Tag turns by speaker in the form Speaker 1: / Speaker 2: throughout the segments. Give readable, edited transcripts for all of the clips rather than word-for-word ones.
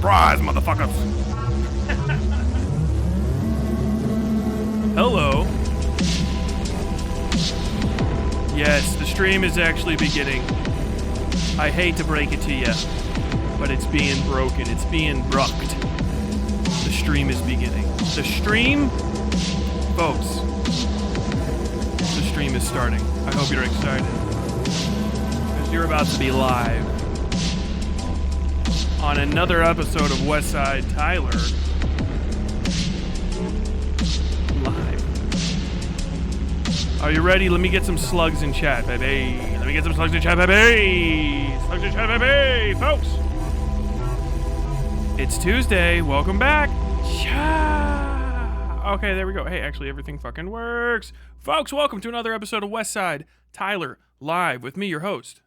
Speaker 1: Surprise, motherfuckers! Hello. Yes, the stream is actually beginning. I hate to break it to you, but it's being broken. It's being brooked. The stream is beginning. The stream, folks, the stream is starting. I hope you're excited, because you're about to be live on another episode of Westside Tyler. Live. Are you ready? Let me get some slugs in chat, baby. Let me get some slugs in chat, baby. Slugs in chat, baby. Folks, it's Tuesday. Welcome back. Okay, there we go. Hey, actually, everything fucking works. Folks, welcome to another episode of Westside Tyler Live with me, your host.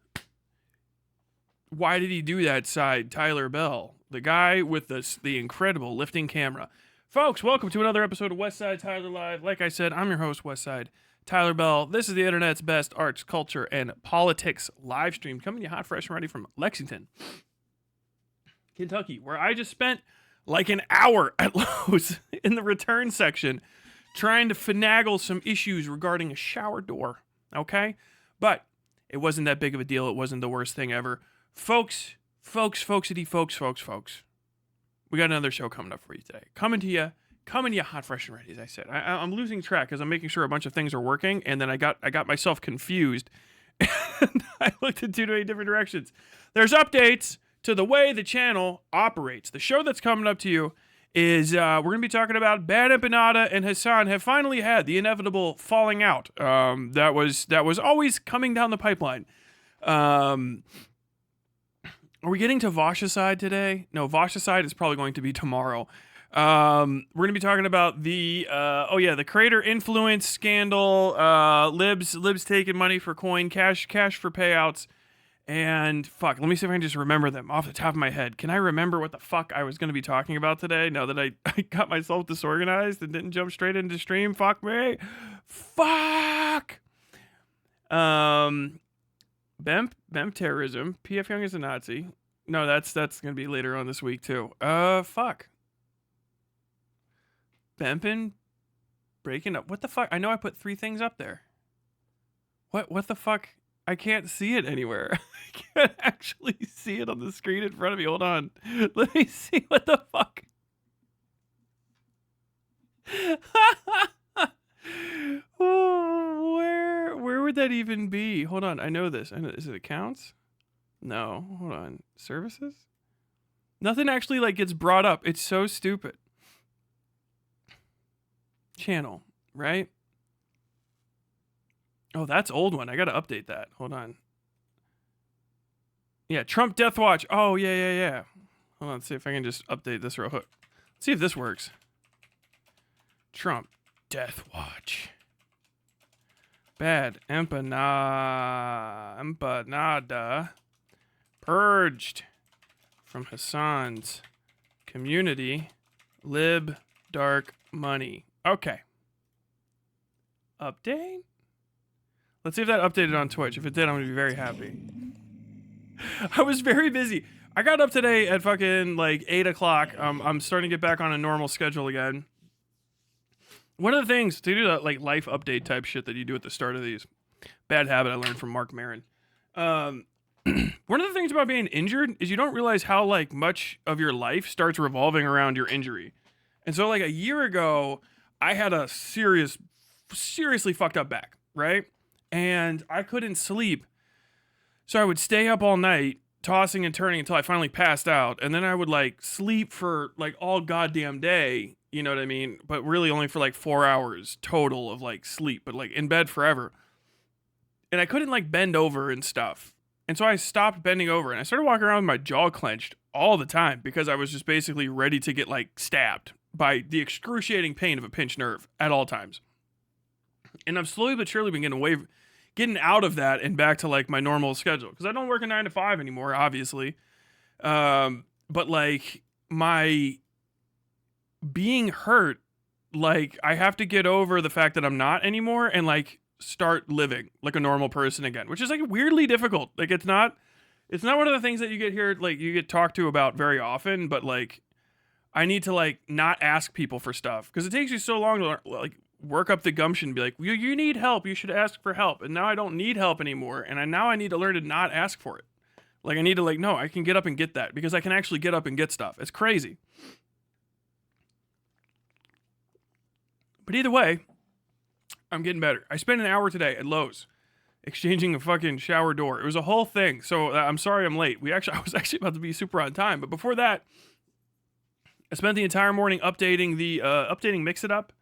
Speaker 1: Why did he do that side? Tyler Bell, the guy with the incredible lifting camera. Folks, welcome to another episode of Westside Tyler Live. Like I said, I'm your host, Westside Tyler Bell. This is the internet's best arts, culture, and politics live stream, coming to you hot, fresh, and ready from Lexington, Kentucky, where I just spent like an hour at Lowe's in the return section trying to finagle some issues regarding a shower door. Okay? But it wasn't that big of a deal. It wasn't the worst thing ever. Folks, we got another show coming up for you today. Coming to you hot, fresh, and ready, as I said. I'm losing track because I'm making sure a bunch of things are working, and then I got myself confused, and I looked in two different directions. There's updates to the way the channel operates. The show that's coming up to you is, we're going to be talking about Bad Empanada and Hassan have finally had the inevitable falling out. That was always coming down the pipeline. Are we getting to Voshicide today? No, Voshicide is probably going to be tomorrow. We're going to be talking about the creator influence scandal, libs taking money for coin, cash for payouts, and fuck, let me see if I can just remember them off the top of my head. Can I remember what the fuck I was going to be talking about today now that I got myself disorganized and didn't jump straight into stream? Fuck me. Fuck! Bemp terrorism. PF Young is a Nazi. No, that's gonna be later on this week too. Fuck. Bempin breaking up. What the fuck? I know I put 3 things up there. What the fuck? I can't see it anywhere. I can't actually see it on the screen in front of me. Hold on. Let me see what the fuck. Oh, where would that even be? Hold on, I know this. Is it accounts? No, hold on. Services? Nothing actually like gets brought up. It's so stupid. Channel, right? Oh, that's old one. I gotta update that. Hold on. Yeah, Trump Death Watch. Oh, yeah. Hold on, let's see if I can just update this real quick. Let's see if this works. Trump Death Watch. Bad empanada purged from Hassan's community. Lib dark money. Okay. Update? Let's see if that updated on Twitch. If it did, I'm gonna be very happy. I was very busy. I got up today at fucking like 8 o'clock. I'm starting to get back on a normal schedule again. One of the things to do that like life update type shit that you do at the start of these, bad habit I learned from Mark Maron. One of the things about being injured is you don't realize how like much of your life starts revolving around your injury. And so like a year ago, I had a seriously fucked up back, right? And I couldn't sleep. So I would stay up all night tossing and turning until I finally passed out. And then I would like sleep for like all goddamn day. You know what I mean? But really only for like 4 hours total of like sleep, but like in bed forever. And I couldn't like bend over and stuff. And so I stopped bending over and I started walking around with my jaw clenched all the time because I was just basically ready to get like stabbed by the excruciating pain of a pinched nerve at all times. And I've slowly but surely been getting out of that and back to like my normal schedule. Because I don't work a 9 to 5 anymore, obviously. But like my being hurt, like I have to get over the fact that I'm not anymore and like start living like a normal person again, which is like weirdly difficult. Like it's not It's not one of the things that you get here, like, you get talked to about very often, but, like, I need to, like, not ask people for stuff. Because it takes you so long to, like, work up the gumption and be like, you need help. You should ask for help. And now I don't need help anymore. And now I need to learn to not ask for it. Like, I need to, like, no, I can get up and get that. Because I can actually get up and get stuff. It's crazy. But either way, I'm getting better. I spent an hour today at Lowe's exchanging a fucking shower door. It was a whole thing. So I'm sorry I'm late. I was actually about to be super on time. But before that, I spent the entire morning updating Mix It Up,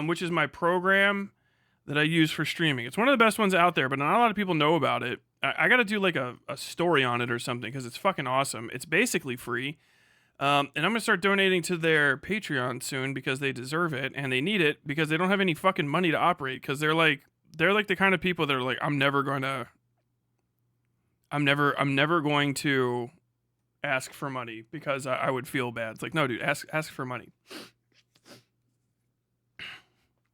Speaker 1: which is my program that I use for streaming. It's one of the best ones out there, but not a lot of people know about it. I got to do like a story on it or something because it's fucking awesome. It's basically free. And I'm going to start donating to their Patreon soon because they deserve it and they need it because they don't have any fucking money to operate because they're like the kind of people that are like, I'm never going to ask for money because I would feel bad. It's like, no, dude, ask for money.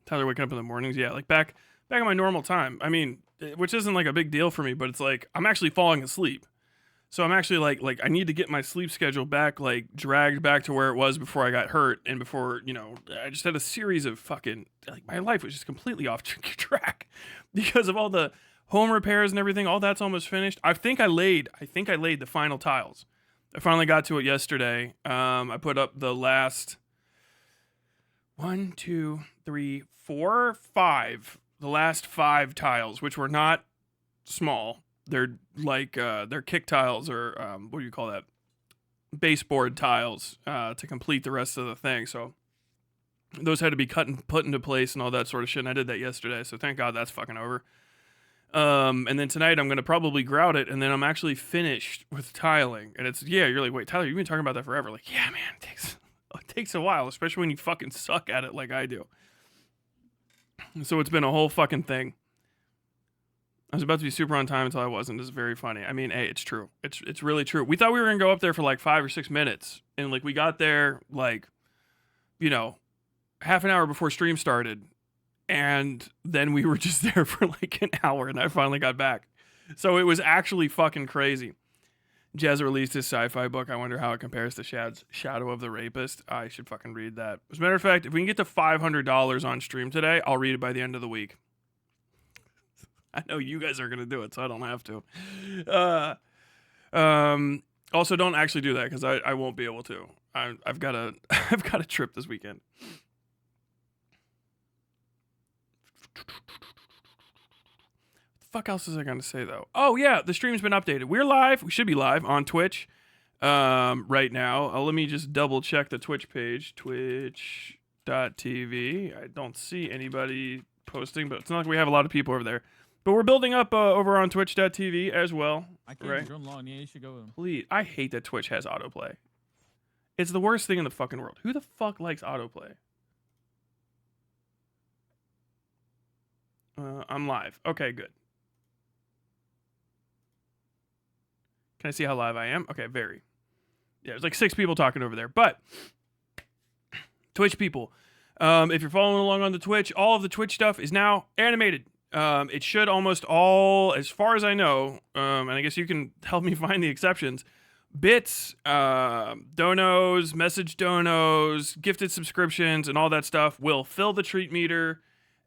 Speaker 1: Tyler waking up in the mornings. Yeah. Like back at my normal time. I mean, which isn't like a big deal for me, but it's like, I'm actually falling asleep. So I'm actually like I need to get my sleep schedule back, like dragged back to where it was before I got hurt and before, I just had a series of fucking, like my life was just completely off track because of all the home repairs and everything. All that's almost finished. I think I laid the final tiles. I finally got to it yesterday. I put up the last 1, 2, 3, 4, 5, the last 5 tiles, which were not small. They're like, they're kick tiles or, what do you call that? Baseboard tiles, to complete the rest of the thing. So those had to be cut and put into place and all that sort of shit. And I did that yesterday. So thank God that's fucking over. And then tonight I'm going to probably grout it. And then I'm actually finished with tiling. And you're like, wait, Tyler, you've been talking about that forever. Like, yeah, man, it takes a while, especially when you fucking suck at it like I do. So it's been a whole fucking thing. I was about to be super on time until I wasn't. It's very funny. I mean, hey, it's true. It's really true. We thought we were going to go up there for like 5 or 6 minutes. And like we got there like, half an hour before stream started. And then we were just there for like an hour and I finally got back. So it was actually fucking crazy. Jez released his sci-fi book. I wonder how it compares to Shad's Shadow of the Rapist. I should fucking read that. As a matter of fact, if we can get to $500 on stream today, I'll read it by the end of the week. I know you guys are going to do it, so I don't have to. Also, don't actually do that because I won't be able to. I've got a trip this weekend. What the fuck else is I going to say, though? Oh, yeah, the stream's been updated. We're live. We should be live on Twitch right now. Let me just double check the Twitch page, twitch.tv. I don't see anybody posting, but it's not like we have a lot of people over there. But we're building up over on twitch.tv as well.
Speaker 2: I can't
Speaker 1: right?
Speaker 2: run long. Yeah, you should go.
Speaker 1: Please. I hate that Twitch has autoplay. It's the worst thing in the fucking world. Who the fuck likes autoplay? I'm live. Okay, good. Can I see how live I am? Okay, very. Yeah, there's like 6 people talking over there. But, Twitch people, if you're following along on the Twitch, all of the Twitch stuff is now animated. It should almost all, as far as I know, and I guess you can help me find the exceptions, bits, donos, message donos, gifted subscriptions, and all that stuff will fill the treat meter,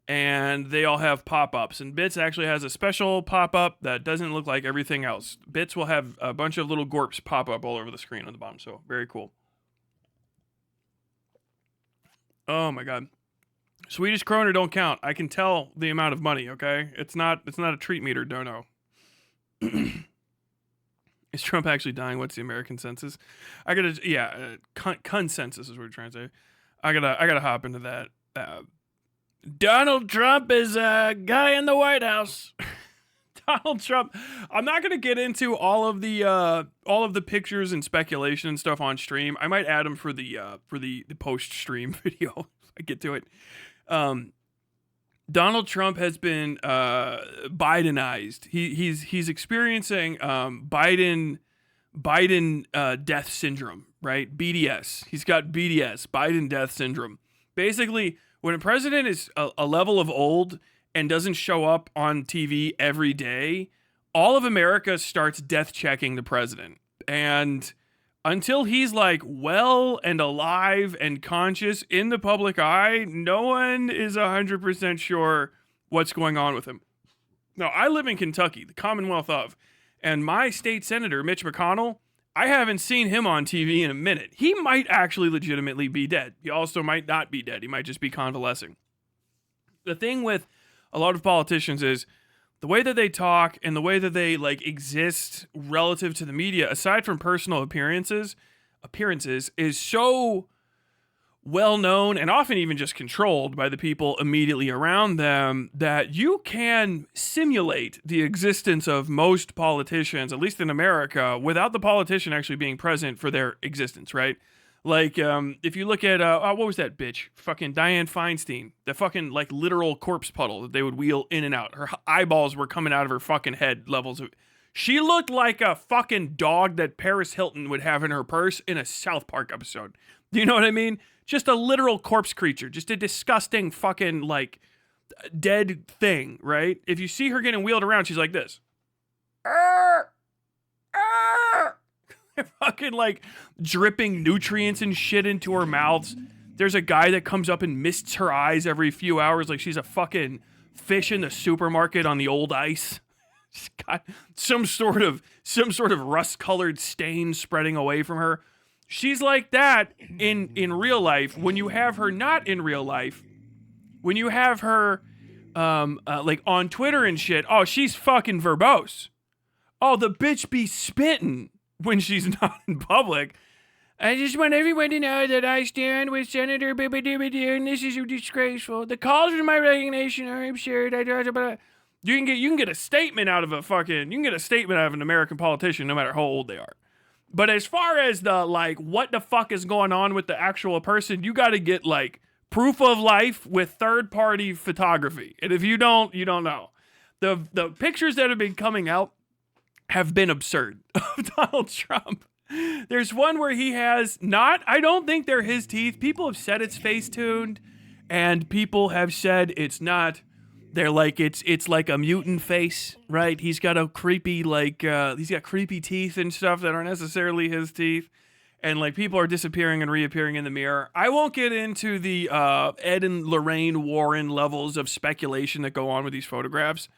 Speaker 1: and they all have pop-ups. And bits actually has a special pop-up that doesn't look like everything else. Bits will have a bunch of little gorps pop up all over the screen on the bottom, so very cool. Oh my god. Swedish kroner don't count. I can tell the amount of money, okay? It's not a treat meter, dono. Is Trump actually dying? What's the American census? Consensus is what we're trying to say. I gotta hop into that. Donald Trump is a guy in the White House. Donald Trump. I'm not gonna get into all of the pictures and speculation and stuff on stream. I might add them for the post stream video if I get to it. Donald Trump has been Bidenized. He's experiencing Biden death syndrome, right? BDS. He's got BDS, Biden death syndrome. Basically, when a president is a level of old and doesn't show up on TV every day, all of America starts death checking the president. And until he's like well and alive and conscious in the public eye, no one is 100% sure what's going on with him. Now, I live in Kentucky, the Commonwealth of, and my state senator, Mitch McConnell, I haven't seen him on TV in a minute. He might actually legitimately be dead. He also might not be dead. He might just be convalescing. The thing with a lot of politicians is the way that they talk and the way that they like exist relative to the media, aside from personal appearances is so well known and often even just controlled by the people immediately around them that you can simulate the existence of most politicians, at least in America, without the politician actually being present for their existence, right? Like, if you look at, what was that bitch? Fucking Dianne Feinstein. The fucking, like, literal corpse puddle that they would wheel in and out. Her eyeballs were coming out of her fucking head levels of... She looked like a fucking dog that Paris Hilton would have in her purse in a South Park episode. Do you know what I mean? Just a literal corpse creature. Just a disgusting fucking, like, dead thing, right? If you see her getting wheeled around, she's like this. Fucking like dripping nutrients and shit into her mouths. There's a guy that comes up and mists her eyes every few hours like she's a fucking fish in the supermarket on the old ice. She's got some sort of rust-colored stain spreading away from her. She's like that in real life. When you have her not in real life, when you have her like on Twitter and shit, oh, she's fucking verbose. Oh, the bitch be spitting when she's not in public. I just want everyone to know that I stand with Senator Bibbidi and this is disgraceful. The calls for my resignation are absurd. You can get a statement out of an American politician no matter how old they are. But as far as the like what the fuck is going on with the actual person, you got to get like proof of life with third-party photography. And if you don't, you don't know. The pictures that have been coming out have been absurd of Donald Trump. There's one where he has I don't think they're his teeth. People have said it's face-tuned, and people have said it's not. They're like, it's like a mutant face, right? He's got a creepy, like, he's got creepy teeth and stuff that aren't necessarily his teeth. And, like, people are disappearing and reappearing in the mirror. I won't get into the Ed and Lorraine Warren levels of speculation that go on with these photographs.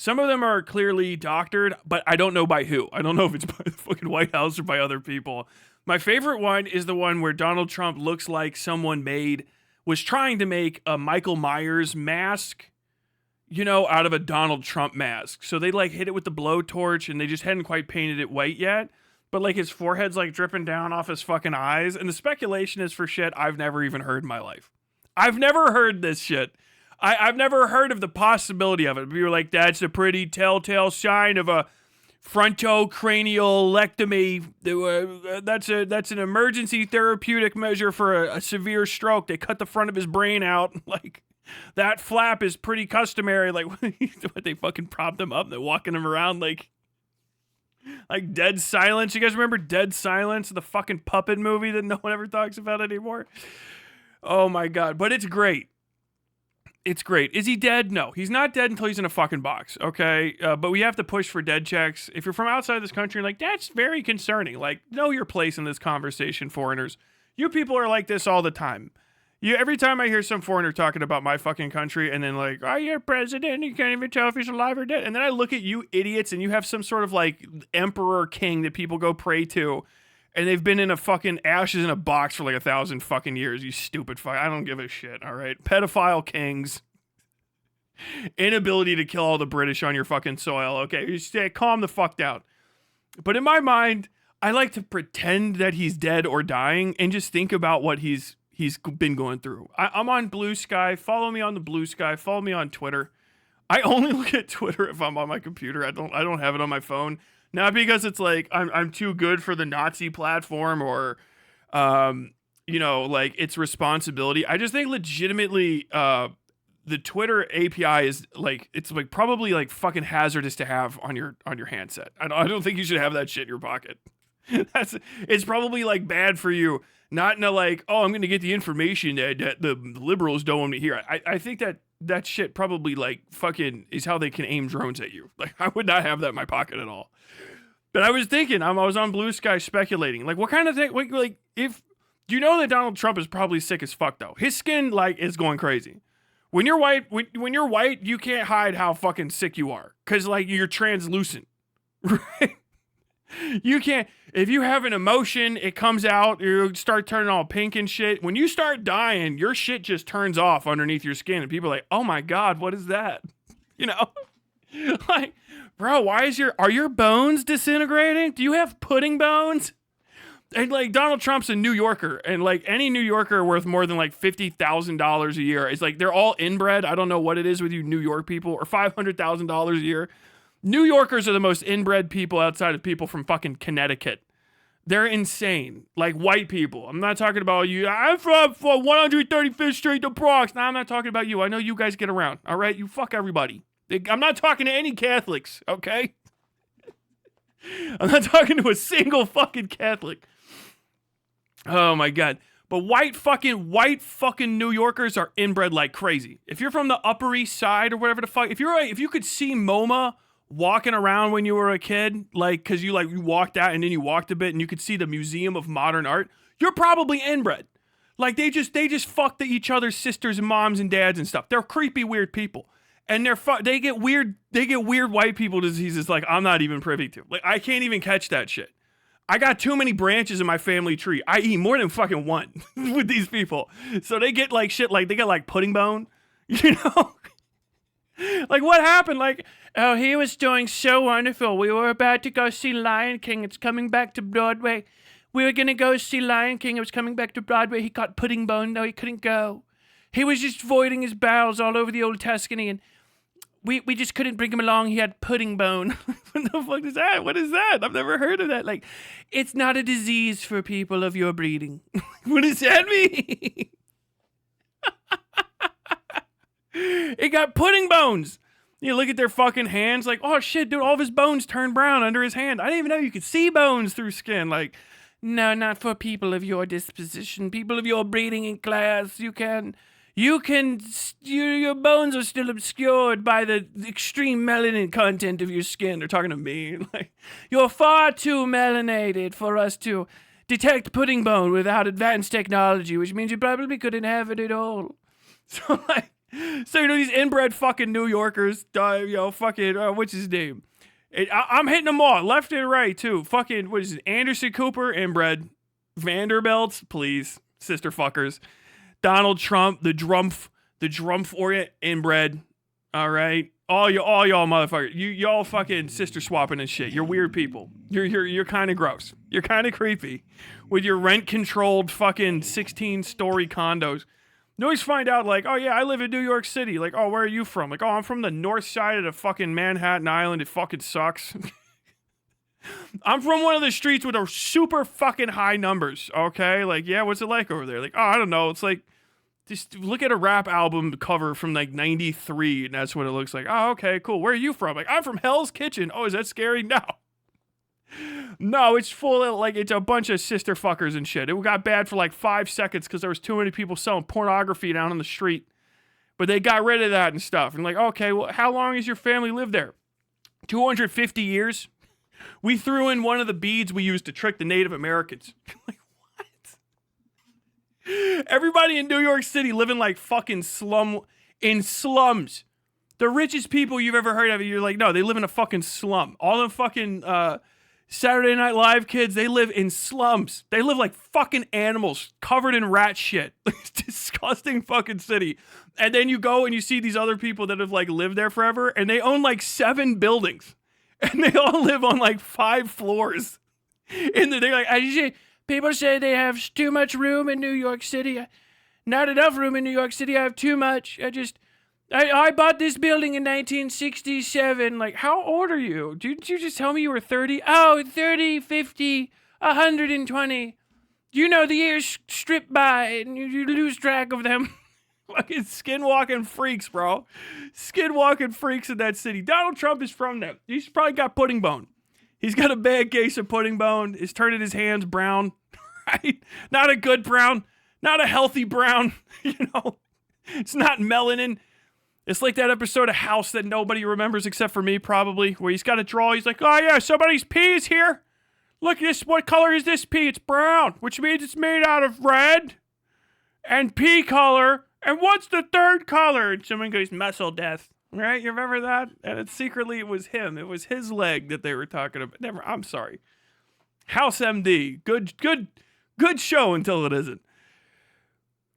Speaker 1: Some of them are clearly doctored, but I don't know by who. I don't know if it's by the fucking White House or by other people. My favorite one is the one where Donald Trump looks like someone was trying to make a Michael Myers mask, you know, out of a Donald Trump mask. So they like hit it with the blowtorch and they just hadn't quite painted it white yet. But like his forehead's like dripping down off his fucking eyes. And the speculation is for shit I've never even heard in my life. I've never heard this shit. I've never heard of the possibility of it. People are like, that's a pretty telltale sign of a frontocranialectomy. That's an emergency therapeutic measure for a severe stroke. They cut the front of his brain out. Like, that flap is pretty customary. Like, what they fucking prop him up? They're walking him around like Dead Silence. You guys remember Dead Silence, the fucking puppet movie that no one ever talks about anymore? Oh my God. But it's great. It's great. Is he dead? No, he's not dead until he's in a fucking box, okay? But we have to push for dead checks. If you're from outside this country, like, that's very concerning. Like, know your place in this conversation, foreigners. You people are like this all the time. Every time I hear some foreigner talking about my fucking country and then like, oh, you're president, you can't even tell if he's alive or dead. And then I look at you idiots and you have some sort of like emperor king that people go pray to. And they've been in a fucking ashes in a box for like 1,000 fucking years. You stupid fuck. I don't give a shit, all right? Pedophile kings. Inability to kill all the British on your fucking soil. Okay, you stay calm the fuck down. But in my mind, I like to pretend that he's dead or dying and just think about what he's been going through. I'm on Blue Sky. Follow me on the Blue Sky. Follow me on Twitter. I only look at Twitter if I'm on my computer. I don't have it on my phone. Not because it's like I'm too good for the Nazi platform or you know, like it's responsibility. I just think legitimately the Twitter API is like, it's like probably like fucking hazardous to have on your handset. I don't think you should have that shit in your pocket. It's probably like bad for you. Not in a like, oh, I'm going to get the information that the liberals don't want me to hear. I think that that shit probably like fucking is how they can aim drones at you. Like I would not have that in my pocket at all. But I was thinking, I was on Blue Sky speculating, like what kind of thing, like if, do you know that Donald Trump is probably sick as fuck though? His skin like is going crazy. When you're white, when you're white, you can't hide how fucking sick you are. Cause like you're translucent, right? You can't, if you have an emotion, it comes out, you start turning all pink and shit. When you start dying, your shit just turns off underneath your skin and people are like, oh my God, what is that? You know? Like, bro, are your bones disintegrating? Do you have pudding bones? And like Donald Trump's a New Yorker, and like any New Yorker worth more than like $50,000 a year. It's like they're all inbred. I don't know what it is with you New York people, or $500,000 a year. New Yorkers are the most inbred people outside of people from fucking Connecticut. They're insane. Like white people. I'm not talking about you. I'm from 135th Street, the Bronx. No, I'm not talking about you. I know you guys get around. All right, you fuck everybody. I'm not talking to any Catholics, okay? I'm not talking to a single fucking Catholic. Oh my God. But white fucking New Yorkers are inbred like crazy. If you're from the Upper East Side or whatever the fuck, if you could see MoMA walking around when you were a kid, like, cause you walked out and then you walked a bit and you could see the Museum of Modern Art, you're probably inbred. Like they just fuck each other's sisters and moms and dads and stuff. They're creepy, weird people. And they get weird white people diseases like I'm not even privy to. Like I can't even catch that shit. I got too many branches in my family tree. I eat more than fucking one with these people. So they get like shit, like they get like pudding bone, you know? Like what happened? Like, oh, he was doing so wonderful. We were about to go see Lion King. It's coming back to Broadway. We were going to go see Lion King. It was coming back to Broadway. He got pudding bone. No, he couldn't go. He was just voiding his bowels all over the old Tuscany, and we just couldn't bring him along. He had pudding bone. What the fuck is that? What is that? I've never heard of that. Like, it's not a disease for people of your breeding. What does that mean? It got pudding bones. You look at their fucking hands like, oh shit, dude, all of his bones turned brown under his hand. I didn't even know you could see bones through skin. Like, no, not for people of your disposition. People of your breeding and class, your bones are still obscured by the extreme melanin content of your skin. They're talking to me. Like, you're far too melanated for us to detect pudding bone without advanced technology, which means you probably couldn't have it at all. So, like, these inbred fucking New Yorkers, what's his name? I'm hitting them all, left and right, too. Fucking, what is it? Anderson Cooper, inbred. Vanderbilt, please, sister fuckers. Donald Trump, the Drumpf orient inbred. All right, all y'all motherfuckers, y'all fucking sister swapping and shit. You're weird people. You're kind of gross. You're kind of creepy with your rent controlled fucking 16-story condos. You always find out like, oh yeah, I live in New York City. Like, oh, where are you from? Like, oh, I'm from the north side of the fucking Manhattan Island. It fucking sucks. I'm from one of the streets with a super fucking high numbers, okay? Like, yeah, what's it like over there? Like, oh, I don't know. It's like, just look at a rap album cover from like 93, and that's what it looks like. Oh, okay, cool. Where are you from? Like, I'm from Hell's Kitchen. Oh, is that scary? No. No, it's full of, like, it's a bunch of sister fuckers and shit. It got bad for like 5 seconds because there was too many people selling pornography down on the street. But they got rid of that and stuff. And like, okay, well, how long has your family lived there? 250 years? We threw in one of the beads we used to trick the Native Americans. Like, what? Everybody in New York City living like fucking slums. The richest people you've ever heard of, you're like, no, they live in a fucking slum. All the fucking Saturday Night Live kids, they live in slums. They live like fucking animals covered in rat shit. It's disgusting fucking city. And then you go and you see these other people that have like lived there forever, and they own like 7 buildings. And they all live on like 5 floors. And they're like, people say they have too much room in New York City. Not enough room in New York City. I have too much. I bought this building in 1967. Like, how old are you? Did you just tell me you were 30? Oh, 30, 50, 120. You know, the years strip by and you lose track of them. Fucking skinwalking freaks, bro. Skinwalking freaks in that city. Donald Trump is from there. He's probably got pudding bone. He's got a bad case of pudding bone. He's turning his hands brown. Right? Not a good brown. Not a healthy brown. You know? It's not melanin. It's like that episode of House that nobody remembers except for me, probably, where he's got to draw. He's like, oh yeah, somebody's pee is here. Look at this. What color is this pee? It's brown, which means it's made out of red and pea color. And what's the third color? And someone goes, muscle death. Right? You remember that? And secretly, it was him. It was his leg that they were talking about. Never. I'm sorry. House MD. Good show until it isn't.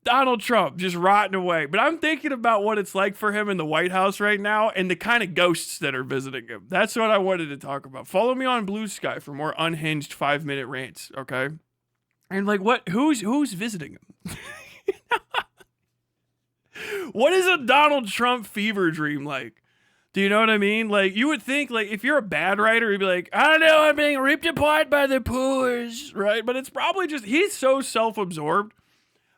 Speaker 1: Donald Trump just rotting away. But I'm thinking about what it's like for him in the White House right now and the kind of ghosts that are visiting him. That's what I wanted to talk about. Follow me on Blue Sky for more unhinged 5-minute rants, okay? And like, who's visiting him? What is a Donald Trump fever dream like? Do you know what I mean? Like, you would think, like, if you're a bad writer, you'd be like, I don't know, I'm being ripped apart by the Poors, right? But it's probably just, he's so self-absorbed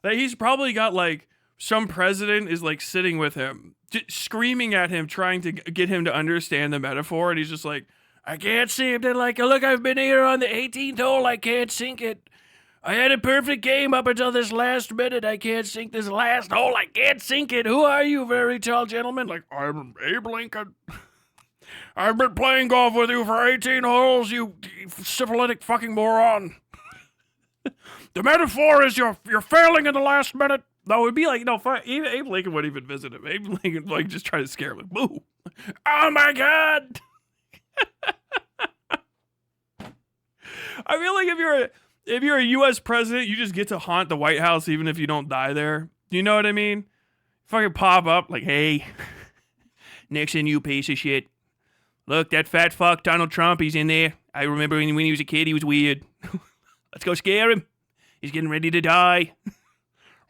Speaker 1: that he's probably got, like, some president is, like, sitting with him, screaming at him, trying to get him to understand the metaphor, and he's just like, I can't seem to, like, look, I've been here on the 18th hole, I can't sink it. I had a perfect game up until this last minute, I can't sink this last hole, I can't sink it. Who are you, very tall gentleman? Like, I'm Abe Lincoln. I've been playing golf with you for 18 holes, you syphilitic fucking moron. The metaphor is you're failing in the last minute. No, it would be like, no, Abe Lincoln wouldn't even visit him. Abe Lincoln, like, just try to scare him. Like, boo. Oh, my God. I feel like if you're a U.S. president, you just get to haunt the White House even if you don't die there. Do you know what I mean? Fucking pop up like, hey, Nixon, you piece of shit. Look, that fat fuck, Donald Trump, he's in there. I remember when he was a kid, he was weird. Let's go scare him. He's getting ready to die.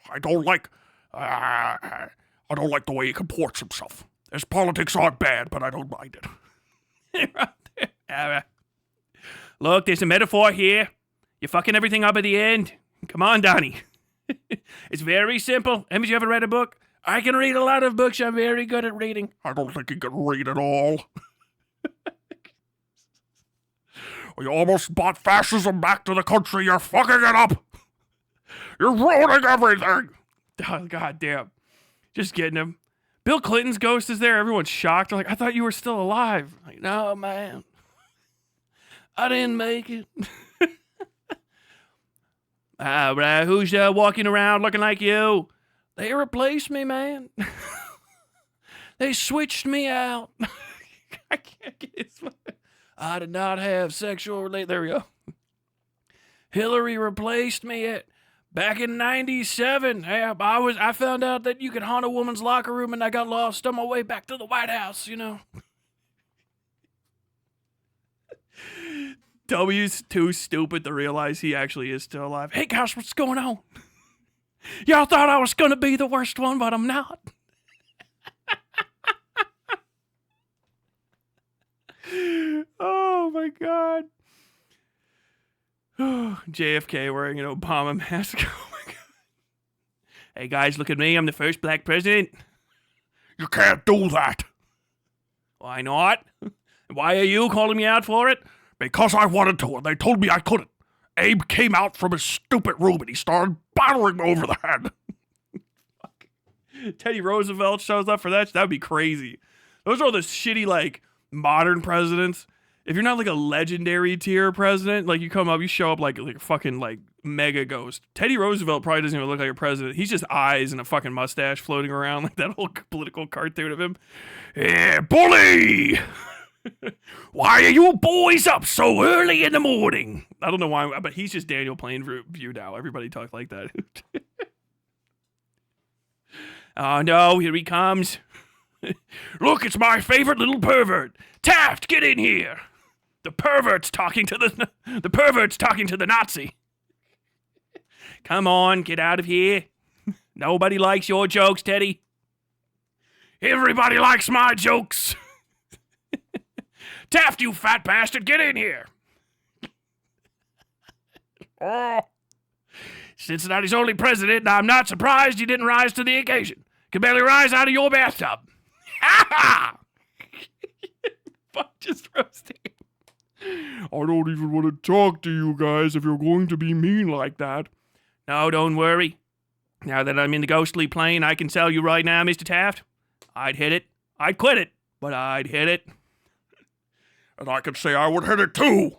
Speaker 1: I don't like the way he comports himself. His politics aren't bad, but I don't mind it. Look, there's a metaphor here. You're fucking everything up at the end. Come on, Donnie. It's very simple. Haven't you ever read a book? I can read a lot of books. I'm very good at reading. I don't think you can read at all. We almost brought fascism back to the country. You're fucking it up. You're ruining everything. Oh, God damn. Just getting him. Bill Clinton's ghost is there. Everyone's shocked. They're like, I thought you were still alive. Like, no, man. I didn't make it. Who's walking around looking like you? They replaced me, man. They switched me out. I can't get it. I did not have sexual relate. There we go. Hillary replaced me back in '97. I found out that you could haunt a woman's locker room, and I got lost on my way back to the White House. You know. W's too stupid to realize he actually is still alive. Hey guys, what's going on? Y'all thought I was gonna be the worst one, but I'm not. Oh my God. JFK wearing an Obama mask. Oh my God. Hey guys, look at me. I'm the first black president. You can't do that. Why not? Why are you calling me out for it? Because I wanted to, and they told me I couldn't. Abe came out from his stupid room, and he started battering me over the head. Teddy Roosevelt shows up for that. That'd be crazy. Those are all the shitty, like, modern presidents. If you're not, like, a legendary tier president, like, you show up like a fucking, like, mega ghost. Teddy Roosevelt probably doesn't even look like a president. He's just eyes and a fucking mustache floating around, like that whole political cartoon of him. Yeah, bully! Why are you boys up so early in the morning? I don't know why, but he's just Daniel Plainview now. Everybody talks like that. Oh no, here he comes. Look, it's my favorite little pervert. Taft, get in here. The pervert's talking to the Nazi. Come on, get out of here. Nobody likes your jokes, Teddy. Everybody likes my jokes. Taft, you fat bastard, get in here. Oh. Cincinnati's only president, and I'm not surprised you didn't rise to the occasion. Can barely rise out of your bathtub. Ha ha! Fuck, just roasting. I don't even want to talk to you guys if you're going to be mean like that. No, don't worry. Now that I'm in the ghostly plane, I can tell you right now, Mr. Taft, I'd hit it. I'd quit it, but I'd hit it. And I could say I would hit it too,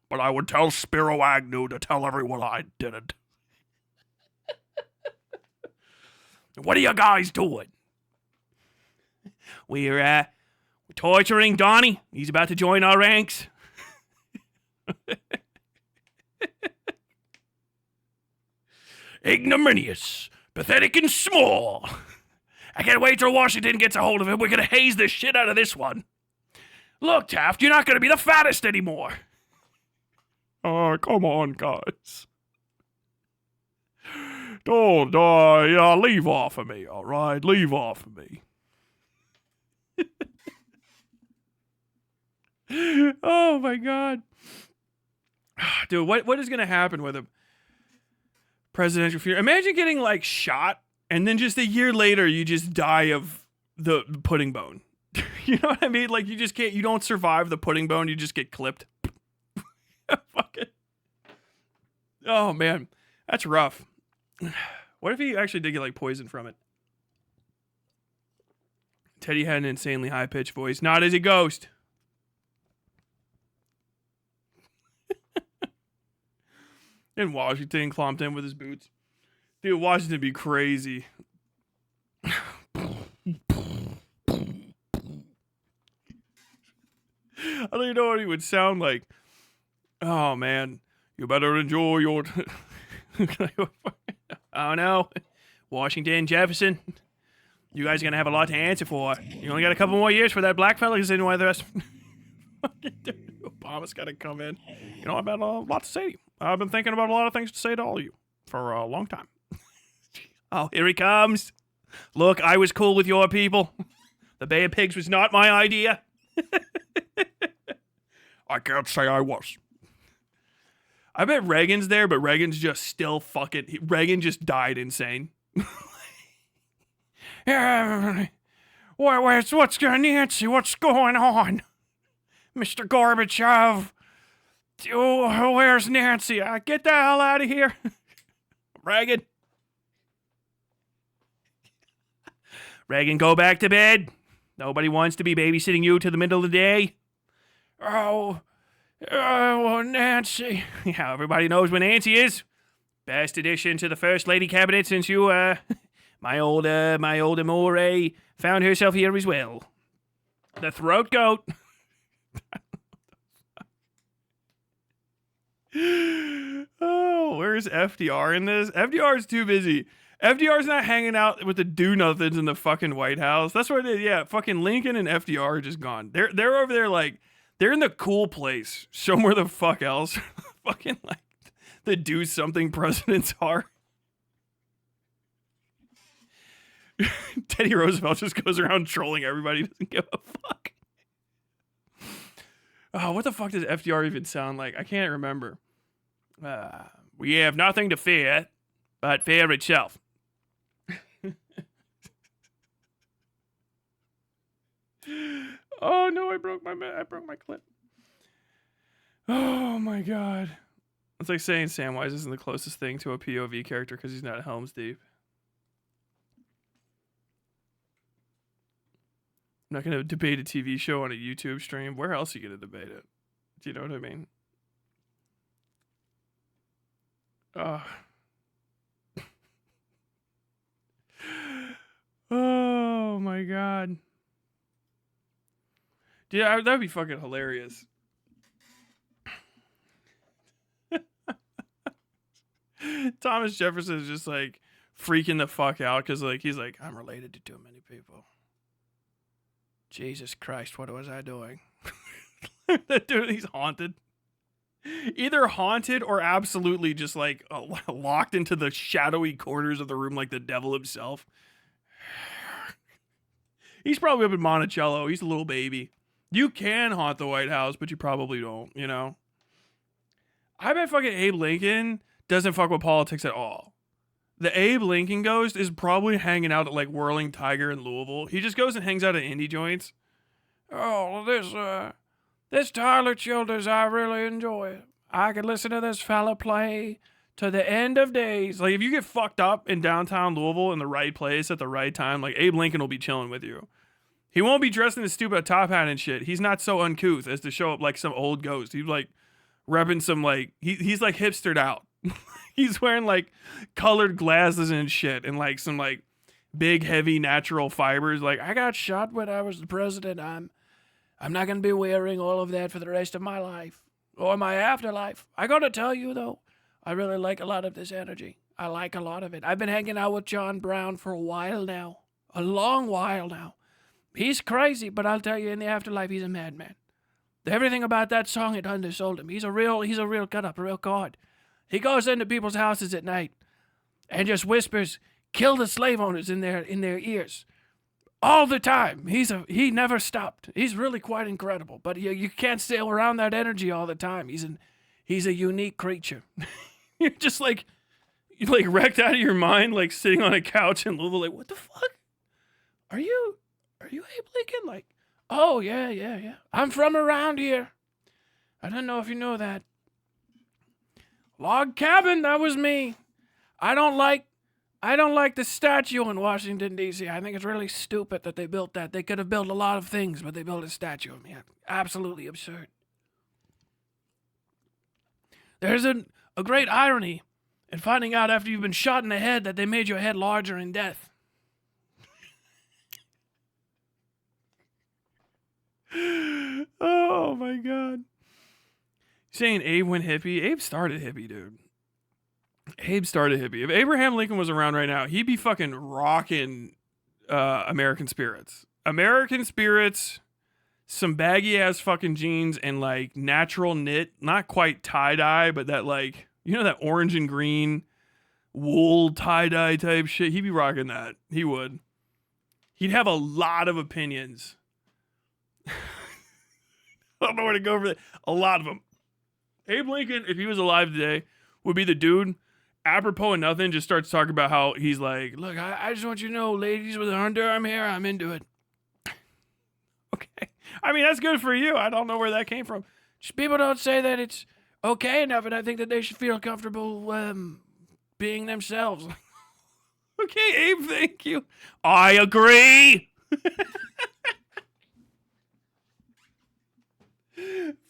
Speaker 1: but I would tell Spiro Agnew to tell everyone I didn't. What are you guys doing? We're torturing Donnie. He's about to join our ranks. Ignominious, pathetic, and small. I can't wait till Washington gets a hold of him. We're gonna haze the shit out of this one. Look, Taft, you're not gonna be the fattest anymore. Oh, come on, guys. Don't, leave off of me, all right? Leave off of me. Oh, my God. Dude, what is going to happen with a presidential funeral? Imagine getting, like, shot, and then just a year later, you just die of the pudding bone. You know what I mean? Like, you don't survive the pudding bone, you just get clipped. Fuck it. Oh, man. That's rough. What if he actually did get, like, poisoned from it? Teddy had an insanely high-pitched voice. Not as a ghost. And Washington clomped in with his boots. Dude, Washington would be crazy. I don't even know what he would sound like. Oh, man. You better enjoy your... Oh, no. Washington, Jefferson. You guys are going to have a lot to answer for. You only got a couple more years for that black fella, because then why the rest... Obama's got to come in. You know, I've had a lot to say to you. I've been thinking about a lot of things to say to all of you for a long time. Oh, here he comes. Look, I was cool with your people. The Bay of Pigs was not my idea. I can't say I was. I bet Reagan's there, but Reagan's just still fucking... Reagan just died insane. What's going Nancy? What's going on? Mr. Gorbachev. Oh, where's Nancy? Get the hell out of here. Reagan. Reagan, go back to bed. Nobody wants to be babysitting you till the middle of the day. Oh, Nancy. Yeah, everybody knows what Nancy is. Best addition to the First Lady cabinet since you, my old Amore found herself here as well. The throat goat. Oh, where's FDR in this? FDR's too busy. FDR's not hanging out with the do-nothings in the fucking White House. That's what it is. Yeah, fucking Lincoln and FDR are just gone. They're over there like, they're in the cool place. Somewhere the fuck else. Fucking like the do-something presidents are. Teddy Roosevelt just goes around trolling everybody. Doesn't give a fuck. Oh, what the fuck does FDR even sound like? I can't remember. We have nothing to fear but fear itself. Oh no, I broke my clip. Oh my god. It's like saying Samwise isn't the closest thing to a POV character because he's not Helm's Deep. I'm not going to debate a TV show on a YouTube stream. Where else are you going to debate it? Do you know what I mean? Oh my god. Yeah, that'd be fucking hilarious. Thomas Jefferson is just like freaking the fuck out because like he's like, I'm related to too many people. Jesus Christ, what was I doing? That dude, he's haunted. Either haunted or absolutely just like locked into the shadowy corners of the room like the devil himself. He's probably up in Monticello. He's a little baby. You can haunt the White House, but you probably don't, you know? I bet fucking Abe Lincoln doesn't fuck with politics at all. The Abe Lincoln ghost is probably hanging out at like Whirling Tiger in Louisville. He just goes and hangs out at indie joints. Oh, this Tyler Childers, I really enjoy it. I could listen to this fella play To the end of days. Like, if you get fucked up in downtown Louisville in the right place at the right time, like, Abe Lincoln will be chilling with you. He won't be dressed in a stupid top hat and shit. He's not so uncouth as to show up like some old ghost. He's like repping some like he's like hipstered out. He's wearing like colored glasses and shit and like some like big heavy natural fibers. Like, I got shot when I was the president. I'm not gonna be wearing all of that for the rest of my life or my afterlife. I gotta tell you though, I really like a lot of this energy. I like a lot of it. I've been hanging out with John Brown for a while now, a long while now. He's crazy, but I'll tell you, in the afterlife, he's a madman. Everything about that song had undersold him. He's a real cut up, a real card. He goes into people's houses at night and just whispers, "Kill the slave owners" in their ears all the time. He never stopped. He's really quite incredible. But you can't stay around that energy all the time. He's a unique creature. You're just like wrecked out of your mind, like sitting on a couch in Louisville, like, what the fuck? Are you Abe Lincoln? Like, oh, yeah. I'm from around here. I don't know if you know that. Log cabin, that was me. I don't like the statue in Washington, D.C. I think it's really stupid that they built that. They could have built a lot of things, but they built a statue of me. Absolutely absurd. There's a great irony in finding out after you've been shot in the head that they made your head larger in death. Oh my God. Saying Abe went hippie. Abe started hippie, dude. Abe started hippie. If Abraham Lincoln was around right now, he'd be fucking rocking American Spirits. American Spirits, some baggy ass fucking jeans, and like natural knit, not quite tie-dye, but that like, you know, that orange and green wool tie-dye type shit. He'd be rocking that. He would. He'd have a lot of opinions. I don't know where to go for that. A lot of them. Abe Lincoln, if he was alive today, would be the dude, apropos of nothing, just starts talking about how he's like, look, I just want you to know, ladies with underarm hair, I'm into it. Okay. I mean, that's good for you. I don't know where that came from. Just people don't say that it's okay enough, and I think that they should feel comfortable being themselves. Okay, Abe, thank you. I agree.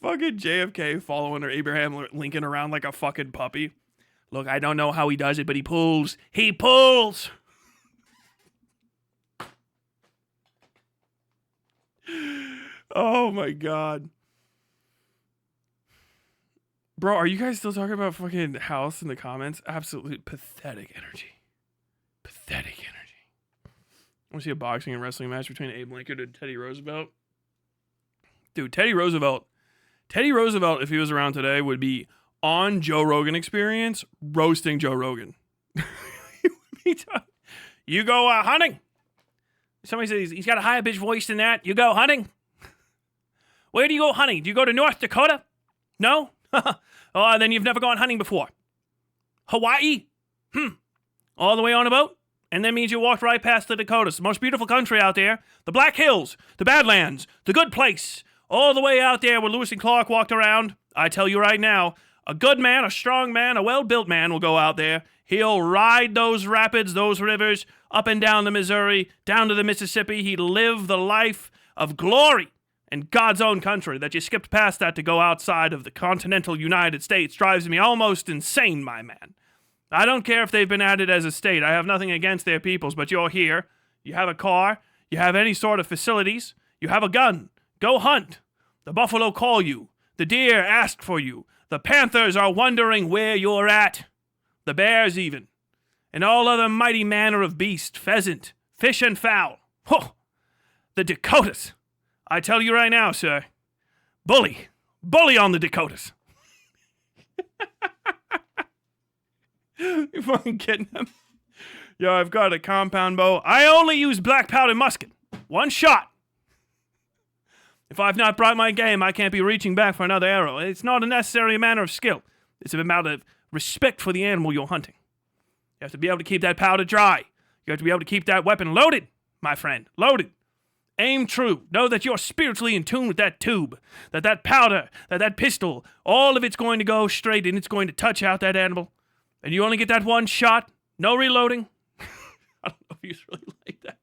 Speaker 1: Fucking JFK following Abraham Lincoln around like a fucking puppy. Look, I don't know how he does it, but he pulls. He pulls! Oh my God. Bro, are you guys still talking about fucking House in the comments? Absolutely pathetic energy. Pathetic energy. I want to see a boxing and wrestling match between Abe Lincoln and Teddy Roosevelt. Dude, Teddy Roosevelt, if he was around today, would be on Joe Rogan Experience, roasting Joe Rogan. You go hunting. Somebody says he's got a higher pitched voice than that. You go hunting. Where do you go hunting? Do you go to North Dakota? No? Oh, then you've never gone hunting before. Hawaii? All the way on a boat? And that means you walked right past the Dakotas, the most beautiful country out there. The Black Hills, the Badlands, the good place. All the way out there where Lewis and Clark walked around. I tell you right now, a good man, a strong man, a well-built man will go out there. He'll ride those rapids, those rivers, up and down the Missouri, down to the Mississippi. He'd live the life of glory in God's own country. That you skipped past that to go outside of the continental United States drives me almost insane, my man. I don't care if they've been added as a state. I have nothing against their peoples, but you're here. You have a car. You have any sort of facilities. You have a gun. Go hunt. The buffalo call you. The deer ask for you. The panthers are wondering where you're at. The bears even. And all other mighty manner of beast, pheasant, fish and fowl. Ho! The Dakotas. I tell you right now, sir. Bully. Bully on the Dakotas. You fucking kidding him? Yo, I've got a compound bow. I only use black powder musket. One shot. If I've not brought my game, I can't be reaching back for another arrow. It's not a necessary matter of skill. It's a matter of respect for the animal you're hunting. You have to be able to keep that powder dry. You have to be able to keep that weapon loaded, my friend. Loaded. Aim true. Know that you're spiritually in tune with that tube. That powder, that pistol, all of it's going to go straight and it's going to touch out that animal. And you only get that one shot, no reloading. I don't know if he's really like that.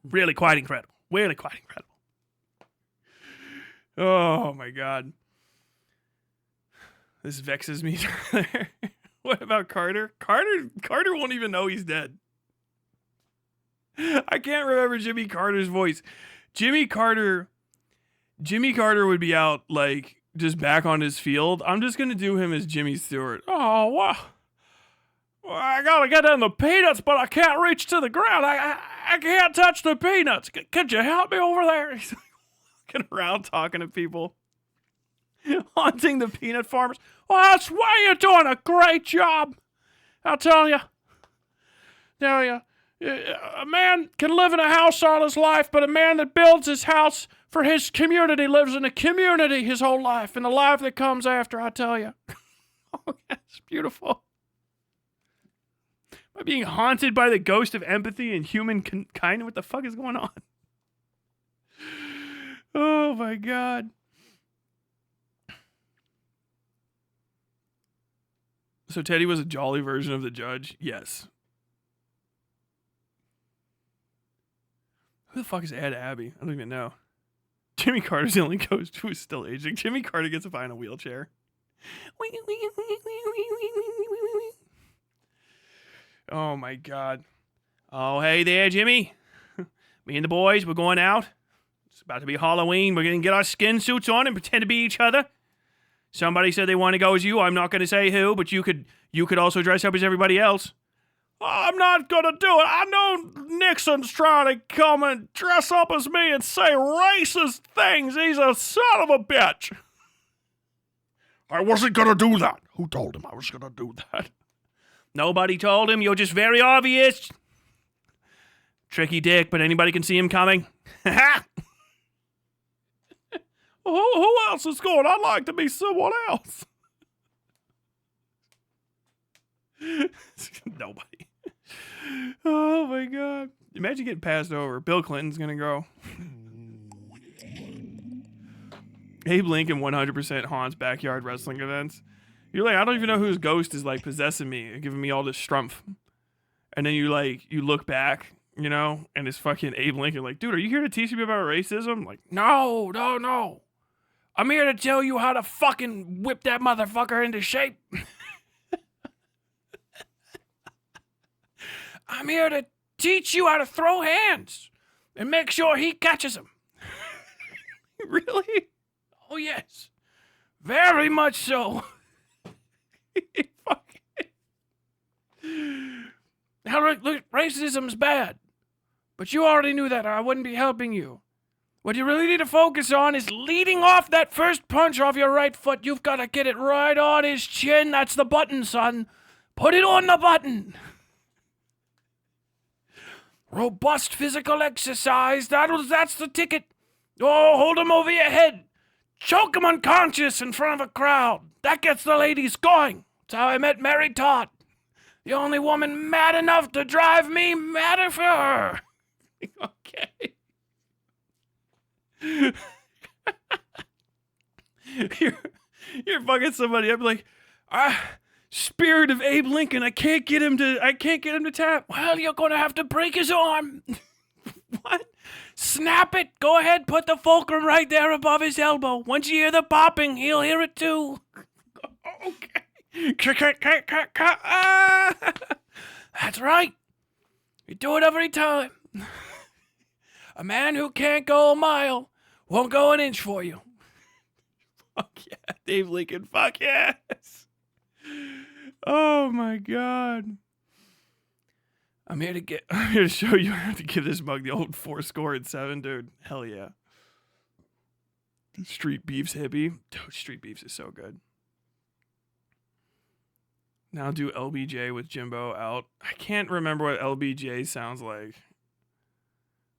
Speaker 1: Really quite incredible. Really quite incredible. Oh my God. This vexes me. What about Carter? Carter won't even know he's dead. I can't remember Jimmy Carter's voice. Jimmy Carter would be out like just back on his field. I'm just gonna do him as Jimmy Stewart. Oh wow. Well, I gotta get in the peanuts, but I can't reach to the ground. I can't touch the peanuts. Could you help me over there? He's walking around talking to people, haunting the peanut farmers. Well, that's why you're doing a great job. I'll tell you. A man can live in a house all his life, but a man that builds his house for his community lives in a community his whole life, and the life that comes after, I tell you. Oh, that's beautiful. Am I being haunted by the ghost of empathy and human kind? What the fuck is going on? Oh my God. So Teddy was a jolly version of the judge? Yes. Who the fuck is Ed Abbey? I don't even know. Jimmy Carter's the only ghost who is still aging. Jimmy Carter gets to find a wheelchair. Oh my God. Oh, hey there, Jimmy. Me and the boys, we're going out. It's about to be Halloween. We're going to get our skin suits on and pretend to be each other. Somebody said they want to go as you. I'm not going to say who, but you could also dress up as everybody else. I'm not going to do it. I know Nixon's trying to come and dress up as me and say racist things. He's a son of a bitch. I wasn't going to do that. Who told him I was going to do that? Nobody told him. You're just very obvious. Tricky dick, but anybody can see him coming. Who else is going? I'd like to be someone else. Nobody. Oh my God. Imagine getting passed over. Bill Clinton's gonna go. Abe Lincoln 100% haunts backyard wrestling events. You're like, I don't even know whose ghost is like possessing me and giving me all this strumph. And then you look back, you know, and it's fucking Abe Lincoln like, dude, are you here to teach me about racism? Like, no. I'm here to tell you how to fucking whip that motherfucker into shape. I'm here to teach you how to throw hands and make sure he catches them. Really? Oh, yes. Very much so. Now, look, racism's bad. But you already knew that, or I wouldn't be helping you. What you really need to focus on is leading off that first punch off your right foot. You've got to get it right on his chin. That's the button, son. Put it on the button. Robust physical exercise. That's the ticket. Oh, hold him over your head. Choke him unconscious in front of a crowd. That gets the ladies going. That's how I met Mary Todd. The only woman mad enough to drive me madder for her. Okay. You're fucking somebody up like, spirit of Abe Lincoln, I can't get him to tap. Well, you're gonna have to break his arm. What? Snap it. Go ahead, put the fulcrum right there above his elbow. Once you hear the popping, he'll hear it too. Okay. That's right. You do it every time. A man who can't go a mile won't go an inch for you. Fuck yeah, Dave Lincoln. Fuck yes. Oh my God. I'm here to show you how to give this mug the old 4-7, dude. Hell yeah. Street Beef's hippie. Dude, Street Beef's is so good. Now do LBJ with Jimbo out. I can't remember what LBJ sounds like.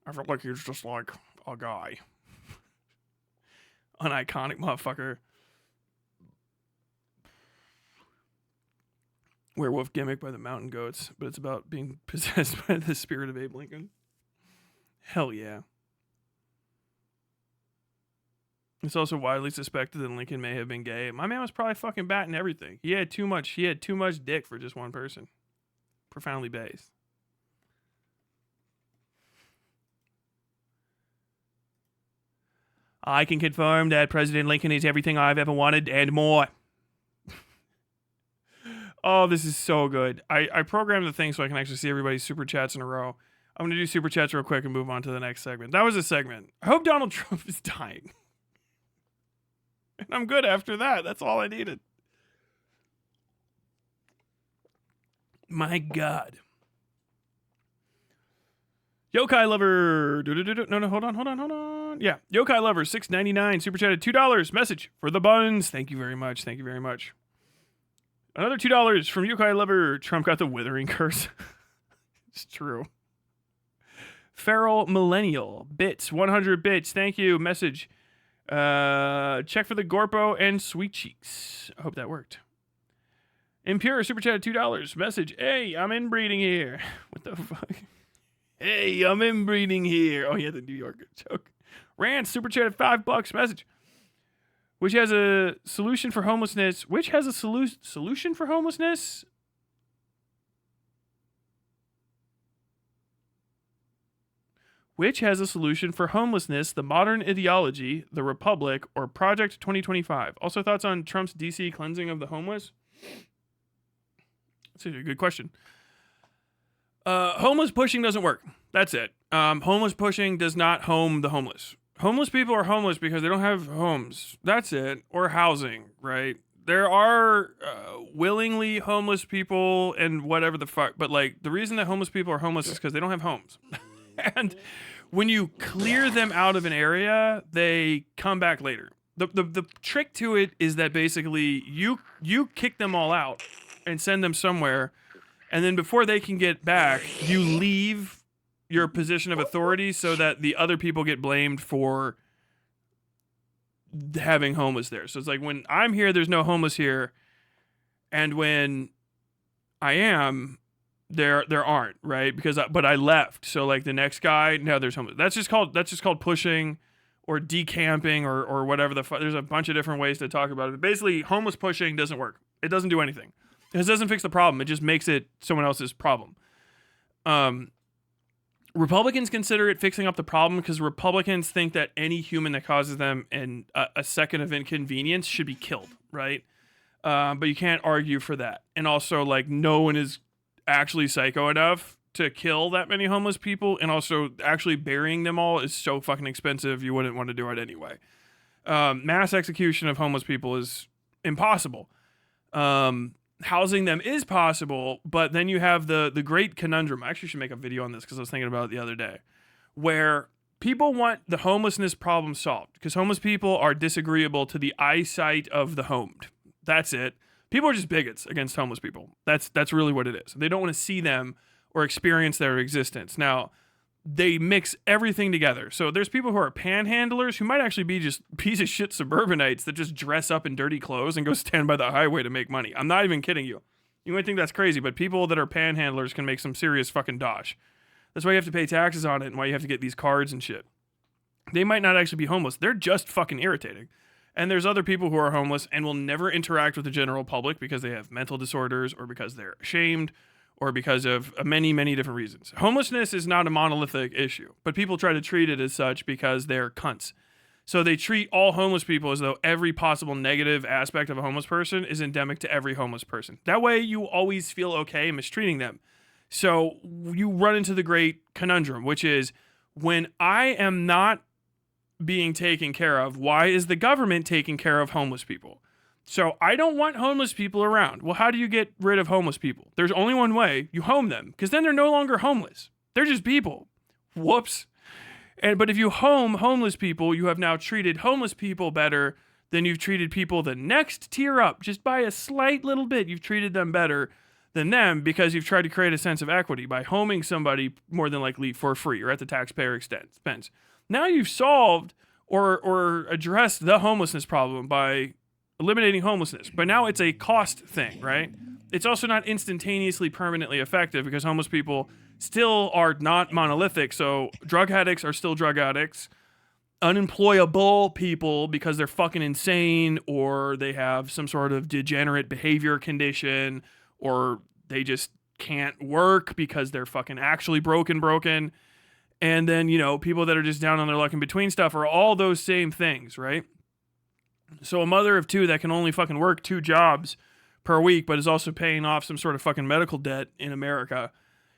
Speaker 1: I feel like he's just like a guy. An iconic motherfucker. Werewolf gimmick by the Mountain Goats, but it's about being possessed by the spirit of Abe Lincoln. Hell yeah. It's also widely suspected that Lincoln may have been gay. My man was probably fucking batting everything. He had too much dick for just one person. Profoundly based. I can confirm that President Lincoln is everything I've ever wanted and more. Oh, this is so good. I programmed the thing so I can actually see everybody's super chats in a row. I'm going to do super chats real quick and move on to the next segment. That was a segment. I hope Donald Trump is dying. And I'm good after that. That's all I needed. My God. Yokai Lover. No, hold on. Yeah. Yokai Lover, $6.99. Super chatted $2. Message for the buns. Thank you very much. Another $2 from Yokai Lover. Trump got the withering curse. It's true. Feral Millennial. Bits. 100 bits. Thank you. Message. Check for the Gorpo and Sweet Cheeks. I hope that worked. Impure super chat $2. Message. Hey, I'm inbreeding here. What the fuck? Hey, I'm inbreeding here. Oh yeah, the New Yorker joke. Rant super chat $5. Message. Which has a solution for homelessness? Which has a solution for homelessness? Which has a solution for homelessness, the modern ideology, the Republic, or Project 2025? Also, thoughts on Trump's DC cleansing of the homeless? That's a good question. Homeless pushing doesn't work. That's it. Homeless pushing does not home the homeless. Homeless people are homeless because they don't have homes. That's it. Or housing, right? There are willingly homeless people and whatever the fuck. But, like, the reason that homeless people are homeless is because they don't have homes. And when you clear them out of an area, they come back later. The trick to it is that basically you kick them all out and send them somewhere, and then before they can get back, you leave your position of authority so that the other people get blamed for having homeless there. So it's like when I'm here, there's no homeless here, and when I am, there aren't, right? But I left, so like the next guy, now there's homeless. That's just called pushing or decamping or whatever the fuck. There's a bunch of different ways to talk about it. But basically, homeless pushing doesn't work. It doesn't do anything. It doesn't fix the problem. It just makes it someone else's problem. Republicans consider it fixing up the problem because Republicans think that any human that causes them a second of inconvenience should be killed, right? But you can't argue for that. And also, like, no one is actually psycho enough to kill that many homeless people, and also actually burying them all is so fucking expensive you wouldn't want to do it anyway. Mass execution of homeless people is impossible. Housing them is possible, but then you have the great conundrum. I actually should make a video on this because I was thinking about it the other day, where people want the homelessness problem solved because homeless people are disagreeable to the eyesight of the homed. That's it. People are just bigots against homeless people. That's really what it is. They don't want to see them or experience their existence. Now, they mix everything together. So there's people who are panhandlers who might actually be just piece of shit suburbanites that just dress up in dirty clothes and go stand by the highway to make money. I'm not even kidding you. You might think that's crazy, but people that are panhandlers can make some serious fucking dosh. That's why you have to pay taxes on it and why you have to get these cards and shit. They might not actually be homeless. They're just fucking irritating. And there's other people who are homeless and will never interact with the general public because they have mental disorders or because they're ashamed or because of many, many different reasons. Homelessness is not a monolithic issue, but people try to treat it as such because they're cunts. So they treat all homeless people as though every possible negative aspect of a homeless person is endemic to every homeless person. That way you always feel okay mistreating them. So you run into the great conundrum, which is when I am not being taken care of, why is the government taking care of homeless people? So I don't want homeless people around. Well, how do you get rid of homeless people? There's only one way. You home them, because then they're no longer homeless. They're just people. Whoops. But if you home homeless people, you have now treated homeless people better than you've treated people the next tier up. Just by a slight little bit, you've treated them better than them because you've tried to create a sense of equity by homing somebody more than likely for free or at the taxpayer expense. Now you've solved or addressed the homelessness problem by eliminating homelessness. But now it's a cost thing, right? It's also not instantaneously permanently effective because homeless people still are not monolithic. So drug addicts are still drug addicts. unemployable people because they're fucking insane, or they have some sort of degenerate behavior condition, or they just can't work because they're fucking actually broken. And then, people that are just down on their luck in between stuff are all those same things, right? So a mother of 2 that can only fucking work 2 jobs per week, but is also paying off some sort of fucking medical debt in America,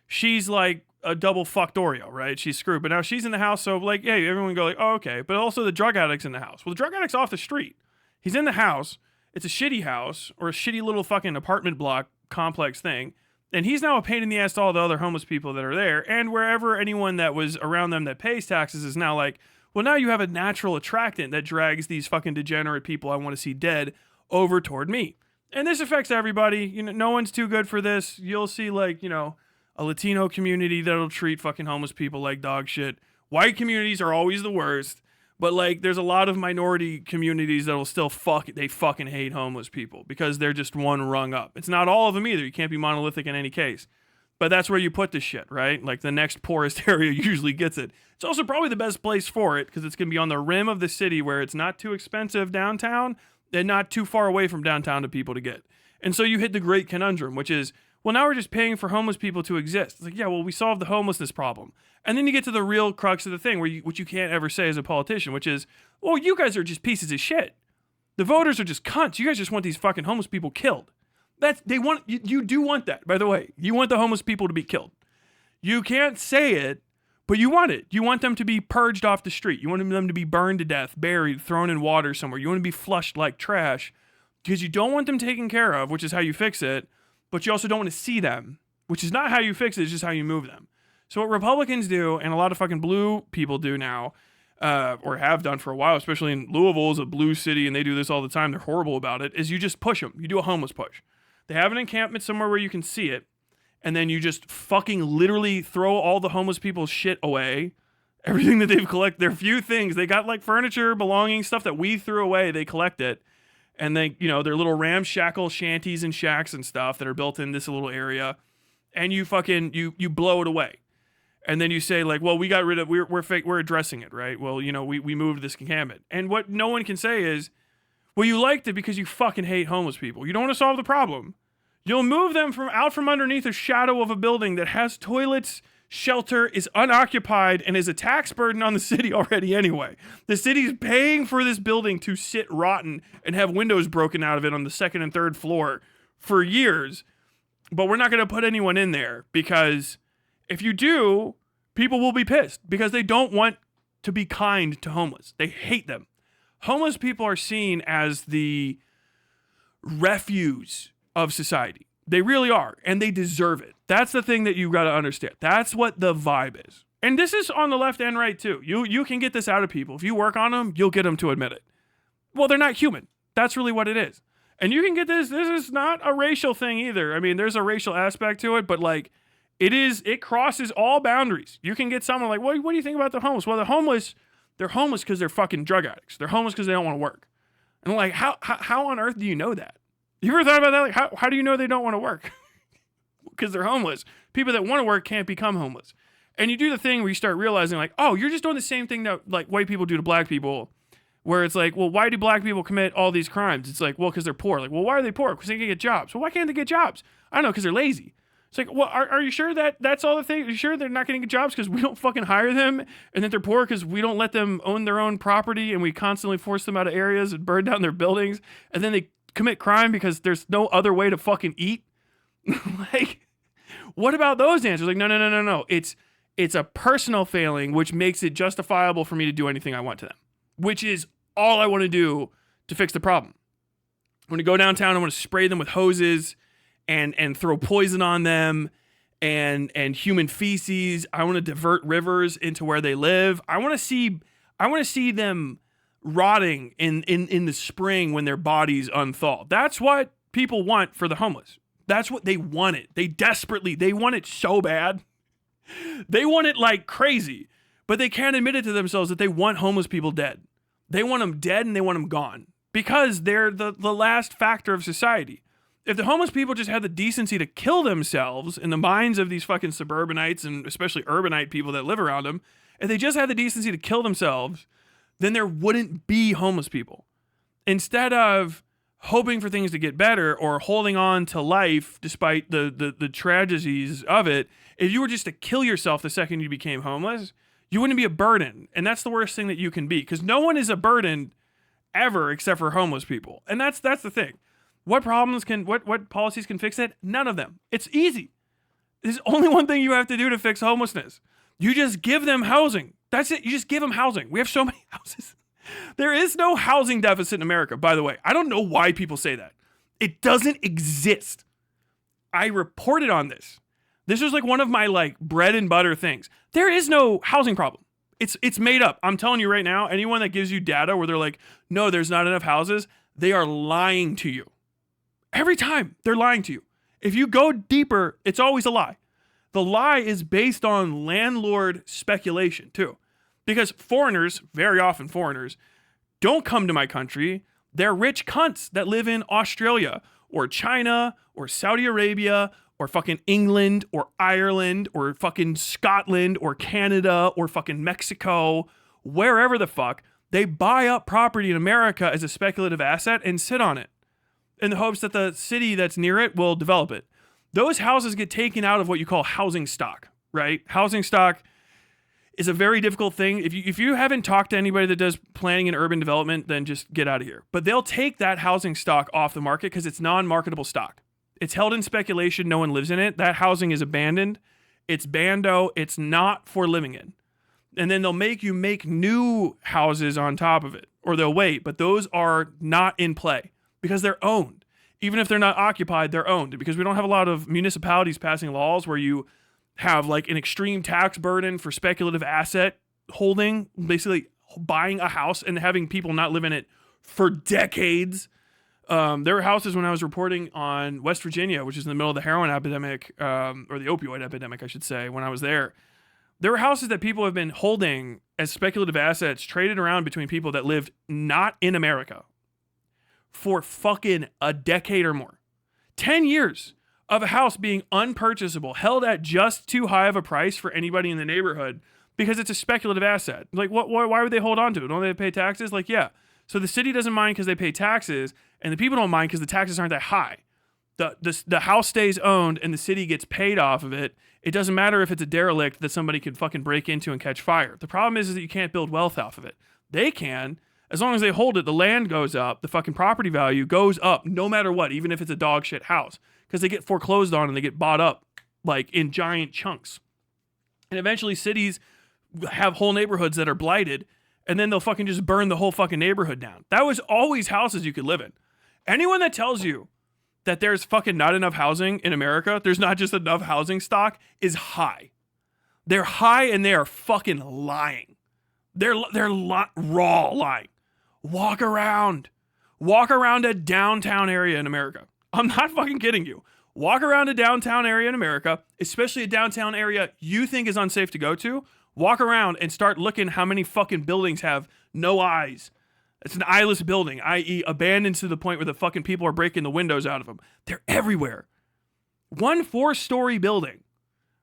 Speaker 1: she's like a double fucked Oreo, right? She's screwed. But now she's in the house, so like, hey, everyone go like, oh, okay. But also the drug addict's in the house. Well, the drug addict's off the street. He's in the house. It's a shitty house, or a shitty little fucking apartment block complex thing. And he's now a pain in the ass to all the other homeless people that are there. And wherever anyone that was around them that pays taxes is now like, well, now you have a natural attractant that drags these fucking degenerate people I want to see dead over toward me. And this affects everybody. No one's too good for this. You'll see like, a Latino community that'll treat fucking homeless people like dog shit. White communities are always the worst. But like, there's a lot of minority communities that'll still they fucking hate homeless people because they're just one rung up. It's not all of them either. You can't be monolithic in any case. But that's where you put the shit, right? Like the next poorest area usually gets it. It's also probably the best place for it because it's going to be on the rim of the city where it's not too expensive downtown and not too far away from downtown to people to get. And so you hit the great conundrum, which is, well, now we're just paying for homeless people to exist. It's like, yeah, well, we solved the homelessness problem. And then you get to the real crux of the thing, which you can't ever say as a politician, which is, well, you guys are just pieces of shit. The voters are just cunts. You guys just want these fucking homeless people killed. You do want that, by the way. You want the homeless people to be killed. You can't say it, but you want it. You want them to be purged off the street. You want them to be burned to death, buried, thrown in water somewhere. You want to be flushed like trash because you don't want them taken care of, which is how you fix it. But you also don't want to see them, which is not how you fix it, it's just how you move them. So what Republicans do, and a lot of fucking blue people do now, or have done for a while, especially in Louisville is a blue city, and they do this all the time, they're horrible about it, is you just push them. You do a homeless push. They have an encampment somewhere where you can see it, and then you just fucking literally throw all the homeless people's shit away. Everything that they've collected, their few things. They got like furniture, belongings, stuff that we threw away, they collect it. And they, their little ramshackle shanties and shacks and stuff that are built in this little area. And you fucking, you blow it away. And then you say like, well, we got rid of, we're addressing it, right? Well, we moved this encampment. And what no one can say is, well, you liked it because you fucking hate homeless people. You don't want to solve the problem. You'll move them out from underneath a shadow of a building that has toilets, shelter, is unoccupied, and is a tax burden on the city already anyway. The city's paying for this building to sit rotten and have windows broken out of it on the 2nd and 3rd floor for years. But we're not going to put anyone in there because if you do, people will be pissed because they don't want to be kind to homeless. They hate them. Homeless people are seen as the refuse of society. They really are, and they deserve it. That's the thing that you got to understand. That's what the vibe is. And this is on the left and right too. You can get this out of people. If you work on them, you'll get them to admit it. Well, they're not human. That's really what it is. And you can get this. This is not a racial thing either. I mean, there's a racial aspect to it, but like it crosses all boundaries. You can get someone like, what do you think about the homeless? Well, they're homeless because they're fucking drug addicts. They're homeless because they don't want to work. And I'm like, how on earth do you know that? You ever thought about that? Like, how do you know they don't want to work? Because they're homeless. People that want to work can't become homeless. And you do the thing where you start realizing like, oh, you're just doing the same thing that like white people do to black people, where it's like, well, why do black people commit all these crimes? It's like, well, because they're poor. Like, well, why are they poor? Because they can get jobs. Well, why can't they get jobs? I don't know, because they're lazy. It's like, well, are you sure that's all the thing? Are you sure they're not going to get jobs because we don't fucking hire them, and that they're poor because we don't let them own their own property and we constantly force them out of areas and burn down their buildings, and then they commit crime because there's no other way to fucking eat? Like, what about those answers? Like, no. It's a personal failing, which makes it justifiable for me to do anything I want to them, which is all I want to do to fix the problem. I'm going to go downtown. I want to spray them with hoses and throw poison on them and human feces. I want to divert rivers into where they live. I want to see them rotting in the spring when their bodies unthaw. That's what people want for the homeless. That's what they wanted. They want it so bad. They want it like crazy, but they can't admit it to themselves that they want homeless people dead. They want them dead and they want them gone because they're the last factor of society. If the homeless people just had the decency to kill themselves in the minds of these fucking suburbanites and especially urbanite people that live around them, if they just had the decency to kill themselves, then there wouldn't be homeless people. Instead of hoping for things to get better or holding on to life despite the tragedies of it, if you were just to kill yourself the second you became homeless, you wouldn't be a burden. And that's the worst thing that you can be, because no one is a burden ever except for homeless people. And that's the thing. What policies can fix it? None of them. It's easy. There's only one thing you have to do to fix homelessness. You just give them housing. That's it. You just give them housing. We have so many houses. There is no housing deficit in America, by the way. I don't know why people say that. It doesn't exist. I reported on this. This was like one of my like bread and butter things. There is no housing problem. It's made up. I'm telling you right now, anyone that gives you data where they're like, no, there's not enough houses, they are lying to you. Every time they're lying to you. If you go deeper, it's always a lie. The lie is based on landlord speculation too. Because foreigners, very often foreigners, don't come to my country. They're rich cunts that live in Australia or China or Saudi Arabia or fucking England or Ireland or fucking Scotland or Canada or fucking Mexico, wherever the fuck. They buy up property in America as a speculative asset and sit on it in the hopes that the city that's near it will develop it. Those houses get taken out of what you call housing stock, right? Housing stock is a very difficult thing. If you haven't talked to anybody that does planning and urban development, then just get out of here. But they'll take that housing stock off the market because it's non-marketable stock. It's held in speculation. No one lives in it. That housing is abandoned. It's bando. It's not for living in. And then they'll make you make new houses on top of it, or they'll wait. But those are not in play because they're owned. Even if they're not occupied, they're owned, because we don't have a lot of municipalities passing laws where you have like an extreme tax burden for speculative asset holding, basically buying a house and having people not live in it for decades. There were houses when I was reporting on West Virginia, which is in the middle of the heroin epidemic, or the opioid epidemic, I should say, when I was there. There were houses that people have been holding as speculative assets traded around between people that lived not in America for fucking a decade or more. 10 years of a house being unpurchasable, held at just too high of a price for anybody in the neighborhood because it's a speculative asset. Like, why would they hold on to it? Don't they pay taxes? Like, yeah. So the city doesn't mind because they pay taxes, and the people don't mind because the taxes aren't that high. The house stays owned, and the city gets paid off of it. It doesn't matter if it's a derelict that somebody can fucking break into and catch fire. The problem is that you can't build wealth off of it. They can. As long as they hold it, the land goes up, the fucking property value goes up no matter what, even if it's a dog shit house. Because they get foreclosed on and they get bought up like in giant chunks. And eventually cities have whole neighborhoods that are blighted, and then they'll fucking just burn the whole fucking neighborhood down. That was always houses you could live in. Anyone that tells you that there's fucking not enough housing in America, there's not just enough housing stock, is high. They're high and they are fucking lying. They're raw lying. Walk around a downtown area in America. I'm not fucking kidding you. Walk around a downtown area in America, especially a downtown area you think is unsafe to go to. Walk around and start looking how many fucking buildings have no eyes. It's an eyeless building, i.e. abandoned to the point where the fucking people are breaking the windows out of them. They're everywhere. 1 4-story building,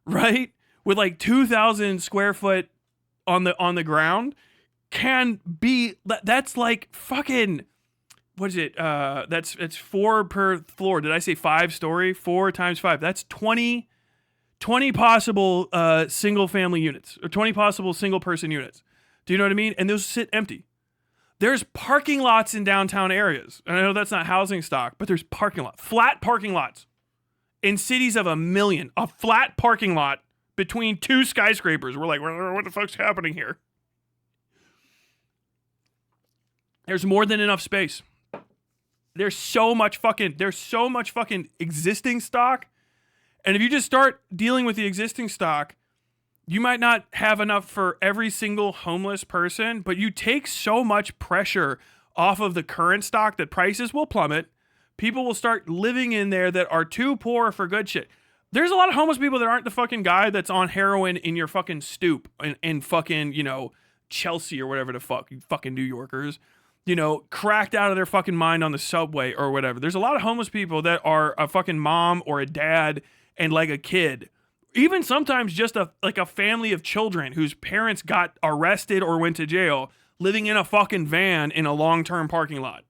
Speaker 1: right? With like 2,000 square foot on the ground can be, that's like fucking, what is it? It's 4 per floor. Did I say 5-story? 4 times 5. That's 20 possible single family units, or 20 possible single person units. Do you know what I mean? And those sit empty. There's parking lots in downtown areas. And I know that's not housing stock, but there's parking lots, flat parking lots in cities of 1 million, a flat parking lot between 2 skyscrapers. We're like, what the fuck's happening here? There's more than enough space. There's so much fucking existing stock. And if you just start dealing with the existing stock, you might not have enough for every single homeless person, but you take so much pressure off of the current stock that prices will plummet. People will start living in there that are too poor for good shit. There's a lot of homeless people that aren't the fucking guy that's on heroin in your fucking stoop in fucking, Chelsea or whatever the fuck, you fucking New Yorkers, cracked out of their fucking mind on the subway or whatever. There's a lot of homeless people that are a fucking mom or a dad and like a kid. Even sometimes just a family of children whose parents got arrested or went to jail, living in a fucking van in a long-term parking lot.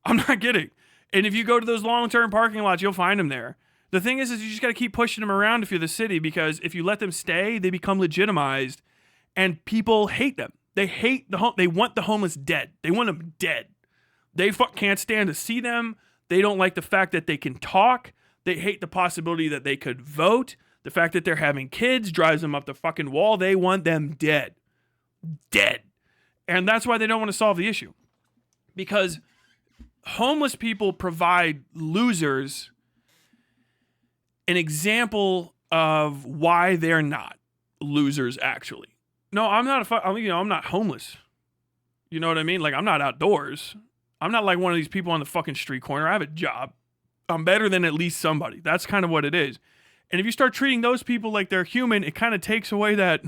Speaker 1: I'm not kidding. And if you go to those long-term parking lots, you'll find them there. The thing is you just got to keep pushing them around if you're the city, because if you let them stay, they become legitimized, and people hate them. They hate they want the homeless dead. They want them dead. They can't stand to see them. They don't like the fact that they can talk. They hate the possibility that they could vote. The fact that they're having kids drives them up the fucking wall. They want them dead. Dead. And that's why they don't want to solve the issue. Because homeless people provide losers an example of why they're not losers, actually. No, I'm not homeless. You know what I mean? Like, I'm not outdoors. I'm not like one of these people on the fucking street corner. I have a job. I'm better than at least somebody. That's kind of what it is. And if you start treating those people like they're human, it kind of takes away that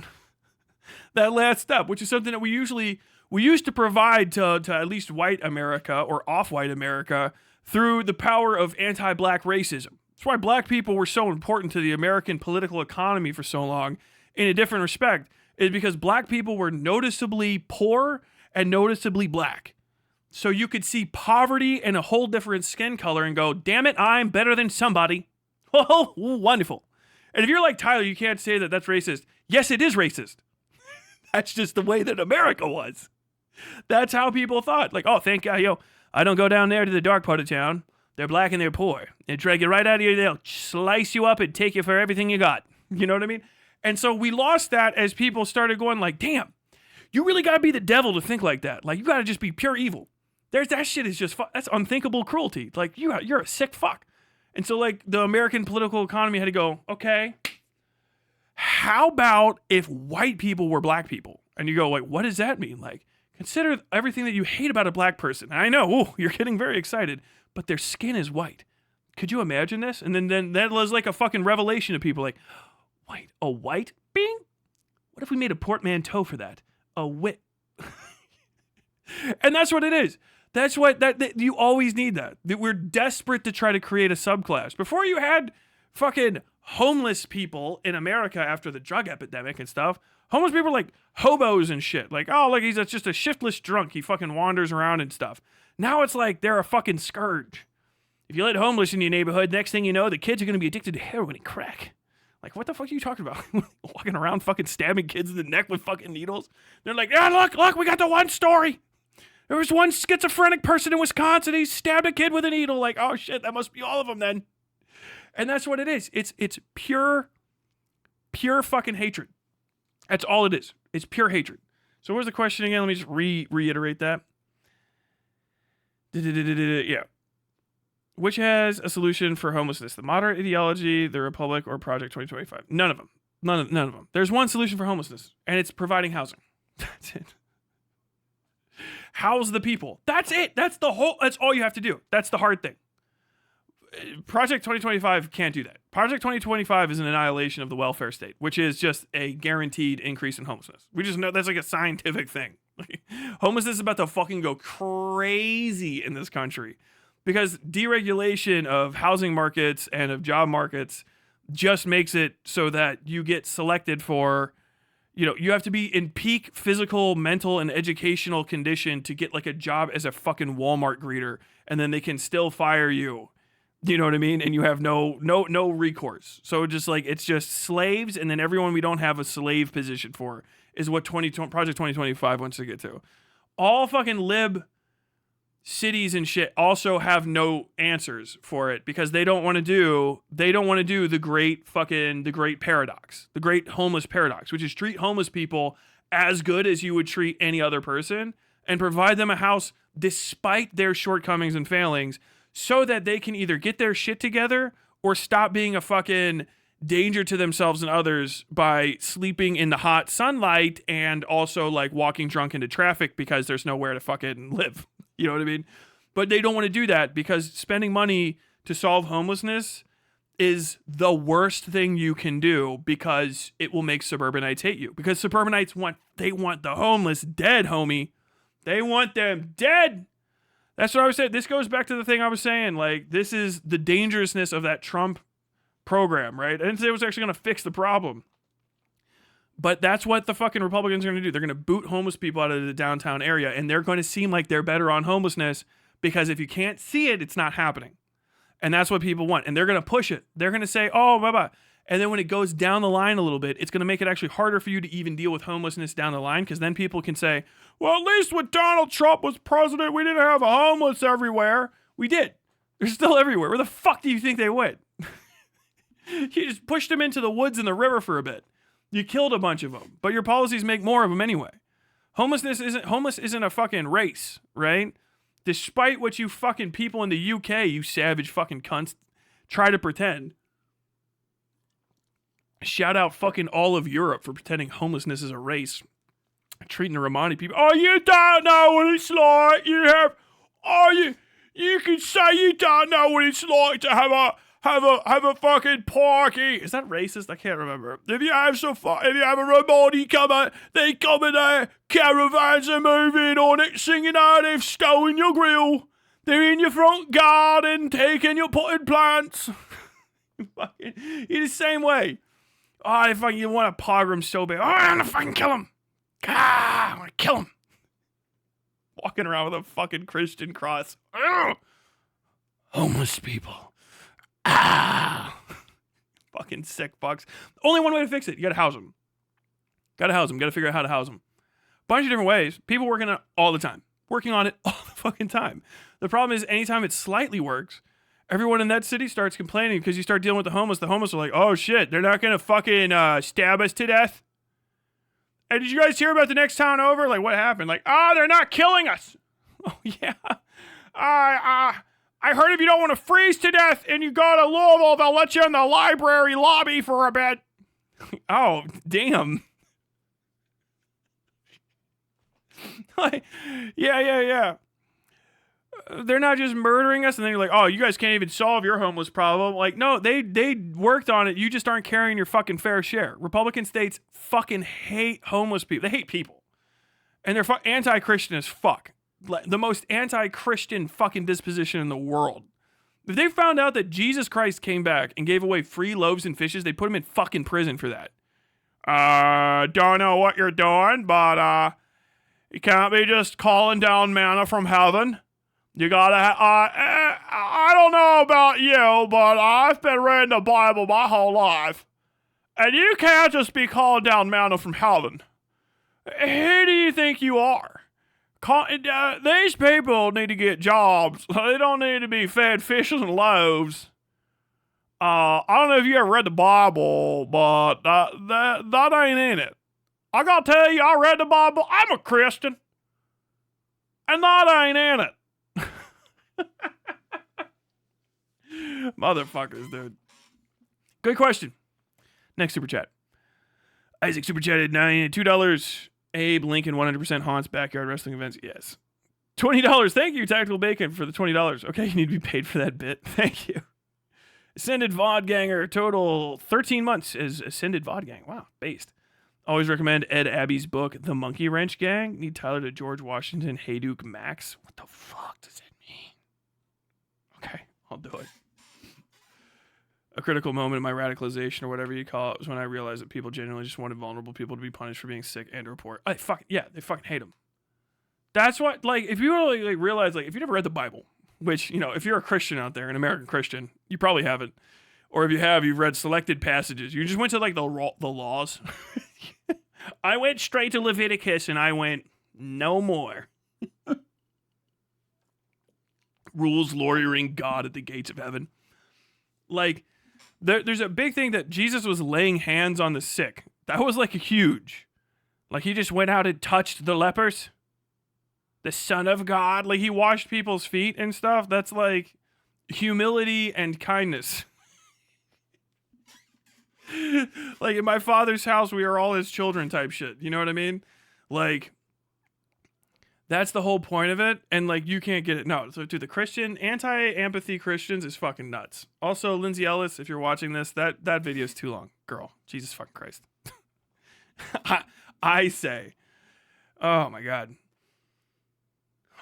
Speaker 1: last step, which is something that we used to provide to at least white America or off-white America through the power of anti-black racism. That's why black people were so important to the American political economy for so long in a different respect, is because black people were noticeably poor and noticeably black. So you could see poverty and a whole different skin color and go, damn it, I'm better than somebody. Oh, wonderful. And if you're like, Tyler, you can't say that that's racist. Yes, it is racist. That's just the way that America was. That's how people thought. Like, oh, thank God, I don't go down there to the dark part of town. They're black and they're poor. They drag you right out of here. They'll slice you up and take you for everything you got. You know what I mean? And so we lost that as people started going like, damn, you really got to be the devil to think like that. Like, you got to just be pure evil. That shit is just, that's unthinkable cruelty. Like, you're a sick fuck. And so, like, the American political economy had to go, okay, how about if white people were black people? And you go, like, what does that mean? Like, consider everything that you hate about a black person. And I know, you're getting very excited, but their skin is white. Could you imagine this? And then that was like a fucking revelation to people, like, white, a white? Bing! What if we made a portmanteau for that? A wit. And that's what it is. That's what, that you always need that. That we're desperate to try to create a subclass. Before you had fucking homeless people in America after the drug epidemic and stuff, homeless people were like hobos and shit. Like, oh, like he's just a shiftless drunk. He fucking wanders around and stuff. Now it's like they're a fucking scourge. If you let homeless in your neighborhood, next thing you know, the kids are going to be addicted to heroin and crack. Like, what the fuck are you talking about? Walking around fucking stabbing kids in the neck with fucking needles. They're like, yeah, look, we got the one story. There was one schizophrenic person in Wisconsin. He stabbed a kid with a needle. Like, oh shit, that must be all of them then. And that's what it is. It's pure fucking hatred. That's all it is. It's pure hatred. So where's the question again? Let me just reiterate that. Yeah. Which has a solution for homelessness? The moderate ideology, the Republic, or Project 2025? None of them. None of them. There's one solution for homelessness, and it's providing housing. That's it. House the people. That's it. That's all you have to do. That's the hard thing. Project 2025 can't do that. Project 2025 is an annihilation of the welfare state, which is just a guaranteed increase in homelessness. We just know that's like a scientific thing. Homelessness is about to fucking go crazy in this country because deregulation of housing markets and of job markets just makes it so that you get selected for, you have to be in peak physical, mental, and educational condition to get like a job as a fucking Walmart greeter, and then they can still fire you. You know what I mean? And you have no recourse. So just like, it's just slaves, and then everyone we don't have a slave position for is what Project 2025 wants to get to. All fucking lib cities and shit also have no answers for it because they don't want to do the great paradox, the great homeless paradox, which is treat homeless people as good as you would treat any other person and provide them a house despite their shortcomings and failings so that they can either get their shit together or stop being a fucking danger to themselves and others by sleeping in the hot sunlight and also like walking drunk into traffic because there's nowhere to fucking live. You know what I mean? But they don't want to do that because spending money to solve homelessness is the worst thing you can do because it will make suburbanites hate you. Because suburbanites want the homeless dead, homie. They want them dead. That's what I was saying. This goes back to the thing I was saying. Like, this is the dangerousness of that Trump program, right? I didn't say it was actually going to fix the problem. But that's what the fucking Republicans are going to do. They're going to boot homeless people out of the downtown area, and they're going to seem like they're better on homelessness because if you can't see it, it's not happening. And that's what people want. And they're going to push it. They're going to say, oh, blah. And then when it goes down the line a little bit, it's going to make it actually harder for you to even deal with homelessness down the line because then people can say, well, at least when Donald Trump was president, we didn't have homeless everywhere. We did. They're still everywhere. Where the fuck do you think they went? You just pushed them into the woods and the river for a bit. You killed a bunch of them, but your policies make more of them anyway. Homeless isn't a fucking race, right? Despite what you fucking people in the UK, you savage fucking cunts, try to pretend. Shout out fucking all of Europe for pretending homelessness is a race. Treating the Romani people. Oh, you don't know what it's like. You can say you don't know what it's like to have a fucking party. Is that racist? I can't remember. If you have a Romani they come in their caravans and move in on it, singing out, they've stolen your grill. They're in your front garden, taking your potted plants. You're the same way. Oh, you want a pogrom so bad. Oh, I'm gonna fucking kill him. I want to kill him. Walking around with a fucking Christian cross. Ugh. Homeless people. Fucking sick fucks. Only one way to fix it. You gotta house them. Gotta figure out how to house them. Bunch of different ways. People working on it all the time. Working on it all the fucking time. The problem is anytime it slightly works, everyone in that city starts complaining because you start dealing with the homeless. The homeless are like, oh shit, they're not gonna fucking stab us to death. Hey, did you guys hear about the next town over? Like, what happened? Like, they're not killing us. Oh yeah. I heard if you don't want to freeze to death and you go to Louisville, they'll let you in the library lobby for a bit. Oh, damn. Yeah. They're not just murdering us and then you're like, oh, you guys can't even solve your homeless problem. Like, no, they worked on it. You just aren't carrying your fucking fair share. Republican states fucking hate homeless people. They hate people. And they're anti-Christian as fuck. The most anti-Christian fucking disposition in the world. If they found out that Jesus Christ came back and gave away free loaves and fishes, they'd put him in fucking prison for that. Don't know what you're doing, but you can't be just calling down manna from heaven. You gotta, I don't know about you, but I've been reading the Bible my whole life. And you can't just be calling down manna from heaven. Who do you think you are? These people need to get jobs. They don't need to be fed fishes and loaves. I don't know if you ever read the Bible, but that ain't in it. I gotta tell you, I read the Bible. I'm a Christian. And that ain't in it. Motherfuckers, dude. Good question. Next super chat. Isaac super chatted $2. Abe Lincoln 100% haunts backyard wrestling events. Yes. $20. Thank you, Tactical Bacon, for the $20. Okay, you need to be paid for that bit. Thank you. Ascended VOD Ganger. Total 13 months as Ascended VOD Gang. Wow, based. Always recommend Ed Abbey's book, The Monkey Wrench Gang. Need Tyler to George Washington, Hayduke Max. What the fuck does it mean? Okay, I'll do it. A critical moment in my radicalization, or whatever you call it, was when I realized that people genuinely just wanted vulnerable people to be punished for being sick and or poor. They fucking hate them. That's what, like, if you really like, realize, like, if you never read the Bible, which, you know, if you're a Christian out there, an American Christian, you probably haven't. Or if you have, you've read selected passages. You just went to, like, the laws. I went straight to Leviticus and I went, no more. Rules lawyering God at the gates of heaven. Like, there's a big thing that Jesus was laying hands on the sick. That was, like, huge. Like, he just went out and touched the lepers. The Son of God. Like, he washed people's feet and stuff. That's, like, humility and kindness. Like, in my Father's house, we are all his children type shit. You know what I mean? Like, that's the whole point of it. And, like, you can't get it. No, so to the Christian, anti-empathy Christians is fucking nuts. Also, Lindsay Ellis, if you're watching this, that video is too long. Girl, Jesus fucking Christ. I say, oh my God.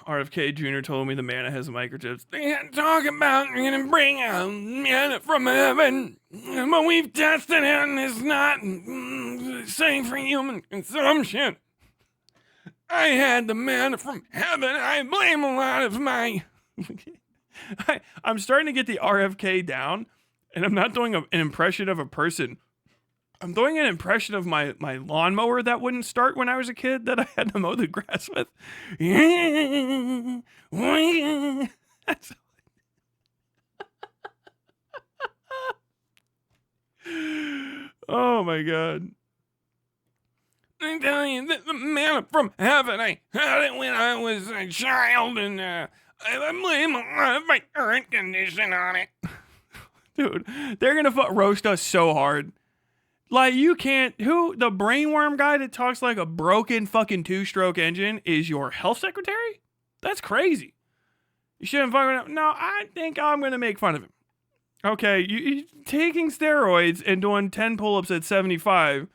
Speaker 1: RFK Jr. told me the mana has microchips. They talk about gonna bring out mana from heaven, but we've tested it and it's not safe for human consumption. I had the mana from heaven. I blame a lot of my... I'm starting to get the RFK down, and I'm not doing an impression of a person. I'm doing an impression of my lawnmower that wouldn't start when I was a kid that I had to mow the grass with. Oh my God. I tell you, the manna from heaven, I had it when I was a child, and I blame a lot of my current condition on it. Dude, they're gonna roast us so hard. Like, you can't... Who? The brainworm guy that talks like a broken fucking two-stroke engine is your health secretary? That's crazy. You shouldn't fucking... No, I think I'm gonna make fun of him. Okay, you taking steroids and doing 10 pull-ups at 75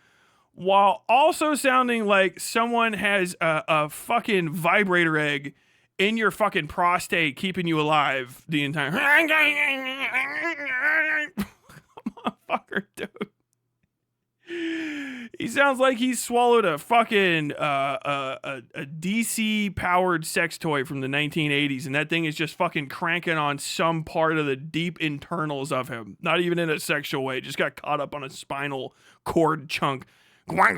Speaker 1: while also sounding like someone has a fucking vibrator egg in your fucking prostate keeping you alive the entire... Motherfucker, dude. He sounds like he swallowed a fucking a DC powered sex toy from the 1980s, and that thing is just fucking cranking on some part of the deep internals of him. Not even in a sexual way, just got caught up on a spinal cord chunk. Fucking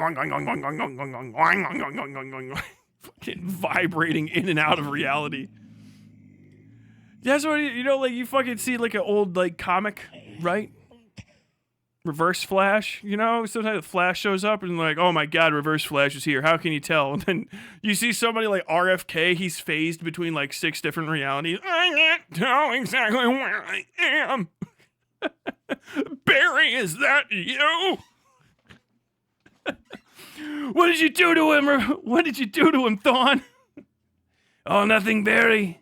Speaker 1: vibrating in and out of reality. That's what like you fucking see like an old like comic, right? Reverse Flash, sometimes the Flash shows up and like, oh my God, Reverse Flash is here. How can you tell? And then you see somebody like RFK, he's phased between like 6 different realities. I can't tell exactly where I am. Barry, is that you? What did you do to him? What did you do to him, Thawne? Oh, nothing, Barry.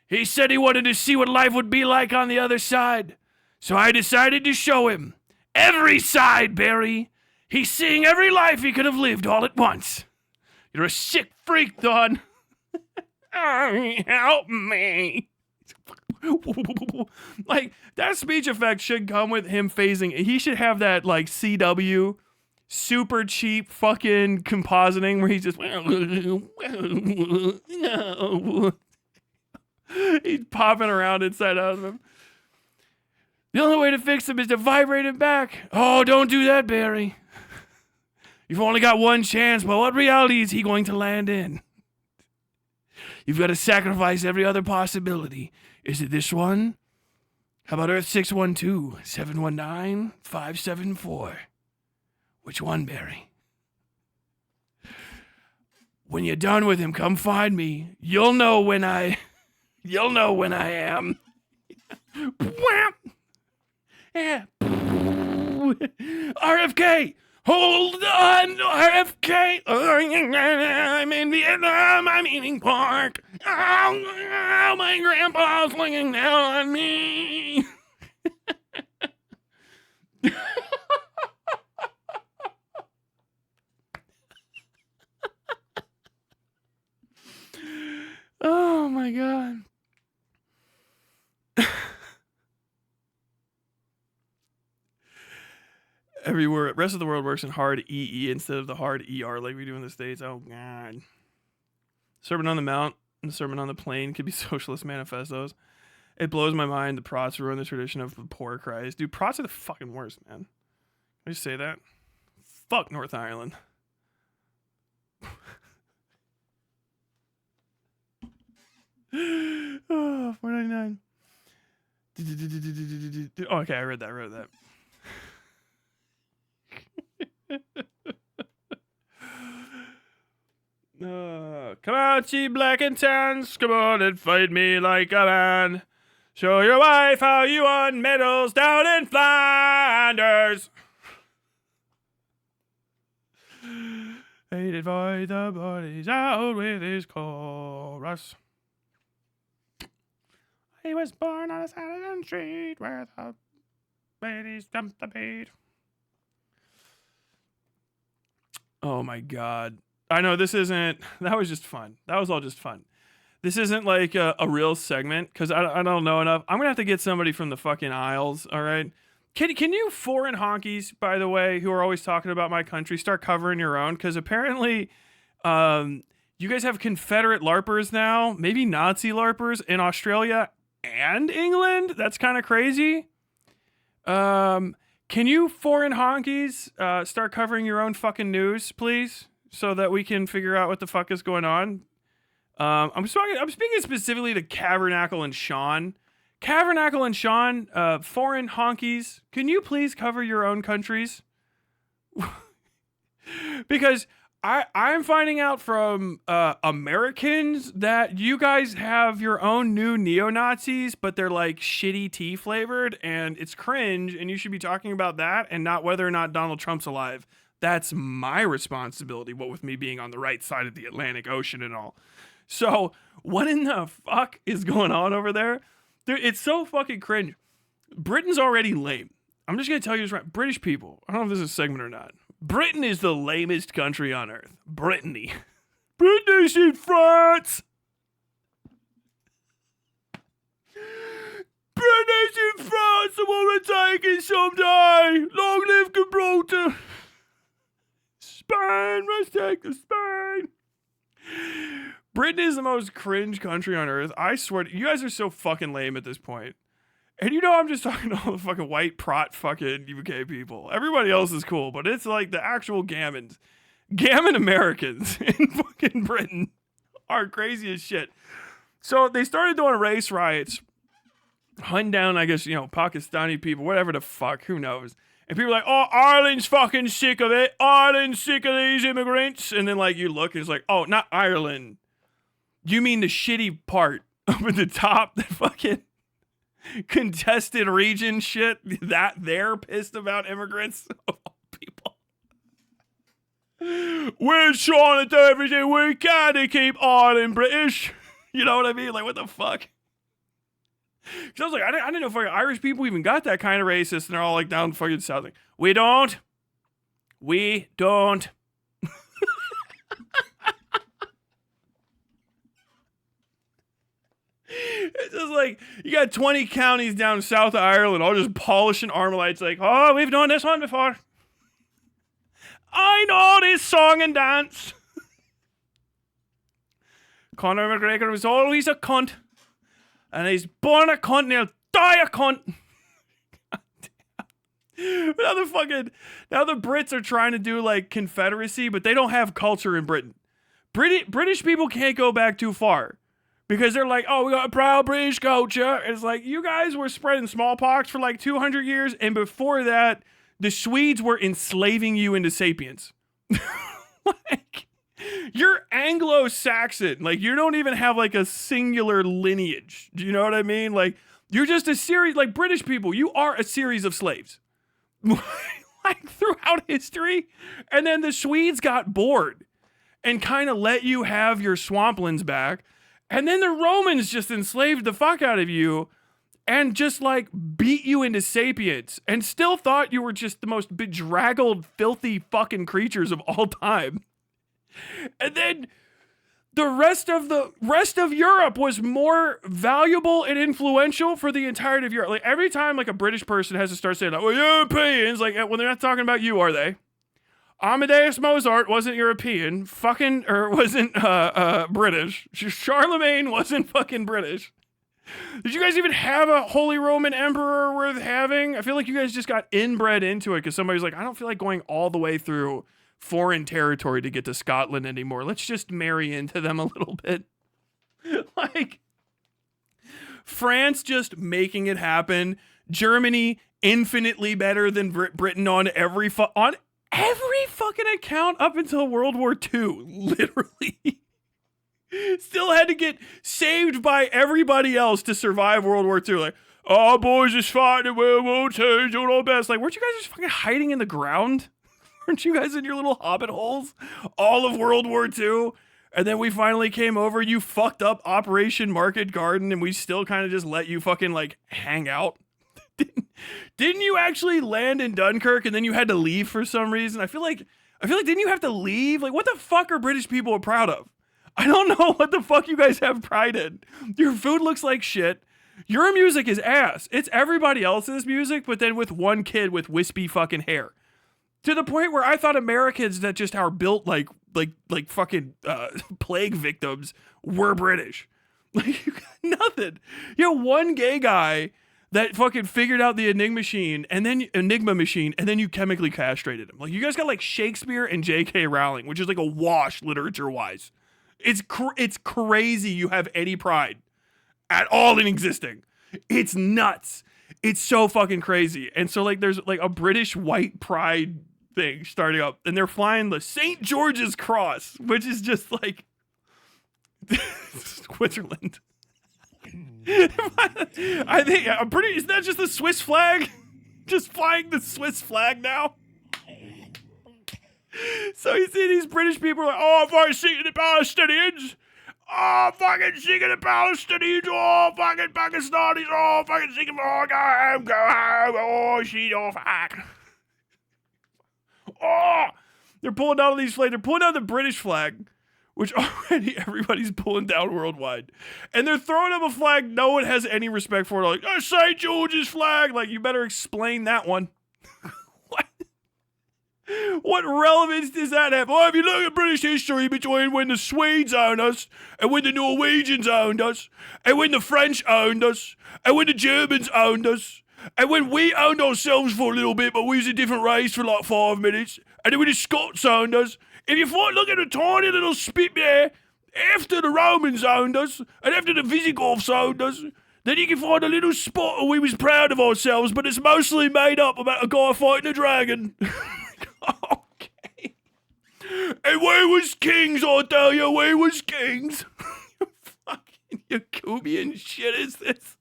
Speaker 1: He said he wanted to see what life would be like on the other side. So I decided to show him. Every side, Barry. He's seeing every life he could have lived all at once. You're a sick freak, Thawne. Help me. Like, that speech effect should come with him phasing. He should have that, like, CW, super cheap fucking compositing where he's just... He's popping around inside out of him. The only way to fix him is to vibrate him back. Oh, don't do that, Barry. You've only got one chance, but what reality is he going to land in? You've got to sacrifice every other possibility. Is it this one? How about Earth 612-719-574? Which one, Barry? When you're done with him, come find me. You'll know when I am. Yeah. RFK! Hold on, RFK! I'm in Vietnam, I'm eating pork. Oh, my grandpa's looking down on me. Oh, my God. Everywhere, rest of the world works in hard EE instead of the hard ER like we do in the States. Oh, God. Sermon on the Mount and Sermon on the Plain could be socialist manifestos. It blows my mind the Prots ruin the tradition of the poor Christ. Dude, Prots are the fucking worst, man. Can I just say that? Fuck North Ireland. Oh, $4.99. Okay, I read that. Come out, ye black and tans, come on and fight me like a man. Show your wife how you won medals down in Flanders. Hated by the bodies out with his chorus. He was born on a Saturday street where the ladies jumped the beat. Oh my God. I know this isn't... That was just fun. That was all just fun. This isn't like a real segment because I don't know enough. I'm gonna have to get somebody from the fucking aisles. All right. Can you foreign honkies, by the way, who are always talking about my country, start covering your own? Because apparently, you guys have Confederate LARPers now, maybe Nazi LARPers in Australia and England. That's kind of crazy. Can you foreign honkies start covering your own fucking news, please, so that we can figure out what the fuck is going on? I'm speaking specifically to Cavernacle and Sean. Cavernacle and Sean, foreign honkies, can you please cover your own countries? Because I'm finding out from Americans that you guys have your own new neo-Nazis, but they're like shitty tea flavored, and it's cringe, and you should be talking about that and not whether or not Donald Trump's alive. That's my responsibility, what with me being on the right side of the Atlantic Ocean and all. So, what in the fuck is going on over there? Dude, it's so fucking cringe. Britain's already lame. I'm just going to tell you this right. British people, I don't know if this is a segment or not. Britain is the lamest country on earth. Brittany. British in France. British in France. I want to take it someday. Long live Gibraltar. Spain. Let's take the Spain. Britain is the most cringe country on earth. I swear, you guys are so fucking lame at this point. And you know I'm just talking to all the fucking white prot fucking UK people. Everybody else is cool, but it's like the actual gammons. Gammon Americans in fucking Britain are crazy as shit. So they started doing race riots, hunting down, I guess, Pakistani people, whatever the fuck, who knows. And people are like, oh, Ireland's fucking sick of it. Ireland's sick of these immigrants. And then like you look and it's like, oh, not Ireland. You mean the shitty part up at the top, the fucking contested region shit, that they're pissed about immigrants of all people. We're trying to do everything we can to keep Ireland British. You know what I mean? Like, what the fuck? Because I was like, I didn't know fucking Irish people even got that kind of racist, and they're all like down fucking south. Like, we don't. It's just like, you got 20 counties down south of Ireland all just polishing Armalites like, oh, we've done this one before. I know this song and dance. Conor McGregor was always a cunt. And he's born a cunt and he'll die a cunt. But now the Brits are trying to do like Confederacy, but they don't have culture in Britain. British people can't go back too far. Because they're like, oh, we got a proud British culture. It's like, you guys were spreading smallpox for like 200 years. And before that, the Swedes were enslaving you into sapiens. Like, you're Anglo-Saxon. Like, you don't even have like a singular lineage. Do you know what I mean? Like, you're just a series, like British people, you are a series of slaves. Like, throughout history. And then the Swedes got bored and kind of let you have your swamplands back. And then the Romans just enslaved the fuck out of you and just like beat you into sapiens and still thought you were just the most bedraggled, filthy fucking creatures of all time. And then the rest of Europe was more valuable and influential for the entirety of Europe. Like every time like a British person has to start saying like, well, Europeans, like when they're not talking about you, are they? Amadeus Mozart wasn't European, wasn't British. Charlemagne wasn't fucking British. Did you guys even have a Holy Roman Emperor worth having? I feel like you guys just got inbred into it because somebody's like, I don't feel like going all the way through foreign territory to get to Scotland anymore. Let's just marry into them a little bit. Like, France just making it happen. Germany infinitely better than Britain on every fucking account up until World War II, literally. Still had to get saved by everybody else to survive World War II. Like, oh, boys just fighting in World War II, doing our best. Like, weren't you guys just fucking hiding in the ground? Weren't you guys in your little hobbit holes all of World War II? And then we finally came over, you fucked up Operation Market Garden, and we still kind of just let you fucking, like, hang out. Didn't you actually land in Dunkirk and then you had to leave for some reason? I feel like didn't you have to leave? Like, what the fuck are British people proud of? I don't know what the fuck you guys have pride in. Your food looks like shit. Your music is ass. It's everybody else's music, but then with one kid with wispy fucking hair. To the point where I thought Americans that just are built like fucking plague victims were British. Like, you got nothing. You know, one gay guy that fucking figured out the Enigma machine, and then you chemically castrated him. Like, you guys got like Shakespeare and J.K. Rowling, which is like a wash literature-wise. It's crazy you have any pride at all in existing. It's nuts. It's so fucking crazy. And so like there's like a British white pride thing starting up, and they're flying the St. George's Cross, which is just like Switzerland. I think isn't that just the Swiss flag? Just flying the Swiss flag now. So you see these British people are like, oh, fucking singing the Palestinians. Oh, fucking singing the Palestinians. Oh, fucking Pakistanis. Oh, fucking singing, oh, go home, oh, shit off, hack. Oh, they're pulling down all these flags. They're pulling down the British flag, which already everybody's pulling down worldwide. And they're throwing up a flag no one has any respect for. They're like, oh, St. George's flag. Like, you better explain that one. What relevance does that have? Oh, if you look at British history between when the Swedes owned us, and when the Norwegians owned us, and when the French owned us, and when the Germans owned us, and when we owned ourselves for a little bit, but we was a different race for like 5 minutes, and then when the Scots owned us, if you look at a tiny little spit there, after the Romans owned us, and after the Visigoths owned us, then you can find a little spot where we was proud of ourselves, but it's mostly made up about a guy fighting a dragon. Okay. And we was kings, I tell you, we was kings. Fucking Yakubian shit is this?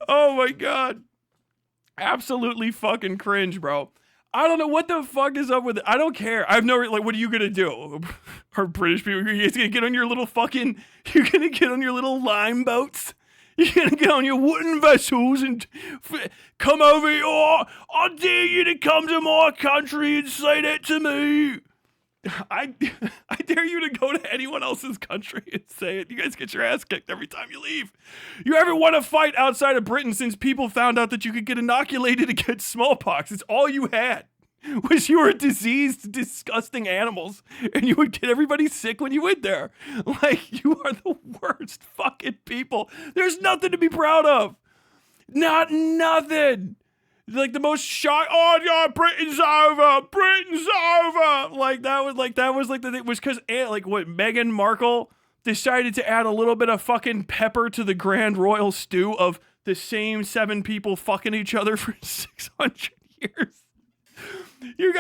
Speaker 1: Oh my god. Absolutely fucking cringe, bro. I don't know what the fuck is up with it. I don't care. I have no, like, what are you gonna do? Are British people, you're gonna get on your little fucking, you're gonna get on your little lime boats? You're gonna get on your wooden vessels and come over here. Oh, I dare you to come to my country and say that to me. I dare you to go to anyone else's country and say it. You guys get your ass kicked every time you leave. You ever want to fight outside of Britain since people found out that you could get inoculated against smallpox? It's all you had. Was you were diseased, disgusting animals, and you would get everybody sick when you went there. Like, you are the worst fucking people. There's nothing to be proud of. Nothing. Like, the most shock. Oh, yeah, Britain's over. Britain's over. That was it was because, like, what, Meghan Markle decided to add a little bit of fucking pepper to the grand royal stew of the same 7 people fucking each other for 600 years. You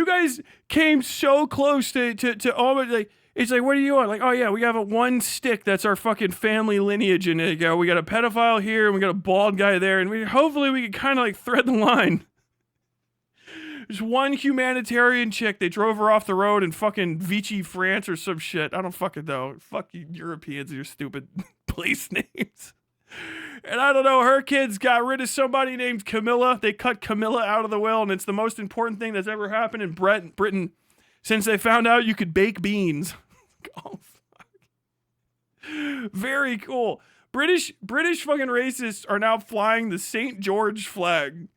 Speaker 1: guys came so close to all of it. Like, it's like, what do you want? Like, oh yeah, we have one stick that's our fucking family lineage, and we got a pedophile here, and we got a bald guy there, and hopefully we can kind of like thread the line. There's one humanitarian chick. They drove her off the road in fucking Vichy, France, or some shit. I don't fucking know. Fuck you Europeans and your stupid place names. And I don't know, her kids got rid of somebody named Camilla. They cut Camilla out of the will, and it's the most important thing that's ever happened in Britain since they found out you could bake beans. Oh, fuck. Very cool. British fucking racists are now flying the St. George flag.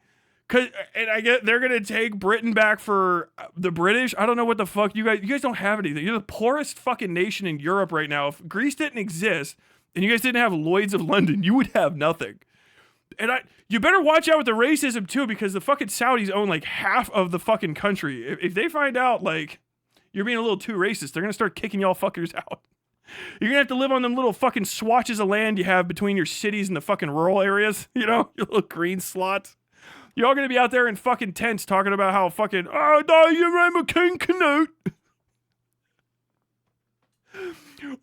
Speaker 1: And I get they're gonna take Britain back for the British. I don't know what the fuck you guys don't have anything. You're the poorest fucking nation in Europe right now. If Greece didn't exist, and you guys didn't have Lloyd's of London, you would have nothing. And you better watch out with the racism too, because the fucking Saudis own like half of the fucking country. If they find out like you're being a little too racist, they're gonna start kicking y'all fuckers out. You're gonna have to live on them little fucking swatches of land you have between your cities and the fucking rural areas. You know, your little green slots. You're all gonna be out there in fucking tents talking about how fucking, oh no, you remember King Canute?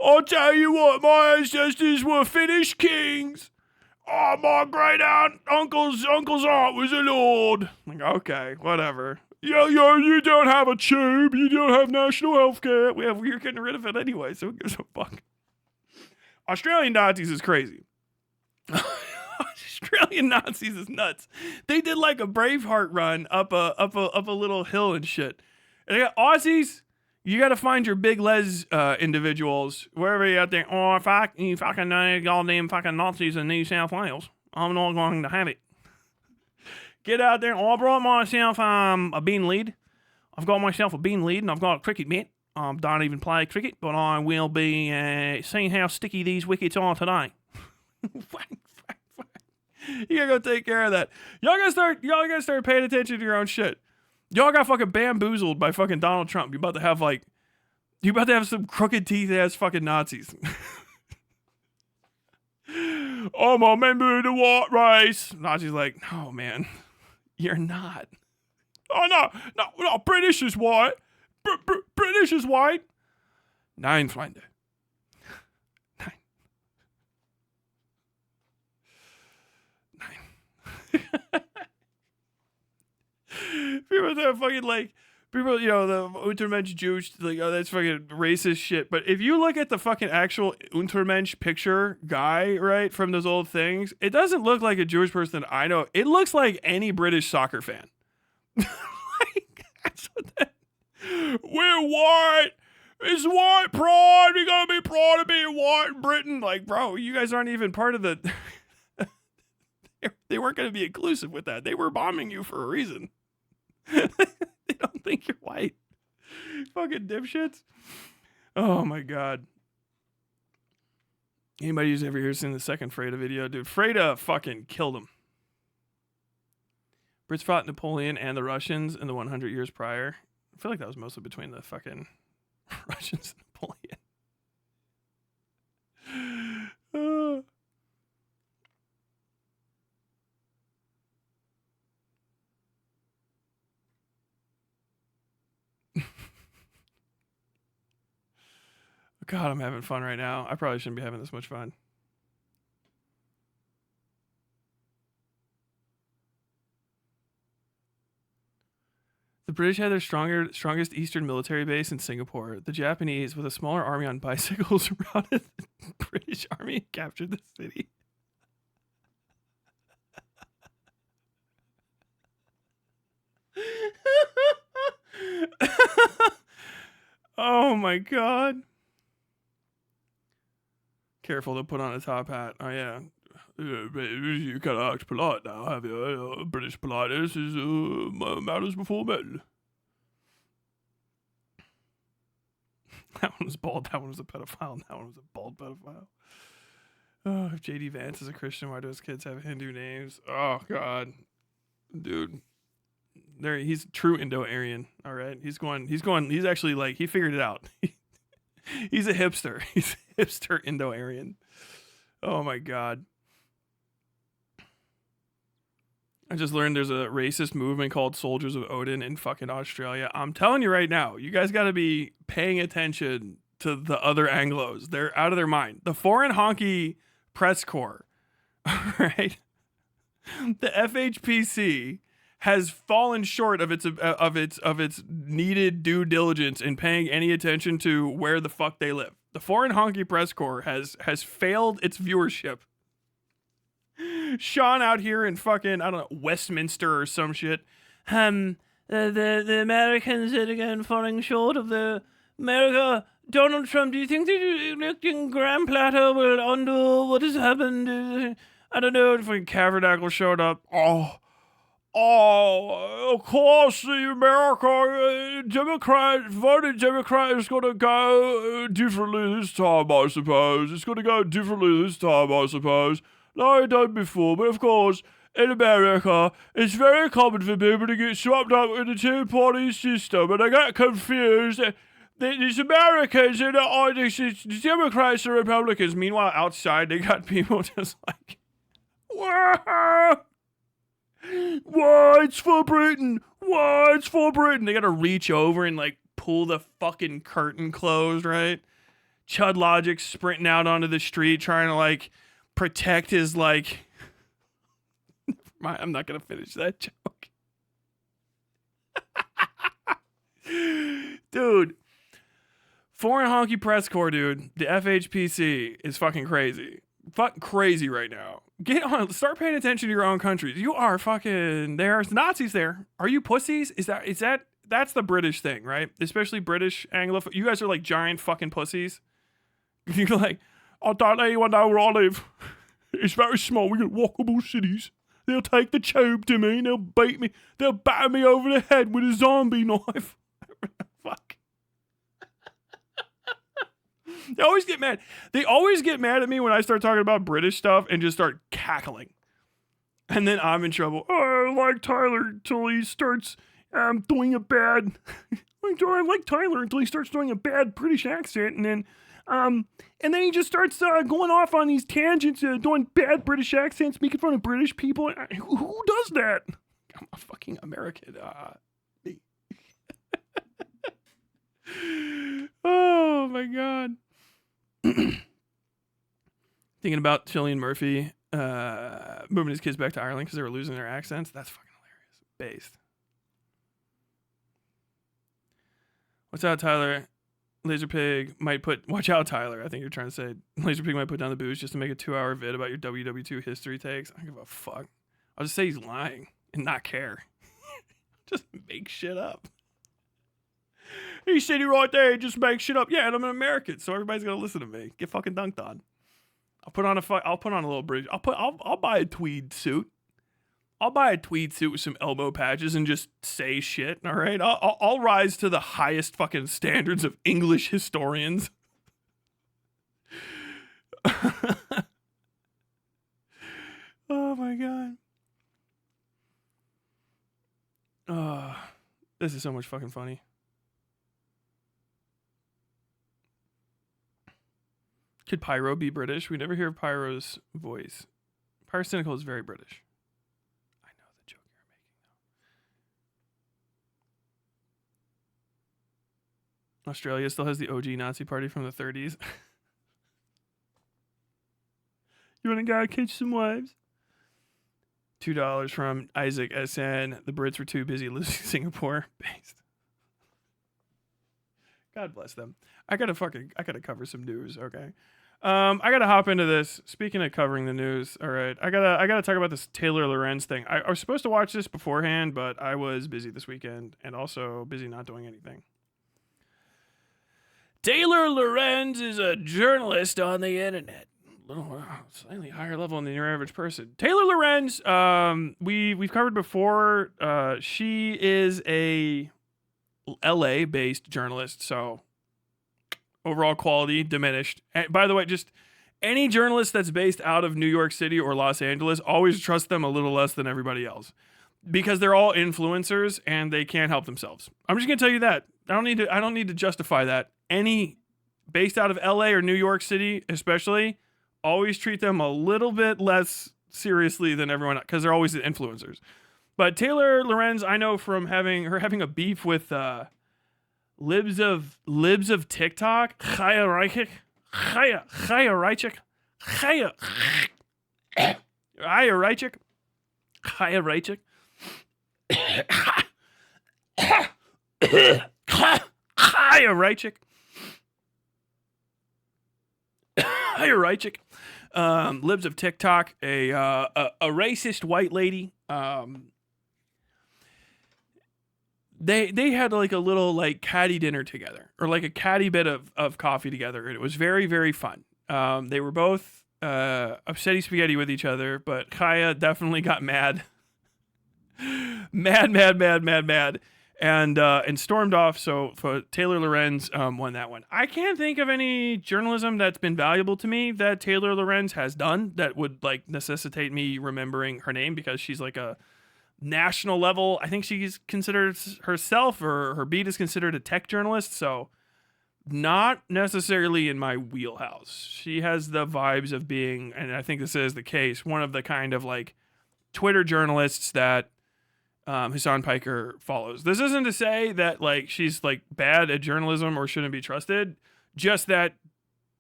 Speaker 1: I'll tell you what, my ancestors were Finnish kings. Oh, my great uncle's aunt was a lord. Like, okay, whatever. You don't have a tube. You don't have national health care. We're getting rid of it anyway, so who gives a fuck? Australian Nazis is crazy. Australian Nazis is nuts. They did like a Braveheart run up a little hill and shit. And they got Aussies. You got to find your big les individuals wherever you're out there. Oh, you fucking goddamn fucking Nazis in New South Wales, I'm not going to have it. Get out there. Oh, I brought myself a bean lead. I've got myself a bean lead, and I've got a cricket mitt. Don't even play cricket, but I will be seeing how sticky these wickets are today. You gotta go take care of that. Y'all gotta start paying attention to your own shit. Y'all got fucking bamboozled by fucking Donald Trump. You about to have some crooked teeth ass fucking Nazis. I'm a member of the white race. Nazis like, no man, you're not. Oh no, British is white. British is white. Nine, Freunde. People that fucking like people, you know, the Untermensch Jews, like, oh, that's fucking racist shit. But if you look at the fucking actual Untermensch picture guy, right, from those old things, it doesn't look like a Jewish person I know. It looks like any British soccer fan. Like, that's what that. We're white. It's white pride. We gotta be proud of being white in Britain. Like, bro, you guys aren't even part of the. They weren't gonna be inclusive with that. They were bombing you for a reason. They don't think you're white. Fucking dipshits. Oh my god. Anybody who's ever here seen the second Freda video, dude, Freda fucking killed him. Brits fought Napoleon and the Russians in the 100 years prior. I feel like that was mostly between the fucking Russians and Napoleon. God, I'm having fun right now. I probably shouldn't be having this much fun. The British had their strongest eastern military base in Singapore. The Japanese, with a smaller army on bicycles, routed the British army and captured the city. Oh my god. Careful to put on a top hat. Oh yeah. You kind of act polite now, have you? British politeness is matters before men. That one was bald. That one was a pedophile. That one was a bald pedophile. Oh, if JD Vance is a Christian, why do his kids have Hindu names? Oh god, dude. He's true Indo-Aryan. All right, he's actually like, he figured it out. He's a hipster. He's a hipster Indo-Aryan. Oh my god. I just learned there's a racist movement called Soldiers of Odin in fucking Australia. I'm telling you right now, you guys got to be paying attention to the other Anglos. They're out of their mind. The foreign honky press corps, right? The FHPC has fallen short of its needed due diligence in paying any attention to where the fuck they live. The foreign honky press corps has failed its viewership. Sean out here in fucking, I don't know, Westminster or some shit. The Americans are again falling short of the America. Donald Trump, do you think the electing Grand Plateau will undo what has happened? I don't know. Fucking Cavernacle showed up. Of course, the America voted Democrat is going to go differently this time, I suppose. It's going to go differently this time, I suppose. No, I done before, but of course, in America, it's very common for people to get swapped up in the two-party system, and I got confused. These Americans, the Democrats and Republicans. Meanwhile, outside, they got people just like, whoa! Whites for Britain! Whites for Britain! They gotta reach over and, like, pull the fucking curtain closed, right? Chud Logic sprinting out onto the street, trying to, like, protect his, like... I'm not gonna finish that joke. Dude. Foreign honky press corps, dude. The FHPC is fucking crazy. Fucking crazy right now. Get on. Start paying attention to your own countries. You are fucking... There's Nazis there. Are you pussies? Is that that's the British thing, right? Especially British Anglophone. You guys are like giant fucking pussies. You're like, I don't anyone know where I live. It's very small. We got walkable cities. They'll take the tube to me and they'll beat me. They'll batter me over the head with a zombie knife. Fuck. They always get mad. They always get mad at me when I start talking about British stuff and just start cackling. And then I'm in trouble. Oh, I like Tyler until he starts doing a bad... I like Tyler until he starts doing a bad British accent, and then he just starts going off on these tangents, doing bad British accents, making fun of British people. Who does that? I'm a fucking American. Oh my god. Thinking about Cillian Murphy moving his kids back to Ireland because they were losing their accents. That's fucking hilarious. Based. What's out, Tyler? Laserpig might put... Watch out, Tyler. I think you're trying to say Laserpig might put down the booze just to make a 2-hour vid about your WW2 history takes. I don't give a fuck. I'll just say he's lying and not care. Just make shit up. He said he right there. He just makes shit up. Yeah, and I'm an American, so everybody's gonna listen to me. Get fucking dunked on. I'll put on a little bridge. I'll buy a tweed suit. I'll buy a tweed suit with some elbow patches and just say shit. All right, I'll rise to the highest fucking standards of English historians. Oh my god. This is so much fucking funny. Could Pyro be British? We never hear Pyro's voice. Pyrocynical is very British. I know the joke you're making, though. Australia still has the OG Nazi party from the 30s. You want to go catch some wives? $2 from Isaac SN. The Brits were too busy losing Singapore. Based. God bless them. I gotta cover some news, okay? I gotta hop into this. Speaking of covering the news, all right. I gotta talk about this Taylor Lorenz thing. I was supposed to watch this beforehand, but I was busy this weekend and also busy not doing anything. Taylor Lorenz is a journalist on the internet. Slightly higher level than your average person. Taylor Lorenz, we've covered before. She is a LA-based journalist, so overall quality diminished. And by the way, just any journalist that's based out of New York City or Los Angeles, always trust them a little less than everybody else because they're all influencers and they can't help themselves. I'm just gonna tell you that. I don't need to justify that. Any based out of LA or New York City, especially, always treat them a little bit less seriously than everyone else because they're always the influencers. But Taylor Lorenz, I know from having a beef with libs of TikTok. Chaya Reichik. Libs of TikTok, a racist white lady. They had like a little like catty dinner together, or like a catty bit of coffee together, and it was very, very fun. They were both upsetty spaghetti with each other, but Kaya definitely got mad. mad, and stormed off. So Taylor Lorenz won that one. I can't think of any journalism that's been valuable to me that Taylor Lorenz has done that would like necessitate me remembering her name, because she's like a national level. I think she's considered herself, or her beat is considered a tech journalist, so not necessarily in my wheelhouse. She has the vibes of being, and I think this is the case, one of the kind of like Twitter journalists that Hassan Piker follows. This isn't to say that like she's like bad at journalism or shouldn't be trusted, just that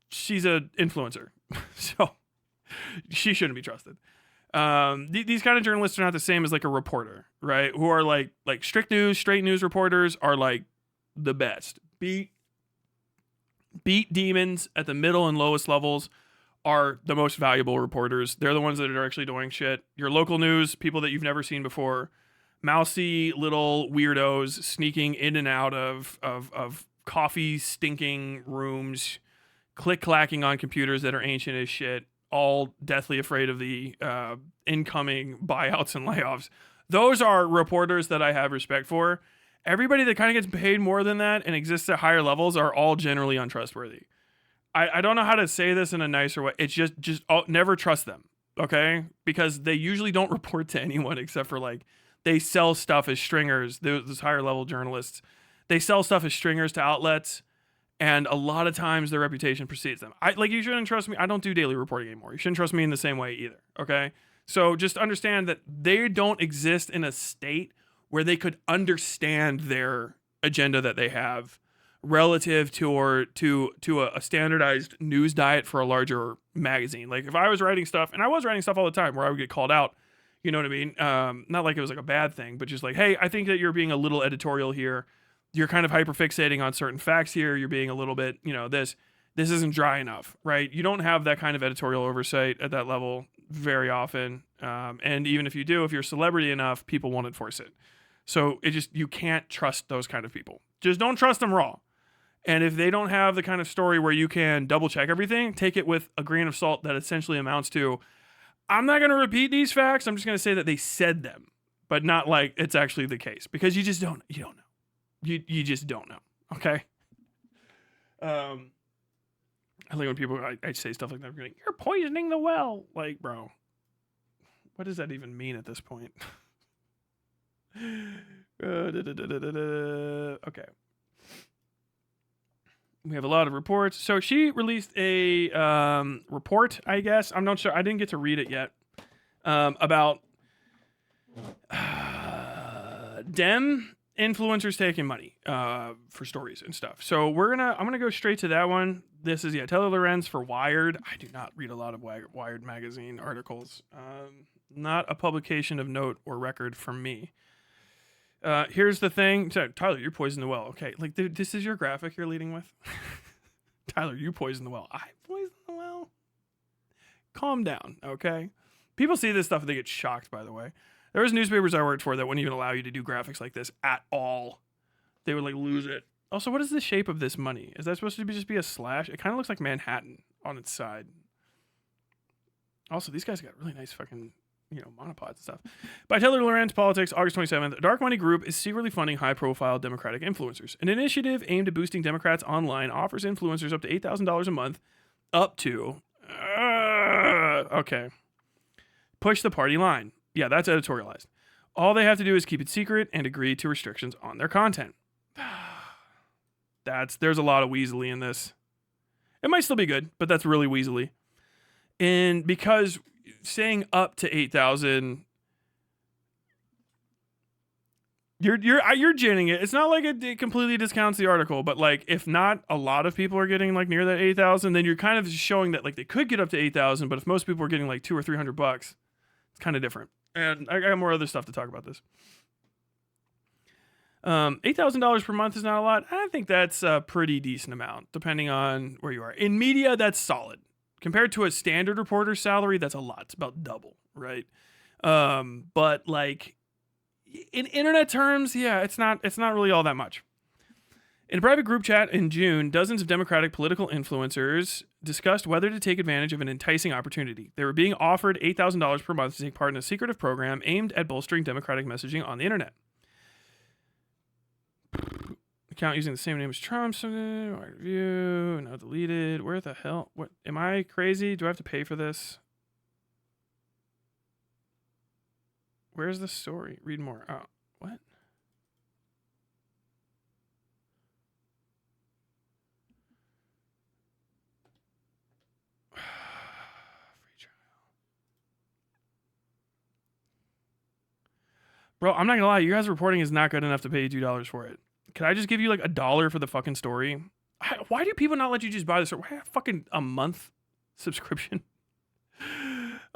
Speaker 1: she's an influencer. So she shouldn't be trusted. These kind of journalists are not the same as like a reporter, right? Who are like strict news, straight news reporters are like the best. Beat demons at the middle and lowest levels are the most valuable reporters. They're the ones that are actually doing shit. Your local news, people that you've never seen before, mousy little weirdos sneaking in and out of coffee stinking rooms, click clacking on computers that are ancient as shit, all deathly afraid of the incoming buyouts and layoffs. Those are reporters that I have respect for. Everybody that kind of gets paid more than that and exists at higher levels are all generally untrustworthy. I don't know how to say this in a nicer way. It's just never trust them, okay? Because they usually don't report to anyone except for like they sell stuff as stringers. Those higher level journalists, they sell stuff as stringers to outlets, and a lot of times their reputation precedes them. You shouldn't trust me. I don't do daily reporting anymore. You shouldn't trust me in the same way either, okay? So just understand that they don't exist in a state where they could understand their agenda that they have relative to a standardized news diet for a larger magazine. Like if I was writing stuff, and I was writing stuff all the time where I would get called out, you know what I mean? Not like it was like a bad thing, but just like, hey, I think that you're being a little editorial here. You're kind of hyperfixating on certain facts here. You're being a little bit, this isn't dry enough, right? You don't have that kind of editorial oversight at that level very often. And even if you do, if you're celebrity enough, people won't enforce it. So you can't trust those kind of people. Just don't trust them raw. And if they don't have the kind of story where you can double check everything, take it with a grain of salt that essentially amounts to, I'm not going to repeat these facts. I'm just going to say that they said them, but not like it's actually the case, because you don't know. You just don't know. Okay. I like when people, I say stuff like that. You're poisoning the well. Like, bro, what does that even mean at this point? Okay. We have a lot of reports. So she released a report, I guess. I'm not sure. I didn't get to read it yet. About Dem influencers taking money for stories and stuff. So I'm gonna go straight to that one. This is Taylor Lorenz for Wired. I do not read a lot of Wired magazine articles. Not a publication of note or record for me. Here's the thing. Tyler, you poisoned the well. Okay, like this is your graphic you're leading with. Tyler, you poisoned the well. I poisoned the well. Calm down, okay? People see this stuff and they get shocked, by the way. There was newspapers I worked for that wouldn't even allow you to do graphics like this at all. They would lose it. Also, what is the shape of this money? Is that supposed to just be a slash? It kind of looks like Manhattan on its side. Also, these guys got really nice fucking monopods and stuff. By Taylor Lorenz, Politics, August 27th, a dark money group is secretly funding high-profile Democratic influencers. An initiative aimed at boosting Democrats online offers influencers up to $8,000 a month, up to... okay. Push the party line. Yeah, that's editorialized. All they have to do is keep it secret and agree to restrictions on their content. There's a lot of weaselly in this. It might still be good, but that's really weaselly. And because... saying up to 8,000, you're ginning it. It's not like it completely discounts the article, but like if not a lot of people are getting like near that 8,000, then you're kind of showing that like they could get up to 8,000, but if most people are getting like $200 or $300, it's kind of different. And I got more other stuff to talk about this. $8,000 per month is not a lot. I think that's a pretty decent amount, depending on where you are. In media, that's solid. Compared to a standard reporter's salary, that's a lot. It's about double, right? But like in internet terms, yeah, it's not really all that much. In a private group chat in June, dozens of Democratic political influencers discussed whether to take advantage of an enticing opportunity. They were being offered $8,000 per month to take part in a secretive program aimed at bolstering Democratic messaging on the internet. Account using the same name as Trump. Review. Now deleted. Where the hell? What? Am I crazy? Do I have to pay for this? Where's the story? Read more. Oh, what? Free trial. Bro, I'm not gonna lie. You guys' reporting is not good enough to pay you $2 for it. Can I just give you like $1 for the fucking story? Why do people not let you just buy the story? Why fucking a month subscription?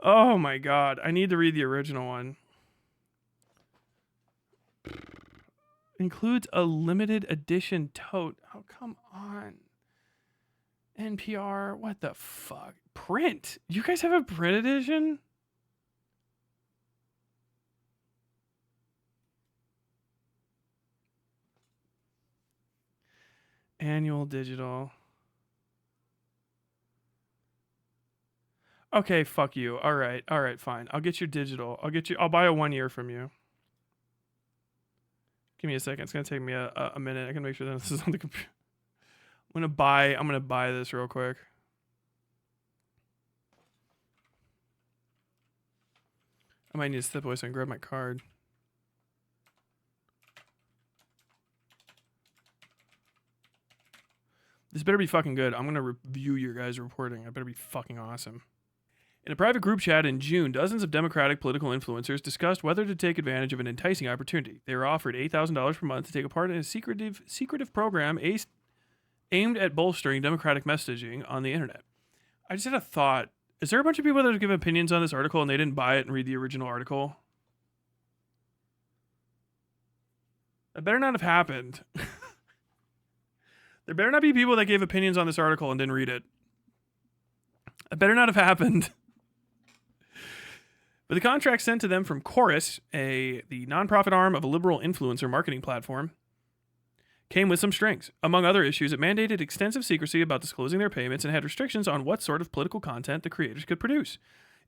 Speaker 1: Oh my god. I need to read the original one. Includes a limited edition tote. Oh, come on. NPR. What the fuck? Print. You guys have a print edition? Annual digital. Okay, fuck you. All right, fine. I'll get you digital. I'll buy a 1 year from you. Give me a second. It's gonna take me a minute. I can make sure that this is on the computer. I'm gonna buy this real quick. I might need to step away so I can grab my card. This better be fucking good. I'm gonna review your guys' reporting. I better be fucking awesome. In a private group chat in June, dozens of Democratic political influencers discussed whether to take advantage of an enticing opportunity. They were offered $8,000 per month to take part in a secretive program aimed at bolstering Democratic messaging on the internet. I just had a thought. Is there a bunch of people that give opinions on this article and they didn't buy it and read the original article? That better not have happened. There better not be people that gave opinions on this article and didn't read it. That better not have happened. But the contract sent to them from Chorus, the nonprofit arm of a liberal influencer marketing platform, came with some strings. Among other issues, it mandated extensive secrecy about disclosing their payments and had restrictions on what sort of political content the creators could produce.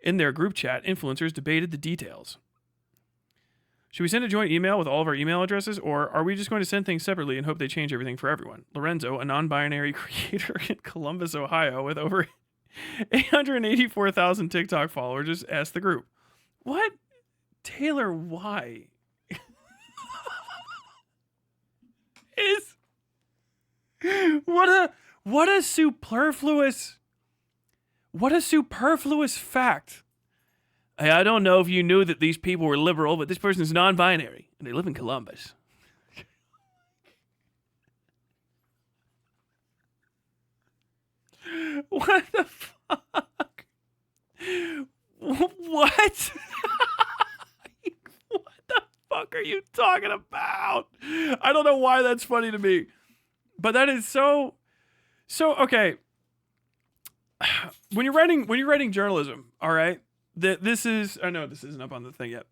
Speaker 1: In their group chat, influencers debated the details. Should we send a joint email with all of our email addresses, or are we just going to send things separately and hope they change everything for everyone? Lorenzo, a non-binary creator in Columbus, Ohio, with over 884,000 TikTok followers, just asked the group. What? Taylor, why? What a superfluous fact. I don't know if you knew that these people were liberal, but this person's non-binary and they live in Columbus. What the fuck? What? What the fuck are you talking about? I don't know why that's funny to me, but that is so okay. When you're writing journalism, all right. This is, I know this isn't up on the thing yet.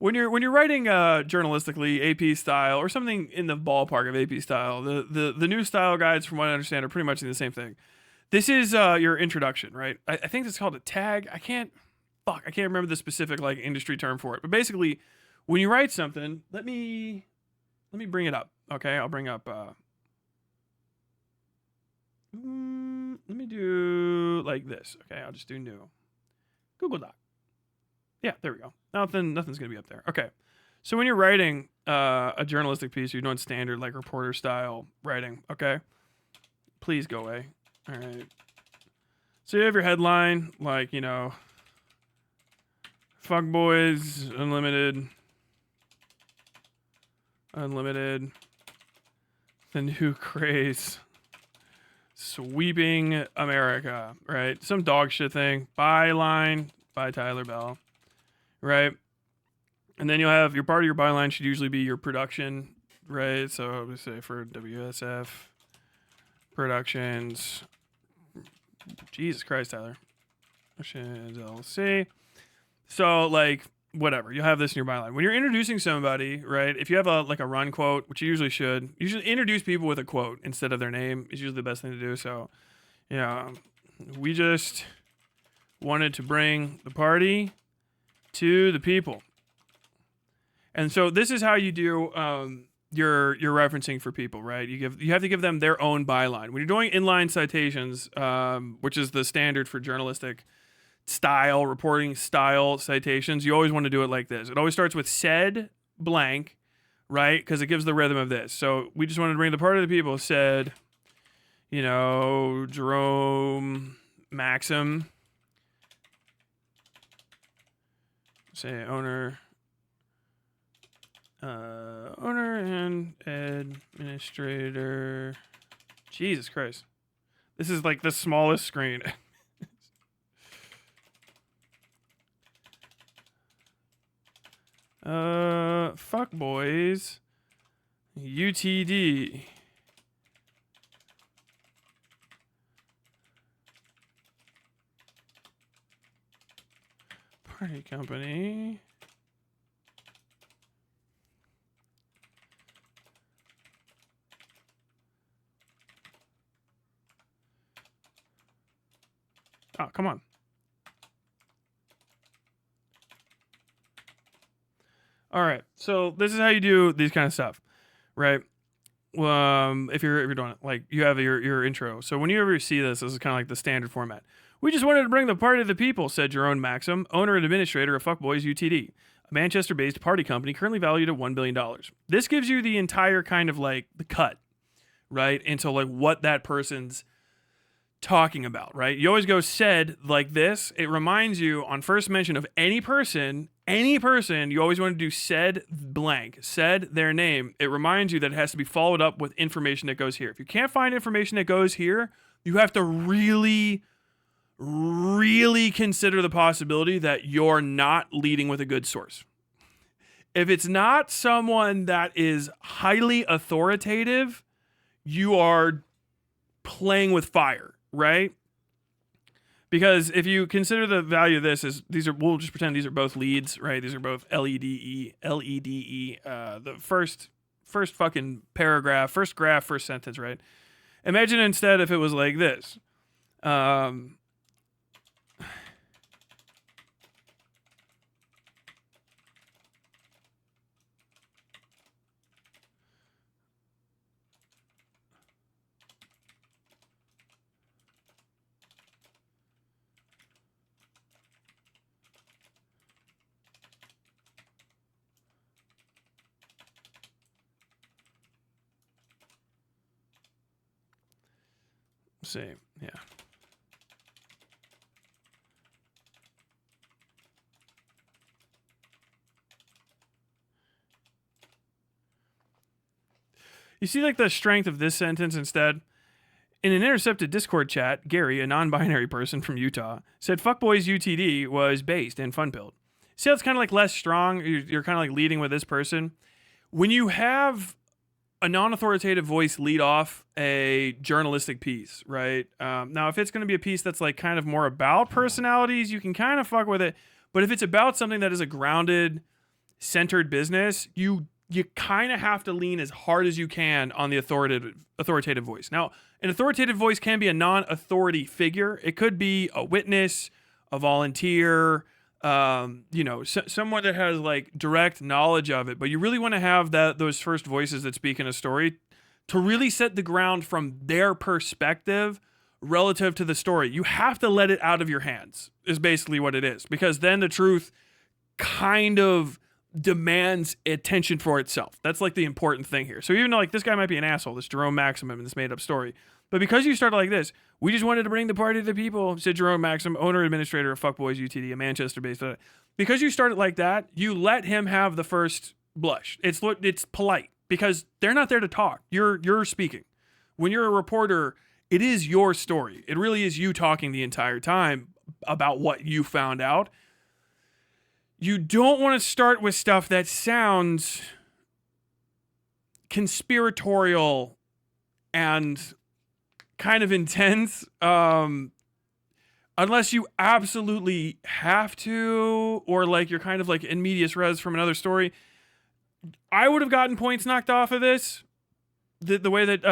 Speaker 1: When you're writing journalistically AP style or something in the ballpark of AP style, the new style guides, from what I understand, are pretty much the same thing. This is your introduction, right? I think it's called a tag. I can't remember the specific like industry term for it. But basically, when you write something, let me bring it up. Okay, I'll bring up. Let me do like this. Okay, I'll just do new. Google Doc. Yeah, there we go. Nothing's gonna be up there. Okay, so when you're writing a journalistic piece, you're doing standard like reporter style writing. Okay, please go away. All right. So you have your headline, like fuck boys, unlimited, the new craze, sweeping America, right? Some dog shit thing. Byline by Tyler Bell, right? And then you'll have your part of your byline should usually be your production, right? So let's say for WSF Productions, Jesus Christ, Tyler, Productions LLC. So like whatever, you have this in your byline. When you're introducing somebody, right? If you have a run quote, which you usually should introduce people with a quote instead of their name. Is usually the best thing to do. So, we just wanted to bring the party to the people. And so this is how you do your referencing for people, right? You have to give them their own byline. When you're doing inline citations, which is the standard for journalistic style, reporting style citations, you always want to do it like this. It always starts with said blank, right? Because it gives the rhythm of this. So we just wanted to bring the part of the people said, Jerome Maxim, say owner and administrator. Jesus Christ. This is like the smallest screen. Fuck boys. UTD. Party company. come on. All right. So this is how you do these kind of stuff, right? If you're doing it, like you have your intro. So when you ever see this is kind of like the standard format. We just wanted to bring the party to the people, said Jerome Maxim, owner and administrator of Fuckboys UTD, a Manchester-based party company currently valued at $1 billion. This gives you the entire kind of like the cut, right, into like what that person's talking about, right? You always go said like this. It reminds you on first mention of any person, you always want to do said blank, said their name. It reminds you that it has to be followed up with information that goes here. If you can't find information that goes here, you have to really consider the possibility that you're not leading with a good source. If it's not someone that is highly authoritative, you are playing with fire, right? Because if you consider the value of this is we'll just pretend these are both leads, right? These are both LEDE. The first fucking paragraph, first graph, first sentence, right? Imagine instead if it was like this. See, yeah. You see like the strength of this sentence instead? In an intercepted Discord chat, Gary, a non-binary person from Utah, said Fuckboys UTD was based in Funpilled. See how it's kind of like less strong? You're kind of like leading with this person. When you have a non-authoritative voice lead off a journalistic piece, right? Now, if it's going to be a piece that's like kind of more about personalities, you can kind of fuck with it. But if it's about something that is a grounded, centered business, you kind of have to lean as hard as you can on the authoritative voice. Now, an authoritative voice can be a non-authority figure. It could be a witness, a volunteer, someone that has like direct knowledge of it, but you really want to have those first voices that speak in a story to really set the ground from their perspective relative to the story. You have to let it out of your hands is basically what it is, because then the truth kind of demands attention for itself. That's like the important thing here. So even though like this guy might be an asshole, this Jerome Maxim in this made up story, but because you started like this, we just wanted to bring the party to the people, said Jerome Maxim, owner and administrator of Fuckboys UTD, a Manchester-based. Because you started like that, you let him have the first blush. It's polite because they're not there to talk. You're speaking. When you're a reporter, it is your story. It really is you talking the entire time about what you found out. You don't want to start with stuff that sounds conspiratorial and kind of intense, unless you absolutely have to, or like you're kind of like in medias res from another story. I would have gotten points knocked off of this the way that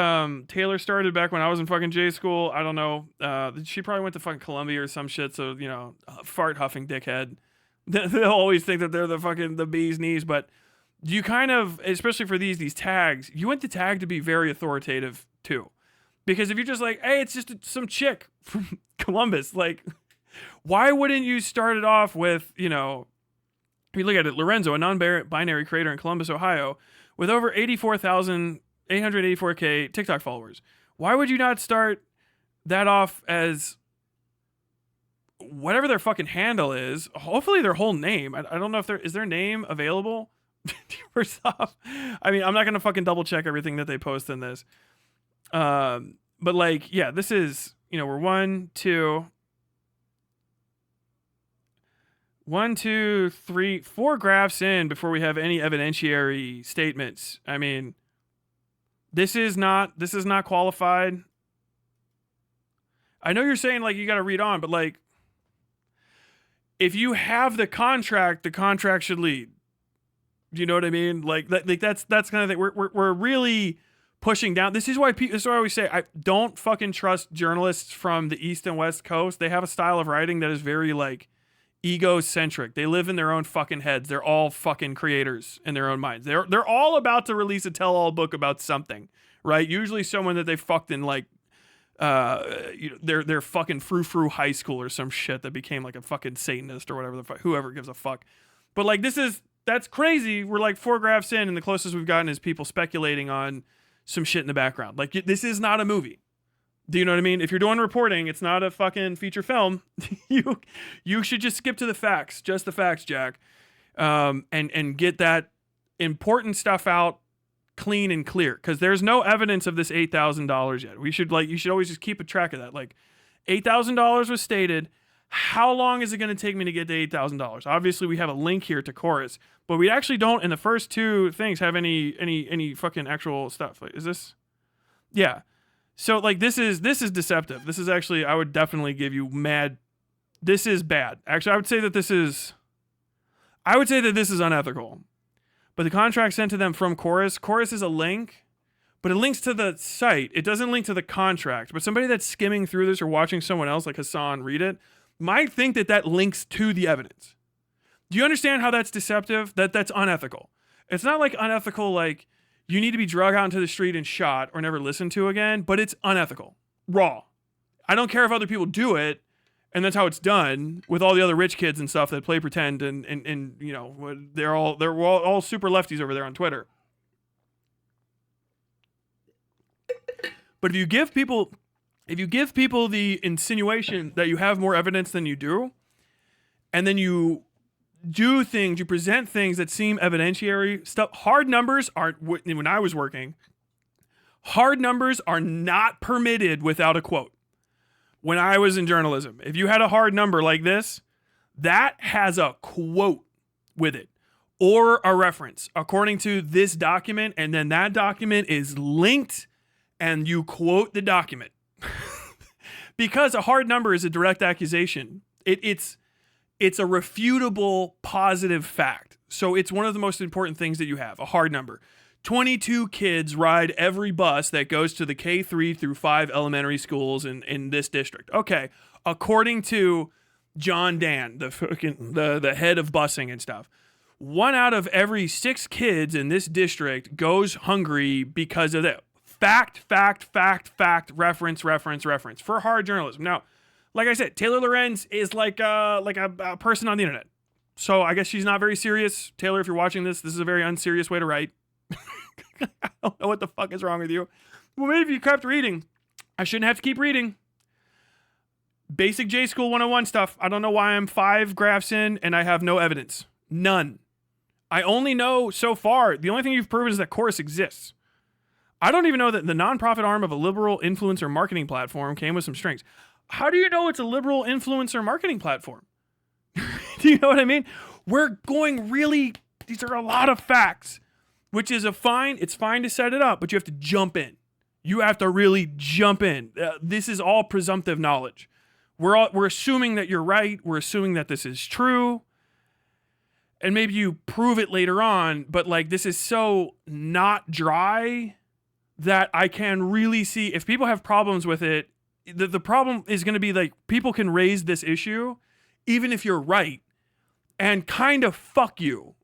Speaker 1: Taylor started back when I was in fucking J school. I don't know. She probably went to fucking Columbia or some shit. So, fart huffing dickhead. They'll always think that they're the bee's knees, but you kind of, especially for these tags, you want the tag to be very authoritative too. Because if you're just like, hey, it's just some chick from Columbus, like, why wouldn't you start it off with, if you look at it, Lorenzo, a non-binary creator in Columbus, Ohio, with over 884K TikTok followers. Why would you not start that off as whatever their fucking handle is? Hopefully their whole name. I don't know if is their name available. First off, I mean, I'm not gonna fucking double check everything that they post in this. But like, yeah, this is, we're 1, 2, 3, 4 graphs in before we have any evidentiary statements. I mean, this is not qualified. I know you're saying like you got to read on, but like, if you have the contract should lead. Do you know what I mean? Like that's kind of thing. We're really pushing down. This is why this is why I always say I don't fucking trust journalists from the East and West Coast. They have a style of writing that is very like egocentric. They live in their own fucking heads. They're all fucking creators in their own minds. They're all about to release a tell-all book about something, right? Usually someone that they fucked in like their fucking frou-frou high school or some shit that became like a fucking Satanist or whatever the fuck. Whoever gives a fuck. But like that's crazy. We're like 4 graphs in, and the closest we've gotten is people speculating on some shit in the background. Like, this is not a movie. Do you know what I mean? If you're doing reporting, it's not a fucking feature film. you should just skip to the facts, just the facts, Jack, and get that important stuff out clean and clear. Because there's no evidence of this $8,000 yet. You should always just keep a track of that. Like, $8,000 was stated. How long is it going to take me to get to $8,000? Obviously, we have a link here to Chorus, but we actually don't in the first 2 things have any fucking actual stuff. Like, is this? Yeah. So like this is deceptive. This is actually, I would definitely give you mad. This is bad. Actually, I would say that this is unethical. But the contract sent to them from Chorus is a link, but it links to the site. It doesn't link to the contract. But somebody that's skimming through this or watching someone else like Hassan read it might think that links to the evidence. Do you understand how that's deceptive? That's unethical. It's not like unethical like you need to be drug out into the street and shot or never listened to again, but it's unethical. Raw. I don't care if other people do it, and that's how it's done with all the other rich kids and stuff that play pretend and you know, they're all super lefties over there on Twitter. But if you give people the insinuation that you have more evidence than you do, and then you present things that seem evidentiary stuff, hard numbers aren't, when I was working, hard numbers are not permitted without a quote. When I was in journalism, if you had a hard number like this, that has a quote with it or a reference according to this document, and then that document is linked and you quote the document. Because a hard number is a direct accusation. It's a refutable positive fact. So it's one of the most important things that you have, a hard number. 22 kids ride every bus that goes to the K3 through 5 elementary schools in this district. Okay, according to John Dan, the head of busing and stuff, 1 out of every 6 kids in this district goes hungry because of that. Fact, reference for hard journalism. Now, like I said, Taylor Lorenz is like a person on the internet. So I guess she's not very serious. Taylor, if you're watching this is a very unserious way to write. I don't know what the fuck is wrong with you. Well, maybe if you kept reading. I shouldn't have to keep reading. Basic J School 101 stuff. I don't know why I'm 5 graphs in and I have no evidence. None. I only know so far, the only thing you've proven is that Chorus exists. I don't even know that the nonprofit arm of a liberal influencer marketing platform came with some strings. How do you know it's a liberal influencer marketing platform? Do you know what I mean? We're going really, these are a lot of facts, which is it's fine to set it up, but you have to jump in. You have to really jump in. This is all presumptive knowledge. We're assuming that you're right. We're assuming that this is true. And maybe you prove it later on, but like this is so not dry that I can really see if people have problems with it, the problem is going to be like people can raise this issue even if you're right and kind of fuck you.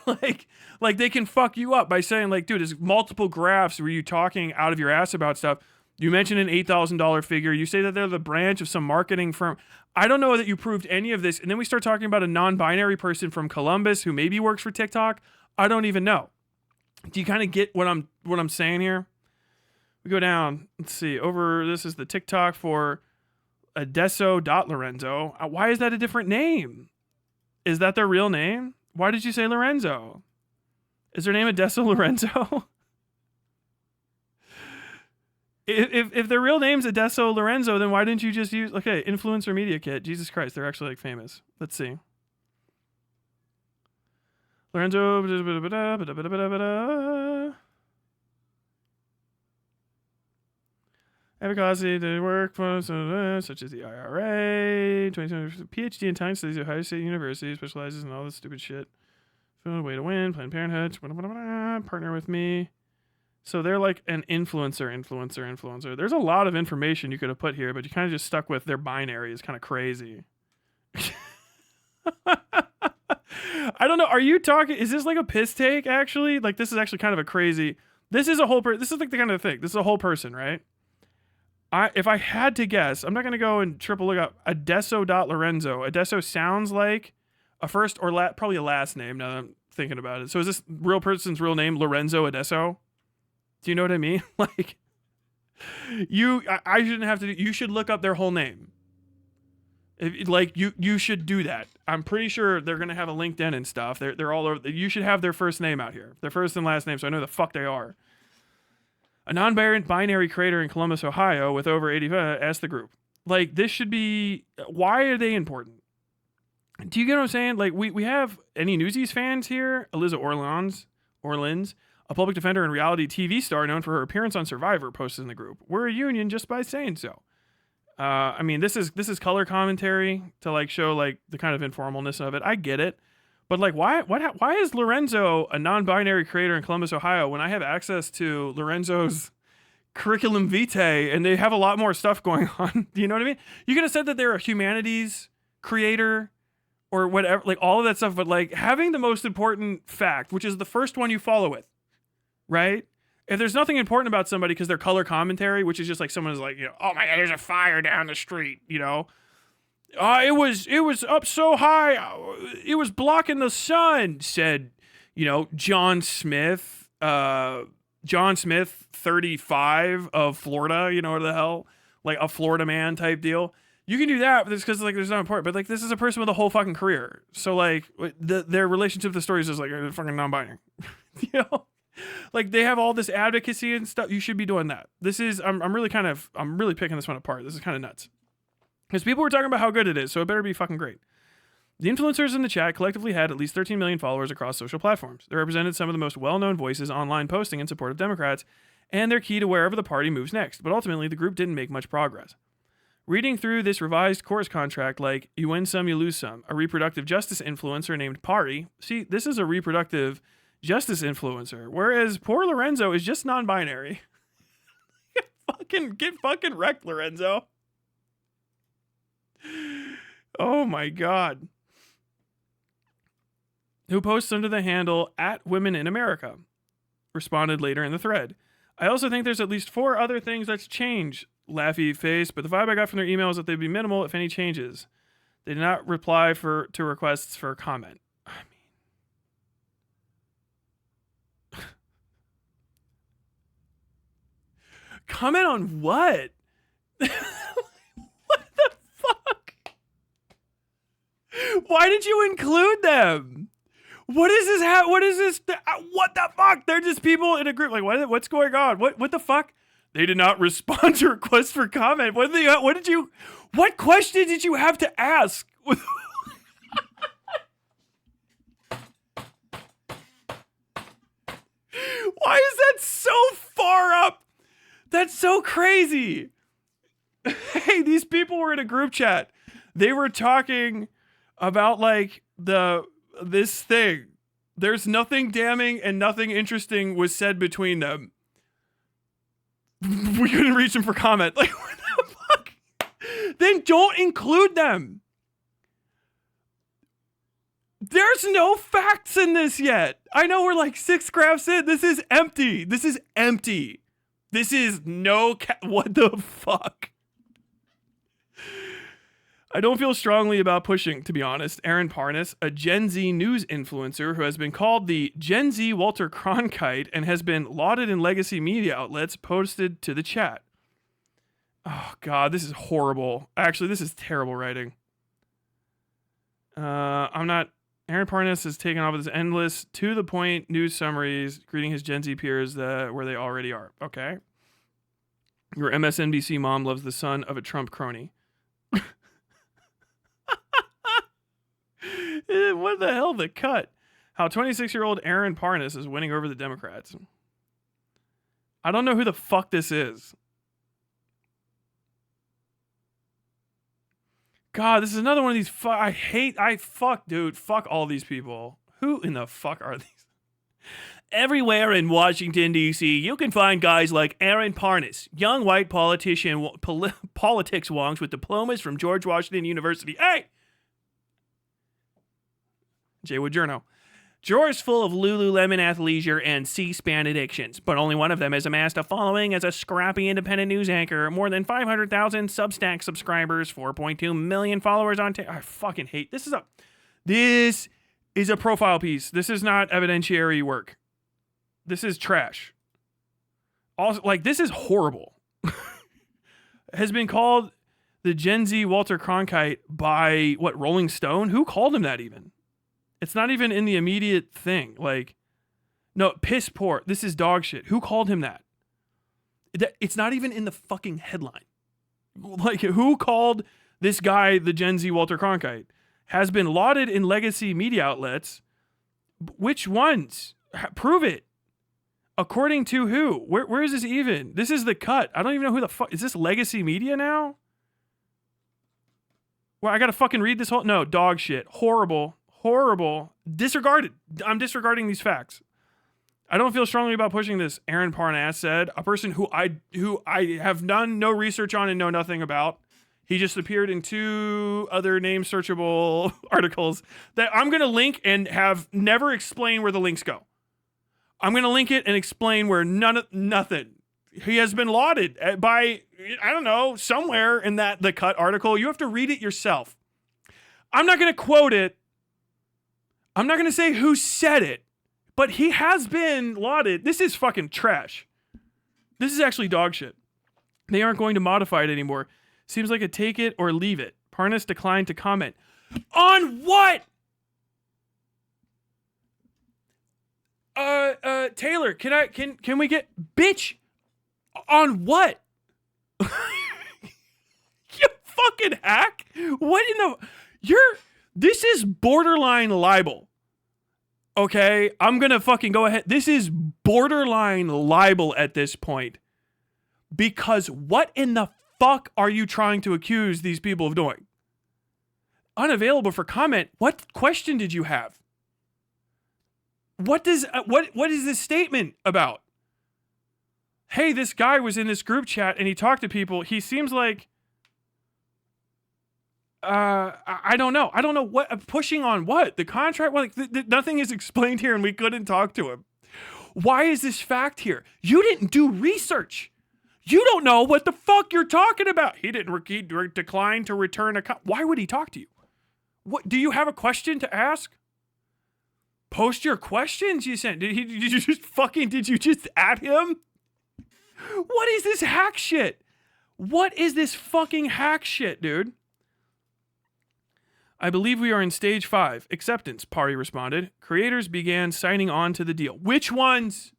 Speaker 1: like they can fuck you up by saying like, dude, there's multiple graphs where you talking out of your ass about stuff. You mentioned an $8,000 figure. You say that they're the branch of some marketing firm. I don't know that you proved any of this. And then we start talking about a non-binary person from Columbus who maybe works for TikTok. I don't even know. Do you kind of get what I'm saying here? We go down. Let's see. This is the TikTok for Adesso.Lorenzo. Why is that a different name? Is that their real name? Why did you say Lorenzo? Is their name Adesso Lorenzo? If their real name's Adesso Lorenzo, then why didn't you just use influencer media kit? Jesus Christ, they're actually like famous. Let's see. Lorenzo. Advocacy to work such as the IRA, PhD in time studies at Ohio State University, specializes in all this stupid shit. Way to win, Planned Parenthood, partner with me. So they're like an influencer. There's a lot of information you could have put here, but you kind of just stuck with their binary. Is kind of crazy. I don't know. Are you talking? Is this like a piss take? Actually, like this is actually kind of a crazy. This is a whole. This is like the kind of thing. This is a whole person, right? If I had to guess, I'm not gonna go and triple look up Adesso.Lorenzo. Adesso sounds like a first or probably a last name. Now that I'm thinking about it. So is this real person's real name Lorenzo Adesso? Do you know what I mean? Like, I shouldn't have to. You should look up their whole name. Like you should do that. I'm pretty sure they're gonna have a LinkedIn and stuff. They're all over. You should have their first name out here, their first and last name, so I know who the fuck they are. A non-binary creator in Columbus, Ohio, with over 85 asked the group. Like, this should be. Why are they important? Do you get what I'm saying? Like, we have any Newsies fans here? Eliza Orleans, a public defender and reality TV star known for her appearance on Survivor, posted in the group. We're a union just by saying so. I mean, this is color commentary to like show like the kind of informalness of it. I get it, but like, why is Lorenzo a non-binary creator in Columbus, Ohio, when I have access to Lorenzo's curriculum vitae and they have a lot more stuff going on? Do you know what I mean? You could have said that they're a humanities creator or whatever, like all of that stuff, but like having the most important fact, which is the first one you follow with, right? If there's nothing important about somebody because they're color commentary, which is just like someone's like, you know, oh my God, there's a fire down the street, you know? It was up so high, it was blocking the sun, said, you know, John Smith, 35 of Florida, you know what the hell? Like a Florida man type deal. You can do that, but it's because like there's not important. But like this is a person with a whole fucking career. So like their relationship to the story is just like fucking non-binary. You know? Like they have all this advocacy and stuff. You should be doing that. This is I'm really picking this one apart. This is kind of nuts. Because people were talking about how good it is, so it better be fucking great. The influencers in the chat collectively had at least 13 million followers across social platforms. They represented some of the most well-known voices online posting in support of Democrats, and they're key to wherever the party moves next. But ultimately, the group didn't make much progress. Reading through this revised course contract, like you win some, you lose some, a reproductive justice influencer named Pari. See, this is a reproductive justice influencer, whereas poor Lorenzo is just non-binary. Get fucking wrecked, Lorenzo. Oh my God. Who posts under the handle @WomenInAmerica, responded later in the thread. I also think there's at least 4 other things that's changed, laughy face, but the vibe I got from their email is that they'd be minimal if any changes. They did not reply to requests for comment. Comment on what? What the fuck? Why did you include them? What is this? What is this? What the fuck? They're just people in a group. Like, what's going on? What the fuck? They did not respond to requests for comment. What question did you have to ask? Why is that so far up? That's so crazy. Hey, these people were in a group chat. They were talking about like this thing. There's nothing damning and nothing interesting was said between them. We couldn't reach them for comment. Like, what the fuck? Then don't include them. There's no facts in this yet. I know we're like 6 graphs in. This is empty. This is empty. This is no what the fuck? I don't feel strongly about pushing, to be honest. Aaron Parnas, a Gen Z news influencer who has been called the Gen Z Walter Cronkite and has been lauded in legacy media outlets, posted to the chat. Oh God, this is horrible. Actually, this is terrible writing. Aaron Parnas has taken off with his endless, to-the-point news summaries, greeting his Gen Z peers where they already are. Okay. Your MSNBC mom loves the son of a Trump crony. What the hell, the cut? How 26-year-old Aaron Parnas is winning over the Democrats. I don't know who the fuck this is. God, this is another one of these fuck all these people. Who in the fuck are these? Everywhere in Washington, D.C., you can find guys like Aaron Parnas, young white politics wonks with diplomas from George Washington University. Hey! Jay Woodjourno. Drawers full of Lululemon athleisure and C-SPAN addictions, but only one of them has amassed a following as a scrappy independent news anchor. More than 500,000 Substack subscribers, 4.2 million followers on I fucking hate this. This is a profile piece. This is not evidentiary work. This is trash. Also, like, this is horrible. Has been called the Gen Z Walter Cronkite by Rolling Stone? Who called him that even? It's not even in the immediate thing. Like, no, piss poor. This is dog shit. Who called him that? It's not even in the fucking headline. Like, who called this guy the Gen Z Walter Cronkite? Has been lauded in legacy media outlets. Which ones? Prove it. According to who? Where is this even? This is The Cut. I don't even know who the fuck. Is this legacy media now? Well, I gotta fucking read this whole. No, dog shit. Horrible. Disregarded. I'm disregarding these facts. I don't feel strongly about pushing this, Aaron Parnas said, a person who I have done no research on and know nothing about. He just appeared in 2 other name searchable articles that I'm going to link and have never explain where the links go. I'm going to link it and explain where nothing. He has been lauded by, I don't know, somewhere in The Cut article. You have to read it yourself. I'm not going to quote it. I'm not going to say who said it, but he has been lauded. This is fucking trash. This is actually dog shit. They aren't going to modify it anymore. Seems like a take it or leave it. Parnas declined to comment. On what? Taylor, can we get bitch on what? You fucking hack. What in the this is borderline libel. Okay, I'm going to fucking go ahead. This is borderline libel at this point. Because what in the fuck are you trying to accuse these people of doing? Unavailable for comment. What question did you have? What is this statement about? Hey, this guy was in this group chat and he talked to people. He seems like I don't know. I don't know what pushing on what the contract. Nothing is explained here, and we couldn't talk to him. Why is this fact here? You didn't do research. You don't know what the fuck you're talking about. He declined to return a. Why would he talk to you? What do you have a question to ask? Post your questions. You sent. Did you just at him? What is this hack shit? What is this fucking hack shit, dude? I believe we are in stage 5. Acceptance, Pari responded. Creators began signing on to the deal. Which ones?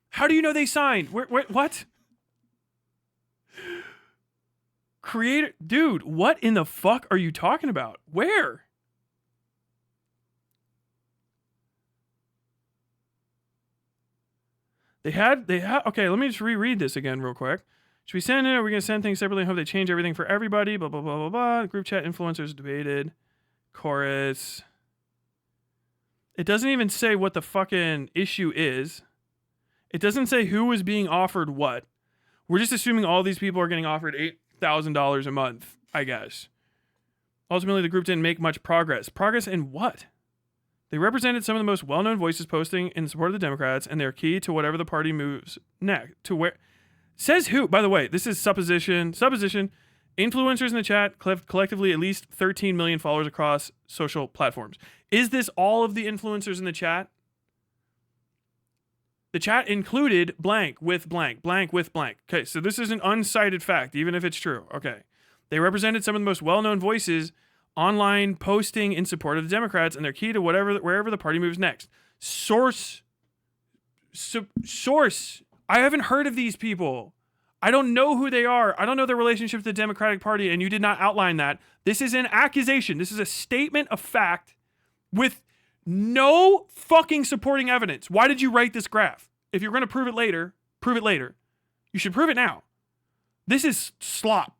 Speaker 1: How do you know they signed? What? Dude, what in the fuck are you talking about? Where? Okay, let me just reread this again real quick. Should we send it? Are we going to send things separately? Hope they change everything for everybody. Blah, blah, blah, blah, blah. Group chat influencers debated. Chorus. It doesn't even say what the fucking issue is. It doesn't say who is being offered what. We're just assuming all these people are getting offered $8,000 a month, I guess. Ultimately, the group didn't make much progress. Progress in what? They represented some of the most well-known voices posting in support of the Democrats, and they're key to whatever the party moves next. To where? Says who? By the way, this is supposition. Influencers in the chat, collectively at least 13 million followers across social platforms. Is this all of the influencers in the chat? The chat included blank with blank, blank with blank. Okay, so this is an uncited fact, even if it's true. Okay. They represented some of the most well-known voices online posting in support of the Democrats, and they're key to wherever the party moves next. Source. I haven't heard of these people. I don't know who they are. I don't know their relationship to the Democratic Party, and you did not outline that. This is an accusation. This is a statement of fact with no fucking supporting evidence. Why did you write this graph? If you're going to prove it later, prove it later. You should prove it now. This is slop.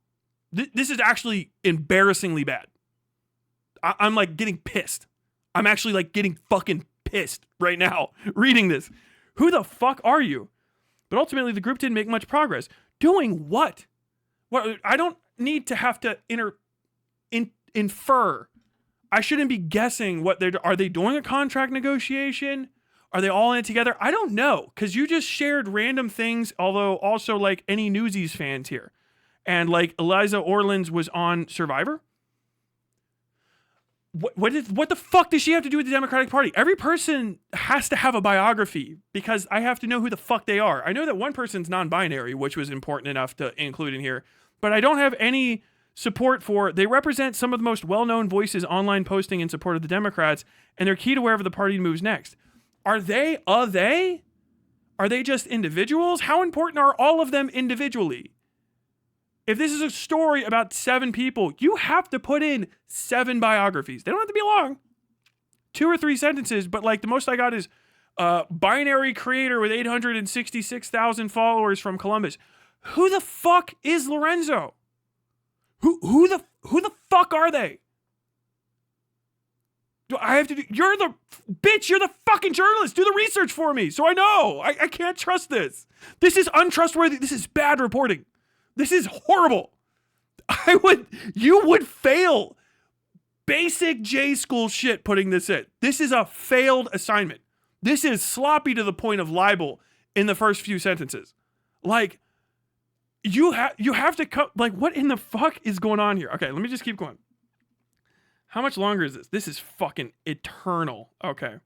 Speaker 1: This is actually embarrassingly bad. I'm like getting pissed. I'm actually like getting fucking pissed right now reading this. Who the fuck are you? But ultimately, the group didn't make much progress. Doing what? Well, I don't need to have to infer. I shouldn't be guessing what are they doing a contract negotiation? Are they all in it together? I don't know, because you just shared random things, although also like any Newsies fans here. And like Eliza Orlins was on Survivor. What the fuck does she have to do with the Democratic Party? Every person has to have a biography because I have to know who the fuck they are. I know that one person's non-binary, which was important enough to include in here, but I don't have any support for. They represent some of the most well-known voices online posting in support of the Democrats, and they're key to wherever the party moves next. Are they? Are they just individuals? How important are all of them individually? If this is a story about 7 people, you have to put in 7 biographies. They don't have to be long. 2 or 3 sentences, but like the most I got is binary creator with 866,000 followers from Columbus. Who the fuck is Lorenzo? Who the fuck are they? Do I have to do? You're the fucking journalist. Do the research for me so I know. I can't trust this. This is untrustworthy. This is bad reporting. This is horrible. You would fail basic J school shit putting this in. This is a failed assignment. This is sloppy to the point of libel in the first few sentences. Like, you have to cut, like, what in the fuck is going on here? Okay, let me just keep going. How much longer is this? This is fucking eternal. Okay.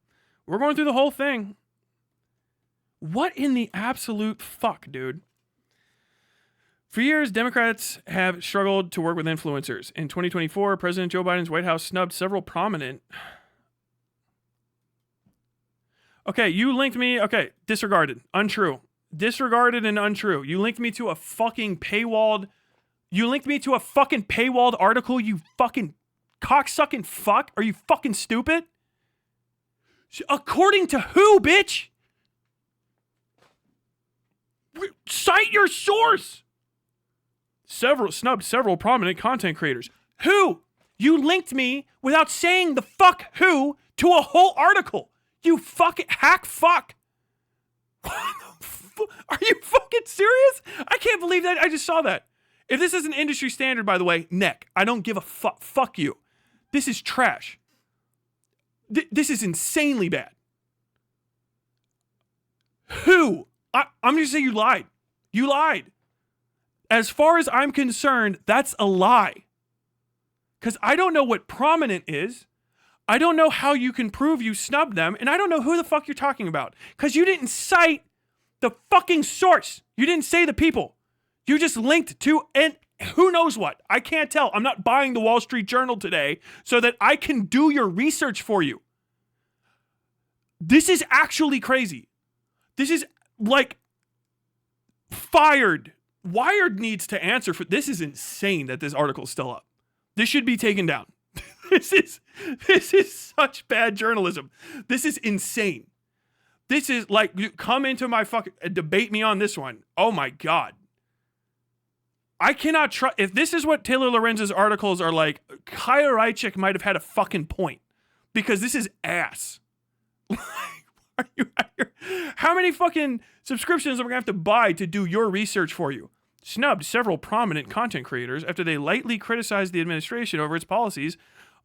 Speaker 1: We're going through the whole thing. What in the absolute fuck, dude? For years, Democrats have struggled to work with influencers. In 2024, President Joe Biden's White House snubbed several prominent... Okay, you linked me... Okay, disregarded. Untrue. Disregarded and untrue. You linked me to a fucking paywalled... You linked me to a fucking paywalled article, you fucking cocksucking fuck? Are you fucking stupid? According to who, bitch? Cite your source! Snubbed several prominent content creators. Who? You linked me without saying the fuck who to a whole article. You fucking hack fuck. Are you fucking serious? I can't believe that I just saw that. If this is an industry standard, by the way, neck. I don't give a fuck. Fuck you. This is trash. This is insanely bad. Who? I'm going to say you lied. You lied. As far as I'm concerned, that's a lie. Because I don't know what prominent is. I don't know how you can prove you snubbed them. And I don't know who the fuck you're talking about. Because you didn't cite the fucking source. You didn't say the people. You just linked to, and who knows what. I can't tell. I'm not buying the Wall Street Journal today so that I can do your research for you. This is actually crazy. This is like fired. Wired needs to answer for this. Is insane that this article is still up. This should be taken down. This is such bad journalism. This is insane. This is like, come into my fucking debate me on this one. Oh my God. I cannot trust. If this is what Taylor Lorenz's articles are like, Kaya Rychik might have had a fucking point because this is ass. Are you out here? How many fucking subscriptions are we going to have to buy to do your research for you? Snubbed several prominent content creators after they lightly criticized the administration over its policies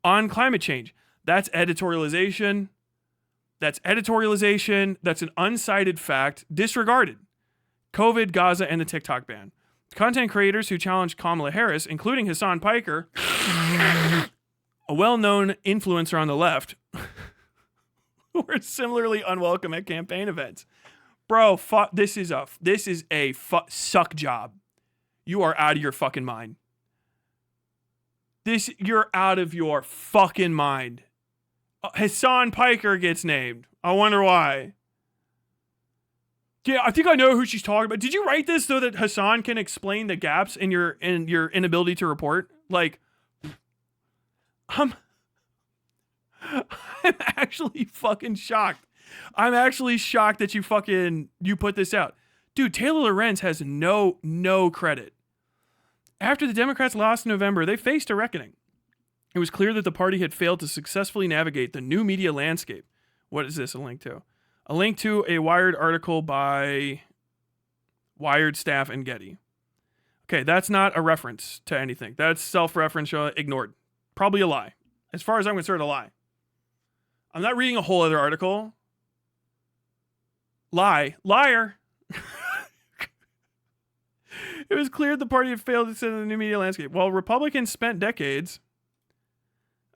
Speaker 1: on climate change. That's editorialization. That's an uncited fact, disregarded. COVID, Gaza, and the TikTok ban. Content creators who challenged Kamala Harris, including Hassan Piker, a well-known influencer on the left, were similarly unwelcome at campaign events. Bro, this is a suck job. You are out of your fucking mind. You're out of your fucking mind. Hassan Piker gets named. I wonder why. Yeah, I think I know who she's talking about. Did you write this so that Hassan can explain the gaps in your inability to report? Like, I'm actually fucking shocked. I'm actually shocked that you put this out. Dude, Taylor Lorenz has no credit. After the Democrats lost in November, they faced a reckoning. It was clear that the party had failed to successfully navigate the new media landscape. What is this a link to? A link to a Wired article by Wired staff and Getty. Okay, that's not a reference to anything. That's self-referential, ignored. Probably a lie. As far as I'm concerned, a lie. I'm not reading a whole other article. Lie. Liar. It was clear the party had failed to sit in the new media landscape. Well, Republicans spent decades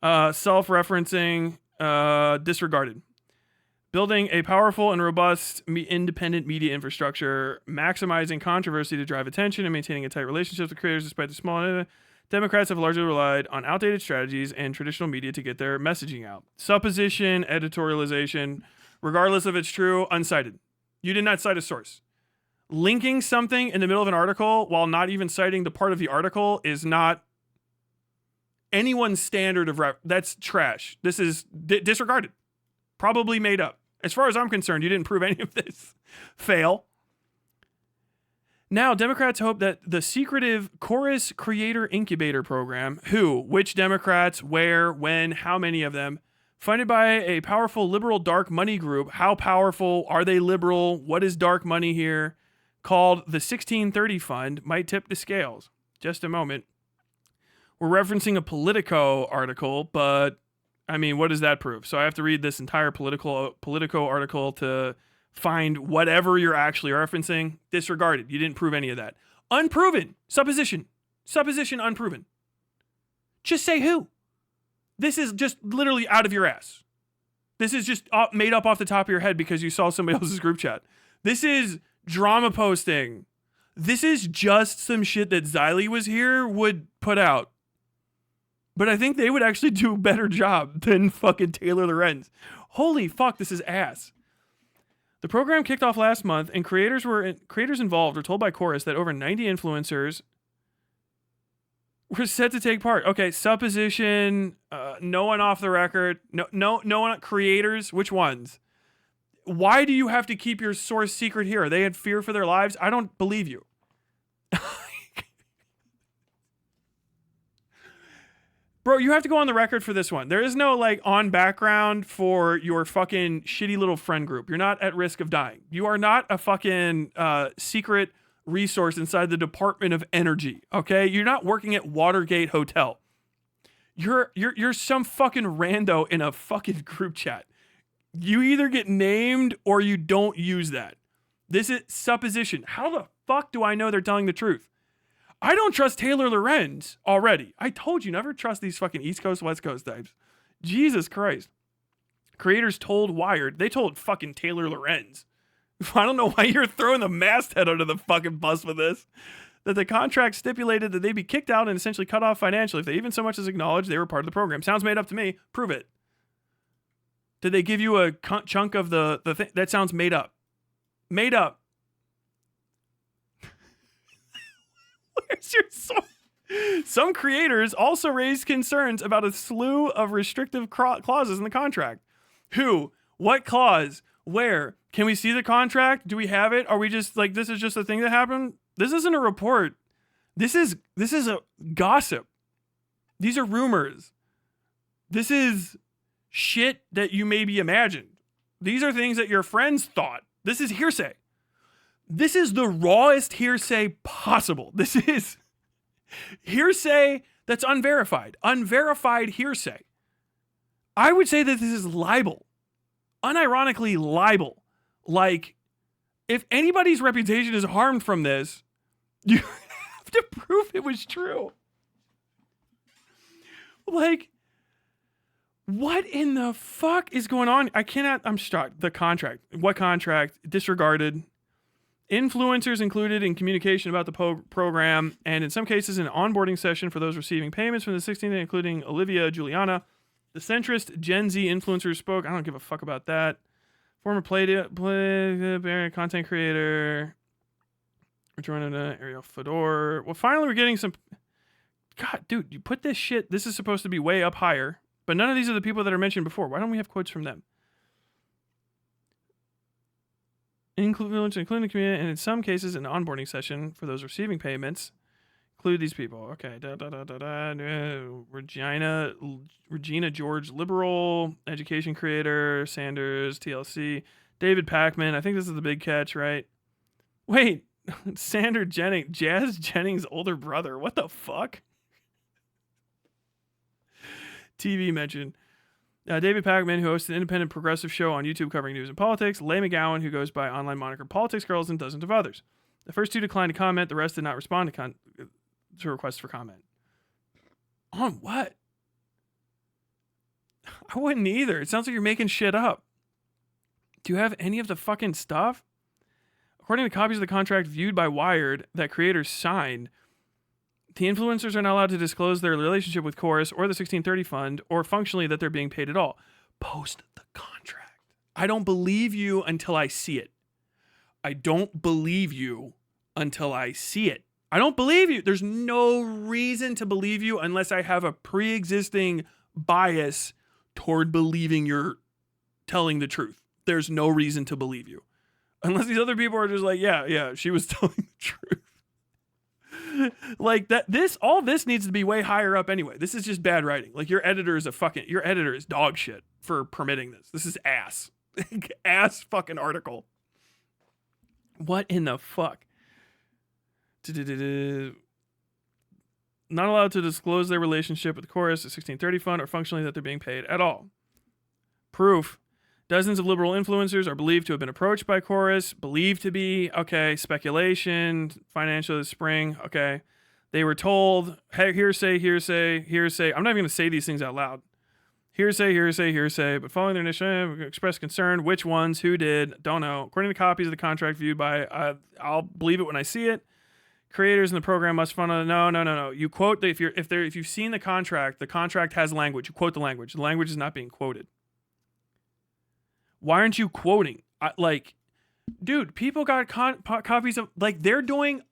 Speaker 1: self-referencing, disregarded. Building a powerful and robust independent media infrastructure, maximizing controversy to drive attention, and maintaining a tight relationship with creators despite the small... Democrats have largely relied on outdated strategies and traditional media to get their messaging out. Supposition, editorialization, regardless if it's true, uncited. You did not cite a source. Linking something in the middle of an article while not even citing the part of the article is not anyone's standard of that's trash. This is disregarded. Probably made up. As far as I'm concerned, you didn't prove any of this. Fail. Now, Democrats hope that the secretive Chorus Creator Incubator Program, which Democrats, where, when, how many of them, funded by a powerful liberal dark money group. How powerful? Are they liberal? What is dark money here? Called the 1630 Fund, might tip the scales. Just a moment. We're referencing a Politico article, but I mean, what does that prove? So I have to read this entire Politico article to find whatever you're actually referencing. Disregarded. You didn't prove any of that. Unproven. Supposition. Supposition unproven. Just say who. This is just literally out of your ass. This is just made up off the top of your head because you saw somebody else's group chat. This is drama posting. This is just some shit that Xylee was here would put out. But I think they would actually do a better job than fucking Taylor Lorenz. Holy fuck, this is ass. The program kicked off last month, and creators involved were told by Chorus that over 90 influencers were set to take part. Okay, supposition, no one off the record, no one, creators, which ones? Why do you have to keep your source secret here? They had fear for their lives? I don't believe you. Bro, you have to go on the record for this one. There is no on background for your fucking shitty little friend group. You're not at risk of dying. You are not a fucking secret resource inside the Department of Energy. Okay, you're not working at Watergate Hotel. You're some fucking rando in a fucking group chat. You either get named or you don't use that. This is supposition. How the fuck do I know they're telling the truth? I don't trust Taylor Lorenz already. I told you, never trust these fucking East Coast, West Coast types. Jesus Christ. Creators told Wired. They told fucking Taylor Lorenz. I don't know why you're throwing the masthead under the fucking bus with this. That the contract stipulated that they'd be kicked out and essentially cut off financially if they even so much as acknowledged they were part of the program. Sounds made up to me. Prove it. Did they give you a chunk of the thing? That sounds made up. Made up. Where's your source? Some creators also raised concerns about a slew of restrictive clauses in the contract. Who? What clause? Where? Can we see the contract? Do we have it? Are we just this is just a thing that happened? This isn't a report. This is a gossip. These are rumors. This is shit that you maybe imagined. These are things that your friends thought. This is hearsay. This is the rawest hearsay possible. This is hearsay that's unverified. Unverified hearsay. I would say that this is libel. Unironically libel. If anybody's reputation is harmed from this, you have to prove it was true. What in the fuck is going on? I'm shocked. The contract. What contract? Disregarded. Influencers included in communication about the program, and in some cases an onboarding session for those receiving payments from the 16th, including Olivia Juliana. The centrist Gen Z influencers spoke. I don't give a fuck about that. Former play content creator. Returning to Ariel Fedor. Well, finally we're getting some... God, dude, you put this shit... This is supposed to be way up higher, but none of these are the people that are mentioned before. Why don't we have quotes from them? Including the community, and in some cases, an onboarding session for those receiving payments. Include these people. Okay. Regina George, liberal, education creator, Sanders, TLC, David Packman. I think this is the big catch, right? Wait, Jazz Jennings' older brother. What the fuck? TV mention. David Packman, who hosts an independent progressive show on YouTube covering news and politics. Leigh McGowan, who goes by online moniker Politics Girls, and dozens of others. The first two declined to comment. The rest did not respond to requests for comment. On what? I wouldn't either. It sounds like you're making shit up. Do you have any of the fucking stuff? According to copies of the contract viewed by Wired that creators signed, the influencers are not allowed to disclose their relationship with Chorus or the 1630 Fund, or functionally that they're being paid at all. Post the contract. I don't believe you until I see it. I don't believe you until I see it. I don't believe you. There's no reason to believe you unless I have a pre-existing bias toward believing you're telling the truth. There's no reason to believe you. Unless these other people are just like, yeah, she was telling the truth. Like all this needs to be way higher up anyway. This is just bad writing. Like your editor is dog shit for permitting this. This is ass. Ass fucking article. What in the fuck? Not allowed to disclose their relationship with the Chorus, the 1630 Fund, or functionally that they're being paid at all. Proof. Dozens of liberal influencers are believed to have been approached by Chorus. Believed to be. Okay. Speculation. Financial this spring. Okay. They were told, hey, hearsay. I'm not even going to say these things out loud. Hearsay. But following their initiative, expressed concern. Which ones? Who did? Don't know. According to copies of the contract viewed by, I'll believe it when I see it. Creators in the program must fund. No. You quote if you've seen the contract has language. You quote the language. The language is not being quoted. Why aren't you quoting? Dude, people got copies of, they're doing.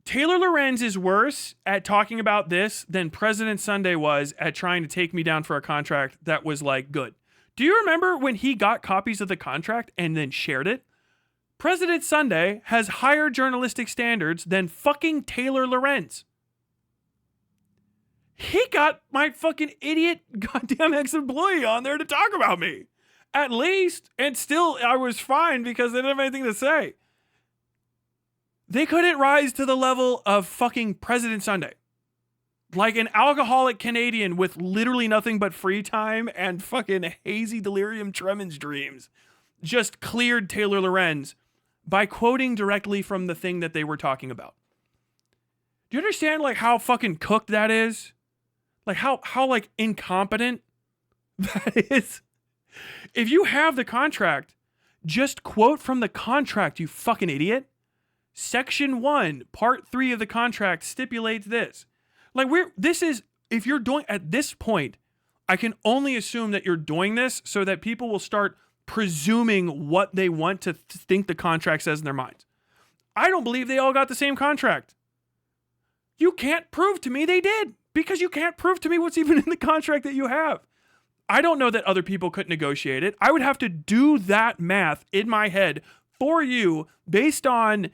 Speaker 1: Taylor Lorenz is worse at talking about this than President Sunday was at trying to take me down for a contract that was good. Do you remember when he got copies of the contract and then shared it? President Sunday has higher journalistic standards than fucking Taylor Lorenz. He got my fucking idiot goddamn ex-employee on there to talk about me. At least. And still, I was fine because they didn't have anything to say. They couldn't rise to the level of fucking President Sunday. Like an alcoholic Canadian with literally nothing but free time and fucking hazy delirium tremens dreams just cleared Taylor Lorenz by quoting directly from the thing that they were talking about. Do you understand how fucking cooked that is? How incompetent that is? If you have the contract, just quote from the contract, you fucking idiot. Section 1, part 3 of the contract stipulates this. If you're doing, at this point, I can only assume that you're doing this so that people will start presuming what they want to think the contract says in their minds. I don't believe they all got the same contract. You can't prove to me they did, because you can't prove to me what's even in the contract that you have. I don't know that other people could negotiate it. I would have to do that math in my head for you based on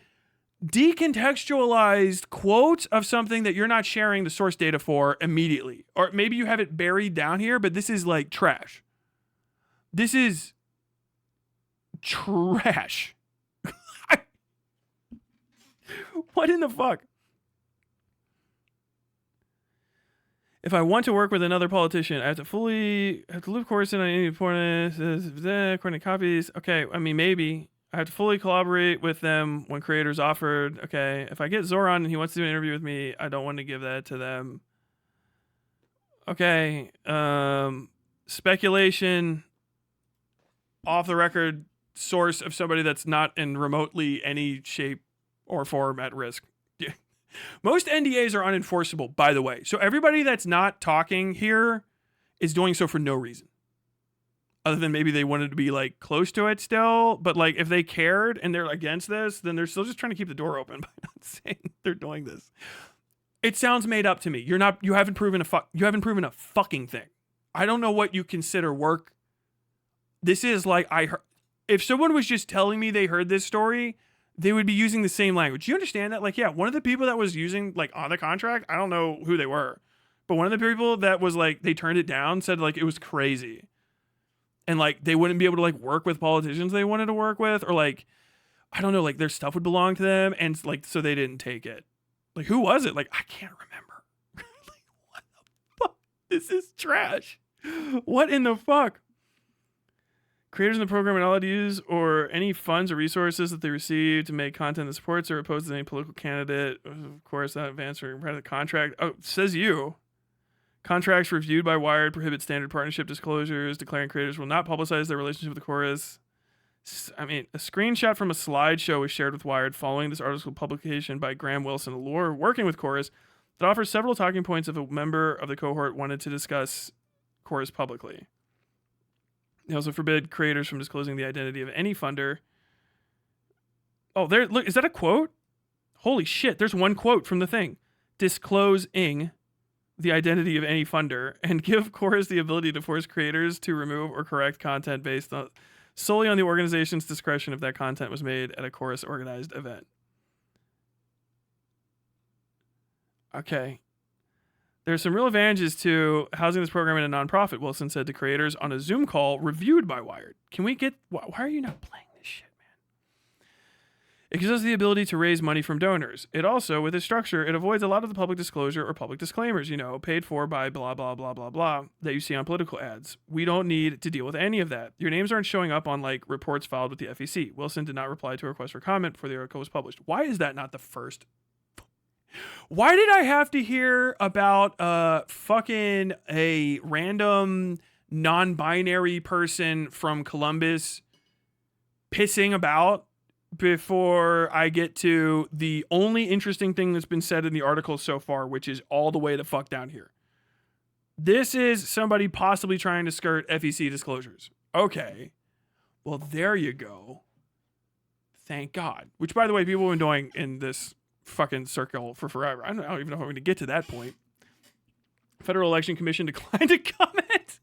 Speaker 1: decontextualized quotes of something that you're not sharing the source data for immediately. Or maybe you have it buried down here, but this is trash. This is trash. What in the fuck? If I want to work with another politician, I have to live course in any important according to copies. Okay, I mean, maybe. I have to fully collaborate with them when creators offered. Okay, if I get Zoran and he wants to do an interview with me, I don't want to give that to them. Okay, speculation, off the record source of somebody that's not in remotely any shape or form at risk. Most NDAs are unenforceable, by the way. So everybody that's not talking here is doing so for no reason. Other than maybe they wanted to be close to it still. But if they cared and they're against this, then they're still just trying to keep the door open by not saying they're doing this. It sounds made up to me. You haven't proven a fucking thing. I don't know what you consider work. This is if someone was just telling me they heard this story, they would be using the same language. You understand that? One of the people that was using on the contract, I don't know who they were, but one of the people that was they turned it down said it was crazy. and like they wouldn't be able to like work with politicians they wanted to work with, or like I don't know, like their stuff would belong to them, and like so they didn't take it. Like who was it? Like I can't remember. Like what the fuck? This is trash. What in the fuck? Creators in the program are not allowed to use or any funds or resources that they receive to make content that supports or opposes any political candidate. Of course, not advance or part of the contract. Oh, it says you. Contracts reviewed by Wired prohibit standard partnership disclosures, declaring creators will not publicize their relationship with the chorus. I mean, a screenshot from a slideshow was shared with Wired following this article publication by Graham Wilson, a lawyer working with Chorus, that offers several talking points if a member of the cohort wanted to discuss Chorus publicly. They also forbid creators from disclosing the identity of any funder. Oh, there! Look, is that a quote? Holy shit! There's one quote from the thing: disclosing the identity of any funder and give Chorus the ability to force creators to remove or correct content based on solely on the organization's discretion if that content was made at a Chorus organized event. Okay. There's some real advantages to housing this program in a nonprofit, Wilson said to creators on a Zoom call reviewed by Wired. Can we get... Why are you not playing this shit, man? It gives us the ability to raise money from donors. It also, with its structure, it avoids a lot of the public disclosure or public disclaimers, paid for by blah, blah, blah, blah, blah, that you see on political ads. We don't need to deal with any of that. Your names aren't showing up on, like, reports filed with the FEC. Wilson did not reply to a request for comment before the article was published. Why is that not the first... Why did I have to hear about fucking a random non-binary person from Columbus pissing about before I get to the only interesting thing that's been said in the article so far, which is all the way the fuck down here? This is somebody possibly trying to skirt FEC disclosures. Okay. Well, there you go. Thank God. Which, by the way, people have been doing in this fucking circle for forever. I don't even know if I'm going to get to that point. Federal Election Commission declined to comment.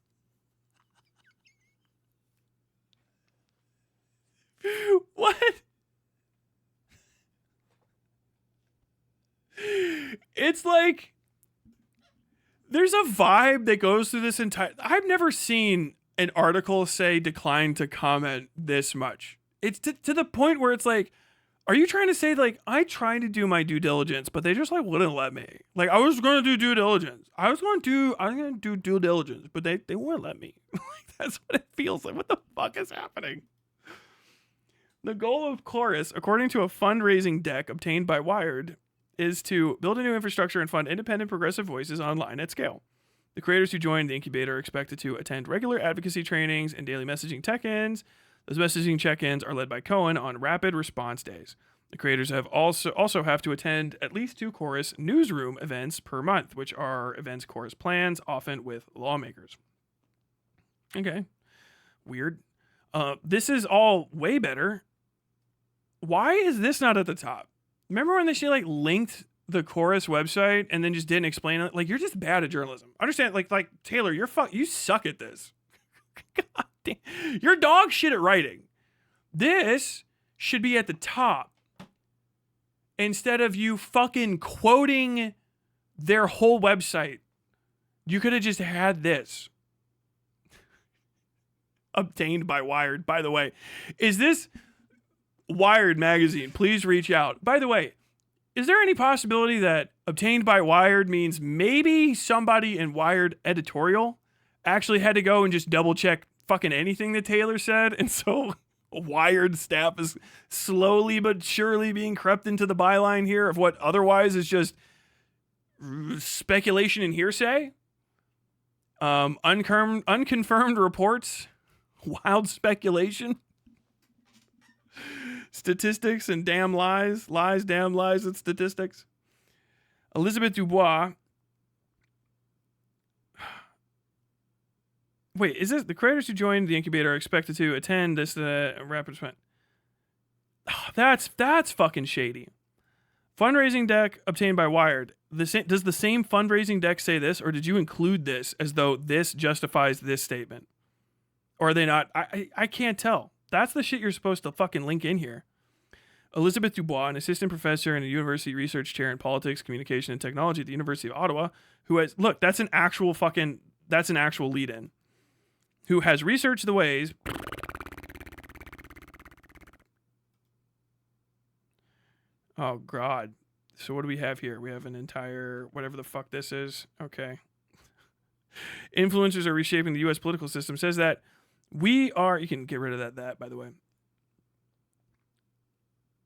Speaker 1: What? It's like there's a vibe that goes through this entire... I've never seen an article say decline to comment this much. It's to the point where it's like, are you trying to say, like, I tried to do my due diligence, but they just, like, wouldn't let me? Like, I was going to do due diligence. I was going to do due diligence, but they wouldn't let me. Like, that's what it feels like. What the fuck is happening? The goal of Chorus, according to a fundraising deck obtained by Wired, is to build a new infrastructure and fund independent progressive voices online at scale. The creators who joined the incubator are expected to attend regular advocacy trainings and daily messaging check-ins. Those messaging check-ins are led by Cohen on rapid response days. The creators have also have to attend at least 2 Chorus newsroom events per month, which are events Chorus plans, often with lawmakers. Okay. Weird. This is all way better. Why is this not at the top? Remember when she like linked the Chorus website and then just didn't explain it? Like, you're just bad at journalism. Understand? Like Taylor, you suck at this. God damn. You're dog shit at writing. This should be at the top instead of you fucking quoting their whole website. You could have just had this. Obtained by Wired, by the way. Is this Wired magazine? Please reach out. By the way, is there any possibility that obtained by Wired means maybe somebody in Wired editorial actually had to go and just double check fucking anything that Taylor said, and so Wired staff is slowly but surely being crept into the byline here of what otherwise is just speculation and hearsay? Unconfirmed reports, wild speculation, statistics and damn lies, damn lies and statistics. Elizabeth Dubois. Wait, is this the creators who joined the incubator are expected to attend this rapid event? Oh, that's fucking shady. Fundraising deck obtained by Wired. Does the same fundraising deck say this, or did you include this as though this justifies this statement? Or are they not? I can't tell. That's the shit you're supposed to fucking link in here. Elizabeth Dubois, an assistant professor and a university research chair in politics, communication, and technology at the University of Ottawa, who has... Look, that's an actual lead-in. who has researched the ways. Oh, God. So what do we have here? We have an entire, whatever the fuck this is. Okay. Influencers are reshaping the U.S. political system. Says that we are, you can get rid of that, by the way.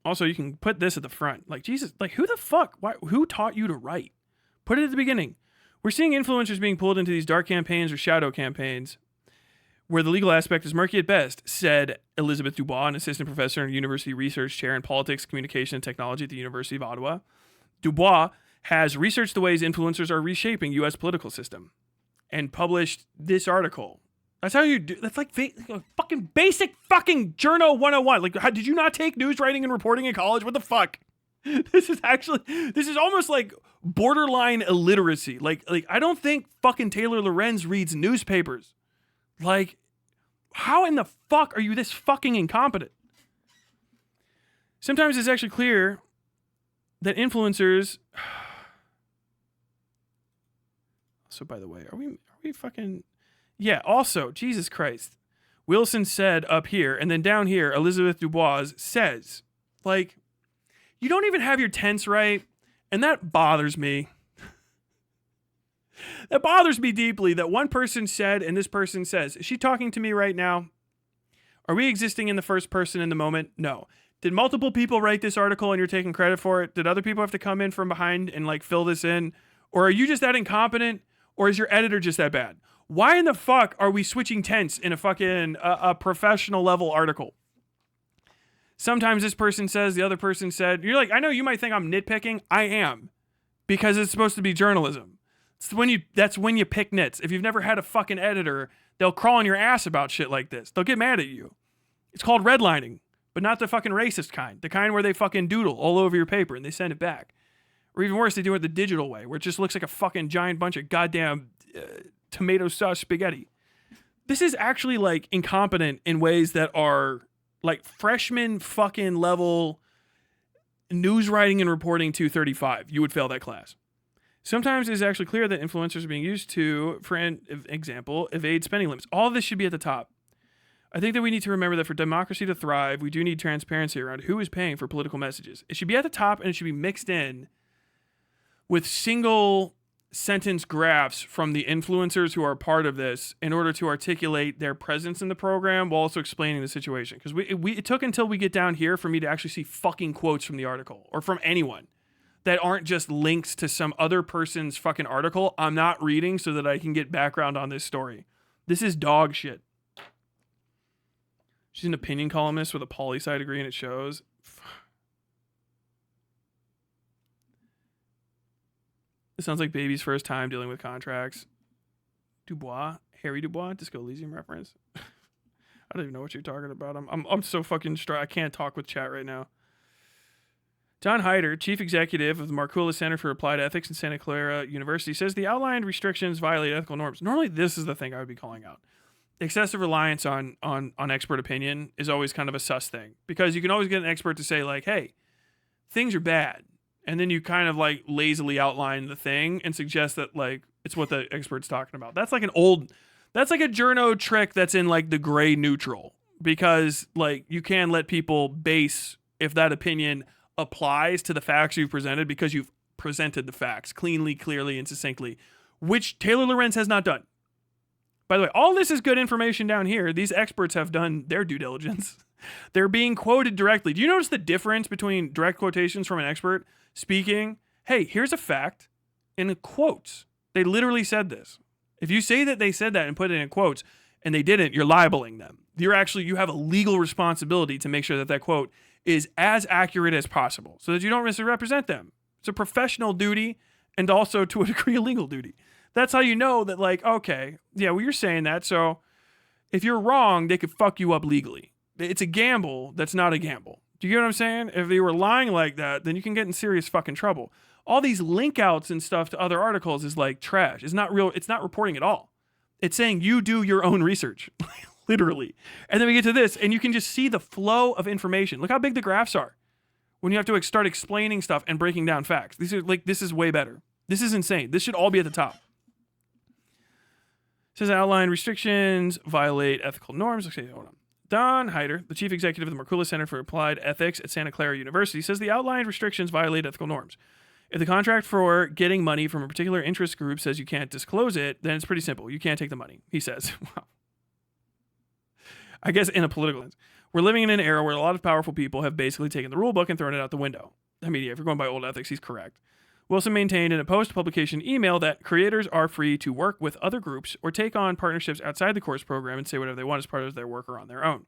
Speaker 1: Also, you can put this at the front. Like, Jesus, like, who the fuck? Why, who taught you to write? Put it at the beginning. We're seeing influencers being pulled into these dark campaigns or shadow campaigns where the legal aspect is murky at best, said Elizabeth Dubois, an assistant professor and university research chair in politics, communication, and technology at the University of Ottawa. Dubois has researched the ways influencers are reshaping U.S. political system and published this article. That's how you do. That's like fucking basic fucking journo 101. Like, how, did you not take news writing and reporting in college? What the fuck? This is almost like borderline illiteracy. Like I don't think fucking Taylor Lorenz reads newspapers. Like, how in the fuck are you this fucking incompetent? Sometimes it's actually clear that influencers. So, by the way, are we fucking? Yeah. Also, Jesus Christ, Wilson said up here, and then down here, Elizabeth Dubois says, like, you don't even have your tense right, and that bothers me. That bothers me deeply that one person said and this person says. Is she talking to me right now? Are we existing in the first person in the moment? No. Did multiple people write this article and you're taking credit for it? Did other people have to come in from behind and like fill this in? Or are you just that incompetent? Or is your editor just that bad? Why in the fuck are we switching tense in a fucking a professional level article? Sometimes this person says, the other person said. You're like, I know you might think I'm nitpicking. I am. Because it's supposed to be journalism. That's when you pick nits. If you've never had a fucking editor, they'll crawl on your ass about shit like this. They'll get mad at you. It's called redlining, but not the fucking racist kind. The kind where they fucking doodle all over your paper and they send it back. Or even worse, they do it the digital way, where it just looks like a fucking giant bunch of goddamn tomato sauce spaghetti. This is actually like incompetent in ways that are like freshman fucking level news writing and reporting 235. You would fail that class. Sometimes it's actually clear that influencers are being used to, for example, evade spending limits. All of this should be at the top. I think that we need to remember that for democracy to thrive, we do need transparency around who is paying for political messages. It should be at the top and it should be mixed in with single sentence graphs from the influencers who are part of this in order to articulate their presence in the program while also explaining the situation. Because it took until we get down here for me to actually see fucking quotes from the article or from anyone that aren't just links to some other person's fucking article I'm not reading so that I can get background on this story. This is dog shit. She's an opinion columnist with a poli-sci degree and it shows. It sounds like baby's first time dealing with contracts. Dubois? Harry Dubois? Disco Elysium reference? I don't even know what you're talking about. I'm so fucking I can't talk with chat right now. John Hyder, chief executive of the Markula Center for Applied Ethics in Santa Clara University, says the outlined restrictions violate ethical norms. Normally, this is the thing I would be calling out. Excessive reliance on expert opinion is always kind of a sus thing because you can always get an expert to say like, hey, things are bad. And then you kind of like lazily outline the thing and suggest that like it's what the expert's talking about. That's like that's like a journo trick that's in like the gray neutral because like you can let people base if that opinion applies to the facts you've presented because you've presented the facts cleanly, clearly, and succinctly, which Taylor Lorenz has not done. By the way, all this is good information down here. These experts have done their due diligence. They're being quoted directly. Do you notice the difference between direct quotations from an expert speaking, hey, here's a fact, in quotes? They literally said this. If you say that they said that and put it in quotes and they didn't, you're libeling them. You have a legal responsibility to make sure that that quote is as accurate as possible so that you don't misrepresent them. It's a professional duty and also to a degree a legal duty. That's how you know that like, okay, yeah, well, you're saying that. So if you're wrong, they could fuck you up legally. It's a gamble. That's not a gamble. Do you get what I'm saying? If they were lying like that, then you can get in serious fucking trouble. All these link outs and stuff to other articles is like trash. It's not real. It's not reporting at all. It's saying you do your own research. Literally. And then we get to this and you can just see the flow of information. Look how big the graphs are when you have to start explaining stuff and breaking down facts. This is way better. This is insane. This should all be at the top. Says outline restrictions violate ethical norms. Okay, hold on. Don Hyder, the chief executive of the Mercula Center for Applied Ethics at Santa Clara University, says the outlined restrictions violate ethical norms. If the contract for getting money from a particular interest group says you can't disclose it, then it's pretty simple. You can't take the money, he says. Wow. I guess in a political sense. We're living in an era where a lot of powerful people have basically taken the rule book and thrown it out the window. I mean, yeah, if you're going by old ethics, he's correct. Wilson maintained in a post-publication email that creators are free to work with other groups or take on partnerships outside the course program and say whatever they want as part of their work or on their own.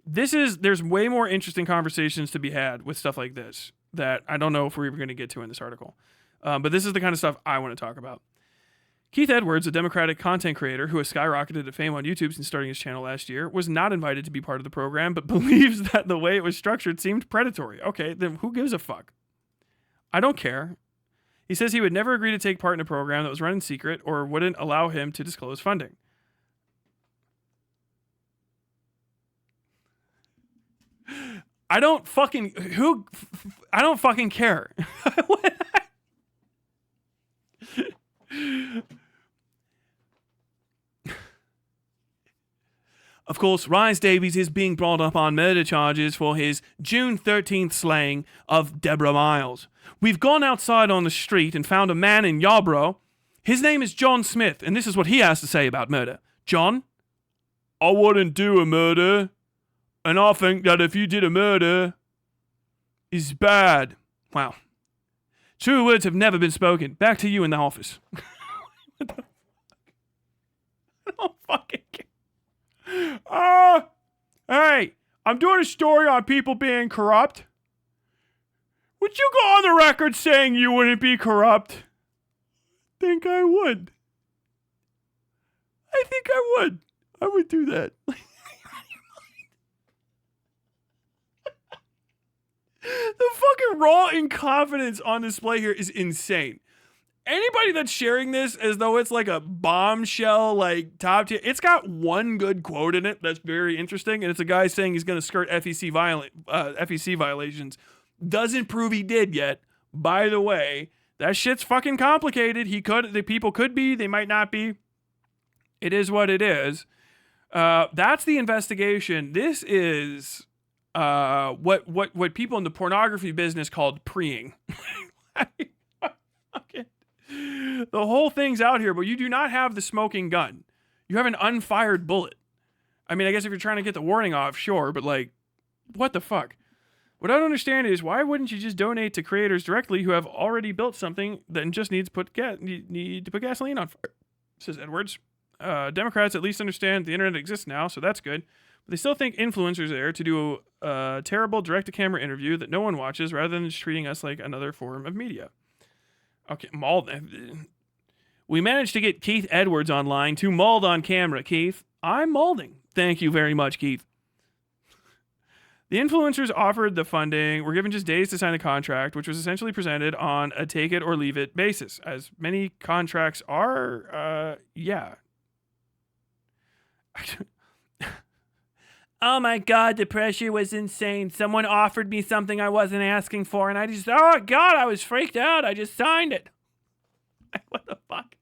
Speaker 1: There's way more interesting conversations to be had with stuff like this that I don't know if we're even going to get to in this article. But this is the kind of stuff I want to talk about. Keith Edwards, a Democratic content creator who has skyrocketed to fame on YouTube since starting his channel last year, was not invited to be part of the program, but believes that the way it was structured seemed predatory. Okay, then who gives a fuck? I don't care. He says he would never agree to take part in a program that was run in secret or wouldn't allow him to disclose funding. I don't fucking care. Of course, Rhys Davies is being brought up on murder charges for his June 13th slaying of Deborah Miles. We've gone outside on the street and found a man in Yarborough. His name is John Smith, and this is what he has to say about murder. John, I wouldn't do a murder, and I think that if you did a murder, is bad. Wow. True words have never been spoken. Back to you in the office. What the fuck? I don't fucking care. Hey, I'm doing a story on people being corrupt. Would you go on the record saying you wouldn't be corrupt? I think I would. I would do that. The fucking raw incompetence on display here is insane. Anybody that's sharing this as though it's like a bombshell, like top tier, it's got one good quote in it that's very interesting, and it's a guy saying he's going to skirt FEC violations. Doesn't prove he did yet. By the way, that shit's fucking complicated. The people could be, they might not be. It is what it is. That's the investigation. This is what people in the pornography business called preeing. The whole thing's out here, but you do not have the smoking gun. You have an unfired bullet. I mean, I guess if you're trying to get the warning off, sure, but like, what the fuck? What I don't understand is why wouldn't you just donate to creators directly who have already built something that just needs need to put gasoline on fire? Says Edwards. Democrats at least understand the internet exists now, so that's good. But they still think influencers are there to do a terrible direct-to-camera interview that no one watches rather than just treating us like another form of media. Okay, mauled. We managed to get Keith Edwards online to mauled on camera, Keith. I'm maulding. Thank you very much, Keith. The influencers offered the funding, were given just days to sign the contract, which was essentially presented on a take-it-or-leave-it basis, as many contracts are, yeah. Oh my God, the pressure was insane. Someone offered me something I wasn't asking for, and I just, oh God, I was freaked out. I just signed it. What the fuck?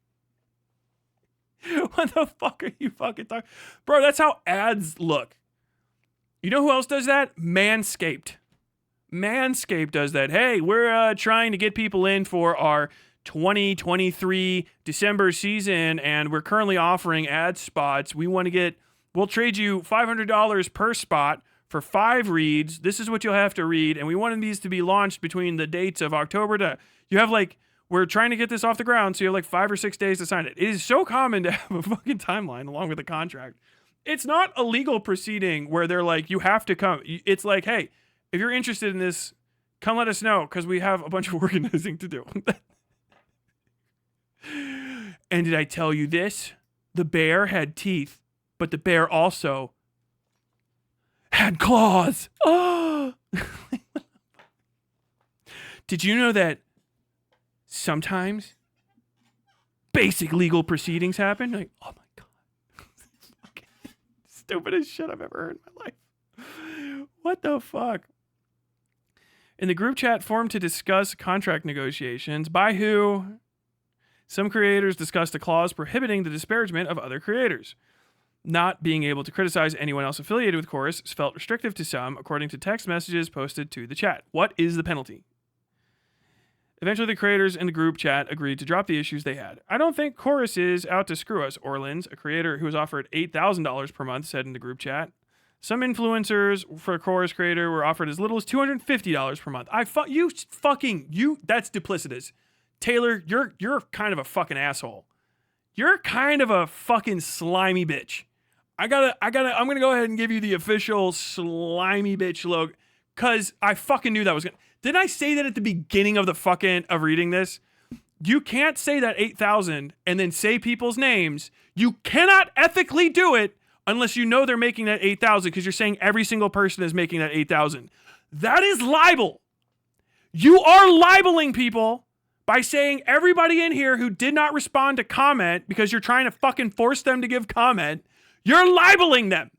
Speaker 1: What the fuck are you fucking talking? Bro, that's how ads look. You know who else does that? Manscaped. Manscaped does that. Hey, we're trying to get people in for our 2023 December season, and we're currently offering ad spots. We'll trade you $500 per spot for 5 reads. This is what you'll have to read, and we wanted these to be launched between the dates of October to... We're trying to get this off the ground, so you have like 5 or 6 days to sign it. It is so common to have a fucking timeline along with a contract. It's not a legal proceeding where they're like, you have to come. It's like, hey, if you're interested in this, come let us know, because we have a bunch of organizing to do. And did I tell you this? The bear had teeth. But the bear also had claws. Oh! Did you know that sometimes basic legal proceedings happen? Like, oh my God. Stupidest shit I've ever heard in my life. What the fuck? In the group chat formed to discuss contract negotiations, by who? Some creators discussed a clause prohibiting the disparagement of other creators. Not being able to criticize anyone else affiliated with Chorus felt restrictive to some, according to text messages posted to the chat. What is the penalty? Eventually, the creators in the group chat agreed to drop the issues they had. I don't think Chorus is out to screw us, Lorenz, a creator who was offered $8,000 per month, said in the group chat. Some influencers for a Chorus creator were offered as little as $250 per month. That's duplicitous. Taylor, you're kind of a fucking asshole. You're kind of a fucking slimy bitch. I'm gonna go ahead and give you the official slimy bitch logo, cause I fucking knew that was gonna. Didn't I say that at the beginning of of reading this? You can't say that 8,000 and then say people's names. You cannot ethically do it unless you know they're making that 8,000, because you're saying every single person is making that 8,000. That is libel. You are libeling people by saying everybody in here who did not respond to comment because you're trying to fucking force them to give comment. You're libeling them.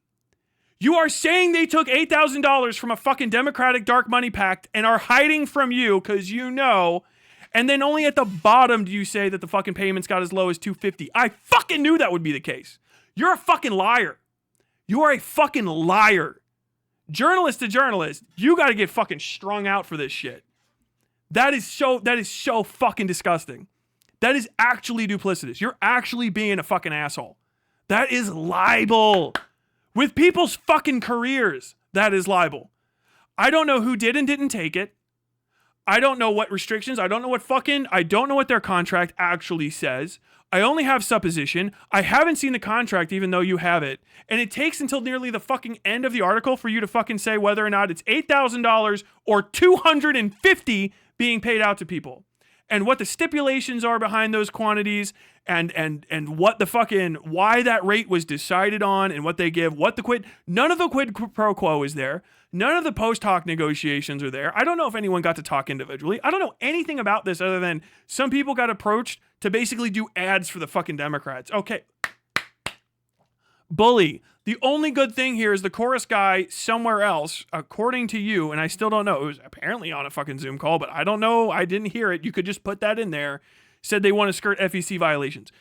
Speaker 1: You are saying they took $8,000 from a fucking Democratic dark money pact and are hiding from you because you know, and then only at the bottom do you say that the fucking payments got as low as $250. I fucking knew that would be the case. You're a fucking liar. You are a fucking liar. Journalist to journalist, you got to get fucking strung out for this shit. That is so fucking disgusting. That is actually duplicitous. You're actually being a fucking asshole. That is libel. With people's fucking careers, that is libel. I don't know who did and didn't take it. I don't know what restrictions. I don't know what their contract actually says. I only have supposition. I haven't seen the contract even though you have it. And it takes until nearly the fucking end of the article for you to fucking say whether or not it's $8,000 or $250 being paid out to people. And what the stipulations are behind those quantities, and what the fucking, why that rate was decided on, and what they give, none of the quid pro quo is there. None of the post hoc negotiations are there. I don't know if anyone got to talk individually. I don't know anything about this other than some people got approached to basically do ads for the fucking Democrats. Okay. Bully. The only good thing here is the Chorus guy somewhere else, according to you, and I still don't know, it was apparently on a fucking Zoom call, but I don't know, I didn't hear it, you could just put that in there, said they want to skirt FEC violations.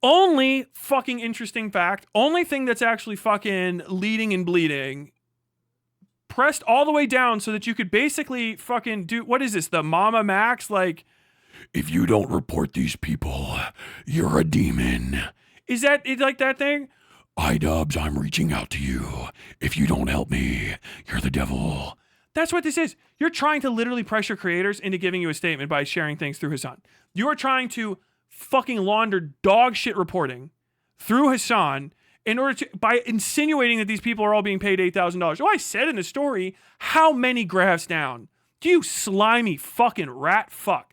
Speaker 1: Only fucking interesting fact, only thing that's actually fucking leading and bleeding, pressed all the way down so that you could basically fucking do, what is this, the Mama Max, like, if you don't report these people, you're a demon. Is that like that thing? iDubbbz, I'm reaching out to you. If you don't help me, you're the devil. That's what this is. You're trying to literally pressure creators into giving you a statement by sharing things through Hassan. You are trying to fucking launder dog shit reporting through Hassan in order to, by insinuating that these people are all being paid $8,000. Oh, I said in the story, how many graphs down? You slimy fucking rat fuck.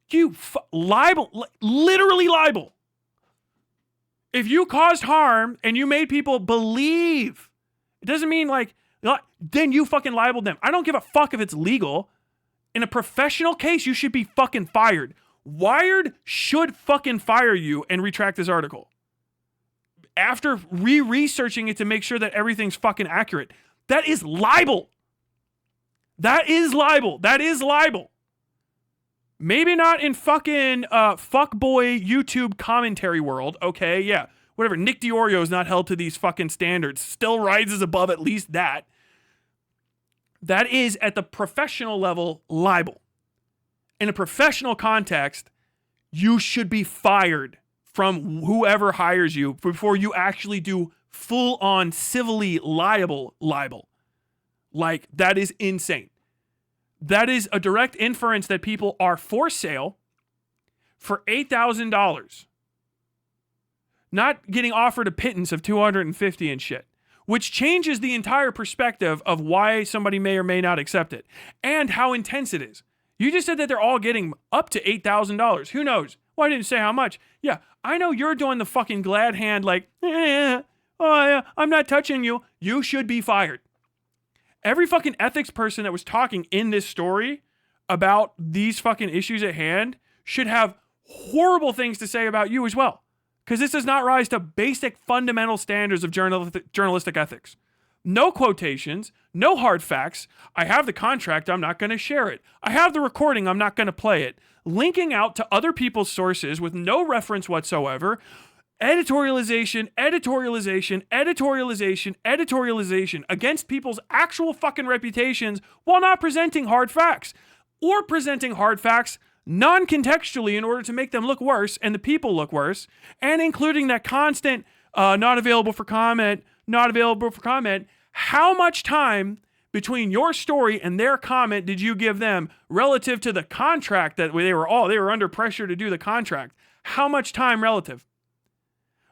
Speaker 1: You libel, literally libel. If you caused harm and you made people believe, it doesn't mean like, then you fucking libeled them. I don't give a fuck if it's legal. In a professional case, you should be fucking fired. Wired should fucking fire you and retract this article. After researching it to make sure that everything's fucking accurate. That is libel. That is libel. That is libel. Maybe not in fucking fuckboy YouTube commentary world. Okay, yeah. Whatever. Nick DiOrio is not held to these fucking standards. Still rises above at least that. That is, at the professional level, libel. In a professional context, you should be fired from whoever hires you before you actually do full-on civilly liable libel. Like, that is insane. That is a direct inference that people are for sale for $8,000. Not getting offered a pittance of $250 and shit. Which changes the entire perspective of why somebody may or may not accept it. And how intense it is. You just said that they're all getting up to $8,000. Who knows? Well, I didn't say how much. Yeah, I know you're doing the fucking glad hand like, I'm not touching you. You should be fired. Every fucking ethics person that was talking in this story about these fucking issues at hand should have horrible things to say about you as well. Because this does not rise to basic fundamental standards of journalistic ethics. No quotations, no hard facts. I have the contract, I'm not going to share it. I have the recording, I'm not going to play it. linking out to other people's sources with no reference whatsoever. Editorialization, editorialization, editorialization, editorialization against people's actual fucking reputations while not presenting hard facts. Or presenting hard facts non-contextually in order to make them look worse and the people look worse. And including that constant, not available for comment, not available for comment. How much time between your story and their comment did you give them relative to the contract that they were under pressure to do the contract? How much time relative?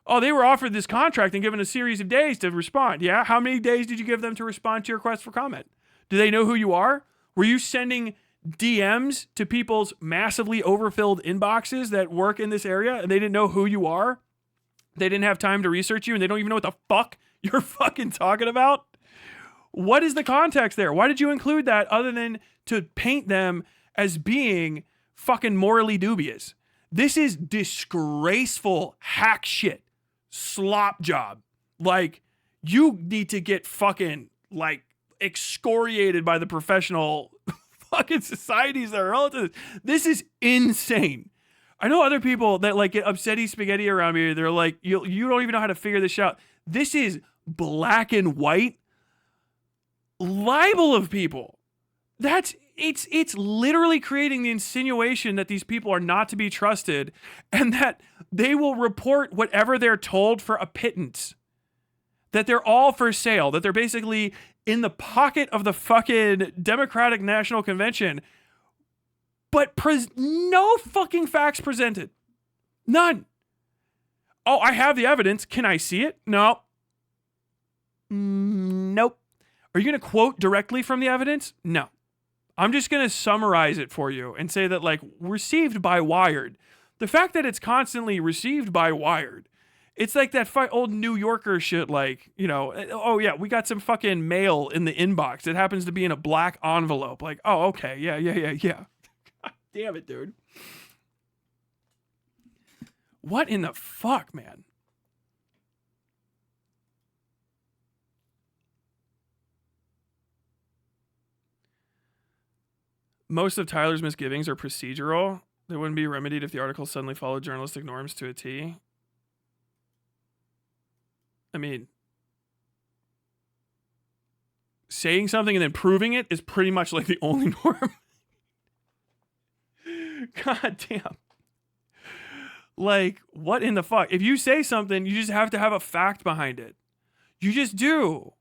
Speaker 1: Oh, they were offered this contract and given a series of days to respond. Yeah? How many days did you give them to respond to your request for comment? Do they know who you are? Were you sending DMs to people's massively overfilled inboxes that work in this area and they didn't know who you are? They didn't have time to research you and they don't even know what the fuck you're fucking talking about? What is the context there? Why did you include that other than to paint them as being fucking morally dubious? This is disgraceful hack shit. Slop job. Like, you need to get fucking, like, excoriated by the professional fucking societies that are relative. This is insane. I know other people that, like, get upsetty spaghetti around me. They're like, you don't even know how to figure this out. This is black and white libel of people. It's literally creating the insinuation that these people are not to be trusted and that they will report whatever they're told for a pittance. That they're all for sale, that they're basically in the pocket of the fucking Democratic National Convention, but no fucking facts presented. None. Oh, I have the evidence. Can I see it? No. Nope. Are you going to quote directly from the evidence? No. I'm just going to summarize it for you and say that, like, received by Wired. The fact that it's constantly received by Wired, it's like that old New Yorker shit, like, you know, oh yeah, we got some fucking mail in the inbox. It happens to be in a black envelope. Like, oh, okay, yeah. God damn it, dude. What in the fuck, man? Most of Tyler's misgivings are procedural. They wouldn't be remedied if the article suddenly followed journalistic norms to a T. I mean, saying something and then proving it is pretty much like the only norm. God damn. Like, what in the fuck? If you say something, you just have to have a fact behind it. You just do.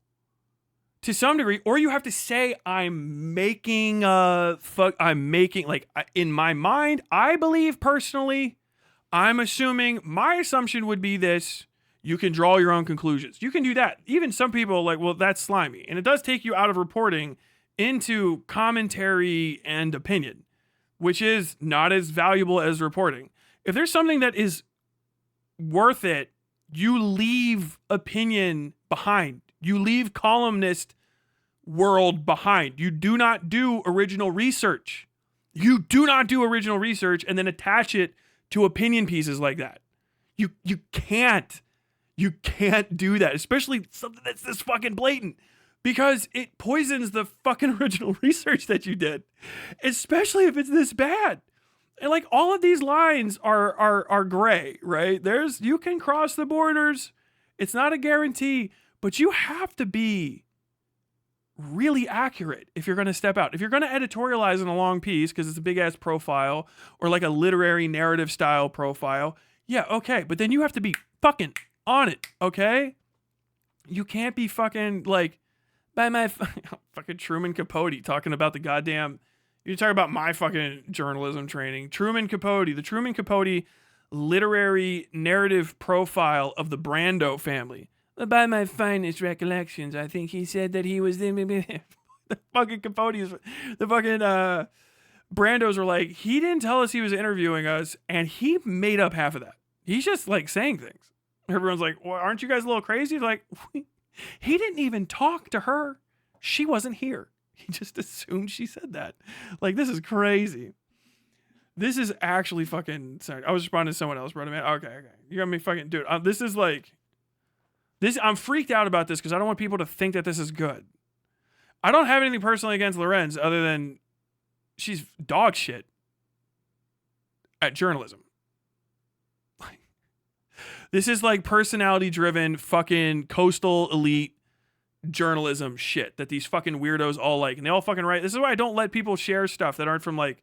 Speaker 1: To some degree, or you have to say, I'm making, like, in my mind, I believe personally, I'm assuming, my assumption would be this. You can draw your own conclusions. You can do that. Even some people are like, well, that's slimy. And it does take you out of reporting into commentary and opinion, which is not as valuable as reporting. If there's something that is worth it, you leave opinion behind. You leave columnist world behind. You do not do original research. You do not do original research and then attach it to opinion pieces like that. You can't. You can't do that, especially something that's this fucking blatant, because it poisons the fucking original research that you did, especially if it's this bad. And like all of these lines are gray, right? You can cross the borders. It's not a guarantee, but you have to be really accurate if you're going to step out. If you're going to editorialize in a long piece because it's a big ass profile or like a literary narrative style profile, yeah, okay. But then you have to be fucking on it, okay? You can't be fucking like by my fucking Truman Capote talking about the goddamn. You're talking about my fucking journalism training. Truman Capote, the Truman Capote literary narrative profile of the Brando family. By my finest recollections, I think he said that he was the fucking Capotes, the fucking Brandos were like, he didn't tell us he was interviewing us, and he made up half of that. He's just like saying things. Everyone's like, well, aren't you guys a little crazy? Like, he didn't even talk to her. She wasn't here. He just assumed she said that. Like, this is crazy. This is actually fucking. Sorry, I was responding to someone else, brother man. Okay. You got me fucking, dude. This is like, this. I'm freaked out about this because I don't want people to think that this is good. I don't have anything personally against Lorenz other than she's dog shit. at journalism. This is like personality-driven fucking coastal elite journalism shit that these fucking weirdos all like. And they all fucking write. This is why I don't let people share stuff that aren't from like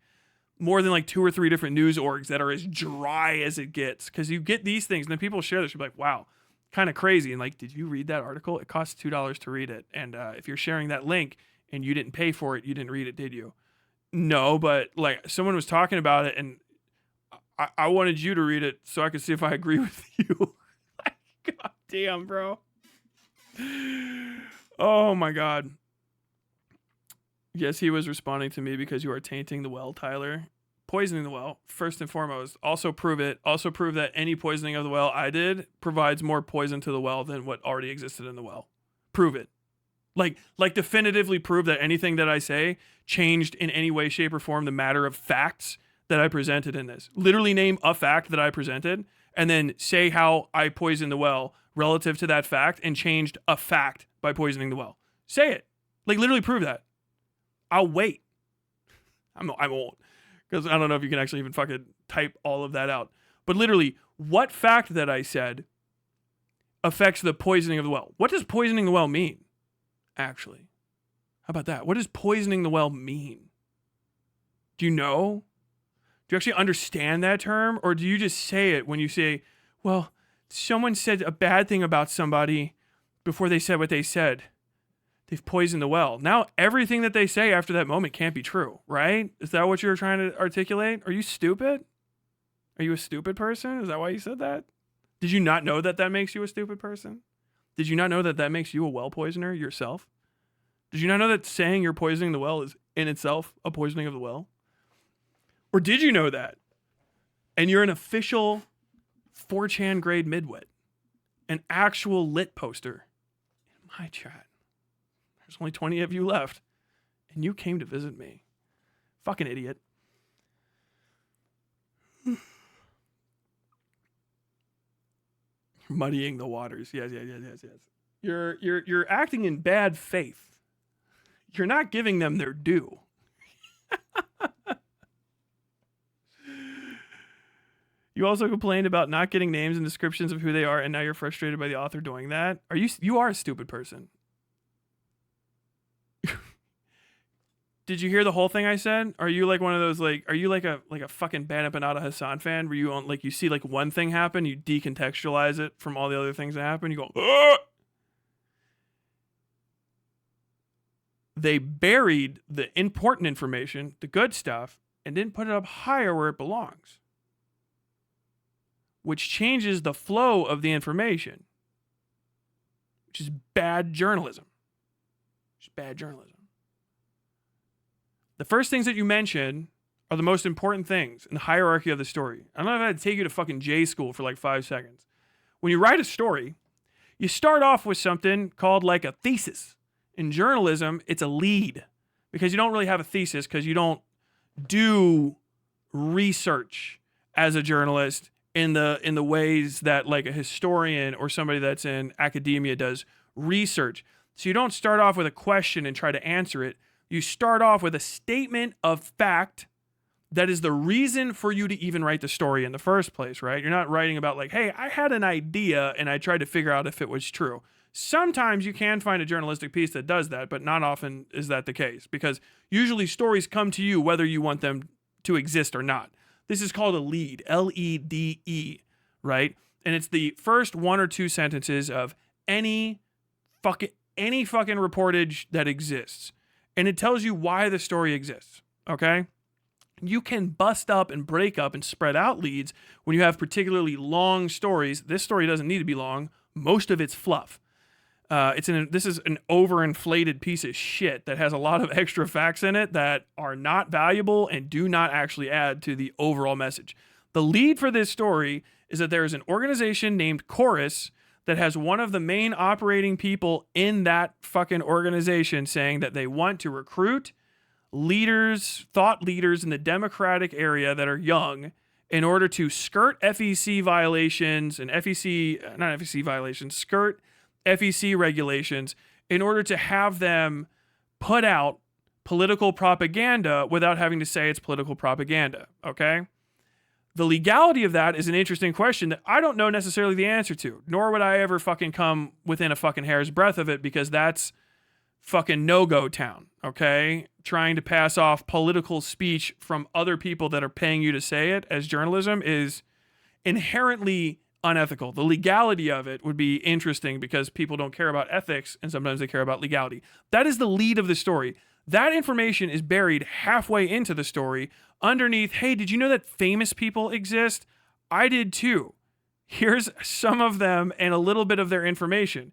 Speaker 1: more than like 2 or 3 different news orgs that are as dry as it gets. Because you get these things and then people share this. You're like, wow, kind of crazy. And like, did you read that article? It costs $2 to read it. And if you're sharing that link and you didn't pay for it, you didn't read it, did you? No, but like someone was talking about it and I wanted you to read it so I could see if I agree with you. Like, God damn, bro. Oh my God. Yes, he was responding to me because you are tainting the well, Tyler. Poisoning the well, first and foremost. Also prove it. Also prove that any poisoning of the well I did provides more poison to the well than what already existed in the well. Prove it. Like definitively prove that anything that I say changed in any way, shape, or form the matter of facts that I presented in this. Literally name a fact that I presented and then say how I poisoned the well relative to that fact and changed a fact by poisoning the well. Say it. Like literally prove that. I'll wait. I won't. Because I don't know if you can actually even fucking type all of that out. But literally, what fact that I said affects the poisoning of the well? What does poisoning the well mean? Actually. How about that? What does poisoning the well mean? Do you know? Do you actually understand that term? Or do you just say it when you say, well, someone said a bad thing about somebody before they said what they said? They've poisoned the well. Now everything that they say after that moment can't be true, right? Is that what you were trying to articulate? Are you stupid? Are you a stupid person? Is that why you said that? Did you not know that that makes you a stupid person? Did you not know that that makes you a well poisoner yourself? Did you not know that saying you're poisoning the well is in itself a poisoning of the well? Or did you know that? And you're an official 4chan grade midwit, an actual lit poster in my chat. There's only 20 of you left, and you came to visit me. Fucking idiot. Muddying the waters. Yes. You're acting in bad faith. You're not giving them their due. You also complained about not getting names and descriptions of who they are, and now you're frustrated by the author doing that. You are a stupid person. Did you hear the whole thing I said? Are you like one of those are you like a fucking Bana Banada Hassan fan where you see like one thing happen, you decontextualize it from all the other things that happen, you go, "Ugh!" They buried the important information, the good stuff, and didn't put it up higher where it belongs, which changes the flow of the information, which is bad journalism. It's bad journalism. The first things that you mention are the most important things in the hierarchy of the story. I don't know if I had to take you to fucking J school for like 5 seconds. When you write a story, you start off with something called like a thesis. In journalism, it's a lead because you don't really have a thesis because you don't do research as a journalist in the ways that like a historian or somebody that's in academia does research. So you don't start off with a question and try to answer it. You start off with a statement of fact that is the reason for you to even write the story in the first place, right? You're not writing about like, hey, I had an idea and I tried to figure out if it was true. Sometimes you can find a journalistic piece that does that, but not often is that the case because usually stories come to you whether you want them to exist or not. This is called a lead, L-E-D-E, right? And it's the first 1 or 2 sentences of any fucking reportage that exists. And it tells you why the story exists, okay? You can bust up and break up and spread out leads when you have particularly long stories. This story doesn't need to be long. Most of it's fluff. This is an overinflated piece of shit that has a lot of extra facts in it that are not valuable and do not actually add to the overall message. The lead for this story is that there is an organization named Chorus that has one of the main operating people in that fucking organization saying that they want to recruit thought leaders in the Democratic area that are young in order to skirt FEC violations and skirt FEC regulations in order to have them put out political propaganda without having to say it's political propaganda, okay? The legality of that is an interesting question that I don't know necessarily the answer to, nor would I ever fucking come within a fucking hair's breadth of it, because that's fucking no-go town, okay? Trying to pass off political speech from other people that are paying you to say it as journalism is inherently unethical. The legality of it would be interesting because people don't care about ethics and sometimes they care about legality. That is the lead of the story. That information is buried halfway into the story underneath, hey, did you know that famous people exist? I did too. Here's some of them and a little bit of their information.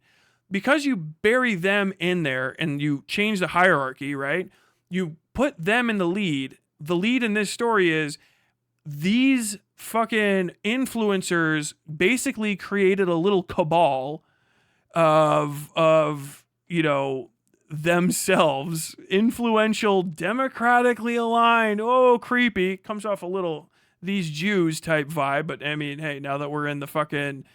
Speaker 1: Because you bury them in there and you change the hierarchy, right? You put them in the lead. The lead in this story is these fucking influencers basically created a little cabal of themselves, influential, democratically aligned. Oh, creepy. Comes off a little these Jews type vibe, but I mean, hey, now that we're in the fucking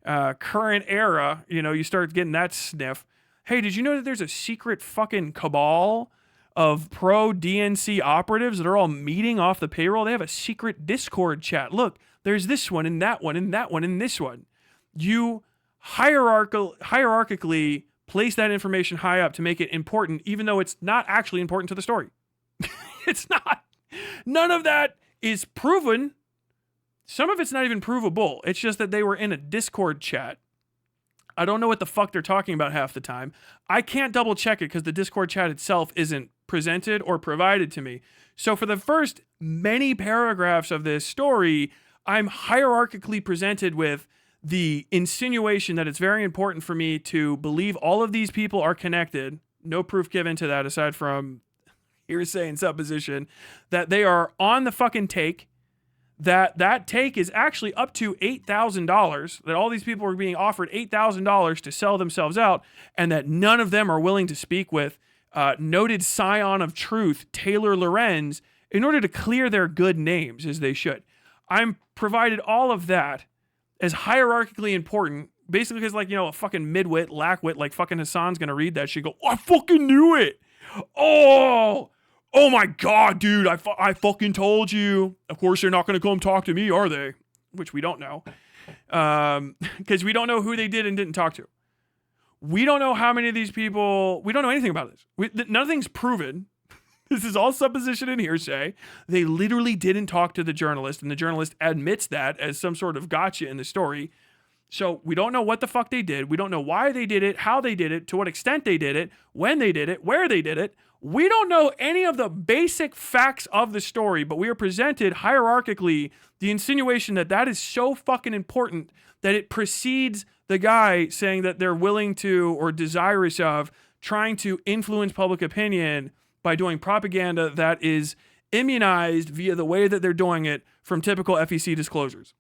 Speaker 1: current era, you start getting that sniff. Hey, did you know that there's a secret fucking cabal of pro DNC operatives that are all meeting off the payroll? They have a secret Discord chat. Look, there's this one and that one and that one and this one. You hierarchically place that information high up to make it important, even though it's not actually important to the story. It's not. None of that is proven. Some of it's not even provable. It's just that they were in a Discord chat. I don't know what the fuck they're talking about half the time. I can't double check it because the Discord chat itself isn't presented or provided to me. So for the first many paragraphs of this story, I'm hierarchically presented with the insinuation that it's very important for me to believe all of these people are connected. No proof given to that aside from hearsay and supposition. That they are on the fucking take. That take is actually up to $8,000, that all these people are being offered $8,000 to sell themselves out, and that none of them are willing to speak with noted scion of truth, Taylor Lorenz, in order to clear their good names as they should. I'm provided all of that as hierarchically important, basically because, a fucking midwit, lackwit, like fucking Hassan's gonna read that shit, go, oh, I fucking knew it! Oh my God, dude, I fucking told you. Of course, they're not going to come talk to me, are they? Which we don't know. Because we don't know who they did and didn't talk to. We don't know how many of these people, we don't know anything about this. Nothing's proven. This is all supposition and hearsay. They literally didn't talk to the journalist, and the journalist admits that as some sort of gotcha in the story. So we don't know what the fuck they did. We don't know why they did it, how they did it, to what extent they did it, when they did it, where they did it. We don't know any of the basic facts of the story, but we are presented hierarchically the insinuation that is so fucking important that it precedes the guy saying that they're willing to or desirous of trying to influence public opinion by doing propaganda that is immunized via the way that they're doing it from typical FEC disclosures.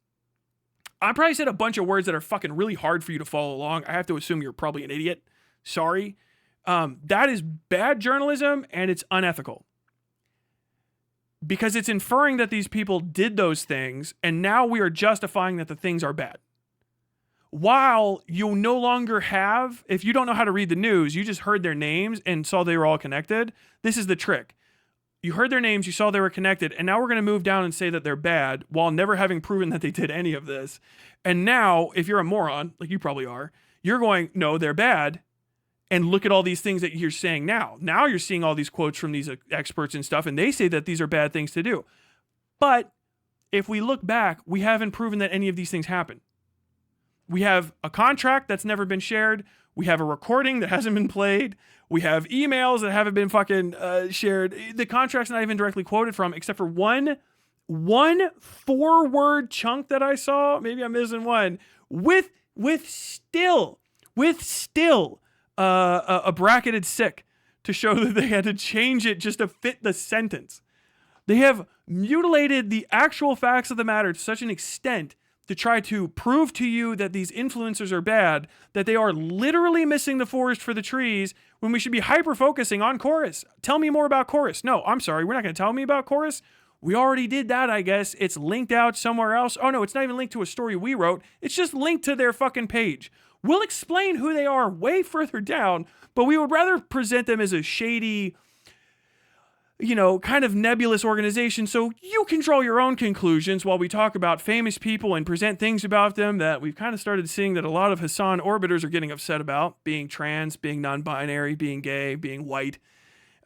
Speaker 1: I probably said a bunch of words that are fucking really hard for you to follow along. I have to assume you're probably an idiot. Sorry. That is bad journalism, and it's unethical. Because it's inferring that these people did those things, and now we are justifying that the things are bad. While you no longer have, if you don't know how to read the news, you just heard their names and saw they were all connected. This is the trick. You heard their names, you saw they were connected, and now we're going to move down and say that they're bad while never having proven that they did any of this. And now, if you're a moron, like you probably are, you're going, no, they're bad. And look at all these things that you're saying now. Now you're seeing all these quotes from these experts and stuff, and they say that these are bad things to do. But if we look back, we haven't proven that any of these things happen. We have a contract that's never been shared. We have a recording that hasn't been played. We have emails that haven't been fucking shared. The contract's not even directly quoted from, except for one 4-word chunk that I saw. Maybe I'm missing one. With still a bracketed sick to show that they had to change it just to fit the sentence. They have mutilated the actual facts of the matter to such an extent to try to prove to you that these influencers are bad, that they are literally missing the forest for the trees when we should be hyper-focusing on Chorus. Tell me more about Chorus. No, I'm sorry, we're not going to tell me about Chorus. We already did that, I guess. It's linked out somewhere else. Oh no, it's not even linked to a story we wrote. It's just linked to their fucking page. We'll explain who they are way further down, but we would rather present them as a shady... kind of nebulous organization, so you can draw your own conclusions while we talk about famous people and present things about them that we've kind of started seeing that a lot of Hassan orbiters are getting upset about, being trans, being non-binary, being gay, being white.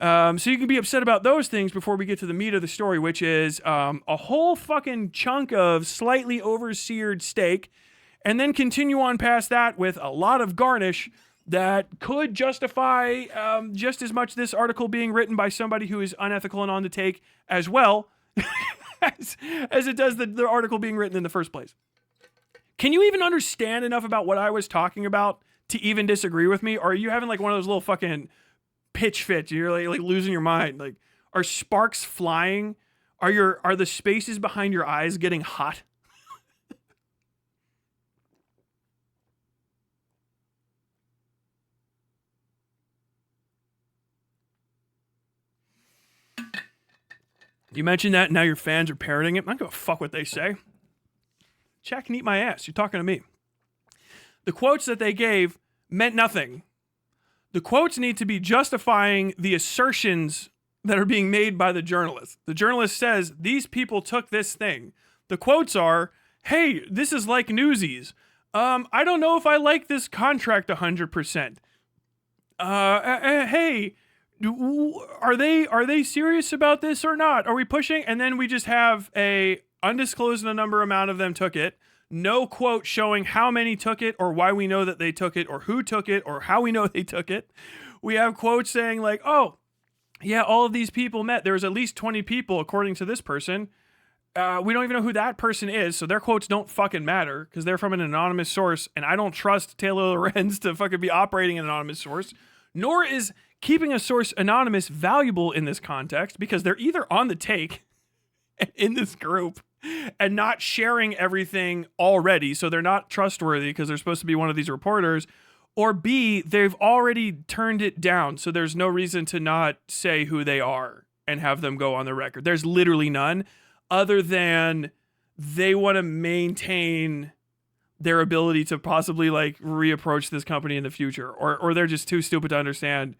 Speaker 1: So you can be upset about those things before we get to the meat of the story, which is a whole fucking chunk of slightly over-seared steak, and then continue on past that with a lot of garnish that could justify just as much this article being written by somebody who is unethical and on the take as well as it does the article being written in the first place. Can you even understand enough about what I was talking about to even disagree with me? Or are you having like one of those little fucking pitch fits? You're like losing your mind. Like, are sparks flying? Are the spaces behind your eyes getting hot? You mentioned that, and now your fans are parroting it. I'm not gonna fuck what they say. Check and eat my ass. You're talking to me. The quotes that they gave meant nothing. The quotes need to be justifying the assertions that are being made by the journalist. The journalist says, these people took this thing. The quotes are, hey, this is like Newsies. I don't know if I like this contract 100%. Hey, are they serious about this or not? Are we pushing? And then we just have a undisclosed number amount of them took it. No quote showing how many took it or why we know that they took it or who took it or how we know they took it. We have quotes saying like, oh, yeah, all of these people met. There was at least 20 people according to this person. We don't even know who that person is, so their quotes don't fucking matter because they're from an anonymous source, and I don't trust Taylor Lorenz to fucking be operating an anonymous source, nor is keeping a source anonymous valuable in this context because they're either on the take in this group and not sharing everything already, so they're not trustworthy because they're supposed to be one of these reporters, or B, they've already turned it down, so there's no reason to not say who they are and have them go on the record. There's literally none other than they want to maintain their ability to possibly like reapproach this company in the future, or they're just too stupid to understand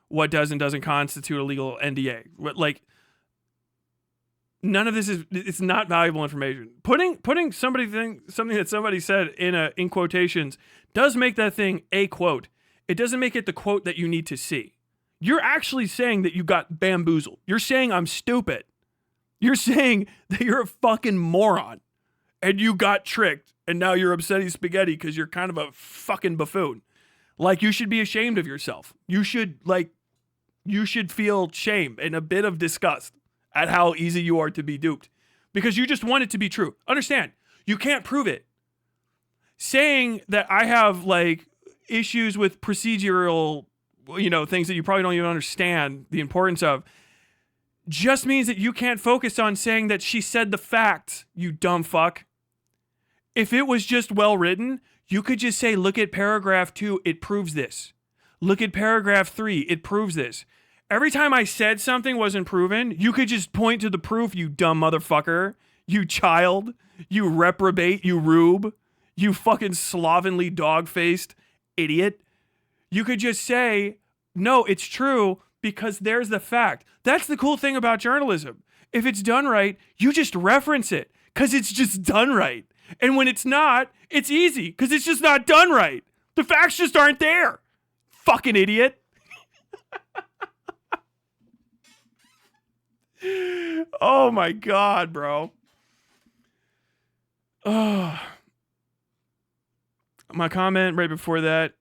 Speaker 1: what does and doesn't constitute a legal NDA. Like, none of this it's not valuable information. Putting something that somebody said in quotations does make that thing a quote. It doesn't make it the quote that you need to see. You're actually saying that you got bamboozled. You're saying I'm stupid. You're saying that you're a fucking moron and you got tricked and now you're upsetting spaghetti because you're kind of a fucking buffoon. Like, you should be ashamed of yourself. You should feel shame and a bit of disgust at how easy you are to be duped because you just want it to be true. Understand, you can't prove it. Saying that I have like issues with procedural, things that you probably don't even understand the importance of just means that you can't focus on saying that she said the facts, you dumb fuck. If it was just well written, you could just say, look at paragraph 2, it proves this. Look at paragraph 3, it proves this. Every time I said something wasn't proven, you could just point to the proof, you dumb motherfucker, you child, you reprobate, you rube, you fucking slovenly dog-faced idiot. You could just say, no, it's true because there's the fact. That's the cool thing about journalism. If it's done right, you just reference it because it's just done right. And when it's not, it's easy because it's just not done right. The facts just aren't there. Fucking idiot. Oh my God, bro. Oh. My comment right before that,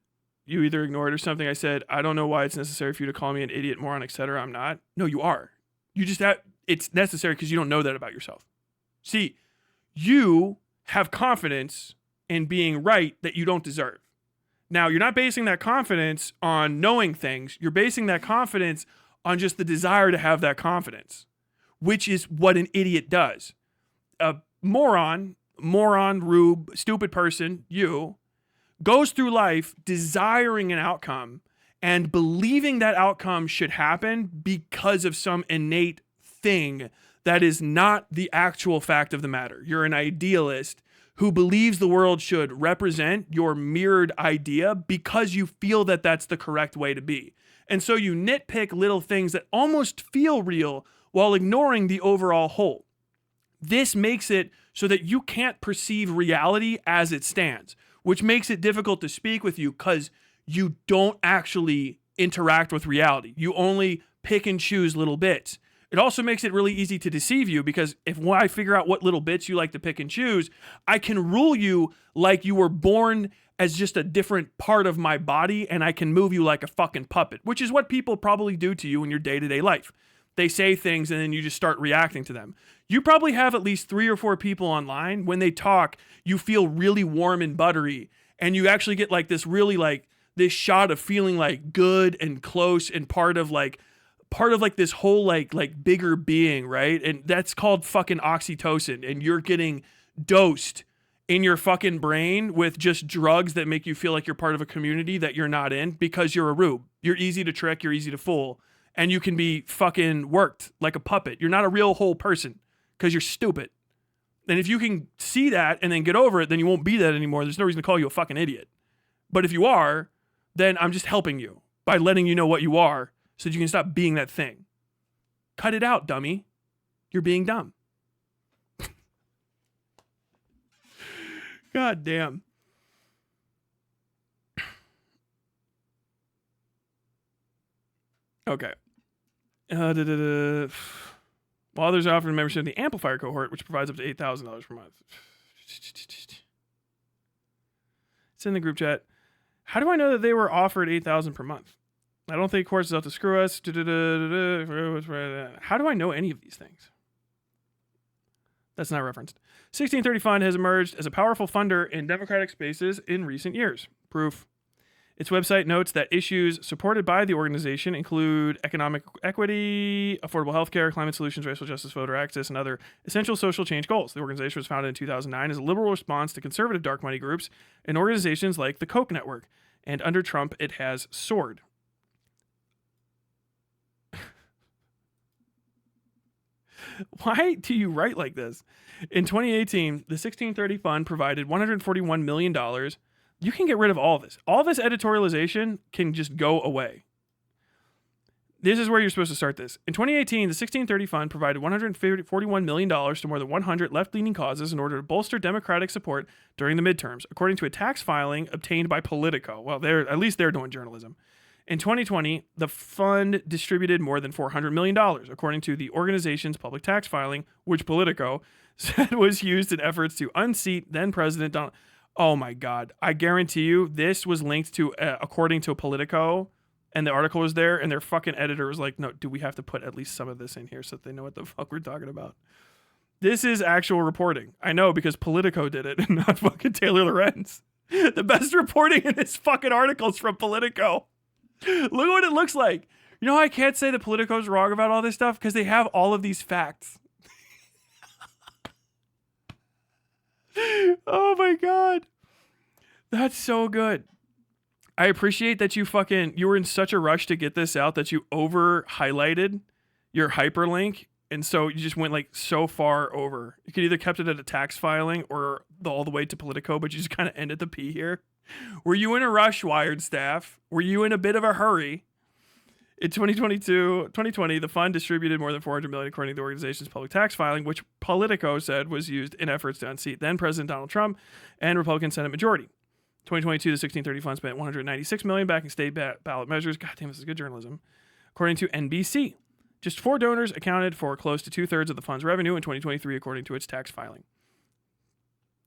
Speaker 1: you either ignored or something. I said, I don't know why it's necessary for you to call me an idiot, moron, etc. I'm not. No, you are. You just have, it's necessary because you don't know that about yourself. See, you have confidence in being right that you don't deserve. Now, you're not basing that confidence on knowing things. You're basing that confidence on just the desire to have that confidence, which is what an idiot does. A moron, rube, stupid person, you, goes through life desiring an outcome and believing that outcome should happen because of some innate thing that is not the actual fact of the matter. You're an idealist who believes the world should represent your mirrored idea because you feel that that's the correct way to be. And so you nitpick little things that almost feel real while ignoring the overall whole. This makes it so that you can't perceive reality as it stands, which makes it difficult to speak with you because you don't actually interact with reality. You only pick and choose little bits. It also makes it really easy to deceive you because when I figure out what little bits you like to pick and choose, I can rule you like you were born as just a different part of my body, and I can move you like a fucking puppet, which is what people probably do to you in your day-to-day life. They say things and then you just start reacting to them. You probably have at least 3 or 4 people online. When they talk, you feel really warm and buttery, and you actually get like this really like this shot of feeling like good and close and part of like this whole like bigger being, right? And that's called fucking oxytocin, and you're getting dosed in your fucking brain with just drugs that make you feel like you're part of a community that you're not in because you're a rube. You're easy to trick, you're easy to fool, and you can be fucking worked like a puppet. You're not a real whole person because you're stupid. And if you can see that and then get over it, then you won't be that anymore. There's no reason to call you a fucking idiot. But if you are, then I'm just helping you by letting you know what you are so that you can stop being that thing. Cut it out, dummy. You're being dumb. God damn. Okay. While others are offering membership in the Amplifier cohort, which provides up to $8,000 per month. It's in the group chat. How do I know that they were offered $8,000 per month? I don't think courts is out to screw us. How do I know any of these things? That's not referenced. 1630 Fund has emerged as a powerful funder in democratic spaces in recent years. Proof. Its website notes that issues supported by the organization include economic equity, affordable healthcare, climate solutions, racial justice, voter access, and other essential social change goals. The organization was founded in 2009 as a liberal response to conservative dark money groups and organizations like the Koch Network. And under Trump, it has soared. Why do you write like this? In 2018, the 1630 Fund provided $141 million. You can get rid of all this. All this editorialization can just go away. This is where you're supposed to start this. In 2018, the 1630 Fund provided $141 million to more than 100 left-leaning causes in order to bolster Democratic support during the midterms, according to a tax filing obtained by Politico. Well, at least they're doing journalism. In 2020, the fund distributed more than $400 million, according to the organization's public tax filing, which Politico said was used in efforts to unseat then-President Donald. Oh my God. I guarantee you this was linked to, according to Politico, and the article was there, and their fucking editor was like, no, do we have to put at least some of this in here so that they know what the fuck we're talking about? This is actual reporting. I know because Politico did it and not fucking Taylor Lorenz. The best reporting in this fucking article is from Politico. Look at what it looks like. You know how I can't say that Politico's wrong about all this stuff? Because they have all of these facts. Oh my God. That's so good. I appreciate that you were in such a rush to get this out that you over highlighted your hyperlink. And so you just went like so far over. You could either kept it at a tax filing or all the way to Politico, but you just kind of ended the P here. Were you in a rush, Wired staff? Were you in a bit of a hurry? In 2020, the fund distributed more than $400 million according to the organization's public tax filing, which Politico said was used in efforts to unseat then-President Donald Trump and Republican Senate majority. 2022, the 1630 Fund spent $196 million backing state ballot measures. God damn, this is good journalism. According to NBC, just 4 donors accounted for close to 2/3 of the fund's revenue in 2023, according to its tax filing.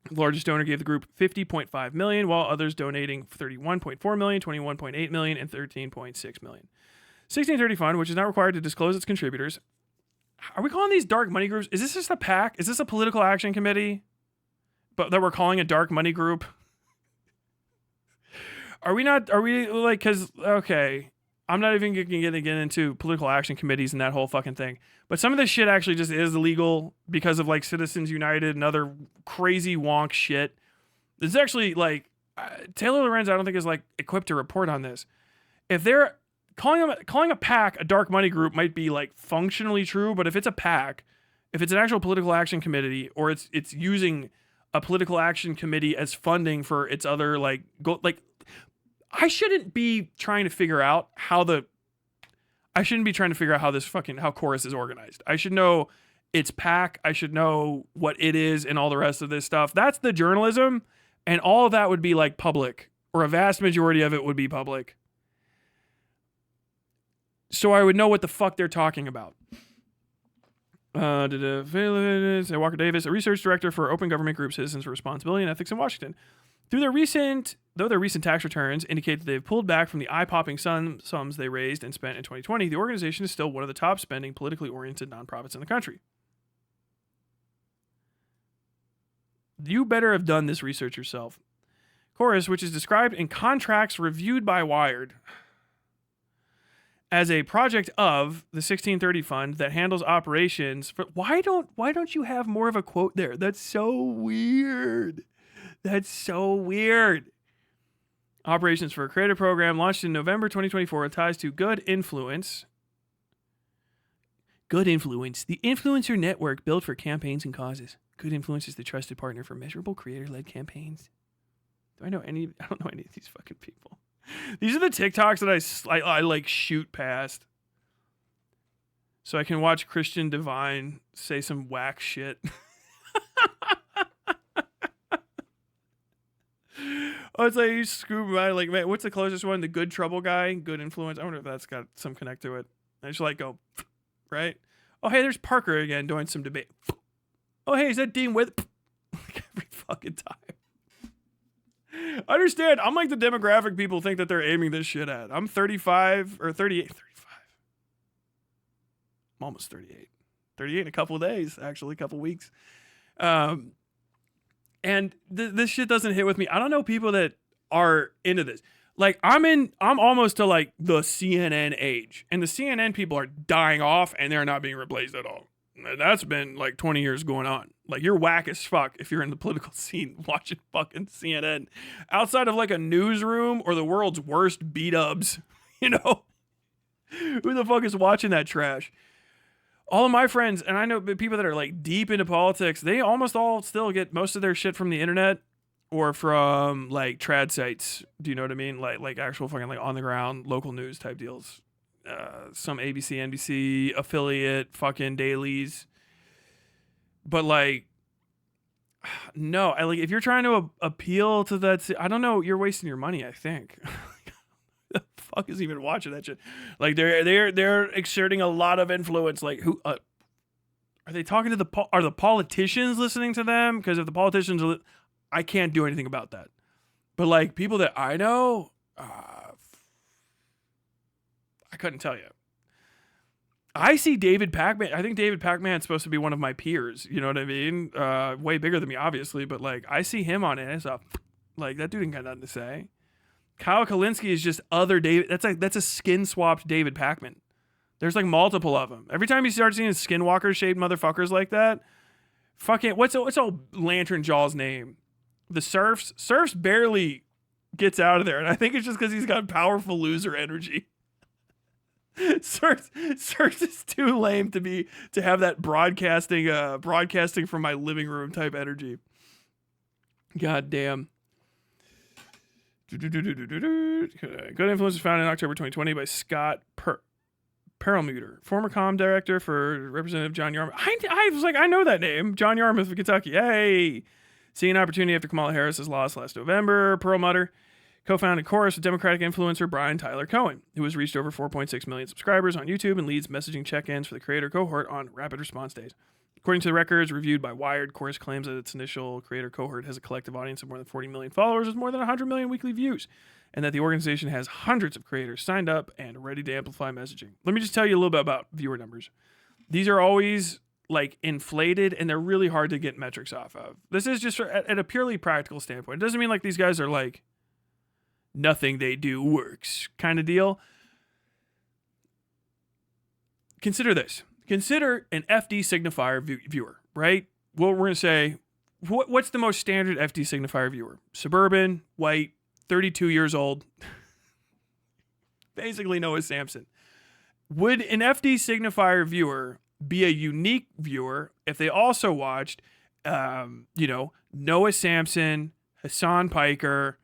Speaker 1: The largest donor gave the group $50.5 million, while others donating $31.4 million, $21.8 million, and $13.6 million. 1630 Fund, which is not required to disclose its contributors. Are we calling these dark money groups? Is this just a PAC? Is this a political action committee? But that we're calling a dark money group? Are we like, because, okay, I'm not even going to get into political action committees and that whole fucking thing. But some of this shit actually just is illegal because of like Citizens United and other crazy wonk shit. This is actually like, Taylor Lorenz, I don't think is like equipped to report on this. If they're calling a PAC a dark money group might be like functionally true, but if it's a PAC, if it's an actual political action committee, or it's using a political action committee as funding for its other I shouldn't be trying to figure out how the I shouldn't be trying to figure out how Chorus is organized. I should know its pack. I should know what it is and all the rest of this stuff. That's the journalism, and all of that would be like public, or a vast majority of it would be public. So I would know what the fuck they're talking about. Walker Davis, a research director for Open Government Group Citizens for Responsibility and Ethics in Washington. Though their recent tax returns indicate that they've pulled back from the eye-popping sums they raised and spent in 2020, the organization is still one of the top spending, politically oriented nonprofits in the country. You better have done this research yourself. Chorus, which is described in contracts reviewed by Wired as a project of the 1630 Fund that handles operations for... Why don't you have more of a quote there? That's so weird. That's so weird. Operations for a creative program launched in November 2024 with ties to Good Influence. Good Influence, the influencer network built for campaigns and causes. Good Influence is the trusted partner for measurable creator-led campaigns. I don't know any of these fucking people. These are the TikToks that I like shoot past. So I can watch Christian Divine say some whack shit. Oh, it's like you scoop by like, man, what's the closest one? The Good Trouble guy, Good Influence. I wonder if that's got some connect to it. I just like go, right? Oh, hey, there's Parker again doing some debate. Oh, hey, is that Dean with? Every fucking time. Understand, I'm like the demographic people think that they're aiming this shit at. I'm 35 or 38. 35. I'm almost 38. 38 in a couple of days, actually, a couple of weeks. And this shit doesn't hit with me. I don't know people that are into this. Like, I'm almost to like the CNN age, and the CNN people are dying off, and they're not being replaced at all. And that's been like 20 years going on. Like, you're whack as fuck if you're in the political scene watching fucking CNN. Outside of like a newsroom or the world's worst B-dubs, you know? Who the fuck is watching that trash? All of my friends, and I know people that are like deep into politics, they almost all still get most of their shit from the internet or from like trad sites. Do you know what I mean? Like actual fucking like on the ground local news type deals. Some ABC, NBC affiliate fucking dailies. But like, no, if you're trying to appeal to that, I don't know, you're wasting your money, I think. The fuck is even watching that shit? Like they're exerting a lot of influence. Like who are they talking to? Are the politicians listening to them? Because if the politicians are, I can't do anything about that. But like people that I know, I couldn't tell you. I see David Pacman. I think David Pacman's supposed to be one of my peers. You know what I mean? Way bigger than me, obviously, but like I see him on it. It's like that dude ain't got nothing to say. Kyle Kalinske is just other David. That's a skin swapped David Pacman. There's like multiple of them. Every time you start seeing skinwalker shaped motherfuckers like that, fucking what's old Lantern Jaw's name? The Surfs barely gets out of there, and I think it's just because he's got powerful loser energy. Surfs is too lame to have that broadcasting from my living room type energy. God damn. Good Influence was founded in October 2020 by Scott Perlmutter, former comm director for Representative John Yarmouth. I was like, I know that name. John Yarmouth of Kentucky. Hey. Seeing an opportunity after Kamala Harris' loss last November, Perlmutter co-founded Chorus with Democratic influencer Brian Tyler Cohen, who has reached over 4.6 million subscribers on YouTube and leads messaging check-ins for the creator cohort on rapid response days. According to the records reviewed by Wired, Chorus claims that its initial creator cohort has a collective audience of more than 40 million followers with more than 100 million weekly views, and that the organization has hundreds of creators signed up and ready to amplify messaging. Let me just tell you a little bit about viewer numbers. These are always like inflated, and they're really hard to get metrics off of. This is just at a purely practical standpoint. It doesn't mean like these guys are like nothing they do works kind of deal. Consider this. Consider an FD signifier viewer, right? Well, we're going to say, what's the most standard FD signifier viewer? Suburban, white, 32 years old. Basically Noah Sampson. Would an FD signifier viewer be a unique viewer if they also watched, Noah Sampson, Hassan Piker,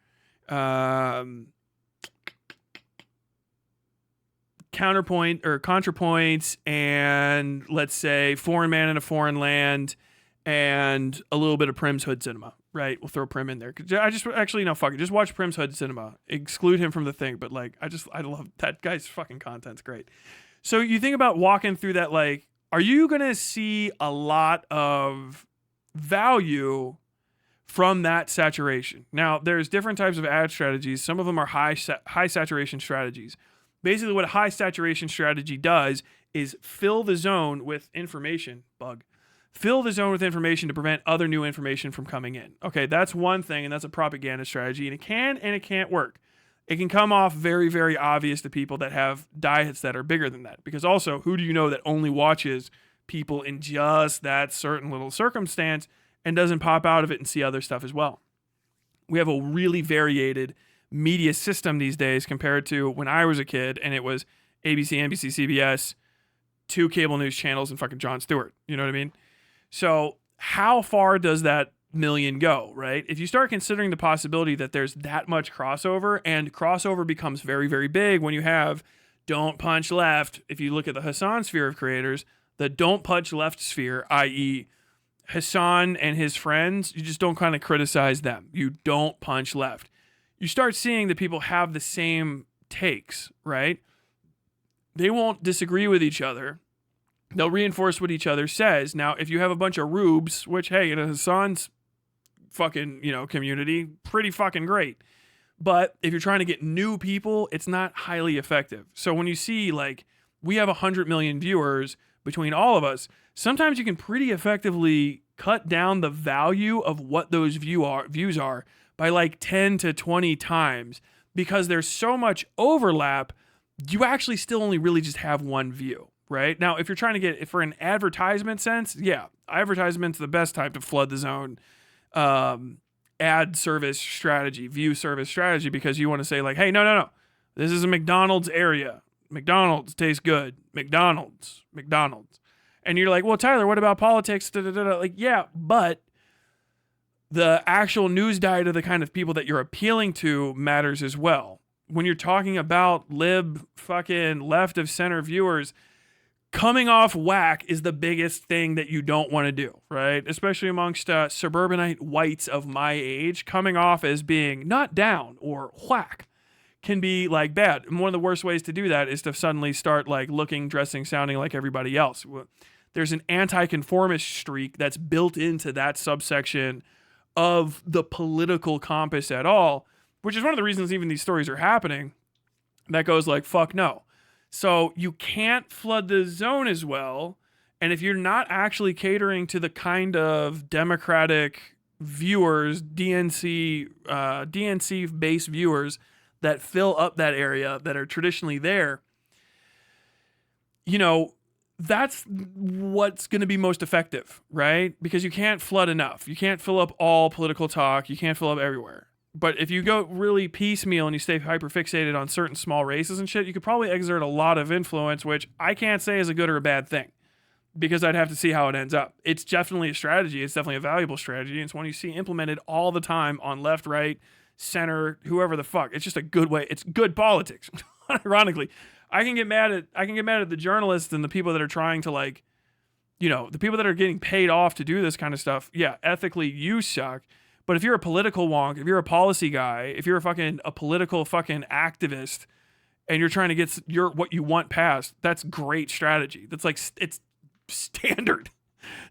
Speaker 1: counterpoint or ContraPoints and let's say Foreign Man in a Foreign Land and a little bit of Prim's Hood Cinema, right? We'll throw Prim in there. Fuck it. Just watch Prim's Hood Cinema. Exclude him from the thing, but like, I love that guy's fucking content's great. So you think about walking through that, like, are you going to see a lot of value from that saturation? Now, there's different types of ad strategies. Some of them are high saturation strategies. Basically, what a high saturation strategy does is fill the zone with information. Fill the zone with information to prevent other new information from coming in. Okay, that's one thing, and that's a propaganda strategy, and it can and it can't work. It can come off very, very obvious to people that have diets that are bigger than that. Because also, who do you know that only watches people in just that certain little circumstance and doesn't pop out of it and see other stuff as well? We have a really variated media system these days compared to when I was a kid, and it was ABC, NBC, CBS, 2 cable news channels, and fucking Jon Stewart. You know what I mean? So how far does that million go, right? If you start considering the possibility that there's that much crossover, and crossover becomes very, very big when you have don't punch left. If you look at the Hassan sphere of creators, the don't punch left sphere, i.e. Hassan and his friends, you just don't kind of criticize them. You don't punch left. You start seeing that people have the same takes, right? They won't disagree with each other. They'll reinforce what each other says. Now, if you have a bunch of rubes, which, hey, in Hassan's fucking, community, pretty fucking great. But if you're trying to get new people, it's not highly effective. So when you see, like, we have 100 million viewers between all of us, sometimes you can pretty effectively cut down the value of what those views are by like 10 to 20 times because there's so much overlap, you actually still only really just have one view. Right? Now, if you're trying to get, for an advertisement sense, yeah, advertisement's the best time to flood the zone. Ad service strategy, view service strategy, because you want to say like, hey, no. This is a McDonald's area. McDonald's tastes good. McDonald's. And you're like, well, Tyler, what about politics? Like, yeah, but the actual news diet of the kind of people that you're appealing to matters as well. When you're talking about lib fucking left of center viewers, coming off whack is the biggest thing that you don't want to do, right? Especially amongst suburbanite whites of my age, coming off as being not down or whack can be like bad. And one of the worst ways to do that is to suddenly start like looking, dressing, sounding like everybody else. There's an anti-conformist streak that's built into that subsection of the political compass at all, which is one of the reasons even these stories are happening. That goes like, fuck no. So you can't flood the zone as well. And if you're not actually catering to the kind of Democratic viewers, DNC-based viewers that fill up that area that are traditionally there, that's what's going to be most effective, right? Because you can't flood enough. You can't fill up all political talk. You can't fill up everywhere. But if you go really piecemeal and you stay hyper-fixated on certain small races and shit, you could probably exert a lot of influence, which I can't say is a good or a bad thing because I'd have to see how it ends up. It's definitely a strategy. It's definitely a valuable strategy. It's one you see implemented all the time on left, right, center, whoever the fuck. It's just a good way. It's good politics. Ironically, I can get mad at the journalists and the people that are trying to like, the people that are getting paid off to do this kind of stuff. Yeah, ethically you suck. But if you're a political wonk, if you're a policy guy, if you're a political fucking activist, and you're trying to get what you want passed, that's great strategy. That's like, it's standard.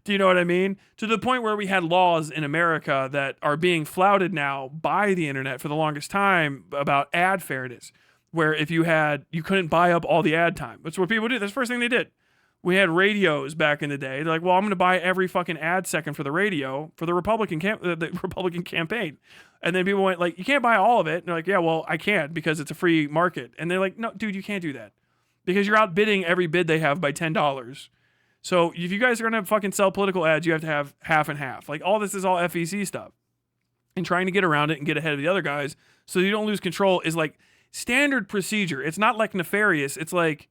Speaker 1: Do you know what I mean? To the point where we had laws in America that are being flouted now by the internet for the longest time about ad fairness, where if you couldn't buy up all the ad time. That's what people do. That's the first thing they did. We had radios back in the day. They're like, well, I'm going to buy every fucking ad second for the radio for the Republican campaign. And then people went like, you can't buy all of it. And they're like, yeah, well, I can because it's a free market. And they're like, no, dude, you can't do that because you're outbidding every bid they have by $10. So if you guys are going to fucking sell political ads, you have to have half and half. Like all this is all FEC stuff. And trying to get around it and get ahead of the other guys so you don't lose control is like standard procedure. It's not like nefarious. It's like,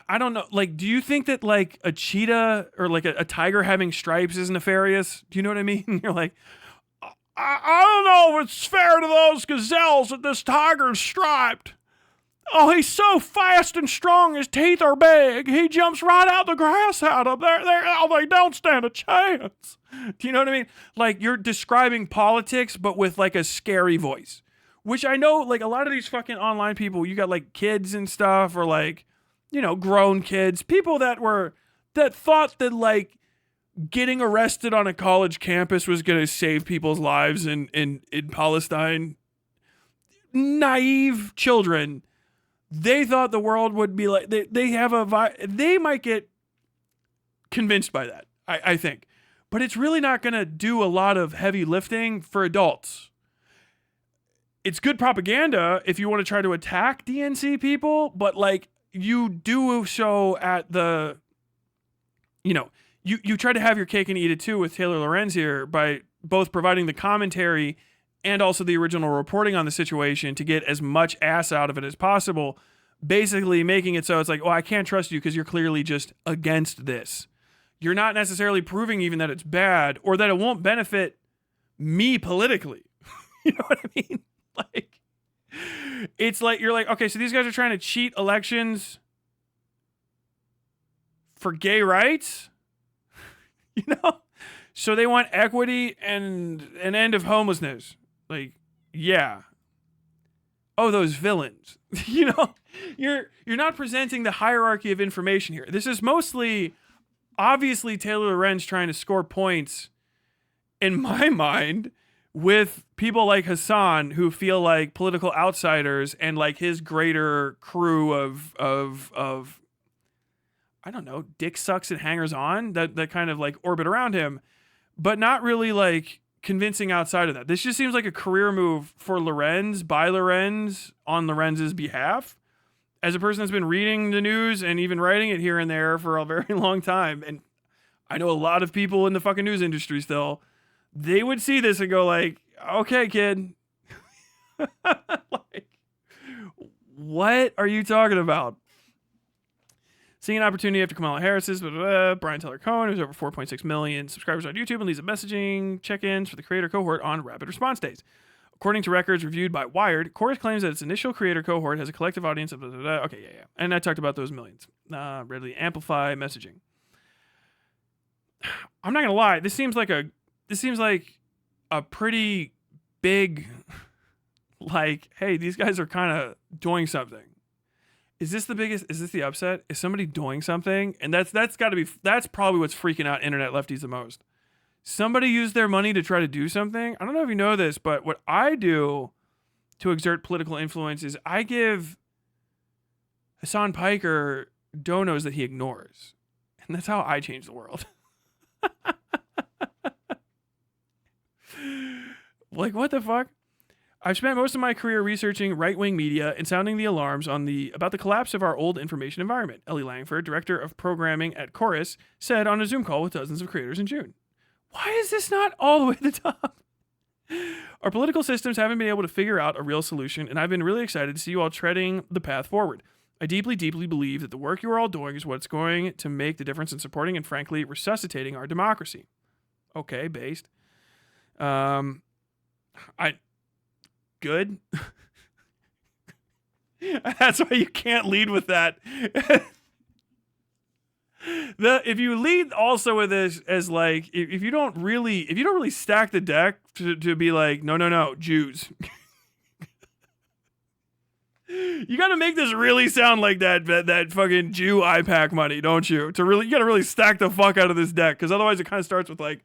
Speaker 1: I don't know. Like, do you think that like a cheetah or like a tiger having stripes is nefarious? Do you know what I mean? You're like, I don't know if it's fair to those gazelles that this tiger's striped. Oh, he's so fast and strong, his teeth are big. He jumps right out the grass out up there. Oh, they don't stand a chance. Do you know what I mean? Like, you're describing politics, but with like a scary voice. Which I know, like, a lot of these fucking online people, you got like kids and stuff, or like, you know, grown kids, people that thought that like getting arrested on a college campus was going to save people's lives in Palestine. Naive children. They thought the world would be like, they might get convinced by that, I think. But it's really not going to do a lot of heavy lifting for adults. It's good propaganda if you want to try to attack DNC people, but like, you do so at the, you know, you try to have your cake and eat it too with Taylor Lorenz here by both providing the commentary and also the original reporting on the situation to get as much ass out of it as possible, basically making it so it's like, oh, I can't trust you because you're clearly just against this. You're not necessarily proving even that it's bad or that it won't benefit me politically. You know what I mean? Like, it's like, you're like, okay, so these guys are trying to cheat elections for gay rights, you know? So they want equity and an end of homelessness. Like, yeah. Oh, those villains. You know, you're not presenting the hierarchy of information here. This is mostly, obviously, Taylor Lorenz trying to score points, in my mind, with people like Hassan who feel like political outsiders and like his greater crew of I don't know, dick sucks and hangers on that kind of like orbit around him, but not really like convincing outside of that. This just seems like a career move for Lorenz, by Lorenz, on Lorenz's behalf. As a person that's been reading the news and even writing it here and there for a very long time, and I know a lot of people in the fucking news industry still, they would see this and go like, okay, kid. Like, what are you talking about? Seeing an opportunity after Kamala Harris's, Brian Teller Cohen, who's over 4.6 million subscribers on YouTube and leaves a messaging check-ins for the creator cohort on rapid response days. According to records reviewed by Wired, Chorus claims that its initial creator cohort has a collective audience of okay, yeah. And I talked about those millions. Readily amplify messaging. I'm not gonna lie. This seems like a pretty big, like, hey, these guys are kind of doing something. Is this the upset? Is somebody doing something? And that's probably what's freaking out internet lefties the most. Somebody used their money to try to do something. I don't know if you know this, but what I do to exert political influence is I give Hassan Piker donos that he ignores. And that's how I change the world. Like, what the fuck? I've spent most of my career researching right-wing media and sounding the alarms about the collapse of our old information environment, Ellie Langford, director of programming at Chorus, said on a Zoom call with dozens of creators in June. Why is this not all the way to the top? Our political systems haven't been able to figure out a real solution, and I've been really excited to see you all treading the path forward. I deeply, deeply believe that the work you are all doing is what's going to make the difference in supporting and, frankly, resuscitating our democracy. Okay, based. Good. That's why you can't lead with that. If you lead also with this as like, if you don't really stack the deck to be like, no, Jews. You got to make this really sound like that fucking Jew IPAC money, don't you? You got to really stack the fuck out of this deck, because otherwise it kind of starts with like,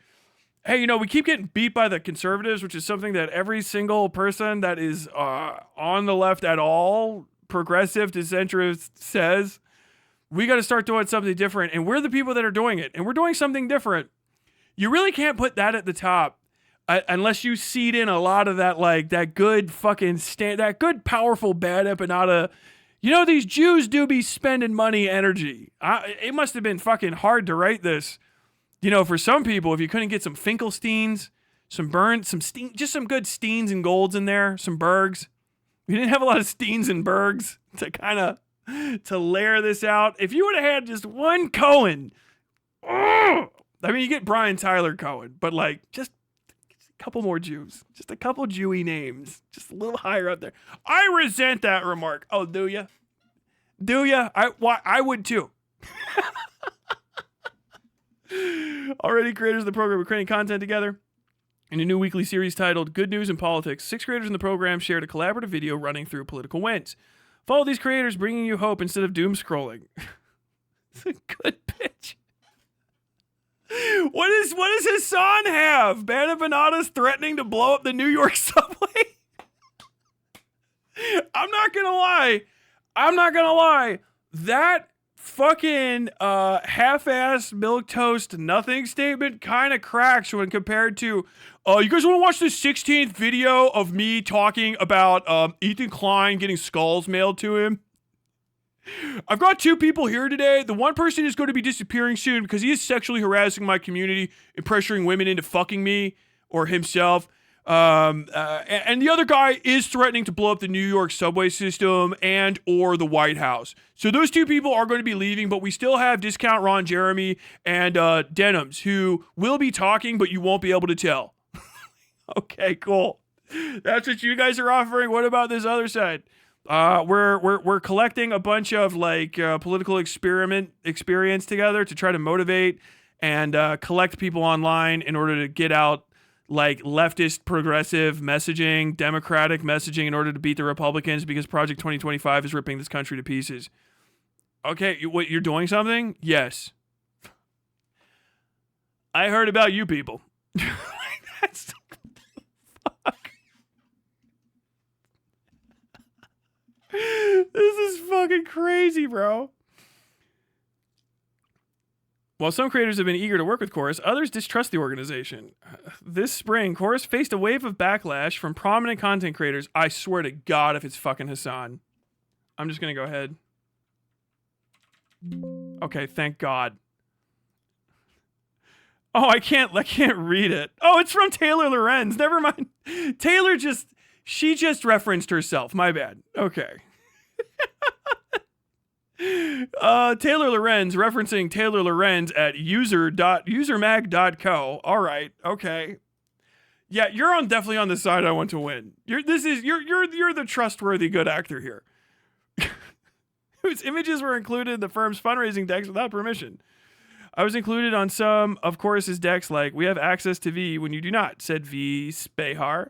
Speaker 1: hey, we keep getting beat by the conservatives, which is something that every single person that is on the left at all, progressive to centrist, says. We got to start doing something different, and we're the people that are doing it, and we're doing something different. You really can't put that at the top unless you seed in a lot of that, like, that good fucking that good, powerful, bad empanada. These Jews do be spending money, energy. It must have been fucking hard to write this. For some people, if you couldn't get some Finkelsteins, just some good Steens and Golds in there, some Bergs. You didn't have a lot of Steens and Bergs to layer this out. If you would have had just one Cohen, you get Brian Tyler Cohen, but like, just couple more Jews. Just a couple Jewy names. Just a little higher up there. I resent that remark. Oh, do ya? Do ya? I would too. Already creators of the program are creating content together. In a new weekly series titled Good News in Politics, 6 creators in the program shared a collaborative video running through political wins. Follow these creators bringing you hope instead of doom scrolling. It's a good pitch. What does Hassan have? Band of Bananas threatening to blow up the New York subway? I'm not gonna lie. That fucking half-assed milquetoast nothing statement kind of cracks when compared to you guys want to watch the 16th video of me talking about Ethan Klein getting skulls mailed to him? I've got 2 people here today. The one person is going to be disappearing soon because he is sexually harassing my community and pressuring women into fucking me or himself. And the other guy is threatening to blow up the New York subway system and or the White House. So those 2 people are going to be leaving, but we still have Discount Ron Jeremy and Denims who will be talking, but you won't be able to tell. Okay, cool. That's what you guys are offering. What about this other side? We're collecting a bunch of like political experience together to try to motivate and collect people online in order to get out like leftist progressive messaging, democratic messaging in order to beat the Republicans because Project 2025 is ripping this country to pieces. Okay, you're doing something? Yes. I heard about you people. That's fuck. This is fucking crazy, bro. While some creators have been eager to work with Chorus, others distrust the organization. This spring, Chorus faced a wave of backlash from prominent content creators. I swear to God if it's fucking Hassan. I'm just going to go ahead. Okay, thank God. Oh, I can't read it. Oh, it's from Taylor Lorenz. Never mind. She just referenced herself. My bad. Okay. Taylor Lorenz referencing Taylor Lorenz at usermag.co. All right. Okay. Yeah, you're definitely on the side I want to win. You're the trustworthy good actor here. Whose images were included in the firm's fundraising decks without permission. I was included on some of Chorus's decks like we have access to V when you do not, said V Spehar,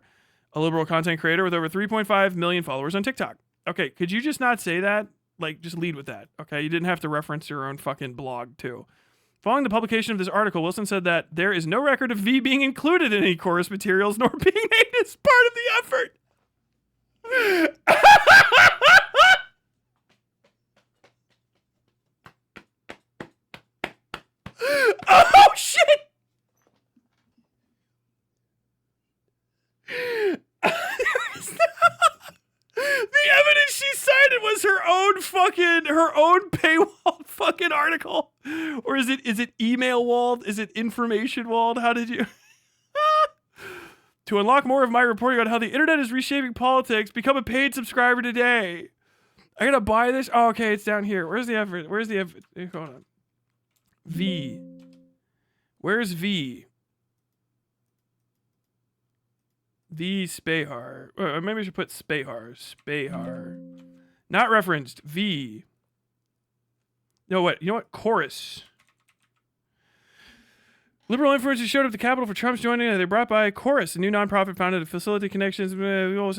Speaker 1: a liberal content creator with over 3.5 million followers on TikTok. Okay, could you just not say that? Like, just lead with that, okay? You didn't have to reference your own fucking blog, too. Following the publication of this article, Wilson said that there is no record of V being included in any Chorus materials nor being made as part of the effort. Oh, shit! The evidence she cited was her own paywall fucking article. Or is it email walled? Is it information walled? How did you? To unlock more of my reporting on how the internet is reshaping politics, become a paid subscriber today. I gotta buy this? Oh, okay, it's down here. Where's the effort? Hold on. V. Where's V? The Spehar. Maybe I should put Spehar. Spehar. Not referenced. V. No, what? You know what? Chorus. Liberal influencers showed up at the Capitol for Trump's joining. They brought by Chorus, a new nonprofit founded to facilitate connections. It was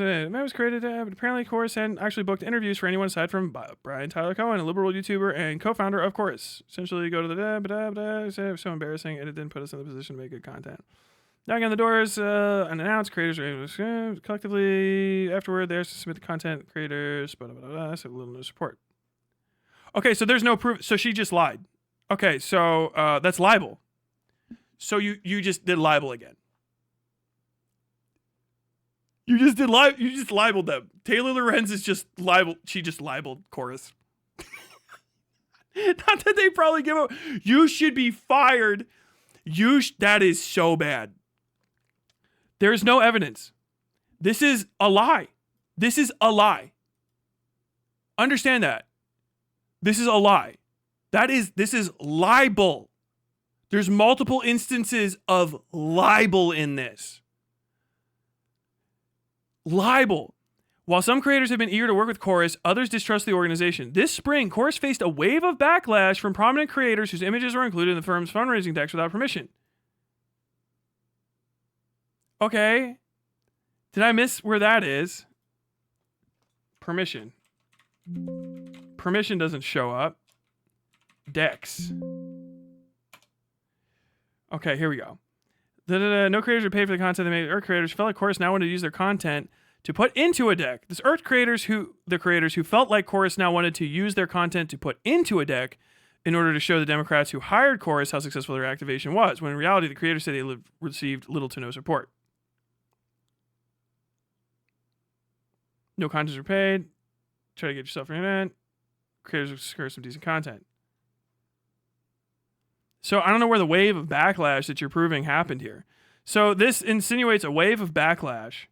Speaker 1: created, but apparently Chorus hadn't actually booked interviews for anyone aside from Brian Tyler Cohen, a liberal YouTuber and co-founder of Chorus. Essentially, go to the so embarrassing, and it didn't put us in the position to make good content. Knocking on the doors, unannounced creators collectively. Afterward, they asked to submit the content creators. So a little no support. Okay, so there's no proof. So she just lied. Okay, so that's libel. So you just did libel again. You just libeled them. Taylor Lorenz is just libel. She just libeled Chorus. Not that they probably give up. You should be fired. That is so bad. There is no evidence. This is a lie. This is a lie. Understand that. This is a lie. This is libel. There's multiple instances of libel in this. Libel. While some creators have been eager to work with Chorus, others distrust the organization. This spring, Chorus faced a wave of backlash from prominent creators whose images were included in the firm's fundraising decks without permission. Okay. Did I miss where that is? Permission. Permission doesn't show up. Decks. Okay, here we go. No creators are paid for the content they made. Earth creators felt like Chorus now wanted to use their content to put into a deck. The creators who felt like Chorus now wanted to use their content to put into a deck in order to show the Democrats who hired Chorus how successful their activation was, when in reality the creators said they received little to no support. No contents were paid. Try to get yourself an event. Creators will secure some decent content. So I don't know where the wave of backlash that you're proving happened here. So this insinuates a wave of backlash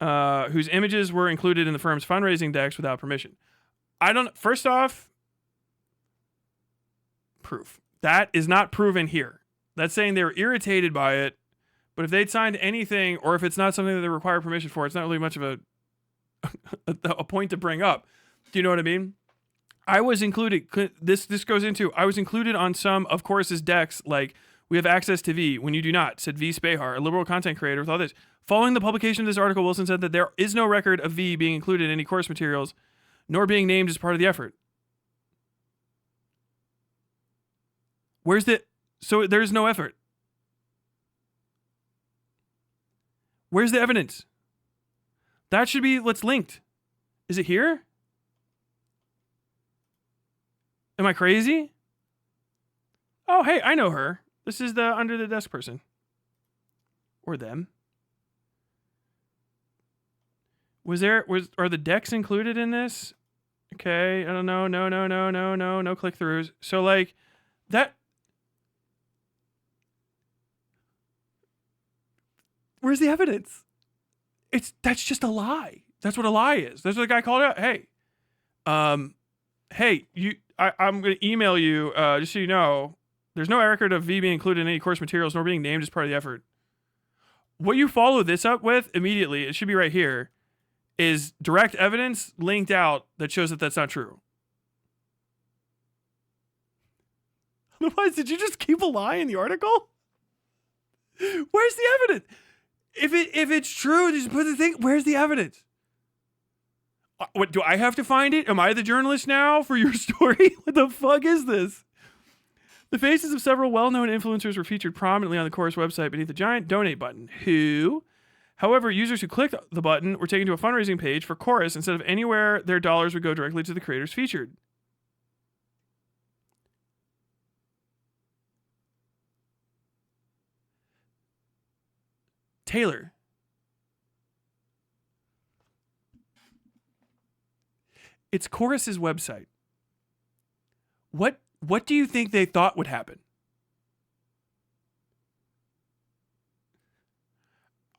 Speaker 1: whose images were included in the firm's fundraising decks without permission. First off, proof. That is not proven here. That's saying they were irritated by it, but if they'd signed anything, or if it's not something that they require permission for, it's not really much of a point to bring up. Do you know what I mean? I was included. This goes into, I was included on some of Chorus's decks, like we have access to V when you do not, said V. Spahar, a liberal content creator with all this. Following the publication of this article, Wilson said that there is no record of V being included in any Chorus materials, nor being named as part of the effort. So there's no effort. Where's the evidence? That should be what's linked. Is it here? Am I crazy? Oh, hey, I know her. This is the under the desk person. Or them. Are the decks included in this? Okay, I don't know. No click-throughs. So like that. Where's the evidence? That's just a lie. That's what a lie is. That's what the guy called out. Hey, I'm going to email you, just so you know, there's no record of V being included in any course materials nor being named as part of the effort. What you follow this up with immediately, it should be right here, is direct evidence linked out that shows that that's not true. Otherwise, did you just keep a lie in the article? Where's the evidence? If it's true, just put the thing. Where's the evidence? What, do I have to find it? Am I the journalist now for your story? What the fuck is this? The faces of several well-known influencers were featured prominently on the Chorus website beneath the giant donate button. However, users who clicked the button were taken to a fundraising page for Chorus instead of anywhere their dollars would go directly to the creators featured. Taylor. It's Chorus's website. What do you think they thought would happen?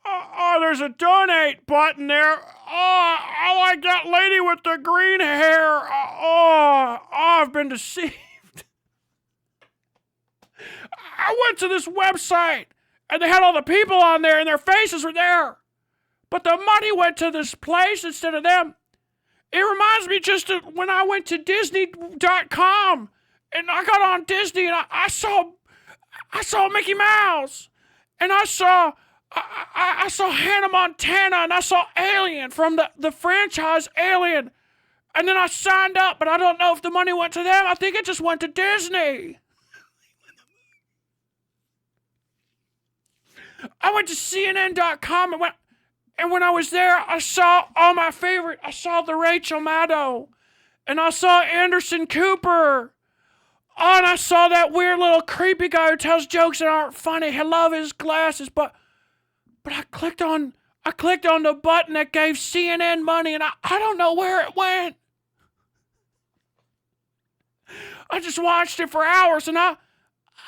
Speaker 1: Oh, there's a donate button there. Oh, I like that lady with the green hair. I've been deceived. I went to this website and they had all the people on there and their faces were there. But the money went to this place instead of them. It reminds me just of when I went to Disney.com and I got on Disney and I saw Mickey Mouse and I saw Hannah Montana and I saw Alien from the franchise Alien. And then I signed up, but I don't know if the money went to them. I think it just went to Disney. I went to CNN.com and when I was there, I saw all my favorite. I saw the Rachel Maddow. And I saw Anderson Cooper. Oh, and I saw that weird little creepy guy who tells jokes that aren't funny. I love his glasses, but I clicked on the button that gave CNN money, and I don't know where it went. I just watched it for hours, and I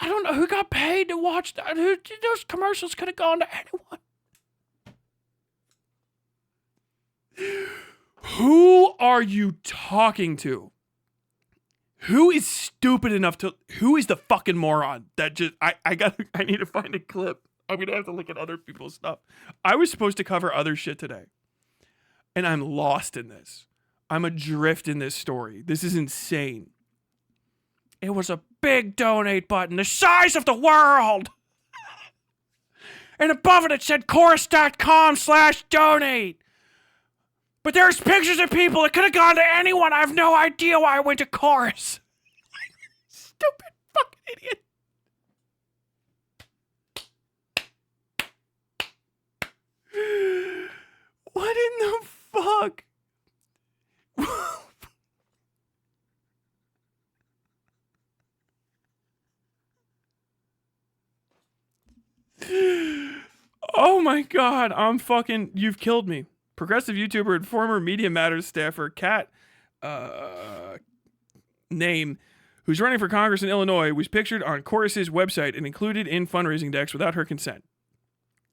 Speaker 1: don't know who got paid to watch that. Those commercials could have gone to anyone. Who are you talking to? Who is stupid enough to... Who is the fucking moron that just... I need to find a clip I'm going to have to look at other people's stuff. I was supposed to cover other shit today. And I'm lost in this. I'm adrift in this story. This is insane. It was a big donate button, the size of the world. And above it said chorus.com/donate. But there's pictures of people. It could have gone to anyone. I have no idea why I went to Chorus. Stupid fucking idiot. What in the fuck? Oh my god, you've killed me. Progressive YouTuber and former Media Matters staffer Kat name, who's running for Congress in Illinois, was pictured on Chorus's website and included in fundraising decks without her consent.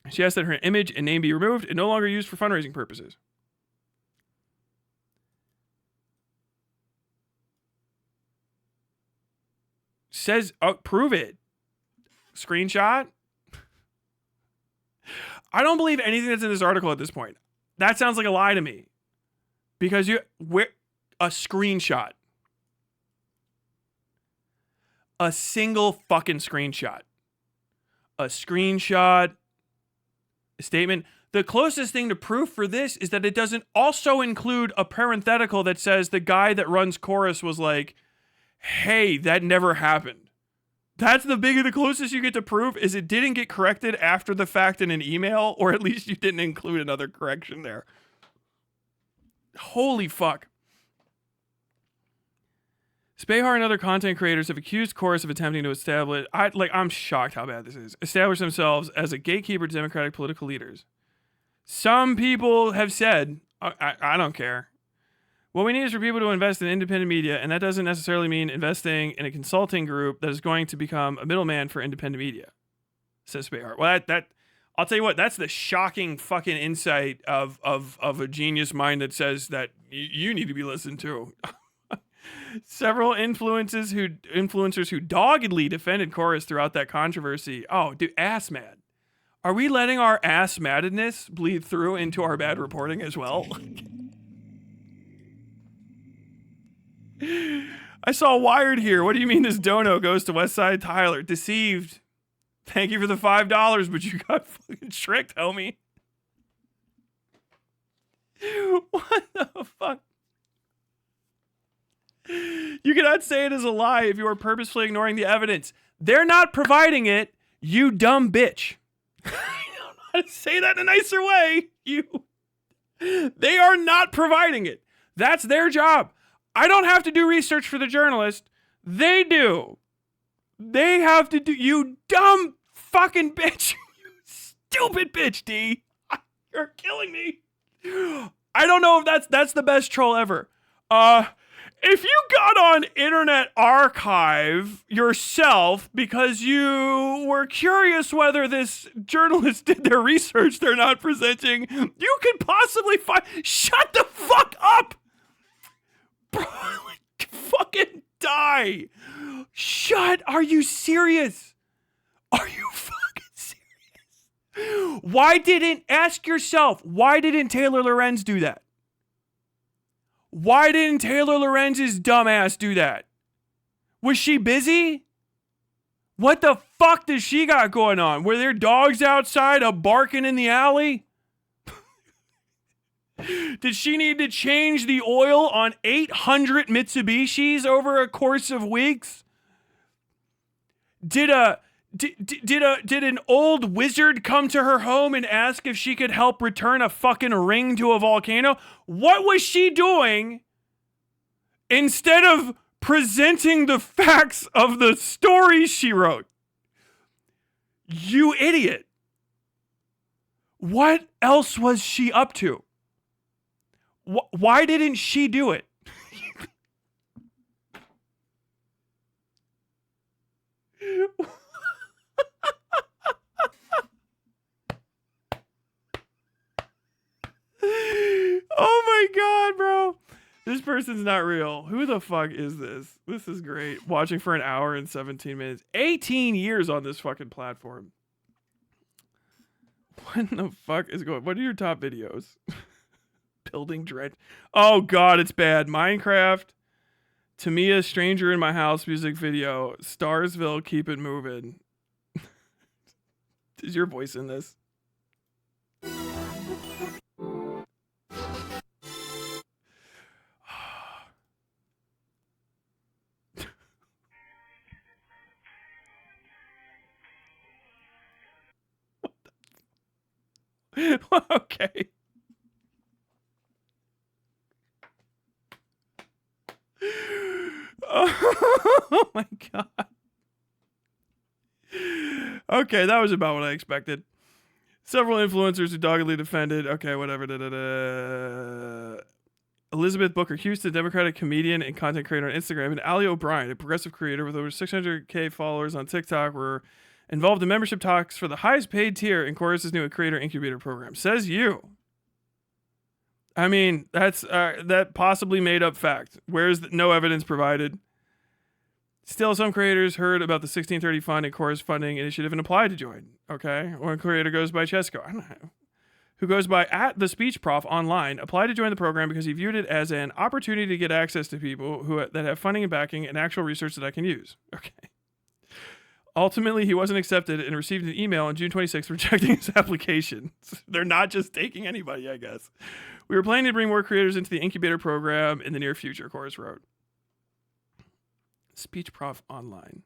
Speaker 1: She asked that her image and name be removed and no longer used for fundraising purposes. Says, prove it. Screenshot. I don't believe anything that's in this article at this point. That sounds like a lie to me. Because a screenshot. A single fucking screenshot. A screenshot. A statement. The closest thing to proof for this is that it doesn't also include a parenthetical that says the guy that runs Chorus was like, hey, that never happened. That's the closest you get to proof is it didn't get corrected after the fact in an email, or at least you didn't include another correction there. Holy fuck. Spahar and other content creators have accused Chorus of attempting to establish, I'm shocked how bad this is, establish themselves as a gatekeeper to Democratic political leaders. Some people have said, I don't care. What we need is for people to invest in independent media, and that doesn't necessarily mean investing in a consulting group that is going to become a middleman for independent media, says Spahar. Well, I'll tell you what, that's the shocking fucking insight of a genius mind that says that you need to be listened to. Several influencers who doggedly defended Chorus throughout that controversy. Oh, dude, ass mad. Are we letting our ass maddedness bleed through into our bad reporting as well? I saw Wired here. What do you mean this dono goes to Westside Tyler? Deceived. Thank you for the $5, but you got fucking tricked, homie. What the fuck? You cannot say it is a lie if you are purposefully ignoring the evidence. They're not providing it, you dumb bitch. I don't know how to say that in a nicer way. They are not providing it. That's their job. I don't have to do research for the journalist. They do. They have to do. You dumb fucking bitch. You stupid bitch, D. You're killing me. I don't know if that's the best troll ever. If you got on Internet Archive yourself because you were curious whether this journalist did their research they're not presenting, you could possibly find. Shut the fuck up! Bro, fucking die. Are you serious? Are you fucking serious? Ask yourself, why didn't Taylor Lorenz do that? Why didn't Taylor Lorenz's dumbass do that? Was she busy? What the fuck does she got going on? Were there dogs outside barking in the alley? Did she need to change the oil on 800 Mitsubishis over a course of weeks? Did an old wizard come to her home and ask if she could help return a fucking ring to a volcano? What was she doing instead of presenting the facts of the stories she wrote? You idiot. What else was she up to? Why didn't she do it? Oh my god, bro. This person's not real. Who the fuck is this? This is great. Watching for an hour and 17 minutes. 18 years on this fucking platform. What in the fuck is going? What are your top videos? Building dread. Oh god, it's bad. Minecraft. Tamia, Stranger in My House music video. Starsville, Keep It Moving. Is your voice in this? Okay. Oh my god. Okay, that was about what I expected. Several influencers who doggedly defended. Okay, whatever. Elizabeth Booker Houston, Democratic comedian and content creator on Instagram, and Ali O'Brien, a progressive creator with over 600K followers on TikTok, were involved in membership talks for the highest paid tier in Chorus's new creator incubator program. Says you. I mean, that's that possibly made up fact. Where's no evidence provided? Still, some creators heard about the 1630 Fund and Chorus funding initiative and applied to join. Okay, one creator goes by Chesco, I don't know, who goes by at the Speech Prof online, applied to join the program because he viewed it as an opportunity to get access to people that have funding and backing and actual research that I can use. Okay. Ultimately, he wasn't accepted and received an email on June 26th rejecting his application. They're not just taking anybody, I guess. We were planning to bring more creators into the incubator program in the near future, Chorus wrote. Speech Prof online.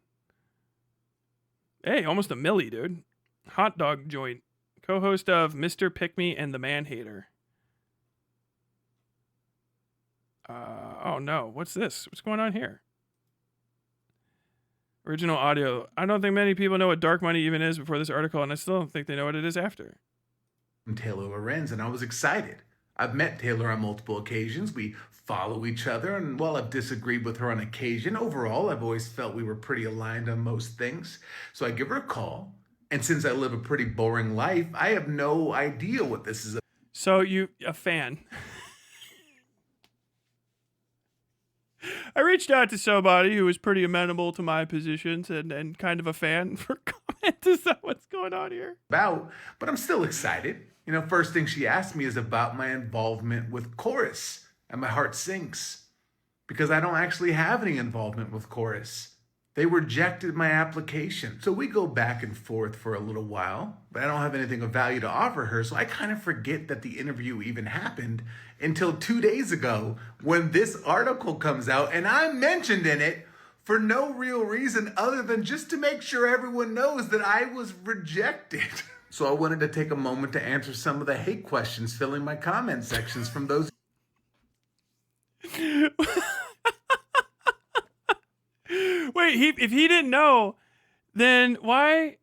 Speaker 1: Hey, almost a milli, dude. Hot dog joint. Co-host of Mr. Pick Me and the Man Hater. Oh no, what's this? What's going on here? Original audio. I don't think many people know what dark money even is before this article, and I still don't think they know what it is after.
Speaker 2: I'm Taylor Lorenz, and I was excited. I've met Taylor on multiple occasions. We follow each other, and while I've disagreed with her on occasion, overall, I've always felt we were pretty aligned on most things. So I give her a call, and since I live a pretty boring life, I have no idea what this is.
Speaker 1: So you, a fan. I reached out to somebody who was pretty amenable to my positions and kind of a fan for comment. Is that what's going on here?
Speaker 2: But I'm still excited. You know, first thing she asked me is about my involvement with Chorus, and my heart sinks because I don't actually have any involvement with Chorus. They rejected my application. So we go back and forth for a little while, but I don't have anything of value to offer her. So I kind of forget that the interview even happened until 2 days ago when this article comes out and I'm mentioned in it for no real reason other than just to make sure everyone knows that I was rejected. So I wanted to take a moment to answer some of the hate questions filling my comment sections from those.
Speaker 1: Wait, if he didn't know, then why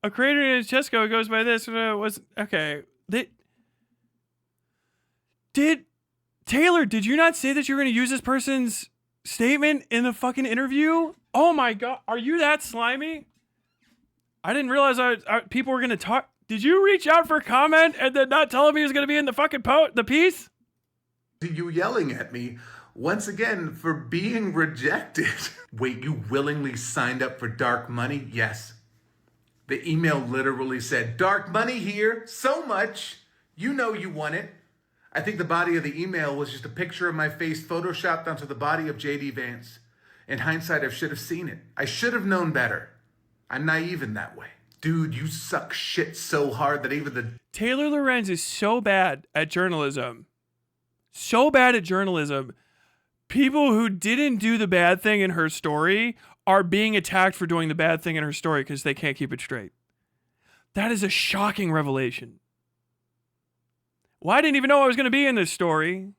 Speaker 1: a creator in Chesco goes by this? Was okay. Taylor, did you not say that you were going to use this person's statement in the fucking interview? Oh my god, are you that slimy? I didn't realize people were going to talk. Did you reach out for a comment and then not tell him he was going to be in the fucking the piece?
Speaker 2: You yelling at me once again for being rejected. Wait, you willingly signed up for dark money? Yes. The email literally said, dark money here, so much. You know you want it. I think the body of the email was just a picture of my face photoshopped onto the body of J.D. Vance. In hindsight, I should have seen it. I should have known better. I'm naive in that way. Dude, you suck shit so hard that even the...
Speaker 1: Taylor Lorenz is so bad at journalism. So bad at journalism. People who didn't do the bad thing in her story are being attacked for doing the bad thing in her story because they can't keep it straight. That is a shocking revelation. Well, I didn't even know I was going to be in this story.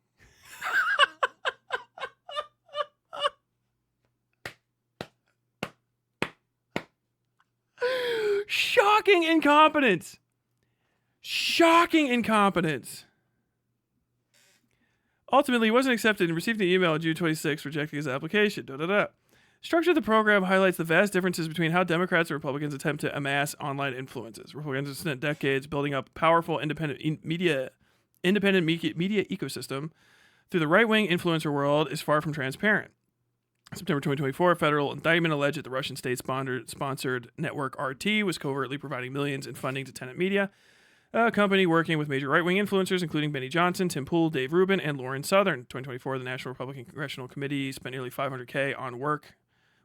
Speaker 1: Shocking incompetence. Shocking incompetence. Ultimately, he wasn't accepted and received an email on June 26 rejecting his application. Structure of the program highlights the vast differences between how Democrats and Republicans attempt to amass online influences. Republicans have spent decades building up a powerful independent media ecosystem. Through the right-wing influencer world is far from transparent. September 2024, a federal indictment alleged that the Russian state-sponsored network RT was covertly providing millions in funding to tenant media. A company working with major right-wing influencers, including Benny Johnson, Tim Pool, Dave Rubin, and Lauren Southern. 2024, the National Republican Congressional Committee spent nearly $500K on work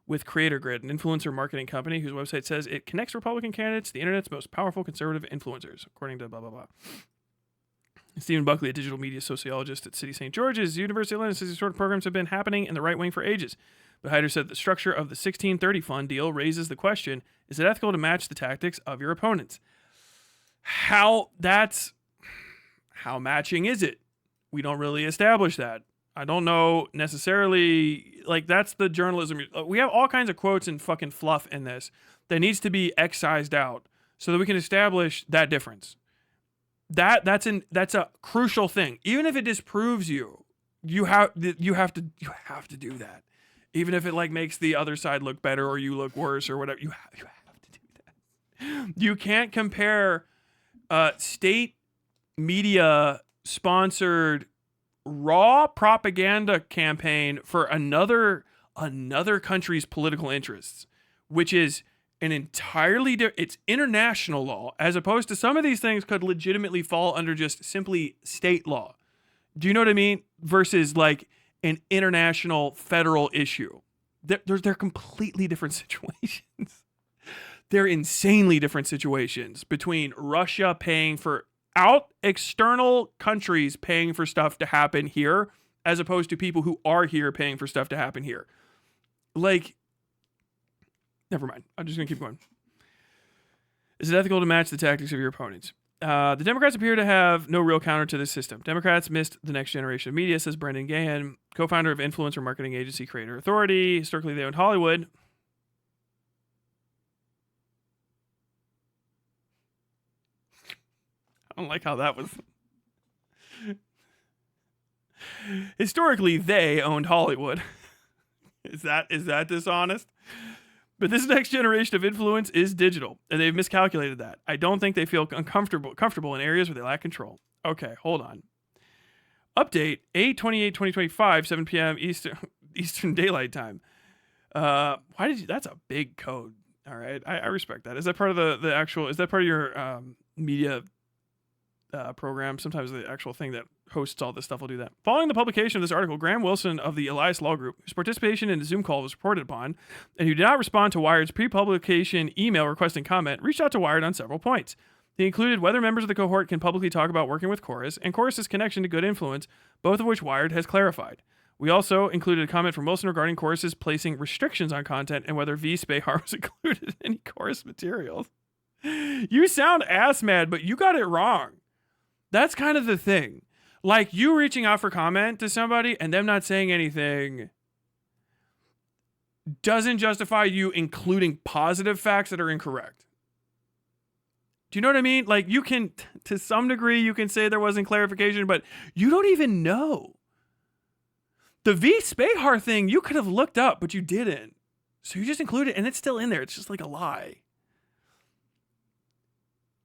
Speaker 1: with Creator Grid, an influencer marketing company whose website says it connects Republican candidates to the internet's most powerful conservative influencers, according to blah, blah, blah. Stephen Buckley, a digital media sociologist at City St. George's University of London, says these sort of programs have been happening in the right wing for ages. But Hyder said the structure of the 1630 fund deal raises the question, is it ethical to match the tactics of your opponents? How matching is it? We don't really establish that. I don't know necessarily, like, that's the journalism. We have all kinds of quotes and fucking fluff in this that needs to be excised out so that we can establish that difference. That's a crucial thing. Even if it disproves you, you have to do that. Even if it like makes the other side look better or you look worse or whatever, you have to do that. You can't compare state media sponsored raw propaganda campaign for another country's political interests, which is an entirely it's international law, as opposed to some of these things could legitimately fall under just simply state law. Do you know what I mean? Versus like an international federal issue. They're completely different situations. They're insanely different situations between Russia paying for external countries paying for stuff to happen here, as opposed to people who are here paying for stuff to happen here. Like, never mind. I'm just going to keep going. Is it ethical to match the tactics of your opponents? The Democrats appear to have no real counter to this system. Democrats missed the next generation of media, says Brendan Gahan, co-founder of influencer marketing agency Creator Authority. Historically, they owned Hollywood. I don't like how that was. Historically, they owned Hollywood. Is that dishonest? But this next generation of influence is digital, and they've miscalculated that. I don't think they feel comfortable in areas where they lack control. Okay, hold on. Update 8/28/2025, 7 p.m. Eastern Daylight Time. That's a big code. All right, I respect that. Is that part of the actual? Is that part of your media program? Sometimes the actual thing that hosts all this stuff will do that. Following the publication of this article, Graham Wilson of the Elias Law Group, whose participation in the Zoom call was reported upon, and who did not respond to Wired's pre-publication email requesting comment, reached out to Wired on several points. He included whether members of the cohort can publicly talk about working with Chorus, and Chorus's connection to Good Influence, both of which Wired has clarified. We also included a comment from Wilson regarding Chorus's placing restrictions on content and whether V. Spahar was included in any Chorus materials. You sound ass mad, but you got it wrong. That's kind of the thing. Like, you reaching out for comment to somebody and them not saying anything doesn't justify you including positive facts that are incorrect. Do you know what I mean? Like, you can, to some degree, you can say there wasn't clarification, but you don't even know. The V. Spahar thing, you could have looked up, but you didn't. So you just include it, and it's still in there. It's just like a lie.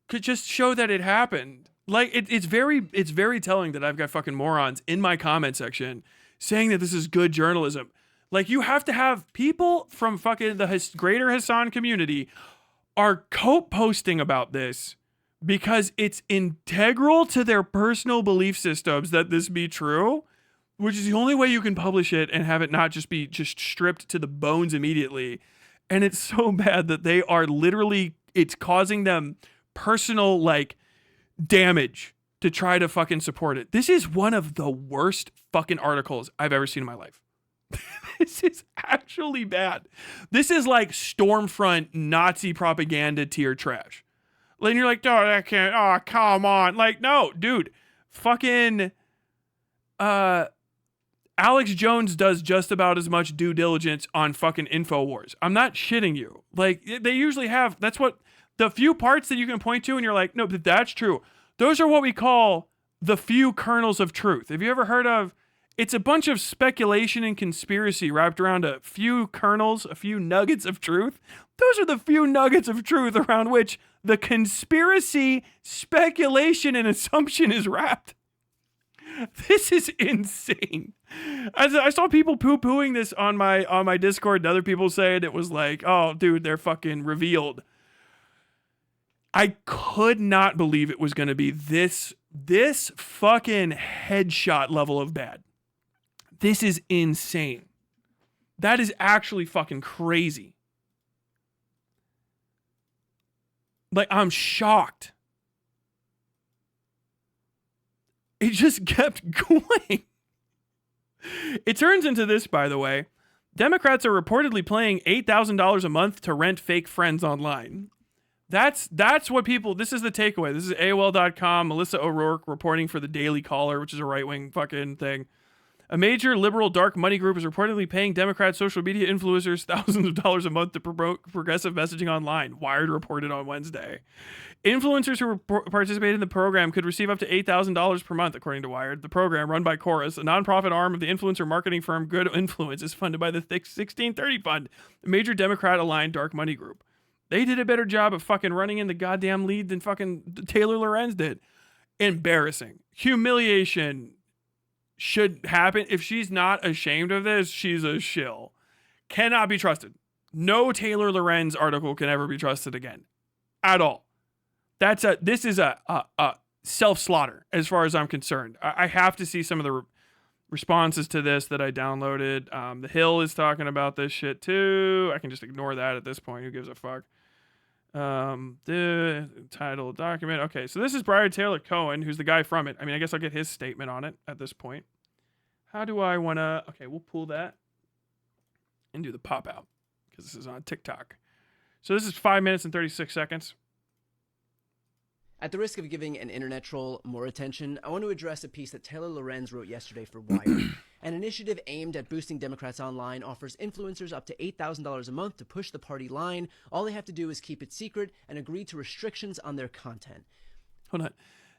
Speaker 1: Could just show that it happened. Like, it's very telling that I've got fucking morons in my comment section saying that this is good journalism. Like, you have to have people from fucking the greater Hassan community are posting about this because it's integral to their personal belief systems that this be true, which is the only way you can publish it and have it not just be just stripped to the bones immediately. And it's so bad that they are literally, it's causing them personal, like, damage to try to fucking support it. This is one of the worst fucking articles I've ever seen in my life. This is actually bad. This is like Stormfront Nazi propaganda tier trash. And you're like, oh, that can't, oh, come on. Like, no, dude, fucking, Alex Jones does just about as much due diligence on fucking InfoWars. I'm not shitting you. Like, they usually have, that's what, the few parts that you can point to and you're like, no, but that's true. Those are what we call the few kernels of truth. Have you ever heard of, it's a bunch of speculation and conspiracy wrapped around a few kernels, a few nuggets of truth. Those are the few nuggets of truth around which the conspiracy, speculation, and assumption is wrapped. This is insane. I saw people poo-pooing this on my Discord, and other people saying it was like, oh, dude, they're fucking revealed. I could not believe it was going to be this fucking headshot level of bad. This is insane. That is actually fucking crazy. Like, I'm shocked. It just kept going. It turns into this, by the way. Democrats are reportedly paying $8,000 a month to rent fake friends online. That's what people, this is the takeaway. This is AOL.com, Melissa O'Rourke reporting for the Daily Caller, which is a right-wing fucking thing. A major liberal dark money group is reportedly paying Democrat social media influencers thousands of dollars a month to promote progressive messaging online, Wired reported on Wednesday. Influencers who participate in the program could receive up to $8,000 per month, according to Wired. The program, run by Chorus, a nonprofit arm of the influencer marketing firm Good Influence, is funded by the 1630 Fund, a major Democrat-aligned dark money group. They did a better job of fucking running in the goddamn lead than fucking Taylor Lorenz did. Embarrassing. Humiliation should happen. If she's not ashamed of this, she's a shill. Cannot be trusted. No Taylor Lorenz article can ever be trusted again. At all. This is a self-slaughter as far as I'm concerned. I have to see some of the responses to this that I downloaded. The Hill is talking about this shit too. I can just ignore that at this point. Who gives a fuck? The title document. Okay, so this is Brian Taylor Cohen, who's the guy from it. I mean, I guess I'll get his statement on it at this point. How do I want to... Okay, we'll pull that and do the pop out because this is on TikTok. So this is 5 minutes and 36 seconds.
Speaker 3: At the risk of giving an internet troll more attention, I want to address a piece that Taylor Lorenz wrote yesterday for Wired. An initiative aimed at boosting Democrats online offers influencers up to $8,000 a month to push the party line. All they have to do is keep it secret and agree to restrictions on their content.
Speaker 1: Hold on.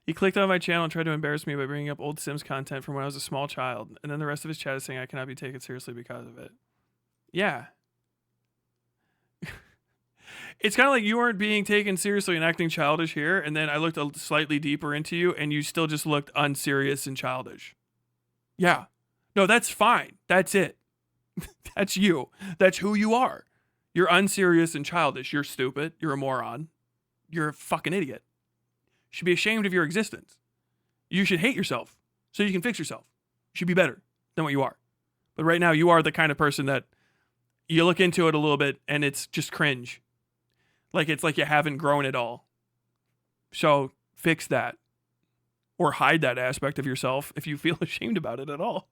Speaker 1: He clicked on my channel and tried to embarrass me by bringing up old Sims content from when I was a small child. And then the rest of his chat is saying I cannot be taken seriously because of it. Yeah. It's kind of like you weren't being taken seriously and acting childish here, and then I looked slightly deeper into you, and you still just looked unserious and childish. Yeah. No, that's fine. That's it. That's you. That's who you are. You're unserious and childish. You're stupid. You're a moron. You're a fucking idiot. You should be ashamed of your existence. You should hate yourself so you can fix yourself. You should be better than what you are. But right now, you are the kind of person that you look into it a little bit, and it's just cringe. Like it's like you haven't grown at all. So fix that. Or hide that aspect of yourself if you feel ashamed about it at all.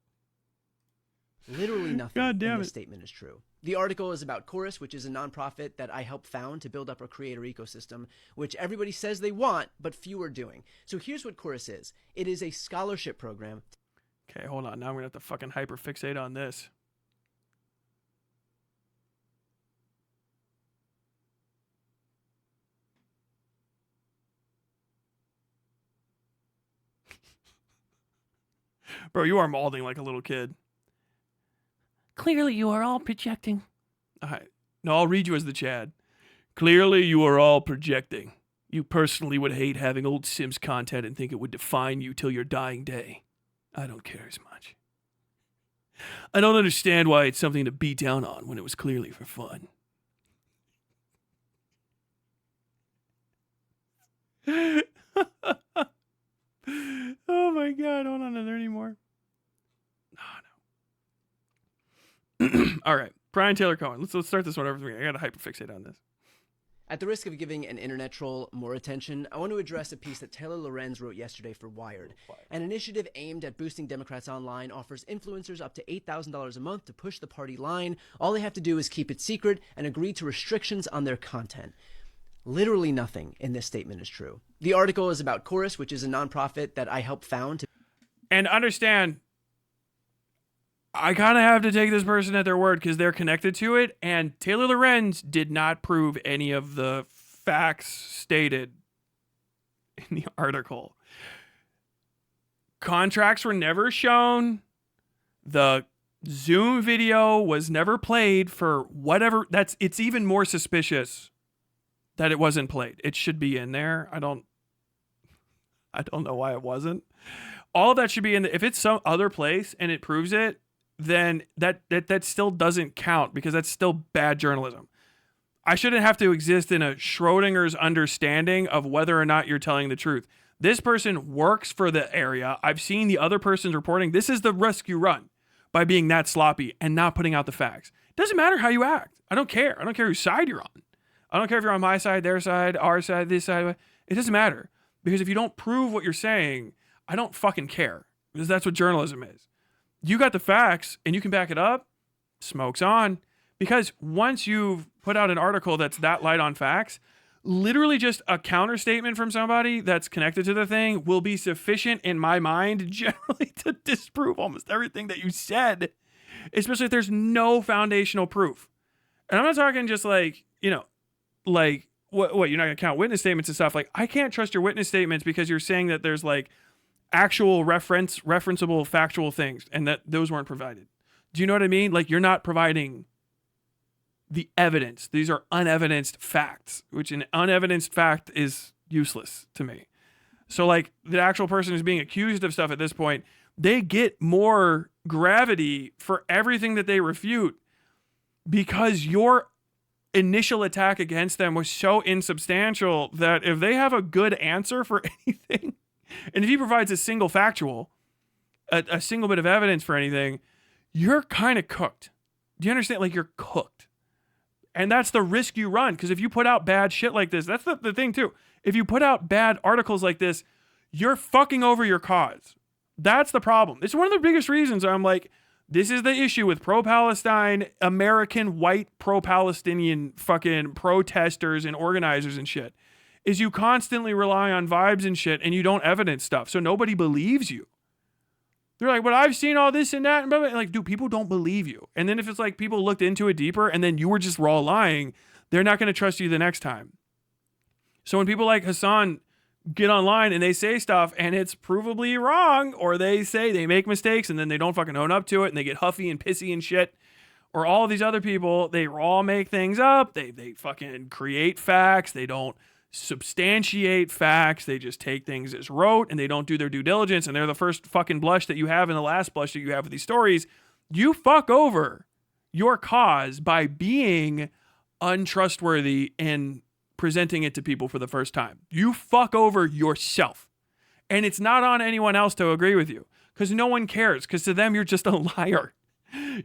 Speaker 3: Literally nothing
Speaker 1: God damn
Speaker 3: in this
Speaker 1: it.
Speaker 3: statement is true. The article is about Chorus, which is a nonprofit that I helped found to build up a creator ecosystem, which everybody says they want, but few are doing. So here's what Chorus is. It is a scholarship program.
Speaker 1: Okay, hold on. Now I'm going to have to fucking hyperfixate on this. Bro, you are malding like a little kid. Clearly you are all projecting. No, I'll read you as the Chad. Clearly you are all projecting. You personally would hate having old Sims content and think it would define you till your dying day. I don't care as much. I don't understand why it's something to beat down on when it was clearly for fun. Oh my god, hold on, are there any more? Oh, no. All right, Brian Taylor Cohen. Let's start this one over. I gotta hyperfixate on this.
Speaker 3: At the risk of giving an internet troll more attention, I want to address a piece that Taylor Lorenz wrote yesterday for Wired. An initiative aimed at boosting Democrats online offers influencers up to $8,000 a month to push the party line. All they have to do is keep it secret and agree to restrictions on their content. Literally nothing in this statement is true. The article is about Chorus, which is a nonprofit that I helped found.
Speaker 1: And understand, I kind of have to take this person at their word because they're connected to it. And Taylor Lorenz did not prove any of the facts stated in the article. Contracts were never shown. The Zoom video was never played for whatever. It's even more suspicious that it wasn't played. It should be in there. I don't know why it wasn't. All of that should be in there. If it's some other place and it proves it, then that still doesn't count because that's still bad journalism. I shouldn't have to exist in a Schrodinger's understanding of whether or not you're telling the truth. This person works for the area. I've seen the other person's reporting. This is the risk you run by being that sloppy and not putting out the facts. It doesn't matter how you act. I don't care. I don't care whose side you're on. I don't care if you're on my side, their side, our side, this side. It doesn't matter. Because if you don't prove what you're saying, I don't fucking care. Because that's what journalism is. You got the facts and you can back it up, smoke's on. Because once you've put out an article that's that light on facts, literally just a counter statement from somebody that's connected to the thing will be sufficient in my mind generally to disprove almost everything that you said, especially if there's no foundational proof. And I'm not talking just like, you know, like what you're not gonna count witness statements and stuff. Like, I can't trust your witness statements because you're saying that there's like actual referenceable factual things and that those weren't provided. Do you know what I mean? Like, you're not providing the evidence. These are unevidenced facts, which an unevidenced fact is useless to me. So like the actual person who's being accused of stuff at this point, they get more gravity for everything that they refute because your initial attack against them was so insubstantial that if they have a good answer for anything, and if he provides a single factual, a single bit of evidence for anything, you're kind of cooked. Do you understand? Like, you're cooked. And that's the risk you run. Because if you put out bad shit like this, that's the thing too. If you put out bad articles like this, you're fucking over your cause. That's the problem. It's one of the biggest reasons I'm like, this is the issue with pro-Palestine, American white pro-Palestinian fucking protesters and organizers and shit, is you constantly rely on vibes and shit and you don't evidence stuff. So nobody believes you. They're like, but I've seen all this and that. And blah, blah. Like, dude, people don't believe you. And then if it's like people looked into it deeper and then you were just raw lying, they're not going to trust you the next time. So when people like Hassan get online and they say stuff and it's provably wrong, or they say they make mistakes and then they don't fucking own up to it and they get huffy and pissy and shit, or all these other people, they raw make things up. They fucking create facts. They don't substantiate facts. They just take things as rote and they don't do their due diligence, and they're the first fucking blush that you have and the last blush that you have with these stories. You fuck over your cause by being untrustworthy in presenting it to people for the first time. You fuck over yourself. And it's not on anyone else to agree with you, because no one cares, because to them you're just a liar.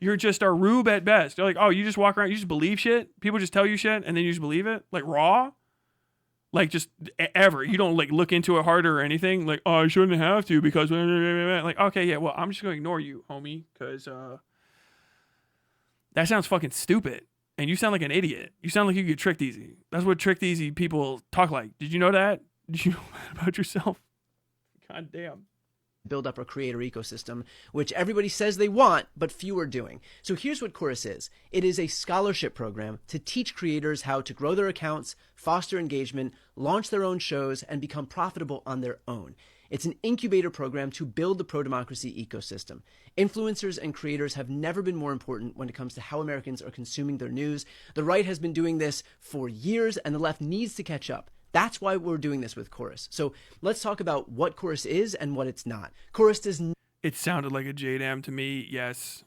Speaker 1: You're just a rube at best. They're like, oh, you just walk around, you just believe shit? People just tell you shit and then you just believe it? Like, raw? Like, just ever. You don't like look into it harder or anything. Like, oh, I shouldn't have to because like, okay, yeah, well, I'm just gonna ignore you, homie, because that sounds fucking stupid. And you sound like an idiot. You sound like you get tricked easy. That's what tricked easy people talk like. Did you know that? Did you know that about yourself? God damn.
Speaker 3: Build up a creator ecosystem, which everybody says they want, but few are doing. So here's what Chorus is. It is a scholarship program to teach creators how to grow their accounts, foster engagement, launch their own shows, and become profitable on their own. It's an incubator program to build the pro-democracy ecosystem. Influencers and creators have never been more important when it comes to how Americans are consuming their news. The right has been doing this for years, and the left needs to catch up. That's why we're doing this with Chorus. So let's talk about what Chorus is and what it's not. Chorus does
Speaker 1: It sounded like a JDAM to me, yes.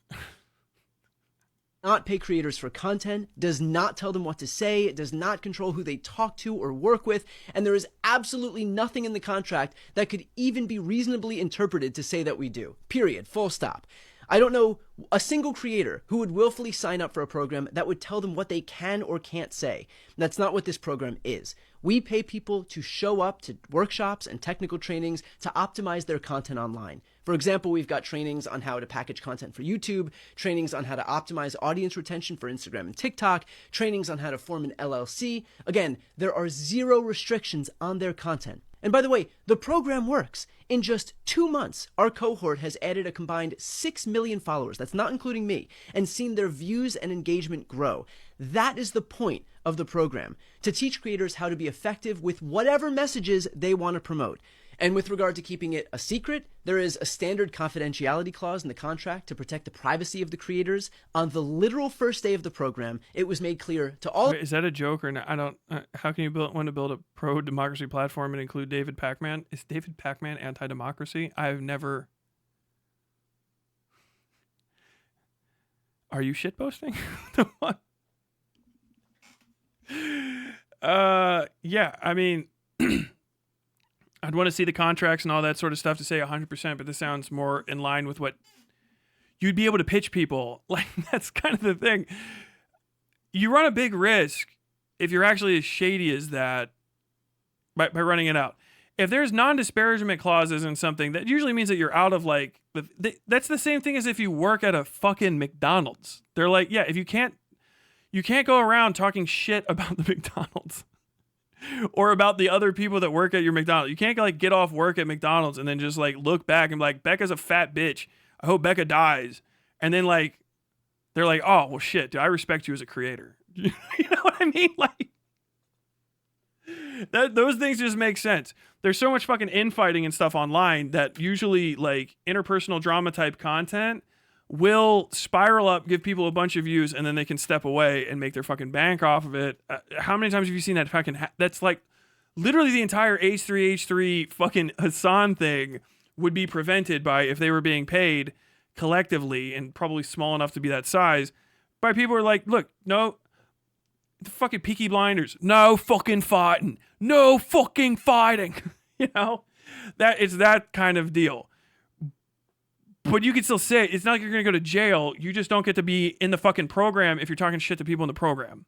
Speaker 3: not pay creators for content, does not tell them what to say, it does not control who they talk to or work with, and there is absolutely nothing in the contract that could even be reasonably interpreted to say that we do. Period. Full stop. I don't know a single creator who would willfully sign up for a program that would tell them what they can or can't say. That's not what this program is. We pay people to show up to workshops and technical trainings to optimize their content online. For example, we've got trainings on how to package content for YouTube, trainings on how to optimize audience retention for Instagram and TikTok, trainings on how to form an LLC. Again, there are zero restrictions on their content. And by the way, the program works. In just 2 months, our cohort has added a combined 6 million followers, that's not including me, and seen their views and engagement grow. That is the point of the program, to teach creators how to be effective with whatever messages they want to promote. And with regard to keeping it a secret, there is a standard confidentiality clause in the contract to protect the privacy of the creators. On the literal first day of the program, it was made clear to all...
Speaker 1: Wait, is that a joke or not? I don't... how can you want to build a pro-democracy platform and include David Pacman? Is David Pacman anti-democracy? I've never... Are you shitposting? The what? Yeah, I mean, I'd want to see the contracts and all that sort of stuff to say 100%, but this sounds more in line with what you'd be able to pitch people. Like, that's kind of the thing. You run a big risk if you're actually as shady as that by running it out. If there's non-disparagement clauses in something, that usually means that you're out of like, that's the same thing as if you work at a fucking McDonald's. They're like, yeah, if you can't go around talking shit about the McDonald's or about the other people that work at your McDonald's. You can't like get off work at McDonald's and then just like look back and be like, Becca's a fat bitch. I hope Becca dies. And then like, they're like, oh, well shit, dude, I respect you as a creator. You know what I mean? Like, those things just make sense. There's so much fucking infighting and stuff online that usually like interpersonal drama type content will spiral up, give people a bunch of views, and then they can step away and make their fucking bank off of it. How many times have you seen that fucking... that's like literally the entire H3H3 fucking Hassan thing would be prevented by, if they were being paid collectively and probably small enough to be that size, by people who are like, look, no, the fucking Peaky Blinders, no fucking fighting, no fucking fighting. You know, that it's that kind of deal. But you can still say it. It's not like you're going to go to jail. You just don't get to be in the fucking program if you're talking shit to people in the program.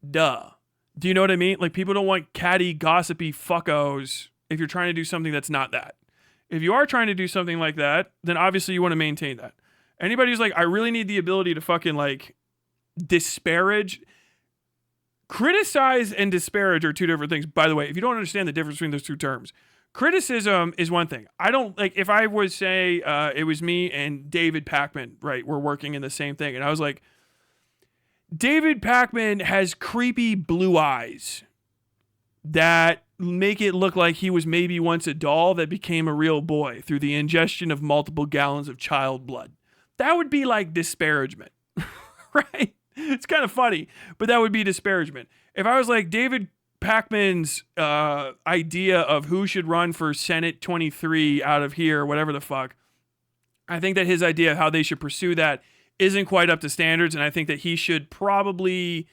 Speaker 1: Duh. Do you know what I mean? Like, people don't want catty, gossipy fuckos if you're trying to do something that's not that. If you are trying to do something like that, then obviously you want to maintain that. Anybody who's like, I really need the ability to fucking like disparage... Criticize and disparage are two different things. By the way, if you don't understand the difference between those two terms, criticism is one thing. I don't like, if I would say it was me and David Pakman, right? We're working in the same thing. And I was like, David Pakman has creepy blue eyes that make it look like he was maybe once a doll that became a real boy through the ingestion of multiple gallons of child blood. That would be like disparagement, right? It's kind of funny, but that would be disparagement. If I was like, David Pakman's idea of who should run for Senate 23 out of here, whatever the fuck, I think that his idea of how they should pursue that isn't quite up to standards, and I think that he should probably,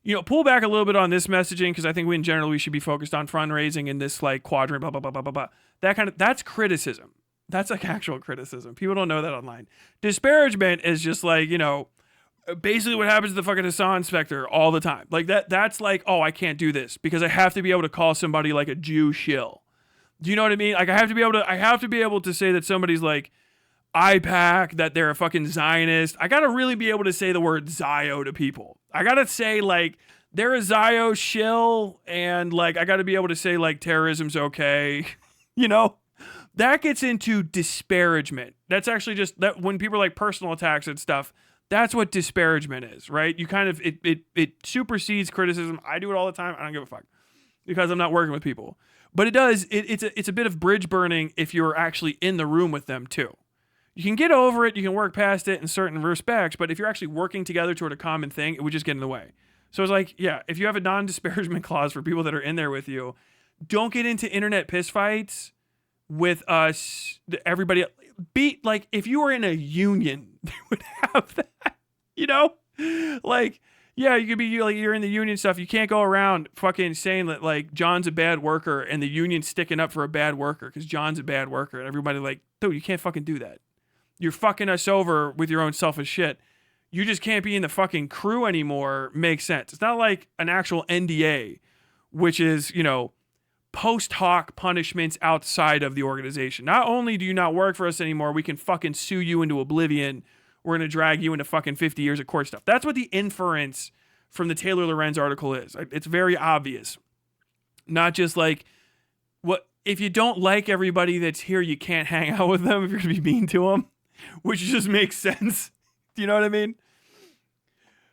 Speaker 1: you know, pull back a little bit on this messaging, because I think we in general we should be focused on fundraising in this like quadrant, blah blah blah blah blah blah. That's criticism. That's like actual criticism. People don't know that online. Disparagement is just like, you know, basically what happens to the fucking Hassan Spectre all the time. Like that's like, oh, I can't do this because I have to be able to call somebody like a Jew shill. Do you know what I mean? Like I have to be able to say that somebody's like IPAC, that they're a fucking Zionist. I got to really be able to say the word Zio to people. I got to say like they're a Zio shill, and like I got to be able to say like terrorism's okay. You know? That gets into disparagement. That's actually just that when people are like personal attacks and stuff. That's what disparagement is, right? You kind of, it supersedes criticism. I do it all the time. I don't give a fuck because I'm not working with people. But it does, it's a bit of bridge burning if you're actually in the room with them too. You can get over it. You can work past it in certain respects. But if you're actually working together toward a common thing, it would just get in the way. So it's like, yeah, if you have a non-disparagement clause for people that are in there with you, don't get into internet piss fights with us, everybody. Be like, if you were in a union, they would have that, you know? Like, yeah, you could be like, you're in the union stuff. You can't go around fucking saying that like John's a bad worker and the union's sticking up for a bad worker because John's a bad worker. And everybody like, dude, you can't fucking do that. You're fucking us over with your own selfish shit. You just can't be in the fucking crew anymore. Makes sense. It's not like an actual NDA, which is, you know, post hoc punishments outside of the organization. Not only do you not work for us anymore, we can fucking sue you into oblivion. We're going to drag you into fucking 50 years of court stuff. That's what the inference from the Taylor Lorenz article is. It's very obvious. Not just like, what if you don't like everybody that's here, you can't hang out with them if you're going to be mean to them, which just makes sense. Do you know what I mean?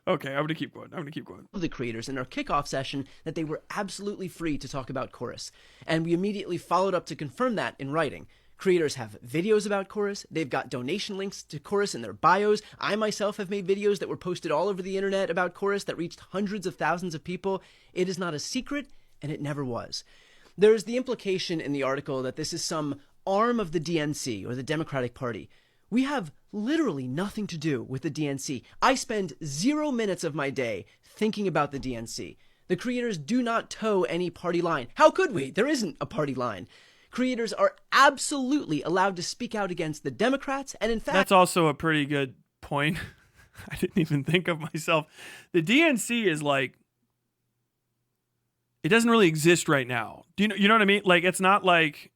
Speaker 1: Okay, I'm going to keep going.
Speaker 3: The creators in our kickoff session that they were absolutely free to talk about Chorus. And we immediately followed up to confirm that in writing. Creators have videos about Chorus. They've got donation links to Chorus in their bios. I myself have made videos that were posted all over the internet about Chorus that reached hundreds of thousands of people. It is not a secret, and it never was. There's the implication in the article that this is some arm of the DNC, or the Democratic Party, We have literally nothing to do with the DNC. I spend 0 minutes of my day thinking about the DNC. The creators do not toe any party line. How could we? There isn't a party line. Creators are absolutely allowed to speak out against the Democrats, and in fact...
Speaker 1: That's also a pretty good point. I didn't even think of myself. The DNC is like... It doesn't really exist right now. You know what I mean? Like, it's not like...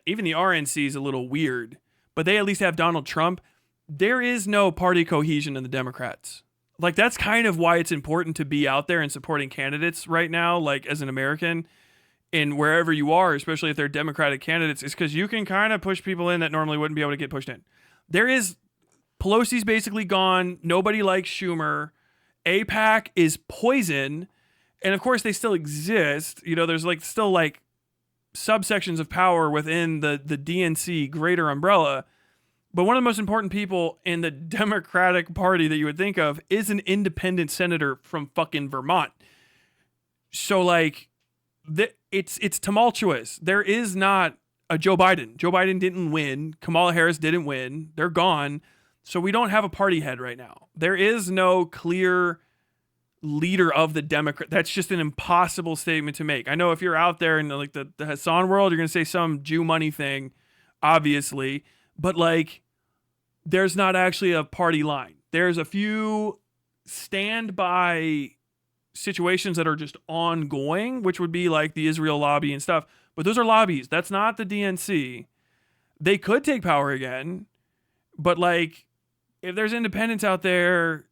Speaker 1: Even the RNC is a little weird, but they at least have Donald Trump. There is no party cohesion in the Democrats. Like, that's kind of why it's important to be out there and supporting candidates right now, like, as an American, in wherever you are, especially if they're Democratic candidates, is because you can kind of push people in that normally wouldn't be able to get pushed in. Pelosi's basically gone. Nobody likes Schumer. AIPAC is poison. And of course, they still exist. You know, there's like still like subsections of power within the DNC greater umbrella. But one of the most important people in the Democratic Party that you would think of is an independent senator from fucking Vermont. So like, it's tumultuous. There is not a Joe Biden. Joe Biden didn't win. Kamala Harris didn't win. They're gone. So we don't have a party head right now. There is no clear leader of the Democrat. That's just an impossible statement to make. I know if you're out there in like the Hassan world, you're going to say some Jew money thing, obviously. But like, there's not actually a party line. There's a few standby situations that are just ongoing, which would be like the Israel lobby and stuff. But those are lobbies. That's not the DNC. They could take power again. But like, if there's independents out there,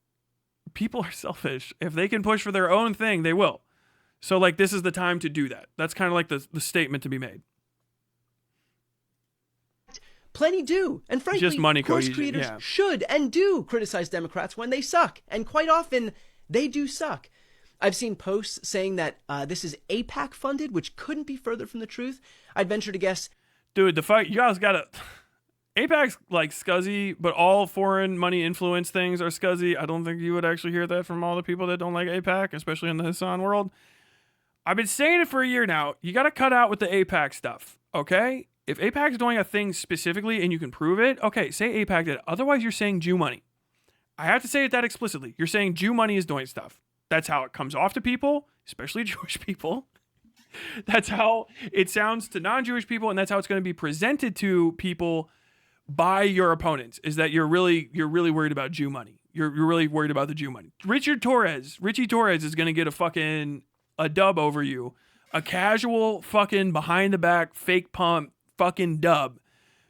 Speaker 1: people are selfish. If they can push for their own thing, they will. So like, this is the time to do that. That's kind of like the statement to be made.
Speaker 3: Plenty do. And frankly,
Speaker 1: just money
Speaker 3: course
Speaker 1: cohesion,
Speaker 3: creators
Speaker 1: yeah.
Speaker 3: should and do criticize Democrats when they suck. And quite often, they do suck. I've seen posts saying that this is AIPAC funded, which couldn't be further from the truth. I'd venture to guess.
Speaker 1: Dude, the fight, you guys gotta... AIPAC's like scuzzy, but all foreign money influence things are scuzzy. I don't think you would actually hear that from all the people that don't like AIPAC, especially in the Hassan world. I've been saying it for a year now. You gotta cut out with the AIPAC stuff, okay? If AIPAC's doing a thing specifically and you can prove it, okay, say AIPAC did it. Otherwise, you're saying Jew money. I have to say it that explicitly. You're saying Jew money is doing stuff. That's how it comes off to people, especially Jewish people. That's how it sounds to non-Jewish people, and that's how it's going to be presented to people by your opponents, is that you're really worried about Jew money. You're really worried about the Jew money. Richie Torres is going to get a dub over you. A casual fucking behind the back fake pump fucking dub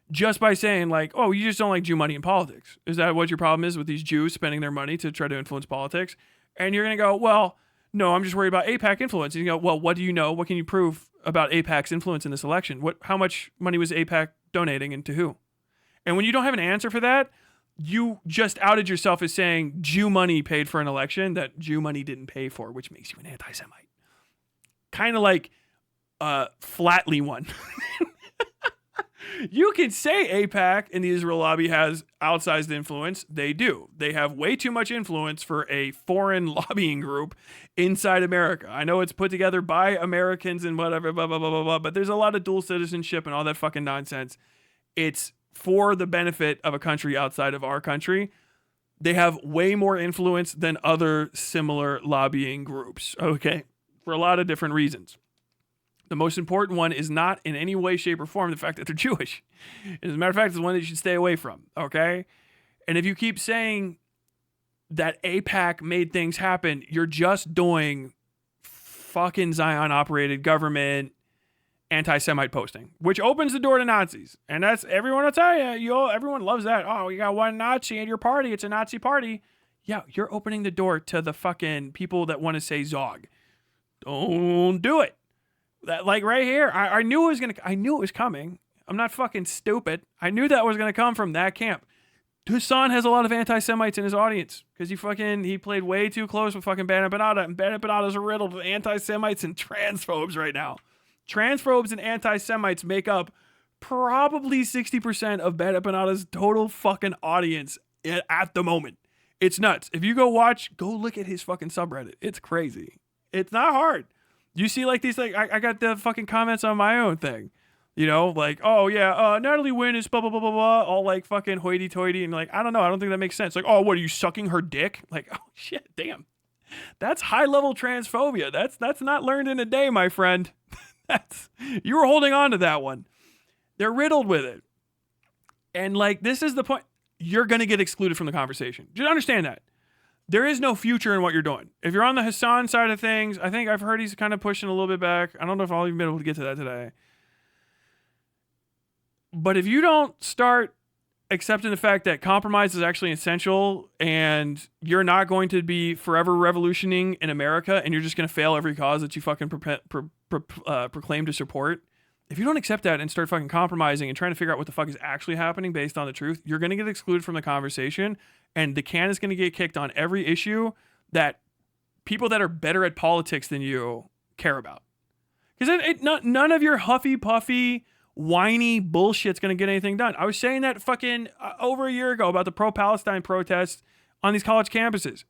Speaker 1: just by saying like, oh, you just don't like Jew money in politics. Is that what your problem is with these Jews spending their money to try to influence politics? And you're going to go, well, no, I'm just worried about AIPAC influence. And you go, well, what do you know? What can you prove about AIPAC's influence in this election? How much money was AIPAC donating and to who? And when you don't have an answer for that, you just outed yourself as saying Jew money paid for an election that Jew money didn't pay for, which makes you an anti-Semite. Kind of like flatly one. You can say AIPAC and the Israel lobby has outsized influence. They do. They have way too much influence for a foreign lobbying group inside America. I know it's put together by Americans and whatever, blah, blah, blah, blah, blah, but there's a lot of dual citizenship and all that fucking nonsense. It's for the benefit of a country outside of our country. They have way more influence than other similar lobbying groups, okay? For a lot of different reasons. The most important one is not in any way, shape, or form the fact that they're Jewish. As a matter of fact, it's the one that you should stay away from, okay? And if you keep saying that AIPAC made things happen, you're just doing fucking Zion-operated government anti-Semite posting, which opens the door to Nazis. And that's, everyone will tell you, everyone loves that. Oh, you got one Nazi in your party. It's a Nazi party. Yeah, you're opening the door to the fucking people that want to say Zog. Don't do it. That, like right here, I knew it was coming. I'm not fucking stupid. I knew that was gonna come from that camp. Hassan has a lot of anti-Semites in his audience because he played way too close with fucking Bennett Banada, and Bennett Banada's riddled with anti-Semites and transphobes right now. Transphobes and anti-Semites make up probably 60% of Bennett Banada's total fucking audience at the moment. It's nuts. If you go look at his fucking subreddit. It's crazy. It's not hard. You see like these, like I got the fucking comments on my own thing. You know, like, oh yeah, Natalie Wynn is blah blah blah blah blah, all like fucking hoity-toity, and like, I don't know, I don't think that makes sense. Like, oh, what are you sucking her dick? Like, oh shit, damn, that's high level transphobia. That's not learned in a day, my friend. You were holding on to that one. They're riddled with it, and like, this is the point. You're gonna get excluded from the conversation. Just understand that. There is no future in what you're doing. If you're on the Hassan side of things, I think I've heard he's kind of pushing a little bit back. I don't know if I'll even be able to get to that today. But if you don't start accepting the fact that compromise is actually essential and you're not going to be forever revolutioning in America and you're just going to fail every cause that you fucking proclaim to support, if you don't accept that and start fucking compromising and trying to figure out what the fuck is actually happening based on the truth, you're going to get excluded from the conversation, and the can is going to get kicked on every issue that people that are better at politics than you care about. Because none of your huffy puffy whiny bullshit's gonna get anything done. I was saying that fucking over a year ago about the pro-Palestine protests on these college campuses.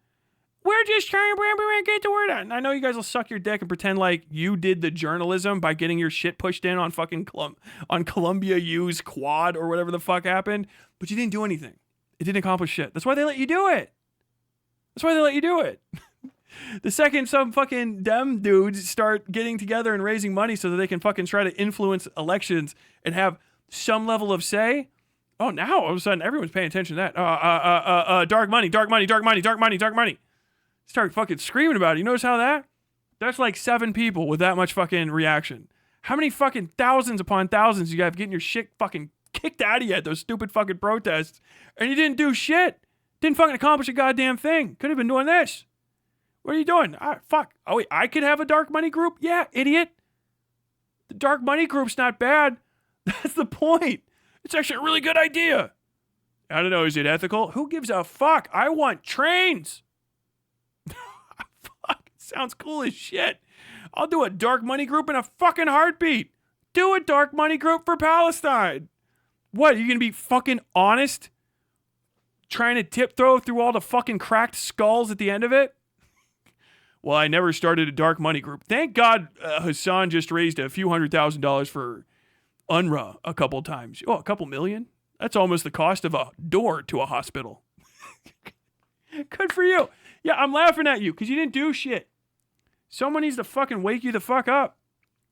Speaker 1: We're just trying to get the word out. And I know you guys will suck your dick and pretend like you did the journalism by getting your shit pushed in on fucking on Columbia U's quad or whatever the fuck happened, but you didn't do anything. It didn't accomplish shit. That's why they let you do it. The second some fucking Dem dudes start getting together and raising money so that they can fucking try to influence elections and have some level of say, oh, now all of a sudden everyone's paying attention to that. Dark money. Start fucking screaming about it. You notice how that's like 7 people with that much fucking reaction. How many fucking thousands upon thousands you guys getting your shit fucking kicked out of you at those stupid fucking protests, and you didn't do shit. Didn't fucking accomplish a goddamn thing. Could have been doing this. What are you doing? Fuck. Oh, wait, I could have a dark money group? Yeah, idiot. The dark money group's not bad. That's the point. It's actually a really good idea. I don't know. Is it ethical? Who gives a fuck? I want trains. Fuck. It sounds cool as shit. I'll do a dark money group in a fucking heartbeat. Do a dark money group for Palestine. What? Are you going to be fucking honest? Trying to tiptoe through all the fucking cracked skulls at the end of it? Well, I never started a dark money group. Thank God Hassan just raised a few $100,000 for UNRWA a couple times. Oh, a couple million? That's almost the cost of a door to a hospital. Good for you. Yeah, I'm laughing at you because you didn't do shit. Someone needs to fucking wake you the fuck up.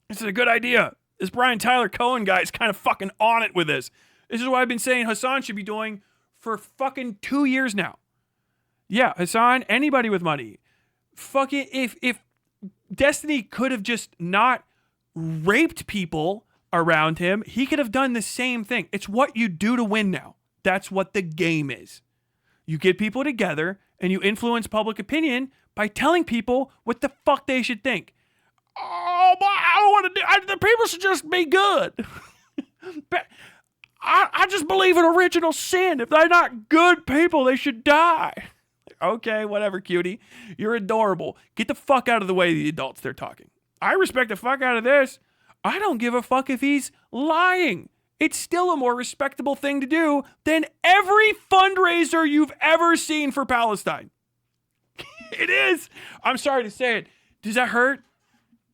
Speaker 1: This is a good idea. This Brian Tyler Cohen guy is kind of fucking on it with this. This is what I've been saying Hassan should be doing for fucking 2 years now. Yeah, Hassan, anybody with money. Fucking if Destiny could have just not raped people around him, he could have done the same thing. It's what you do to win now. That's what the game is. You get people together and you influence public opinion by telling people what the fuck they should think. Oh, but I don't want to do. The people should just be good. I just believe in original sin. If they're not good people, they should die. Okay, whatever, cutie. You're adorable. Get the fuck out of the way of the adults they're talking. I respect the fuck out of this. I don't give a fuck if he's lying. It's still a more respectable thing to do than every fundraiser you've ever seen for Palestine. It is. I'm sorry to say it. Does that hurt?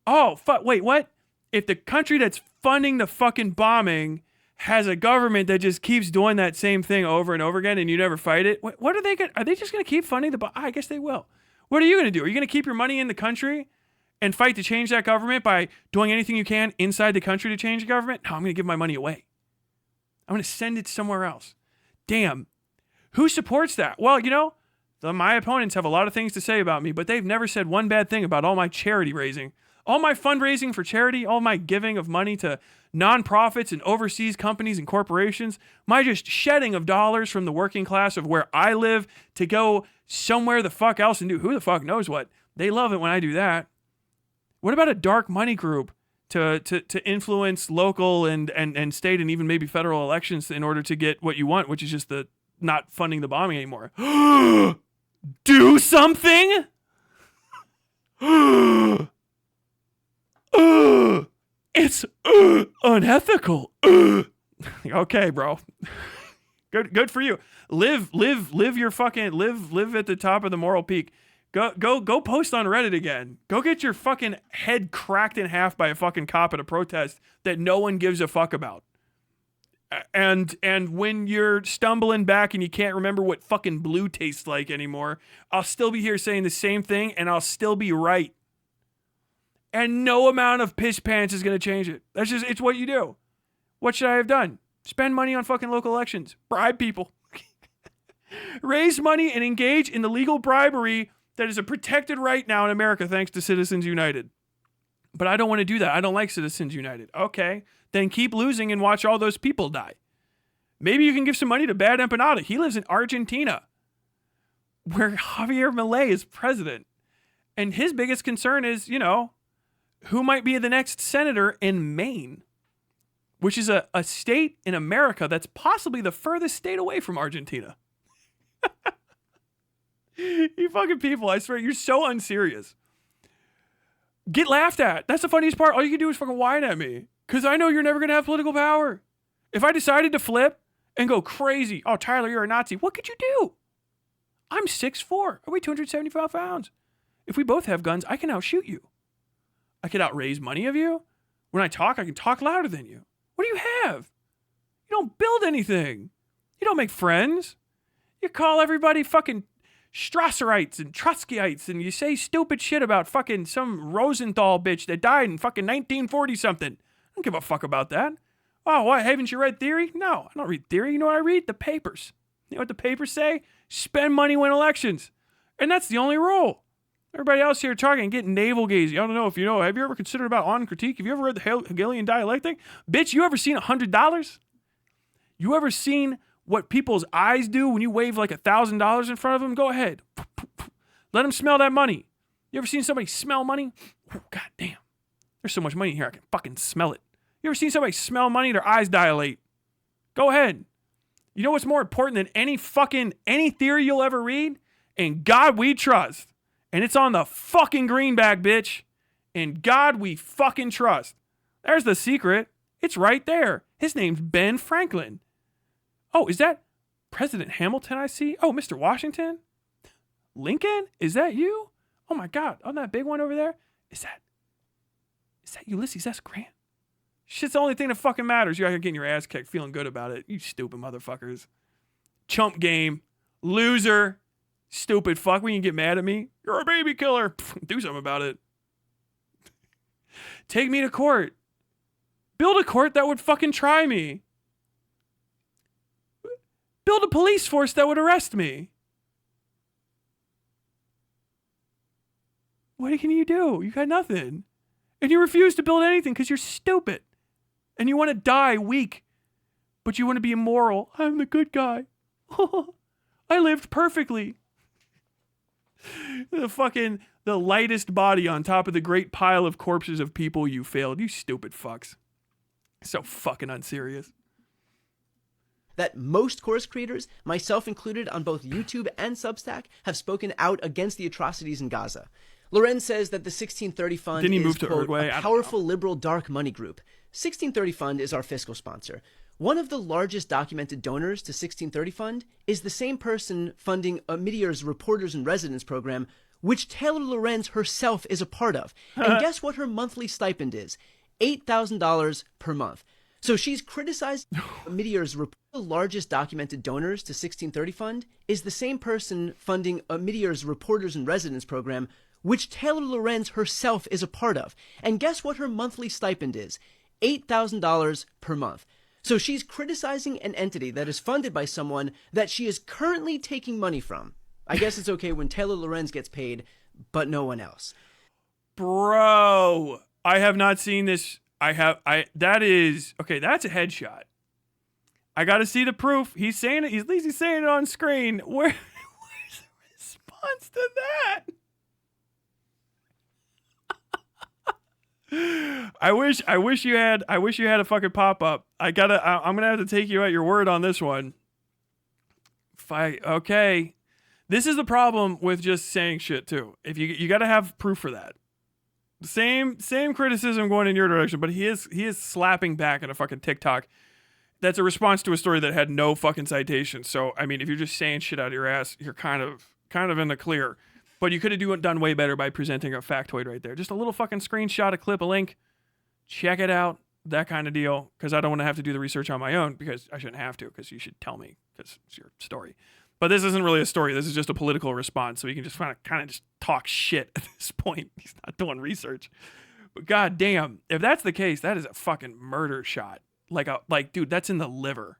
Speaker 1: Oh, fuck. Wait, what? If the country that's funding the fucking bombing has a government that just keeps doing that same thing over and over again and you never fight it, what are they going to... Are they just going to keep funding the... I guess they will. What are you going to do? Are you going to keep your money in the country and fight to change that government by doing anything you can inside the country to change the government? No, I'm going to give my money away. I'm going to send it somewhere else. Damn. Who supports that? Well, you know, my opponents have a lot of things to say about me, but they've never said one bad thing about all my charity raising. All my fundraising for charity, all my giving of money to nonprofits and overseas companies and corporations, my just shedding of dollars from the working class of where I live to go somewhere the fuck else and do who the fuck knows what. They love it when I do that. What about a dark money group to influence local and state and even maybe federal elections in order to get what you want, which is just the not funding the bombing anymore? Do something? It's unethical. Okay, bro. Good for you. Live your fucking live at the top of the moral peak. Go post on Reddit again. Go get your fucking head cracked in half by a fucking cop at a protest that no one gives a fuck about. And when you're stumbling back and you can't remember what fucking blue tastes like anymore, I'll still be here saying the same thing and I'll still be right. And no amount of piss pants is going to change it. It's what you do. What should I have done? Spend money on fucking local elections. Bribe people. Raise money and engage in the legal bribery that is a protected right now in America thanks to Citizens United. But I don't want to do that. I don't like Citizens United. Okay, then keep losing and watch all those people die. Maybe you can give some money to Bad Empanada. He lives in Argentina, where Javier Milei is president. And his biggest concern is, who might be the next senator in Maine, which is a state in America that's possibly the furthest state away from Argentina. You fucking people, I swear, you're so unserious. Get laughed at. That's the funniest part. All you can do is fucking whine at me. Because I know you're never going to have political power. If I decided to flip and go crazy, oh, Tyler, you're a Nazi, what could you do? I'm 6'4". I weigh 275 pounds. If we both have guns, I can outshoot you. I can outraise money of you. When I talk, I can talk louder than you. What do you have? You don't build anything. You don't make friends. You call everybody fucking Strasserites and Trotskyites, and you say stupid shit about fucking some Rosenthal bitch that died in fucking 1940 something. I don't give a fuck about that. Oh, what? Haven't you read theory? No, I don't read theory. You know what I read? The papers. You know what the papers say? Spend money, win elections. And that's the only rule. Everybody else here talking and getting navel-gazing. I don't know if you know. Have you ever considered about on critique? Have you ever read the Hegelian dialectic? Bitch, you ever seen $100? You ever seen what people's eyes do when you wave like $1,000 in front of them? Go ahead. Let them smell that money. You ever seen somebody smell money? Oh, God damn. There's so much money in here, I can fucking smell it. You ever seen somebody smell money? Their eyes dilate. Go ahead. You know what's more important than any theory you'll ever read? In God we trust. And it's on the fucking greenback, bitch. In God we fucking trust. There's the secret. It's right there. His name's Ben Franklin. Oh, is that President Hamilton I see? Oh, Mr. Washington? Lincoln? Is that you? Oh my God. On that big one over there? Is that Ulysses S. Grant? Shit's the only thing that fucking matters. You're out here getting your ass kicked, feeling good about it. You stupid motherfuckers. Chump game. Loser. Stupid fuck. When you get mad at me, you're a baby killer. Do something about it. Take me to court. Build a court that would fucking try me. Build a police force that would arrest me. What can you do? You got nothing. And you refuse to build anything because you're stupid. And you want to die weak. But you want to be immoral. I'm the good guy. I lived perfectly. The lightest body on top of the great pile of corpses of people you failed. You stupid fucks. So fucking unserious.
Speaker 3: That most Chorus creators, myself included on both YouTube and Substack, have spoken out against the atrocities in Gaza. Lorenz says that the 1630 Fund is, quote, a powerful liberal dark money group. 1630 Fund is our fiscal sponsor. One of the largest documented donors to 1630 Fund is the same person funding Meteor's Reporters in Residence program, which Taylor Lorenz herself is a part of. And guess what her monthly stipend is? $8,000 per month. So she's criticized Meteor's the largest documented donors to 1630 Fund is the same person funding Meteor's Reporters in Residence program, which Taylor Lorenz herself is a part of. And guess what her monthly stipend is? $8,000 per month. So she's criticizing an entity that is funded by someone that she is currently taking money from. I guess it's okay when Taylor Lorenz gets paid, but no one else.
Speaker 1: Bro, I have not seen this. That is, okay, that's a headshot. I got to see the proof. He's saying it. At least he's saying it on screen. Where's the response to that? I wish you had a fucking pop up. I'm gonna have to take you at your word on this one. Okay, this is the problem with just saying shit too. If you got to have proof for that. Same criticism going in your direction, but he is slapping back at a fucking TikTok. That's a response to a story that had no fucking citation. So I mean, if you're just saying shit out of your ass, you're kind of in the clear. But you could have done way better by presenting a factoid right there. Just a little fucking screenshot, a clip, a link. Check it out. That kind of deal. Because I don't want to have to do the research on my own, because I shouldn't have to, because you should tell me, because it's your story. But this isn't really a story. This is just a political response. So you can just kind of just talk shit at this point. He's not doing research. But god damn, if that's the case, that is a fucking murder shot. Like, dude, that's in the liver.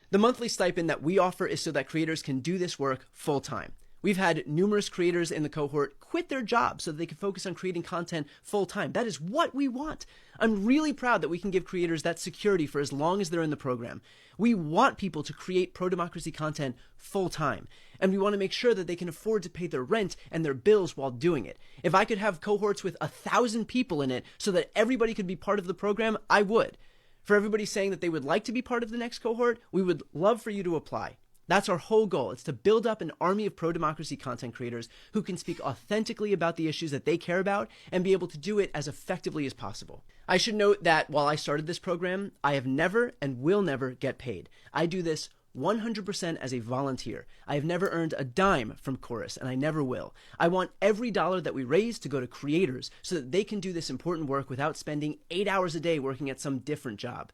Speaker 3: The monthly stipend that we offer is so that creators can do this work full time. We've had numerous creators in the cohort quit their jobs so that they can focus on creating content full time. That is what we want. I'm really proud that we can give creators that security for as long as they're in the program. We want people to create pro-democracy content full time. And we want to make sure that they can afford to pay their rent and their bills while doing it. If I could have cohorts with 1,000 people in it so that everybody could be part of the program, I would. For everybody saying that they would like to be part of the next cohort, we would love for you to apply. That's our whole goal. It's to build up an army of pro-democracy content creators who can speak authentically about the issues that they care about and be able to do it as effectively as possible. I should note that while I started this program, I have never and will never get paid. I do this 100% as a volunteer. I have never earned a dime from Chorus, and I never will. I want every dollar that we raise to go to creators so that they can do this important work without spending 8 hours a day working at some different job.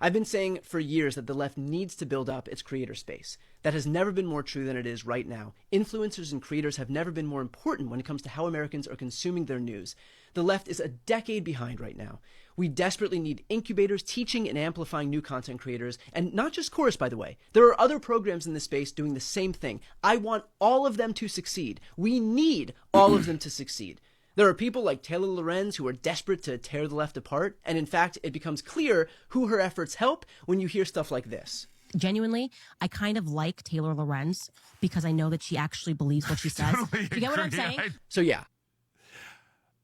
Speaker 3: I've been saying for years that the left needs to build up its creator space. That has never been more true than it is right now. Influencers and creators have never been more important when it comes to how Americans are consuming their news. The left is a decade behind right now. We desperately need incubators teaching and amplifying new content creators, and not just Chorus, by the way. There are other programs in this space doing the same thing. I want all of them to succeed. We need all of them to succeed. There are people like Taylor Lorenz who are desperate to tear the left apart, and in fact, it becomes clear who her efforts help when you hear stuff like this.
Speaker 4: Genuinely, I kind of like Taylor Lorenz because I know that she actually believes what she says.
Speaker 5: Totally
Speaker 4: Do you get what I'm
Speaker 5: agree.
Speaker 4: saying?
Speaker 3: So yeah,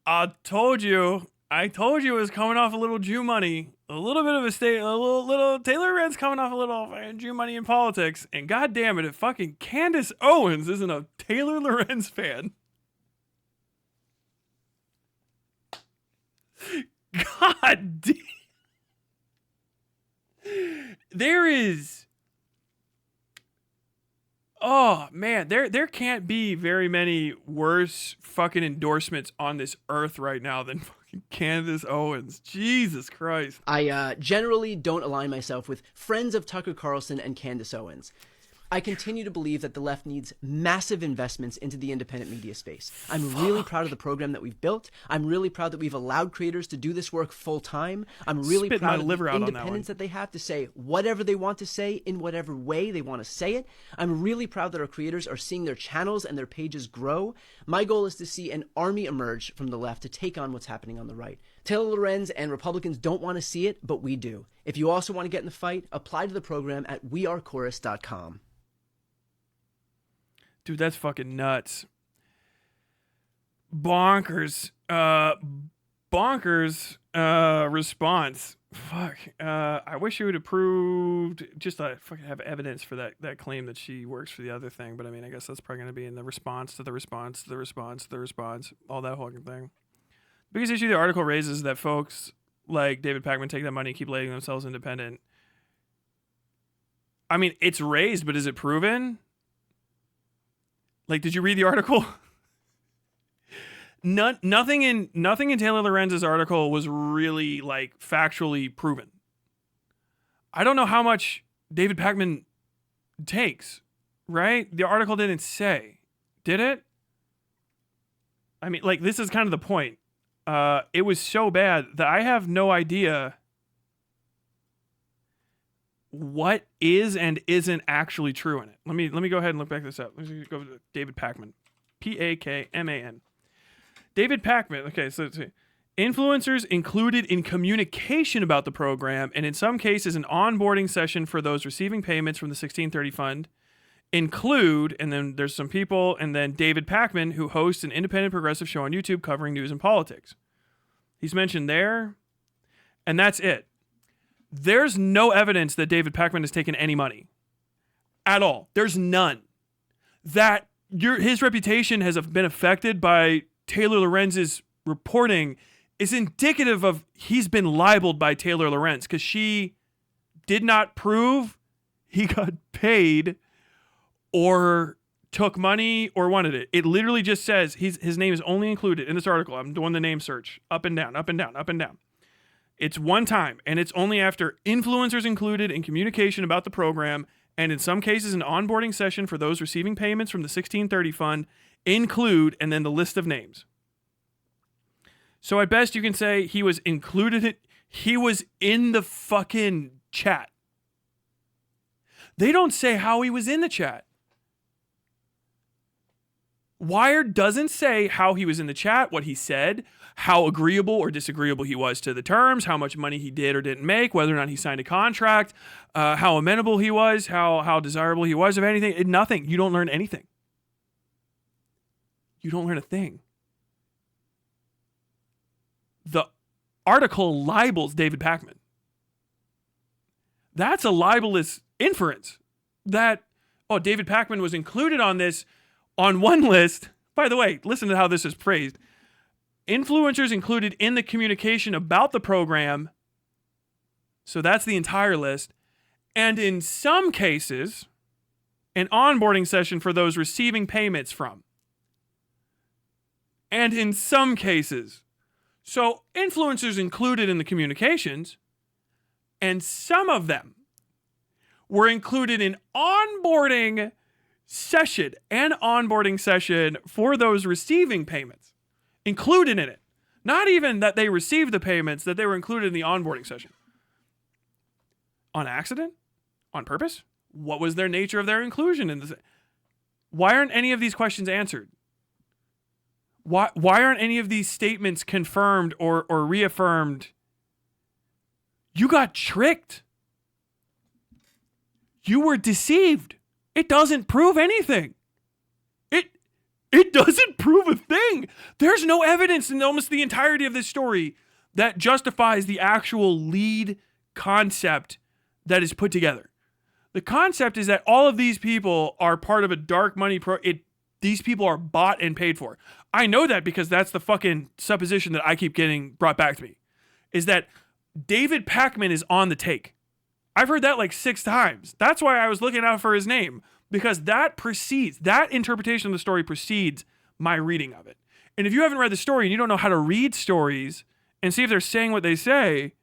Speaker 1: I told you it was coming off a little Jew money. A little bit of a little Taylor Lorenz coming off a little Jew money in politics. And god damn it, if fucking Candace Owens isn't a Taylor Lorenz fan. God damn. There is. Oh man, there can't be very many worse fucking endorsements on this earth right now than fucking Candace Owens. Jesus Christ.
Speaker 3: I generally don't align myself with friends of Tucker Carlson and Candace Owens. I continue to believe that the left needs massive investments into the independent media space. I'm really proud of the program that we've built. I'm really proud that we've allowed creators to do this work full time. I'm really
Speaker 1: Spit
Speaker 3: proud
Speaker 1: my
Speaker 3: of
Speaker 1: liver
Speaker 3: the
Speaker 1: out on that
Speaker 3: independence
Speaker 1: one.
Speaker 3: that they have to say whatever they want to say in whatever way they want to say it. I'm really proud that our creators are seeing their channels and their pages grow. My goal is to see an army emerge from the left to take on what's happening on the right. Taylor Lorenz and Republicans don't want to see it, but we do. If you also want to get in the fight, apply to the program at wearechorus.com.
Speaker 1: Dude, that's fucking nuts. Bonkers. Response. Fuck. I wish you would have proved just to fucking have evidence for that claim that she works for the other thing. But I mean, I guess that's probably going to be in the response to the response to the response to the response. All that fucking thing. The biggest issue the article raises is that folks like David Pakman take that money and keep letting themselves independent. I mean, it's raised, but is it proven? Like, did you read the article? Nothing in Taylor Lorenz's article was really like factually proven. I don't know how much David Pakman takes, right? The article didn't say, did it? I mean, like, this is kind of the point. It was so bad that I have no idea what is and isn't actually true in it. Let me go ahead and look back this up. Let's go to David Pakman. Pakman. David Pakman. Okay, so let's see. Influencers included in communication about the program, and in some cases an onboarding session for those receiving payments from the 1630 fund, include, and then there's some people, and then David Pakman, who hosts an independent progressive show on YouTube covering news and politics. He's mentioned there, and that's it. There's no evidence that David Pakman has taken any money at all. There's none. That his reputation has been affected by Taylor Lorenz's reporting is indicative of he's been libeled by Taylor Lorenz because she did not prove he got paid or took money or wanted it. It literally just says his name is only included in this article. I'm doing the name search. Up and down, up and down, up and down. It's one time, and it's only after influencers included in communication about the program, and in some cases an onboarding session for those receiving payments from the 1630 fund include, and then the list of names. So at best you can say he was included. He was in the fucking chat. They don't say how he was in the chat. Wired doesn't say how he was in the chat, what he said, how agreeable or disagreeable he was to the terms, how much money he did or didn't make, whether or not he signed a contract, how amenable he was, how desirable he was of anything. Nothing. You don't learn anything. You don't learn a thing. The article libels David Pakman. That's a libelous inference that, oh, David Pakman was included on this on one list. By the way, listen to how this is phrased. Influencers included in the communication about the program. So that's the entire list. And in some cases, an onboarding session for those receiving payments from. And in some cases. So influencers included in the communications, and some of them were included in onboarding session for those receiving payments. Included in it. Not even that they received the payments, that they were included in the onboarding session. On accident? On purpose? What was their nature of their inclusion in this? Why aren't any of these questions answered? Why aren't any of these statements confirmed or reaffirmed? You got tricked. You were deceived. It doesn't prove anything. It doesn't prove a thing. There's no evidence in almost the entirety of this story that justifies the actual lead concept that is put together. The concept is that all of these people are part of a dark money these people are bought and paid for. I know that because that's the fucking supposition that I keep getting brought back to me. Is that David Pakman is on the take. I've heard that like 6 times. That's why I was looking out for his name. Because that interpretation of the story precedes my reading of it. And if you haven't read the story and you don't know how to read stories and see if they're saying what they say,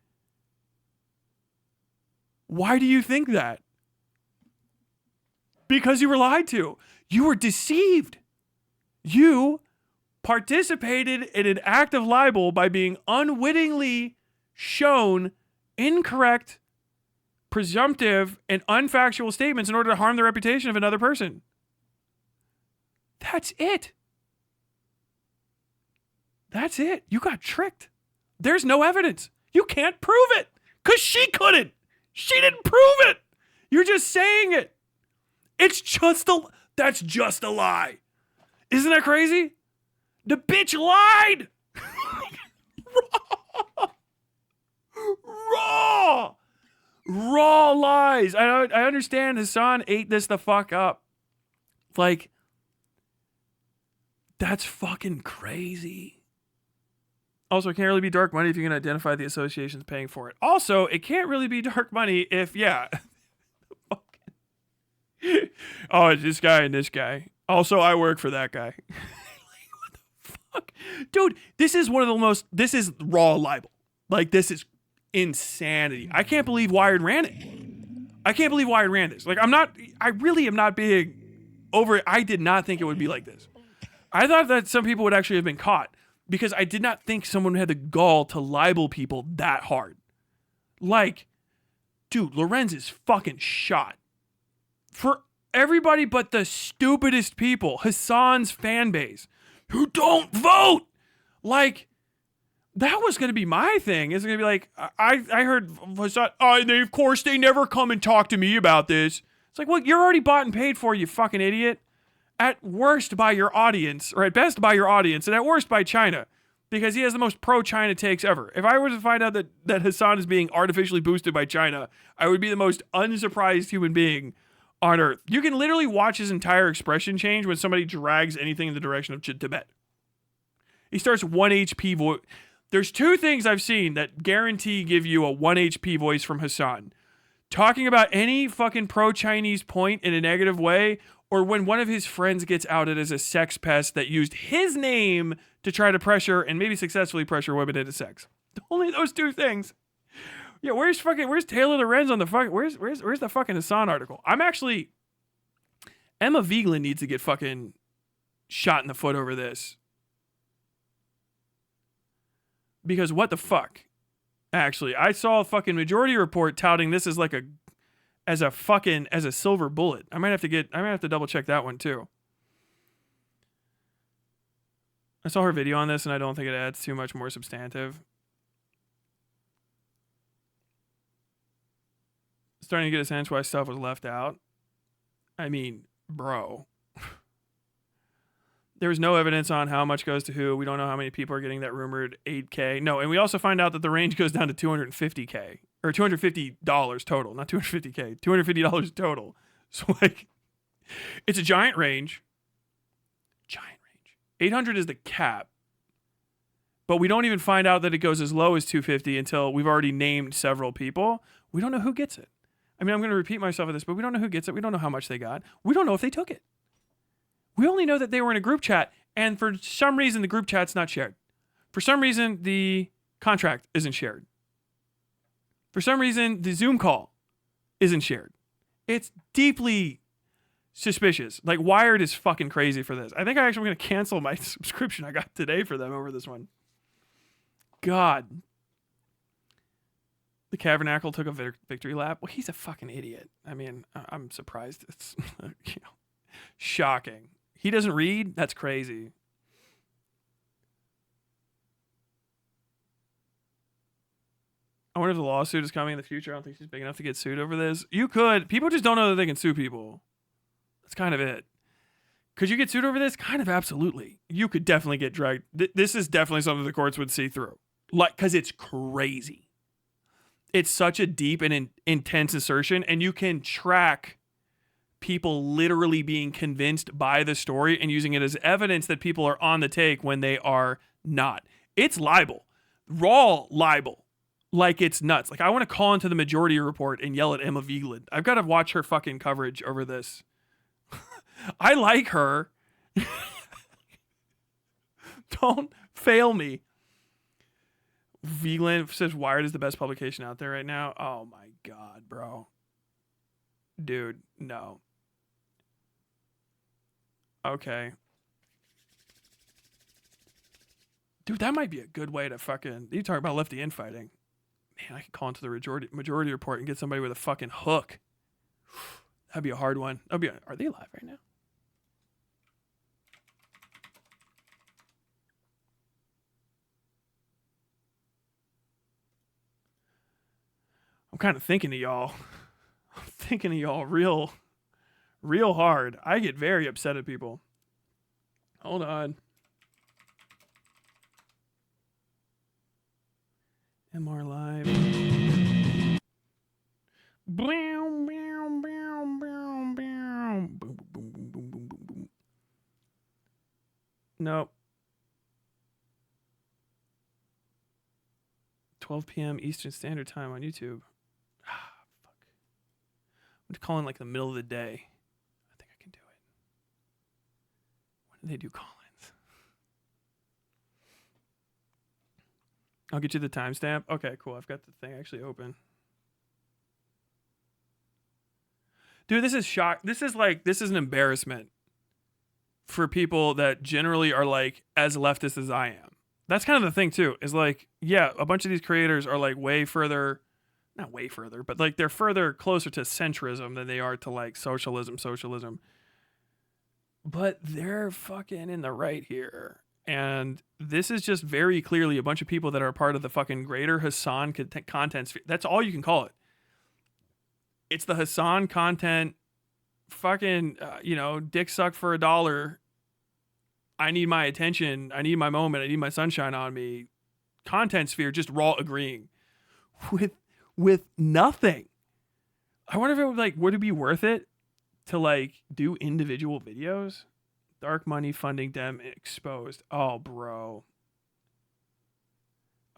Speaker 1: why do you think that? Because you were lied to. You were deceived. You participated in an act of libel by being unwittingly shown incorrect, presumptive, and unfactual statements in order to harm the reputation of another person. That's it. That's it. You got tricked. There's no evidence. You can't prove it because she couldn't. She didn't prove it. You're just saying it. That's just a lie. Isn't that crazy? The bitch lied. Raw lies. I understand Hassan ate this the fuck up. Like, that's fucking crazy. Also, it can't really be dark money if you can identify the associations paying for it. Also, it can't really be dark money if, yeah. Oh, it's this guy and this guy. Also, I work for that guy. What the fuck? Dude, this is raw libel. Like, this is insanity. I can't believe Wired ran it. I can't believe Wired ran this. Like, I really am not being over it. I did not think it would be like this. I thought that some people would actually have been caught because I did not think someone had the gall to libel people that hard. Like, dude, Lorenz is fucking shot. For everybody but the stupidest people, Hassan's fan base, who don't vote. Like, that was going to be my thing. It's going to be like, I heard Hassan, of course they never come and talk to me about this. It's like, well, you're already bought and paid for, you fucking idiot. At worst by your audience, or at best by your audience, and at worst by China, because he has the most pro-China takes ever. If I were to find out that Hassan is being artificially boosted by China, I would be the most unsurprised human being on earth. You can literally watch his entire expression change when somebody drags anything in the direction of Tibet. He starts 1 HP voice. There's 2 things I've seen that guarantee give you a 1 HP voice from Hassan. Talking about any fucking pro-Chinese point in a negative way, or when one of his friends gets outed as a sex pest that used his name to try to pressure and maybe successfully pressure women into sex. Only those two things. Yeah, where's Taylor Lorenz on the fucking where's the fucking Hassan article? I'm actually Emma Vigeland needs to get fucking shot in the foot over this. Because what the fuck? Actually, I saw a fucking Majority Report touting this as like as a silver bullet. I might have to double check that one too. I saw her video on this and I don't think it adds too much more substantive. Starting to get a sense why stuff was left out. I mean, bro. There was no evidence on how much goes to who. We don't know how many people are getting that rumored $8K. No, and we also find out that the range goes down to $250K. Or $250 total, not $250K. $250 total. So, like, it's a giant range. 800 is the cap. But we don't even find out that it goes as low as 250 until we've already named several people. We don't know who gets it. I mean, I'm going to repeat myself with this, but we don't know who gets it. We don't know how much they got. We don't know if they took it. We only know that they were in a group chat, and for some reason, the group chat's not shared. For some reason, the contract isn't shared. For some reason, the Zoom call isn't shared. It's deeply suspicious. Like, Wired is fucking crazy for this. I think I actually going to cancel my subscription I got today for them over this one. God. The Cavernacle took a victory lap. Well, he's a fucking idiot. I mean, I'm surprised. It's shocking. He doesn't read? That's crazy. I wonder if the lawsuit is coming in the future. I don't think she's big enough to get sued over this. You could. People just don't know that they can sue people. That's kind of it. Could you get sued over this? Kind of absolutely. You could definitely get dragged. This is definitely something the courts would see through. Like, because it's crazy. It's such a deep and intense assertion, and you can track people literally being convinced by the story and using it as evidence that people are on the take when they are not. It's libel. Raw libel. Like, it's nuts. Like, I want to call into the Majority Report and yell at Emma Vigeland. I've got to watch her fucking coverage over this. I like her. Don't fail me. Vigeland says Wired is the best publication out there right now. Oh my God, bro. Dude, no. Okay. Dude, that might be a good way to fucking... You talk about lefty infighting. Man, I could call into the Majority Report and get somebody with a fucking hook. That'd be a hard one. Are they live right now? I'm kind of thinking of y'all. I'm thinking of y'all real hard. I get very upset at people. Hold on. MR Live. Boom, boom, boom, boom, boom. Boom, boom, boom, boom, boom, boom, boom. Nope. 12 p.m. Eastern Standard Time on YouTube. Ah, fuck. I'm just calling like the middle of the day. I think I can do it. When do they do call-ins? I'll get you the timestamp. Okay, cool. I've got the thing actually open. Dude, this is shock. This is an embarrassment for people that generally are like as leftist as I am. That's kind of the thing too, is like, yeah, a bunch of these creators are like way further, not way further, but like they're further closer to centrism than they are to like socialism. But they're fucking in the right here. And this is just very clearly a bunch of people that are a part of the fucking greater Hassan content sphere. That's all you can call it. It's the Hassan content fucking, dick suck for $1. I need my attention. I need my moment. I need my sunshine on me. Content sphere just raw agreeing with nothing. I wonder if it would it be worth it to like do individual videos? Dark money funding them exposed. Oh, bro.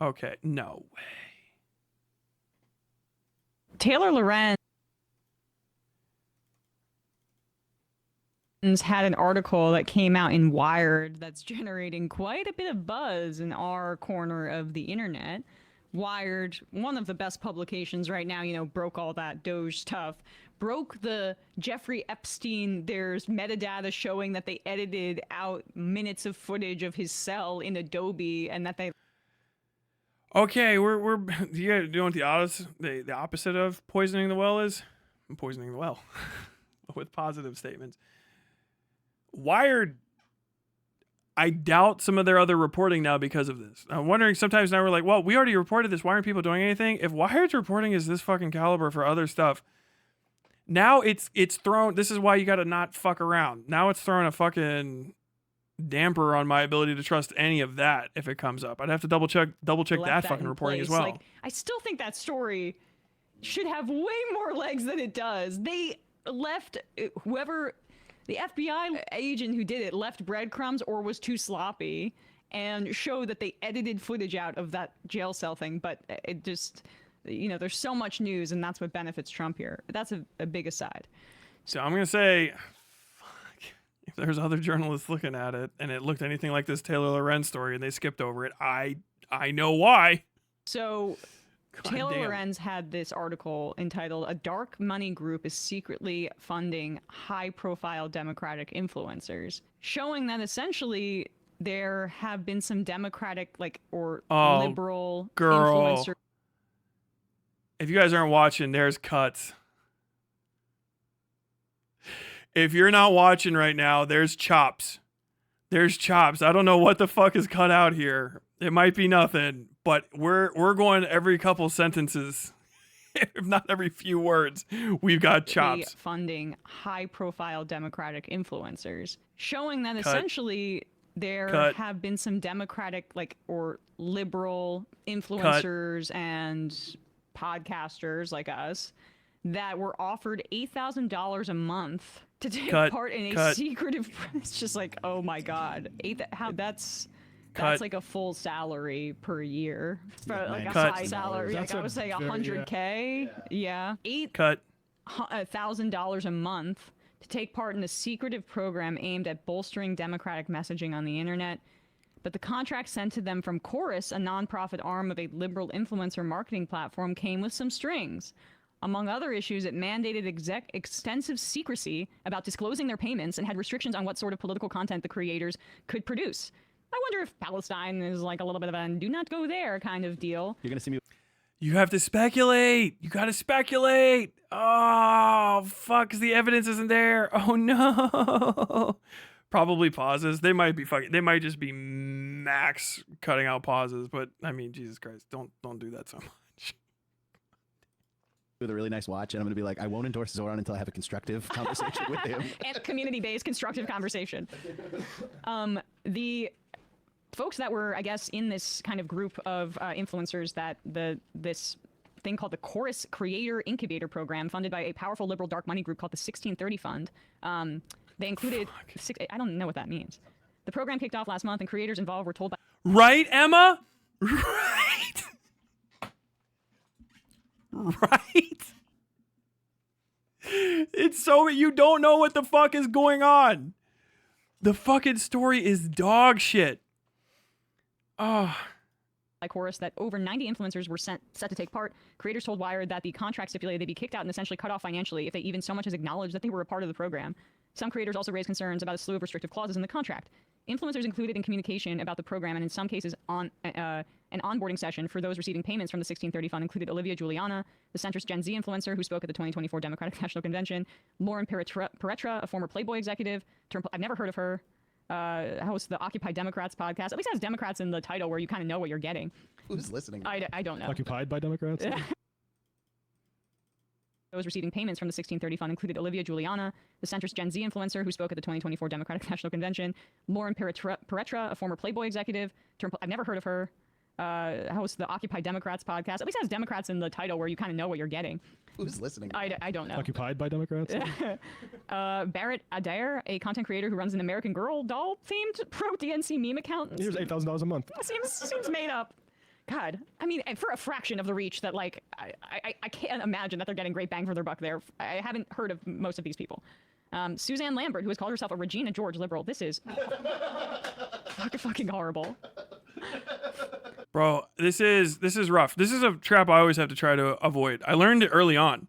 Speaker 1: Okay, no way.
Speaker 5: Taylor Lorenz. had an article that came out in Wired that's generating quite a bit of buzz in our corner of the internet. Wired, one of the best publications right now, broke all that Doge stuff. Broke the Jeffrey Epstein, there's metadata showing that they edited out minutes of footage of his cell in Adobe and that they...
Speaker 1: Okay, we're you know what the opposite of poisoning the well is? Poisoning the well with positive statements. Wired, I doubt some of their other reporting now because of this. I'm wondering sometimes now we're like, well, we already reported this. Why aren't people doing anything? If Wired's reporting is this fucking caliber for other stuff, now it's thrown. This is why you got to not fuck around. Now it's throwing a fucking damper on my ability to trust any of that if it comes up. I'd have to double check that fucking reporting as well.
Speaker 5: Like, I still think that story should have way more legs than it does. They left whoever... The FBI agent who did it left breadcrumbs or was too sloppy and showed that they edited footage out of that jail cell thing. But it just, there's so much news and that's what benefits Trump here. That's a big aside.
Speaker 1: So I'm going to say, fuck, if there's other journalists looking at it and it looked anything like this Taylor Lorenz story and they skipped over it, I know why.
Speaker 5: So...
Speaker 1: God
Speaker 5: Taylor
Speaker 1: damn.
Speaker 5: Lorenz had this article entitled "A Dark Money Group is Secretly Funding High-Profile Democratic Influencers," showing that essentially there have been some Democratic liberal influencers.
Speaker 1: If you guys aren't watching, there's cuts. If you're not watching right now, there's chops. There's chops. I don't know what the fuck is cut out here. It might be nothing, but we're going every couple sentences, if not every few words. We've got chops.
Speaker 5: Funding high-profile Democratic influencers, showing that essentially there have been some Democratic liberal influencers and podcasters like us that were offered $8,000 a month to take part in a secretive. It's just like, oh my god, that's like a full salary per year for like a high salary. Like I was saying, $100K. Yeah, $8,000 a month to take part in a secretive program aimed at bolstering Democratic messaging on the internet. But the contract sent to them from Chorus, a nonprofit arm of a liberal influencer marketing platform, came with some strings. Among other issues, it mandated extensive secrecy about disclosing their payments and had restrictions on what sort of political content the creators could produce. I wonder if Palestine is like a little bit of a do not go there kind of deal.
Speaker 6: You're going to see me.
Speaker 1: You have to speculate. You got to speculate. Oh, fuck, 'cause the evidence isn't there. Oh, no. Probably pauses. They might just be max cutting out pauses. But, I mean, Jesus Christ, don't do that so much.
Speaker 6: With a really nice watch, and I'm going to be like, I won't endorse Zoran until I have a constructive conversation with him.
Speaker 5: And community-based constructive conversation. The folks that were, I guess, in this kind of group of influencers that this thing called the Chorus Creator Incubator Program, funded by a powerful liberal dark money group called the 1630 Fund, they included I don't know what that means. The program kicked off last month, and creators involved were told by...
Speaker 1: Right, Emma? Right? Right? It's so you don't know what the fuck is going on. The fucking story is dog shit. Oh.
Speaker 5: By Chorus that over 90 influencers were set to take part. Creators told Wired that the contract stipulated they'd be kicked out and essentially cut off financially if they even so much as acknowledged that they were a part of the program. Some creators also raised concerns about a slew of restrictive clauses in the contract. Influencers included in communication about the program, and in some cases on an onboarding session for those receiving payments from the 1630 Fund, included Olivia Giuliana, the centrist Gen Z influencer who spoke at the 2024 Democratic National Convention, Lauren Peretra, a former Playboy executive. I've never heard of her. Hosts the Occupy Democrats podcast. At least it has Democrats in the title where you kind of know what you're getting.
Speaker 6: Who's listening?
Speaker 5: I don't know.
Speaker 7: Occupied by Democrats?
Speaker 5: Those receiving payments from the 1630 Fund included Olivia Giuliana, the centrist Gen Z influencer who spoke at the 2024 Democratic National Convention, Lauren Peretra, a former Playboy executive. I've never heard of her. Hosts the Occupy Democrats podcast. At least it has Democrats in the title where you kind of know what you're getting.
Speaker 6: Who's listening?
Speaker 5: I don't know.
Speaker 7: Occupied by Democrats?
Speaker 5: Barrett Adair, a content creator who runs an American Girl doll themed pro DNC meme account.
Speaker 7: Here's $8,000 a month.
Speaker 5: Seems made up. God, I mean, for a fraction of the reach that, like, I can't imagine that they're getting great bang for their buck there. I haven't heard of most of these people. Suzanne Lambert, who has called herself a Regina George liberal. This is fucking horrible.
Speaker 1: Bro, this is rough. This is a trap I always have to try to avoid. I learned it early on.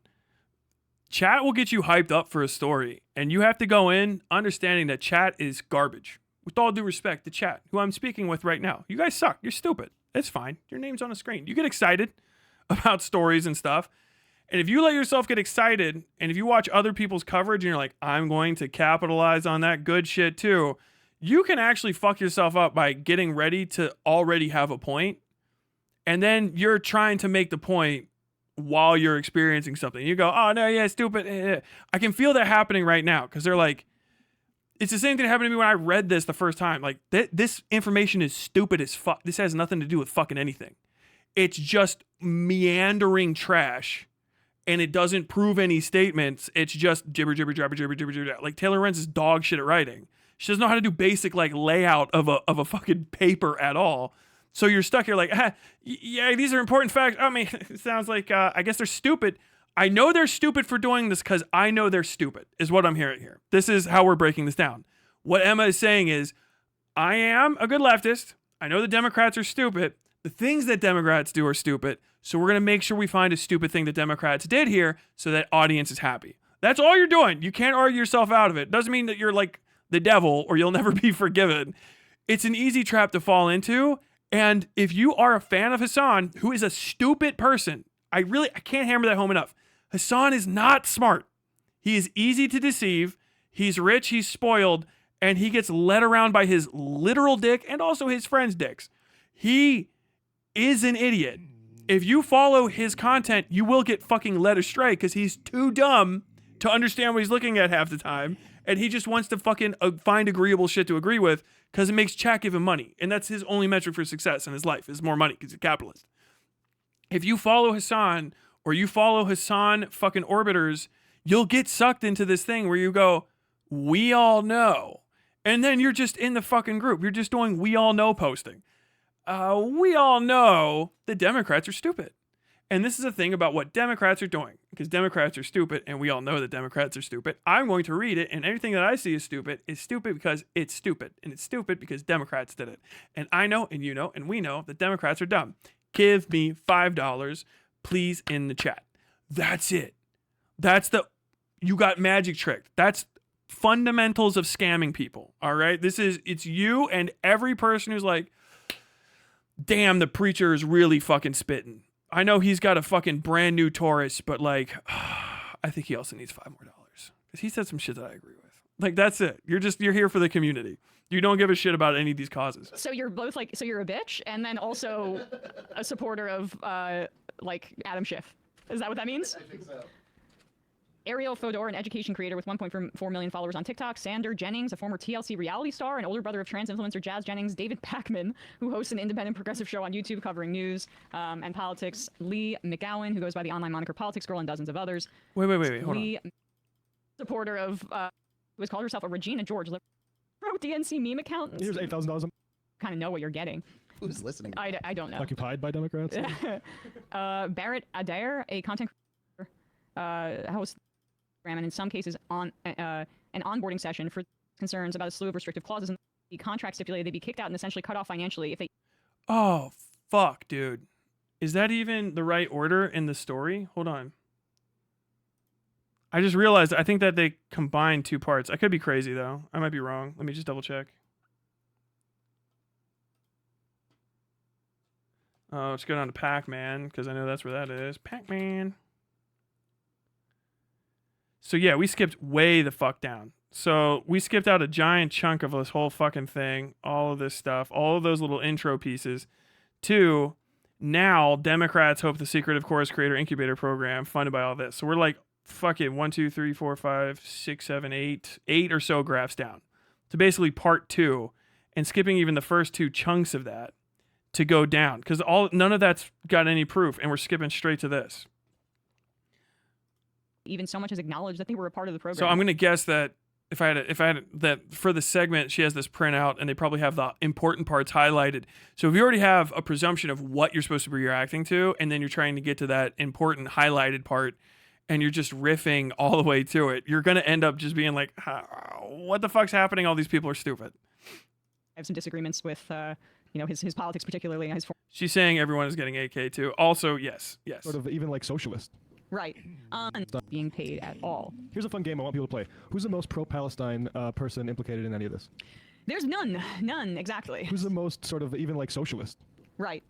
Speaker 1: Chat will get you hyped up for a story, and you have to go in understanding that chat is garbage. With all due respect to chat, who I'm speaking with right now. You guys suck. You're stupid. It's fine. Your name's on the screen. You get excited about stories and stuff. And if you let yourself get excited, and if you watch other people's coverage and you're like, I'm going to capitalize on that good shit too, you can actually fuck yourself up by getting ready to already have a point. And then you're trying to make the point while you're experiencing something. You go, oh no, yeah, stupid. I can feel that happening right now. Cause they're like, it's the same thing that happened to me when I read this the first time. Like this information is stupid as fuck. This has nothing to do with fucking anything. It's just meandering trash. And it doesn't prove any statements. It's just jibber, jibber, jabber, jibber, jibber, jibber. Like Taylor Lorenz is dog shit at writing. She doesn't know how to do basic like layout of a fucking paper at all. So you're stuck here like, yeah, these are important facts. I mean, it sounds like, I guess they're stupid. I know they're stupid for doing this because I know they're stupid is what I'm hearing here. This is how we're breaking this down. What Emma is saying is, I am a good leftist. I know the Democrats are stupid. The things that Democrats do are stupid. So we're going to make sure we find a stupid thing that Democrats did here so that audience is happy. That's all you're doing. You can't argue yourself out of it. Doesn't mean that you're like the devil or you'll never be forgiven. It's an easy trap to fall into. And if you are a fan of Hassan, who is a stupid person, I can't hammer that home enough. Hassan is not smart. He is easy to deceive. He's rich. He's spoiled. And he gets led around by his literal dick and also his friends' dicks. He is an idiot. If you follow his content, you will get fucking led astray because he's too dumb to understand what he's looking at half the time. And he just wants to fucking find agreeable shit to agree with because it makes chat give him money. And that's his only metric for success in his life is more money because he's a capitalist. If you follow Hassan or you follow Hassan fucking orbiters, you'll get sucked into this thing where you go, we all know. And then you're just in the fucking group. You're just doing we all know posting. We all know the Democrats are stupid. And this is a thing about what Democrats are doing. Because Democrats are stupid, and we all know that Democrats are stupid. I'm going to read it, and everything that I see is stupid because it's stupid. And it's stupid because Democrats did it. And I know, and you know, and we know that Democrats are dumb. Give me $5, please, in the chat. That's it. You got magic tricked. That's fundamentals of scamming people, all right? It's you and every person who's like, damn, the preacher is really fucking spitting. I know he's got a fucking brand new Taurus, but like, I think he also needs $5 more because he said some shit that I agree with. Like, that's it. You're here for the community. You don't give a shit about any of these causes.
Speaker 5: So you're both like, so you're a bitch and then also a supporter of like Adam Schiff. Is that what that means?
Speaker 6: I think so.
Speaker 5: Ariel Fodor, an education creator with 1.4 million followers on TikTok. Sander Jennings, a former TLC reality star and older brother of trans influencer Jazz Jennings. David Packman, who hosts an independent progressive show on YouTube covering news and politics. Lee McGowan, who goes by the online moniker Politics Girl, and dozens of others.
Speaker 1: Wait, hold
Speaker 5: Lee, supporter of, who has called herself a Regina George pro DNC meme account.
Speaker 7: Here's $8,000.
Speaker 5: Kind of know what you're getting.
Speaker 6: Who's listening?
Speaker 5: I don't know.
Speaker 7: Occupied by Democrats.
Speaker 5: Barrett Adair, a content creator, host and in some cases on an onboarding session for concerns about a slew of restrictive clauses in the contract stipulated they be kicked out and essentially cut off financially if they.
Speaker 1: Oh, fuck, dude. Is that even the right order in the story? Hold on. I just realized I think that they combined two parts. I could be crazy, though. I might be wrong. Let me just double check. Oh, let's go down to Pac-Man, because I know that's where that is. Pac-Man. So yeah, we skipped way the fuck down. So we skipped out a giant chunk of this whole fucking thing, all of this stuff, all of those little intro pieces, to now Democrats hope the secretive course creator incubator program funded by all this. So we're like fucking 1, 2, 3, 4, 5, 6, 7, 8 or so graphs down to basically part 2 and skipping even the first 2 chunks of that to go down because none of that's got any proof and we're skipping straight to this.
Speaker 5: Even so much as acknowledged that they were a part of the program.
Speaker 1: So I'm going to guess that if I had that for the segment, she has this printout and they probably have the important parts highlighted. So if you already have a presumption of what you're supposed to be reacting to, and then you're trying to get to that important highlighted part, and you're just riffing all the way to it, you're going to end up just being like, what the fuck's happening? All these people are stupid.
Speaker 5: I have some disagreements with, his politics, particularly his foreign.
Speaker 1: She's saying everyone is getting AK too. Also, yes.
Speaker 7: Sort of even like socialist.
Speaker 5: Right. Being paid at all.
Speaker 7: Here's a fun game I want people to play. Who's the most pro-Palestine person implicated in any of this?
Speaker 5: There's none, exactly.
Speaker 7: Who's the most sort of even like socialist?
Speaker 5: Right.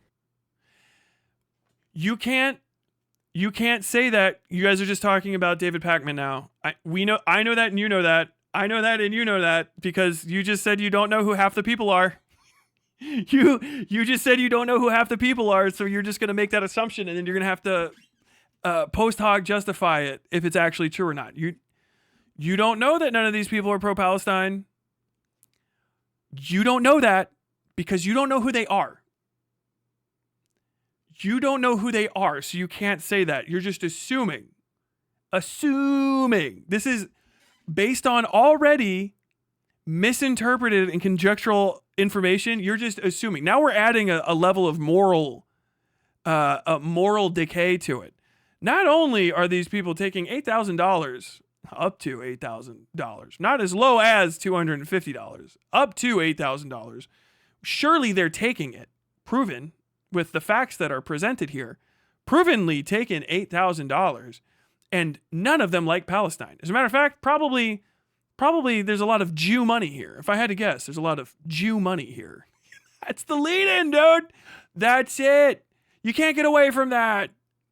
Speaker 1: You can't say that. You guys are just talking about David Pakman now. I know that and you know that. I know that and you know that because you just said you don't know who half the people are. You just said you don't know who half the people are, so you're just going to make that assumption and then you're going to have to post hoc justify it if it's actually true or not. You don't know that none of these people are pro-Palestine. You don't know that because you don't know who they are. You don't know who they are, so you can't say that. You're just assuming. This is based on already misinterpreted and conjectural information. You're just assuming. Now we're adding a level of moral decay to it. Not only are these people taking $8,000, up to $8,000, not as low as $250, up to $8,000, surely they're taking it, proven with the facts that are presented here, provenly taken $8,000, and none of them like Palestine. As a matter of fact, probably there's a lot of Jew money here. If I had to guess, there's a lot of Jew money here. That's the lead-in, dude. That's it. You can't get away from that.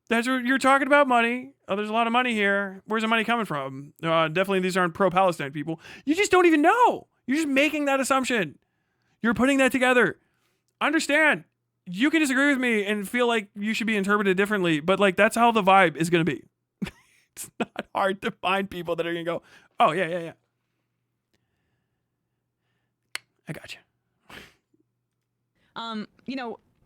Speaker 1: That's what you're talking about, money. Oh, there's a lot of money here. Where's the money coming from? Definitely these aren't pro-Palestine people. You just don't even know. You're just making that assumption. You're putting that together. Understand. You can disagree with me and feel like you should be interpreted differently, but like that's how the vibe is going to be. It's not hard to find people that are going to go, oh, yeah. I got you.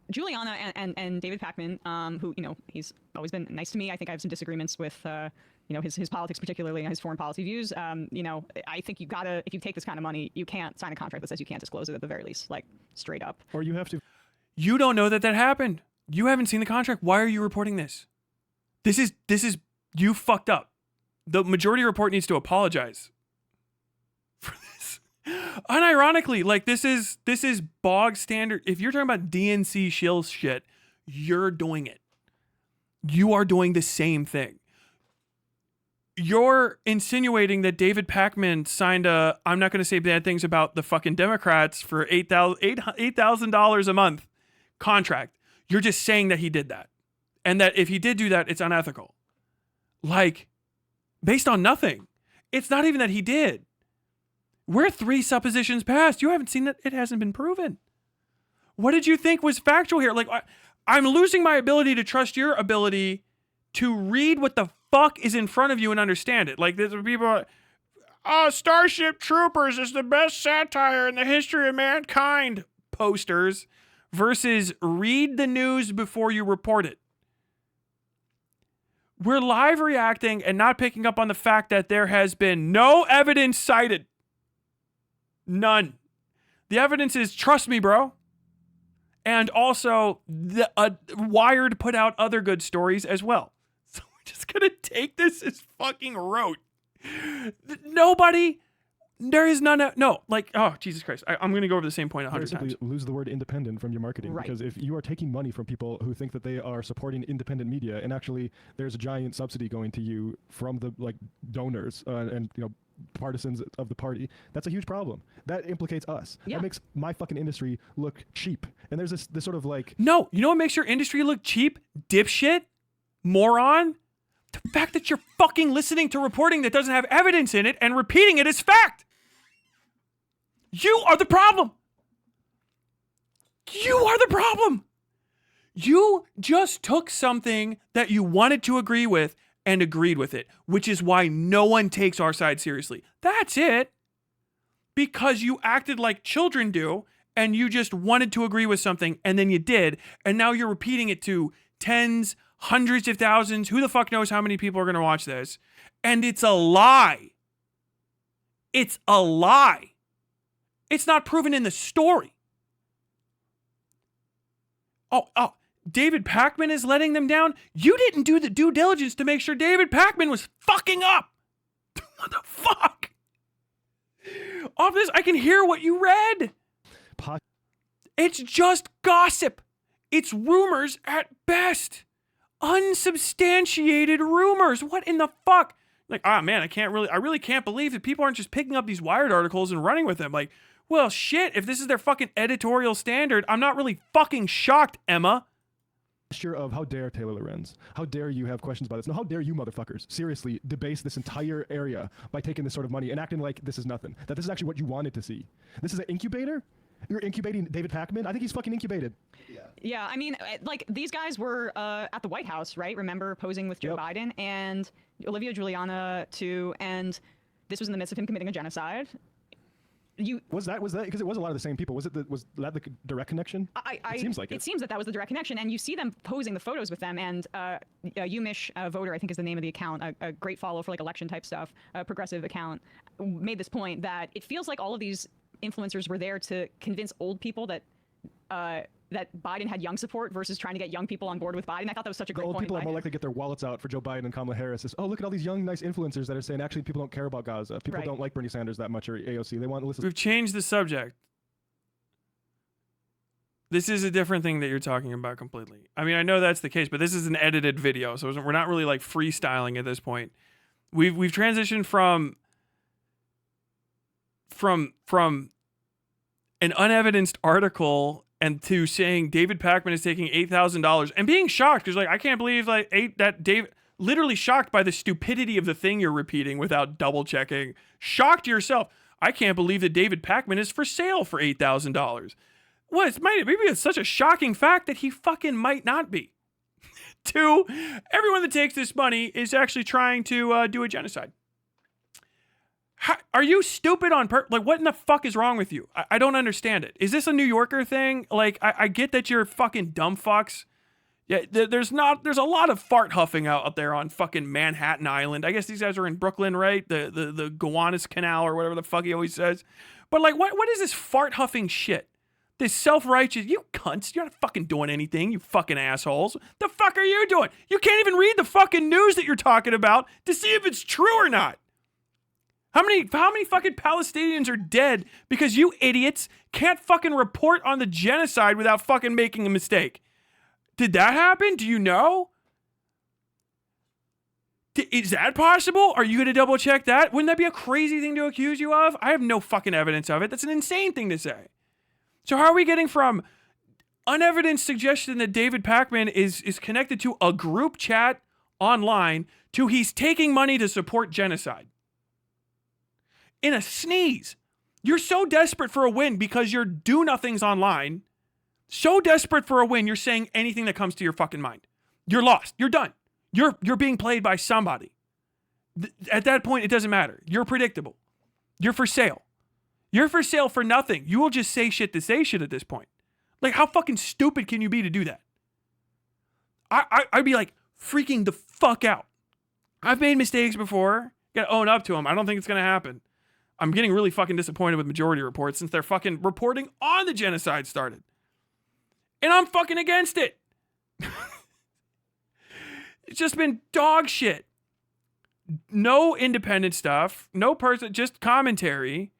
Speaker 5: Juliana and David Pakman, who, he's always been nice to me. I think I have some disagreements with, his politics, particularly his foreign policy views. I think if you take this kind of money, you can't sign a contract that says you can't disclose it at the very least, like straight up.
Speaker 7: Or you have to.
Speaker 1: You don't know that happened. You haven't seen the contract. Why are you reporting this? This is you fucked up. The majority report needs to apologize for this. Unironically, like this is bog standard. If you're talking about DNC shill shit, you're doing it. You are doing the same thing. You're insinuating that David Pakman signed I'm not going to say bad things about the fucking Democrats for $8,000 a month contract. You're just saying that he did that. And that if he did do that, it's unethical. Like, based on nothing. It's not even that he did. We're 3 suppositions past. You haven't seen it. It hasn't been proven. What did you think was factual here? Like, I'm losing my ability to trust your ability to read what the fuck is in front of you and understand it. Like, there's people, Starship Troopers is the best satire in the history of mankind. Posters. Versus read the news before you report it. We're live reacting and not picking up on the fact that there has been no evidence cited. None. The evidence is, trust me, bro. And also, Wired put out other good stories as well. So we're just going to take this as fucking rote. There is none. No, like, oh, Jesus Christ. I'm going to go over the same point 100 times.
Speaker 7: Lose the word independent from your marketing.
Speaker 5: Right.
Speaker 7: Because if you are taking money from people who think that they are supporting independent media, and actually there's a giant subsidy going to you from the donors and partisans of the party, that's a huge problem. That implicates us.
Speaker 5: Yeah.
Speaker 7: That makes my fucking industry look cheap. And there's this sort of like...
Speaker 1: No, you know what makes your industry look cheap? Dipshit? Moron? The fact that you're fucking listening to reporting that doesn't have evidence in it and repeating it as fact. You are the problem. You are the problem. You just took something that you wanted to agree with and agreed with it, which is why no one takes our side seriously. That's it. Because you acted like children do and you just wanted to agree with something and then you did, and now you're repeating it to tens, hundreds of thousands. Who the fuck knows how many people are going to watch this? And it's a lie. It's a lie. It's not proven in the story. Oh, David Pakman is letting them down. You didn't do the due diligence to make sure David Pakman was fucking up. What the fuck? Off this, I can hear what you read. It's just gossip. It's rumors at best. Unsubstantiated rumors. What in the fuck? Like, man, I really can't believe that people aren't just picking up these Wired articles and running with them. Like, well, shit, if this is their fucking editorial standard, I'm not really fucking shocked, Emma.
Speaker 7: Sure of how dare Taylor Lorenz? How dare you have questions about this? No, how dare you motherfuckers seriously debase this entire area by taking this sort of money and acting like this is nothing? That this is actually what you wanted to see. This is an incubator? You're incubating David Pakman? I think he's fucking incubated.
Speaker 5: Yeah, I mean, like, these guys were at the White House, right? Remember, posing with Joe Biden and Olivia Giuliana, too, and this was in the midst of him committing a genocide.
Speaker 7: Was that because it was a lot of the same people? Was that the direct connection? It seems like it.
Speaker 5: It seems that was the direct connection, and you see them posing the photos with them. And Umish Voter, I think is the name of the account, a great follow for like election type stuff, a progressive account, made this point that it feels like all of these influencers were there to convince old people that that Biden had young support versus trying to get young people on board with Biden. I thought that was such a great point.
Speaker 7: The old people are more likely to get their wallets out for Joe Biden and Kamala Harris. Oh, look at all these young, nice influencers that are saying actually people don't care about Gaza. People don't like Bernie Sanders that much or AOC. They want to listen.
Speaker 1: We've changed the subject. This is a different thing that you're talking about completely. I mean, I know that's the case, but this is an edited video, so we're not really like freestyling at this point. We've transitioned from an unevidenced article and to saying David Pakman is taking $8,000 and being shocked because like I can't believe literally shocked by the stupidity of the thing you're repeating without double checking. Shocked yourself. I can't believe that David Pakman is for sale for $8,000. Well, maybe it's such a shocking fact that he fucking might not be. 2, everyone that takes this money is actually trying to do a genocide. Are you stupid on purpose? Like, what in the fuck is wrong with you? I don't understand it. Is this a New Yorker thing? Like, I get that you're fucking dumb fucks. Yeah, there's a lot of fart huffing out there on fucking Manhattan Island. I guess these guys are in Brooklyn, right? The Gowanus Canal or whatever the fuck he always says. But like, what is this fart huffing shit? This self-righteous, you cunts, you're not fucking doing anything, you fucking assholes. The fuck are you doing? You can't even read the fucking news that you're talking about to see if it's true or not. How many fucking Palestinians are dead because you idiots can't fucking report on the genocide without fucking making a mistake? Did that happen? Do you know? Is that possible? Are you going to double check that? Wouldn't that be a crazy thing to accuse you of? I have no fucking evidence of it. That's an insane thing to say. So how are we getting from unevidenced suggestion that David Pakman is connected to a group chat online to he's taking money to support genocide? In a sneeze. You're so desperate for a win because you're do-nothings online. So desperate for a win, you're saying anything that comes to your fucking mind. You're lost. You're done. You're being played by somebody. At that point, it doesn't matter. You're predictable. You're for sale. You're for sale for nothing. You will just say shit to say shit at this point. Like, how fucking stupid can you be to do that? I'd be like freaking the fuck out. I've made mistakes before. Gotta own up to them. I don't think it's gonna happen. I'm getting really fucking disappointed with Majority Report since they're fucking reporting on the genocide started. And I'm fucking against it. It's just been dog shit. No independent stuff. No person, just commentary.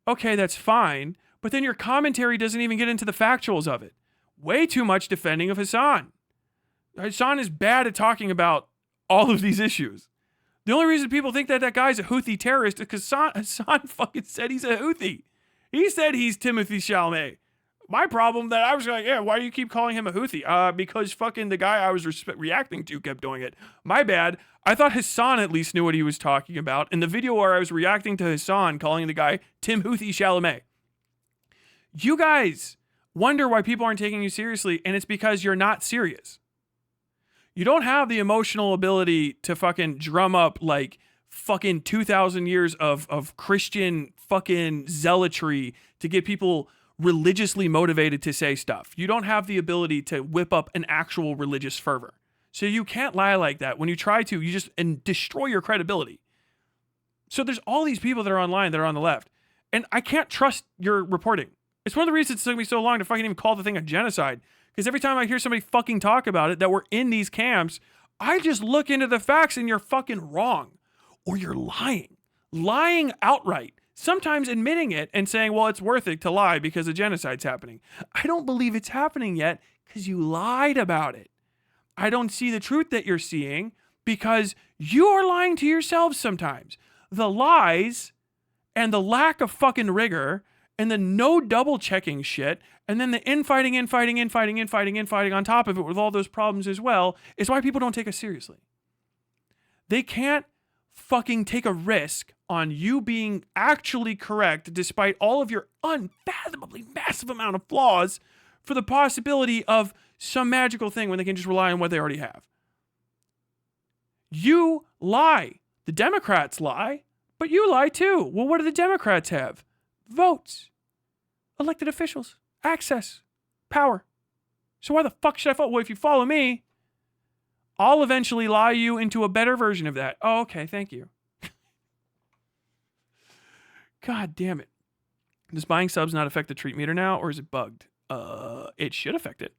Speaker 1: Okay, that's fine. But then your commentary doesn't even get into the factuals of it. Way too much defending of Hassan. Hassan is bad at talking about all of these issues. The only reason people think that guy's a Houthi terrorist is because Hassan fucking said he's a Houthi. He said he's Timothy Chalamet. My problem that I was like, yeah, why do you keep calling him a Houthi? Because fucking the guy I was reacting to kept doing it. My bad. I thought Hassan at least knew what he was talking about. In the video where I was reacting to Hassan calling the guy Tim Houthi Chalamet. You guys wonder why people aren't taking you seriously, and it's because you're not serious. You don't have the emotional ability to fucking drum up like fucking 2,000 years of Christian fucking zealotry to get people religiously motivated to say stuff. You don't have the ability to whip up an actual religious fervor. So you can't lie like that. When you try to, you just destroy your credibility. So there's all these people that are online that are on the left, and I can't trust your reporting. It's one of the reasons it took me so long to fucking even call the thing a genocide. Because every time I hear somebody fucking talk about it that we're in these camps, I just look into the facts and you're fucking wrong. Or you're lying. Lying outright. Sometimes admitting it and saying, well, it's worth it to lie because a genocide's happening. I don't believe it's happening yet because you lied about it. I don't see the truth that you're seeing because you are lying to yourselves sometimes. The lies and the lack of fucking rigor and the no double checking shit and then the infighting on top of it with all those problems as well is why people don't take us seriously. They can't fucking take a risk on you being actually correct despite all of your unfathomably massive amount of flaws for the possibility of some magical thing when they can just rely on what they already have. You lie. The Democrats lie, but you lie too. Well, what do the Democrats have? Votes, elected officials, access, power. So why the fuck should I follow? Well, if you follow me, I'll eventually lie you into a better version of that. Oh, okay, thank you. God damn it. Does buying subs not affect the treat meter now, or is it bugged? It should affect it.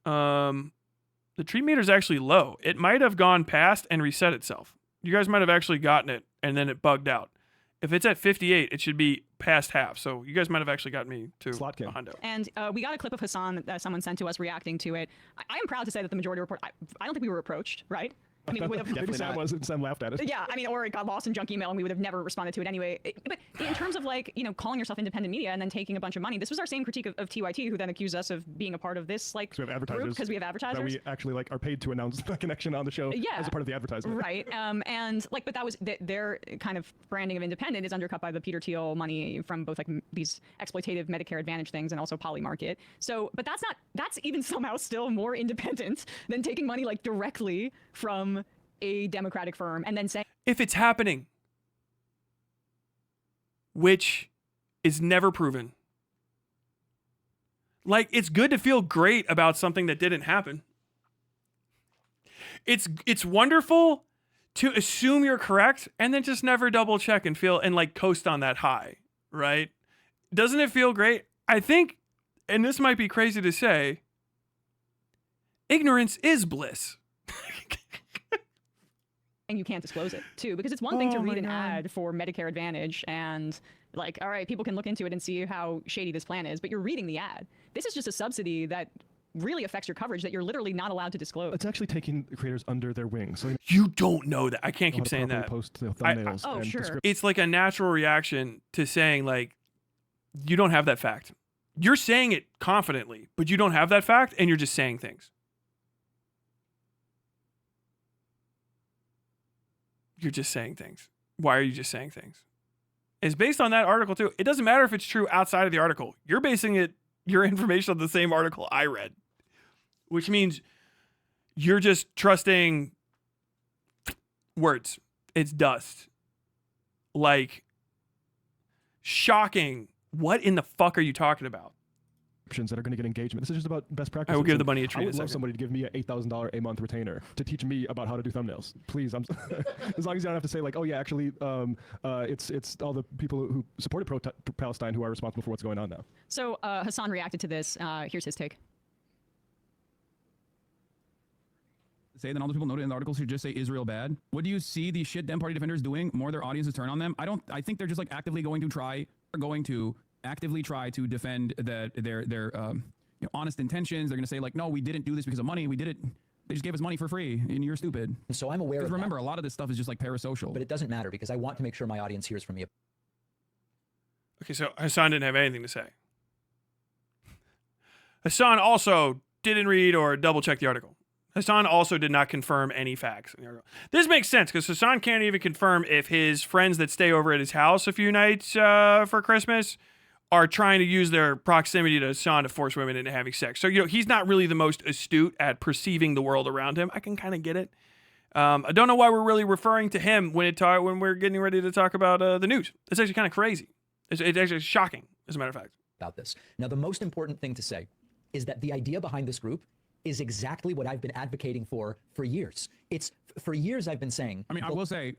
Speaker 1: The treat meter is actually low. It might have gone past and reset itself. You guys might have actually gotten it, and then it bugged out. If it's at 58, it should be past half. So you guys might have actually gotten me to
Speaker 7: Slot
Speaker 1: a
Speaker 7: game.
Speaker 1: hundo.
Speaker 5: And we got a clip of Hassan that someone sent to us reacting to it. I am proud to say that the majority report, I don't think we were approached, right? I mean, we would have,
Speaker 7: Maybe Sam was, and Sam laughed at it.
Speaker 5: yeah, I mean, or it got lost in junk email and we would have never responded to it anyway. But in terms of like, you know, calling yourself independent media and then taking a bunch of money, this was our same critique of TYT, who then accused us of being a part of this like
Speaker 7: So we have advertisers.
Speaker 5: because we have advertisers.
Speaker 7: That we actually like are paid to announce the connection on the show
Speaker 5: Yeah.
Speaker 7: as a part of the advertisement.
Speaker 5: Right. And like, but that was their kind of branding of independent is undercut by the Peter Thiel money from both like these exploitative Medicare Advantage things and also Poly Market. So, but that's even somehow still more independent than taking money like directly from a Democratic firm and then saying,
Speaker 1: If it's happening, which is never proven. Like, it's good to feel great about something that didn't happen. It's wonderful to assume you're correct and then just never double check and feel and like coast on that high, right? Doesn't it feel great? I think, and this might be crazy to say, ignorance is bliss.
Speaker 5: and you can't disclose it too, because it's one thing to
Speaker 1: Oh my
Speaker 5: read an
Speaker 1: God.
Speaker 5: ad for Medicare Advantage and like, all right, people can look into it and see how shady this plan is, but you're reading the ad. This is just a subsidy that really affects your coverage that you're literally not allowed to disclose.
Speaker 7: It's actually taking the creators under their wings. So they
Speaker 1: You don't know that. I can't
Speaker 7: know how
Speaker 1: keep
Speaker 7: to
Speaker 1: saying
Speaker 7: properly
Speaker 1: that.
Speaker 7: Post the
Speaker 1: I-
Speaker 7: thumbnails
Speaker 5: oh,
Speaker 7: and
Speaker 5: sure.
Speaker 7: descriptions.
Speaker 1: It's like a natural reaction to saying like, you don't have that fact. You're saying it confidently, but you don't have that fact and you're just saying things. You're just saying things. Why are you just saying things? It's based on that article too. It doesn't matter if it's true outside of the article. You're basing your information on the same article I read, which means you're just trusting words. It's dust. Like, shocking. What in the fuck are you talking about?
Speaker 7: That are going to get engagement. This is just about best practices.
Speaker 1: I will give
Speaker 7: and
Speaker 1: the bunny a treat
Speaker 7: I
Speaker 1: in
Speaker 7: would
Speaker 1: a
Speaker 7: love
Speaker 1: second.
Speaker 7: somebody to give me an $8,000 a month retainer to teach me about how to do thumbnails. Please, as long as you don't have to say like, oh yeah, actually, it's all the people who supported Palestine who are responsible for what's going on now.
Speaker 5: So Hassan reacted to this. Here's his take.
Speaker 8: Say then all the people noted in the articles who just say Israel bad. What do you see these shit Dem Party defenders doing? More their audiences turn on them. I think they're just like actively going to actively try to defend their honest intentions. They're going to say like, no, we didn't do this because of money. We did it. They just gave us money for free, and you're stupid.
Speaker 9: So I'm aware of
Speaker 8: Because remember,
Speaker 9: that,
Speaker 8: a lot of this stuff is just like parasocial.
Speaker 9: but it doesn't matter because I want to make sure my audience hears from me.
Speaker 1: Okay, so Hassan didn't have anything to say. Hassan also didn't read or double check the article. Hassan also did not confirm any facts in the article. This makes sense because Hassan can't even confirm if his friends that stay over at his house a few nights for Christmas are trying to use their proximity to Hassan to force women into having sex. So, he's not really the most astute at perceiving the world around him. I can kind of get it. I don't know why we're really referring to him when we're getting ready to talk about the news. It's actually kind of crazy. It's actually shocking, as a matter of fact.
Speaker 9: About this. Now, the most important thing to say is that the idea behind this group is exactly what I've been advocating for years. For years I've been saying.
Speaker 8: I mean, I will say,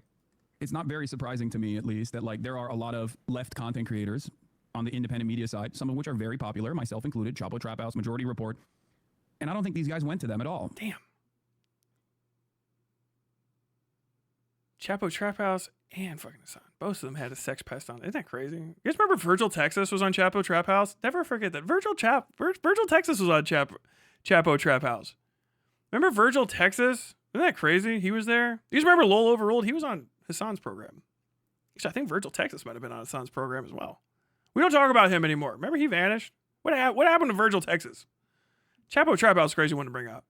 Speaker 8: it's not very surprising to me, at least, that like there are a lot of left content creators on the independent media side, some of which are very popular, myself included, Chapo Trap House, Majority Report. And I don't think these guys went to them at all.
Speaker 1: Damn. Chapo Trap House and fucking Hassan. Both of them had a sex pest on. Isn't that crazy? You guys remember Virgil Texas was on Chapo Trap House? Never forget that. Virgil Texas was on Chapo Trap House. Remember Virgil Texas? Isn't that crazy? He was there. You guys remember Lowell Overruled? He was on Hassan's program. Actually, I think Virgil Texas might have been on Hassan's program as well. We don't talk about him anymore. Remember he vanished? What happened to Virgil Texas? Chapo Trap House is a crazy one to bring up.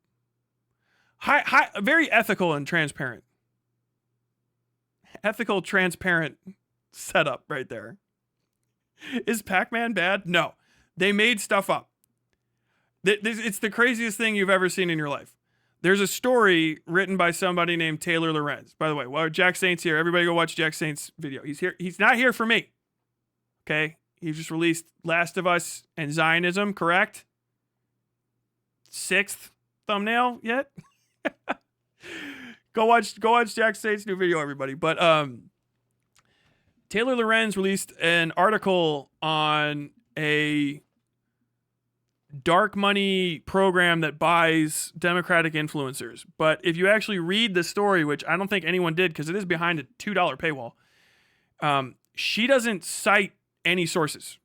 Speaker 1: Very ethical and transparent. Ethical, transparent setup right there. Is Pac-Man bad? No. They made stuff up. It's the craziest thing you've ever seen in your life. There's a story written by somebody named Taylor Lorenz. By the way, while Jack Saint's here, everybody go watch Jack Saint's video. He's here. He's not here for me. Okay? He just released Last of Us and Zionism, correct? 6th thumbnail yet? Go watch Jack Saint's new video, everybody. But Taylor Lorenz released an article on a dark money program that buys Democratic influencers. But if you actually read the story, which I don't think anyone did because it is behind a $2 paywall, she doesn't cite any sources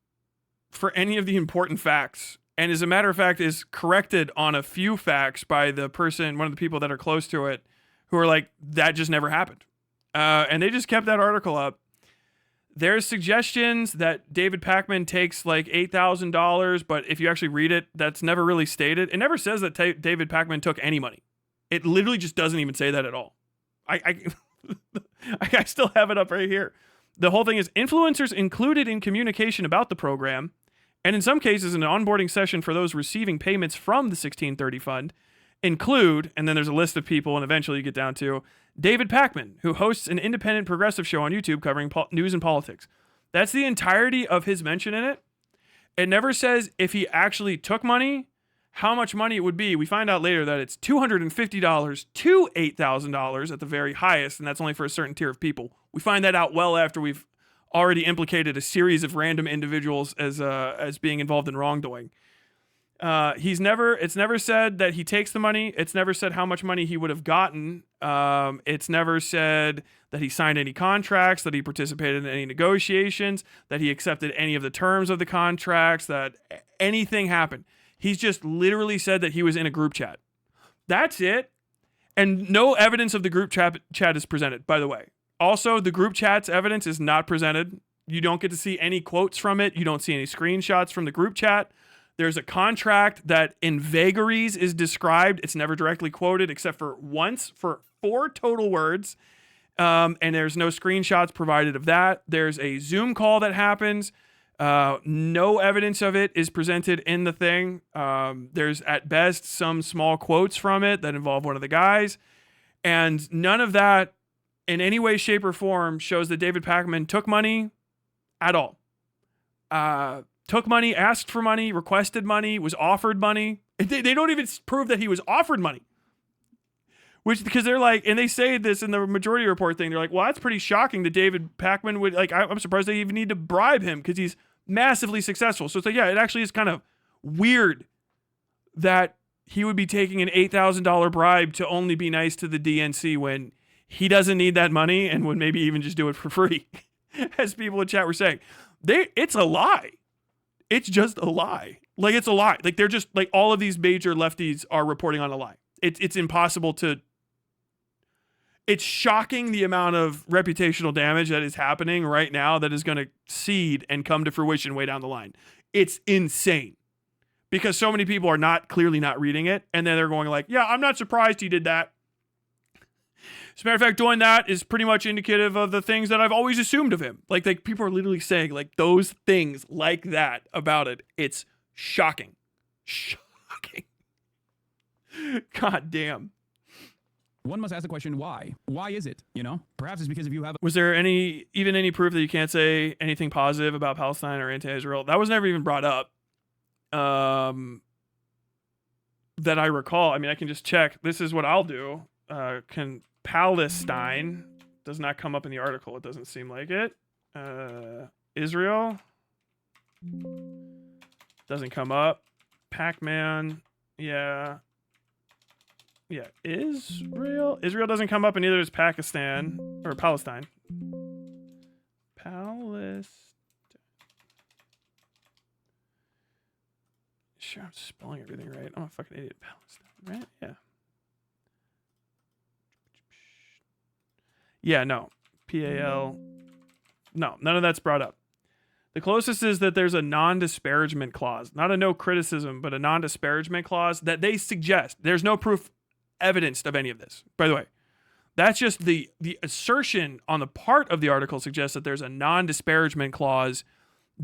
Speaker 1: for any of the important facts. And as a matter of fact, is corrected on a few facts by one of the people that are close to it, who are like, that just never happened. And they just kept that article up. There's suggestions that David Pakman takes like $8,000, but if you actually read it, that's never really stated. It never says that David Pakman took any money. It literally just doesn't even say that at all. I still have it up right here. The whole thing is influencers included in communication about the program, and in some cases an onboarding session for those receiving payments from the 1630 fund, include, and then there's a list of people, and eventually you get down to David Pakman, who hosts an independent progressive show on YouTube covering news and politics. That's the entirety of his mention in it. It never says if he actually took money, how much money it would be. We find out later that it's $250 to $8,000 at the very highest, and that's only for a certain tier of people. We find that out well after we've already implicated a series of random individuals as being involved in wrongdoing. It's never said that he takes the money. It's never said how much money he would have gotten. It's never said that he signed any contracts, that he participated in any negotiations, that he accepted any of the terms of the contracts, that anything happened. He's just literally said that he was in a group chat. That's it. And no evidence of the group chat is presented, by the way. Also, the group chat's evidence is not presented. You don't get to see any quotes from it. You don't see any screenshots from the group chat. There's a contract that in vagaries is described. It's never directly quoted except for once for 4 total words. And there's no screenshots provided of that. There's a Zoom call that happens. No evidence of it is presented in the thing. There's at best some small quotes from it that involve one of the guys. And none of that in any way, shape, or form shows that David Pakman took money at all. Took money, asked for money, requested money, was offered money. They don't even prove that he was offered money. Because they're like, and they say this in the Majority Report thing, they're like, well, that's pretty shocking that David Pakman would, like, I'm surprised they even need to bribe him because he's massively successful. So it's like, yeah, it actually is kind of weird that he would be taking an $8,000 bribe to only be nice to the DNC when he doesn't need that money and would maybe even just do it for free, as people in chat were saying. It's a lie. It's just a lie. Like, it's a lie. Like, they're just, like, all of these major lefties are reporting on a lie. It's impossible to... It's shocking the amount of reputational damage that is happening right now that is going to seed and come to fruition way down the line. It's insane. Because so many people are clearly not reading it, and then they're going like, yeah, I'm not surprised he did that. As a matter of fact, doing that is pretty much indicative of the things that I've always assumed of him. Like people are literally saying like those things like that about it. It's shocking. Shocking. God damn.
Speaker 8: One must ask the question, why? Why is it? You know, perhaps it's because if you have...
Speaker 1: Was there any proof that you can't say anything positive about Palestine or anti-Israel? That was never even brought up. That I recall. I mean, I can just check. This is what I'll do. Palestine does not come up in the article. It doesn't seem like it. Israel. Doesn't come up. Pac-Man. Yeah. Yeah. Israel doesn't come up, and neither does Pakistan or Palestine. Sure, I'm spelling everything right. I'm a fucking idiot. Palestine, right? Yeah. Yeah, no. PAL. No, none of that's brought up. The closest is that there's a non-disparagement clause. Not a no criticism, but a non-disparagement clause that they suggest. There's no proof evidenced of any of this, by the way. That's just the assertion on the part of the article suggests that there's a non-disparagement clause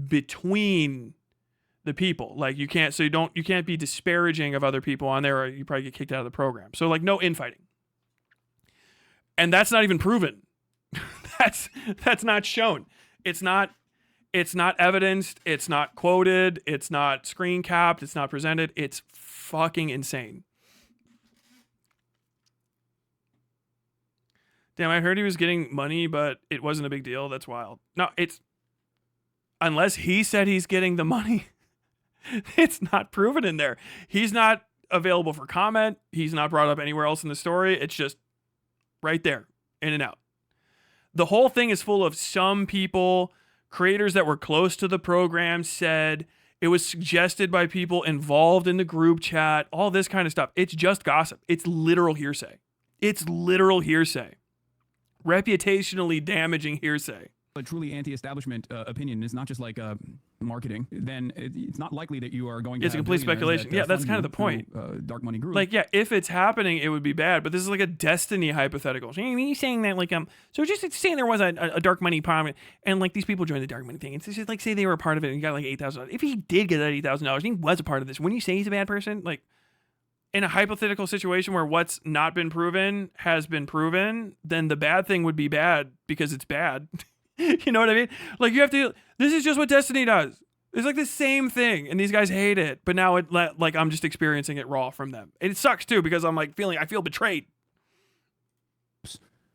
Speaker 1: between the people. Like you can't be disparaging of other people on there, or you probably get kicked out of the program. So like no infighting. And that's not even proven. that's not shown. It's not evidenced, it's not quoted, it's not screen capped, it's not presented. It's fucking insane. Damn, I heard he was getting money, but it wasn't a big deal. That's wild. No, unless he said he's getting the money, it's not proven in there. He's not available for comment. He's not brought up anywhere else in the story. It's just right there, in and out. The whole thing is full of some people, creators that were close to the program said, it was suggested by people involved in the group chat, all this kind of stuff. It's just gossip. It's literal hearsay. Reputationally damaging hearsay.
Speaker 8: A truly anti-establishment opinion is not just like marketing, then it's not likely that you are going to.
Speaker 1: It's a complete speculation. Yeah, that's kind of the point.
Speaker 8: Dark money group.
Speaker 1: Like, yeah, if it's happening, it would be bad. But this is like a Destiny hypothetical. So you're saying that so just saying there was a dark money problem, and like these people joined the dark money thing. It's just like say they were a part of it and got like $8,000. If he did get that $8,000, and he was a part of this, when you say he's a bad person, like in a hypothetical situation where what's not been proven has been proven, then the bad thing would be bad because it's bad. You know what I mean? Like this is just what Destiny does. It's like the same thing, and these guys hate it. But now like I'm just experiencing it raw from them. And it sucks too because I'm like I feel betrayed.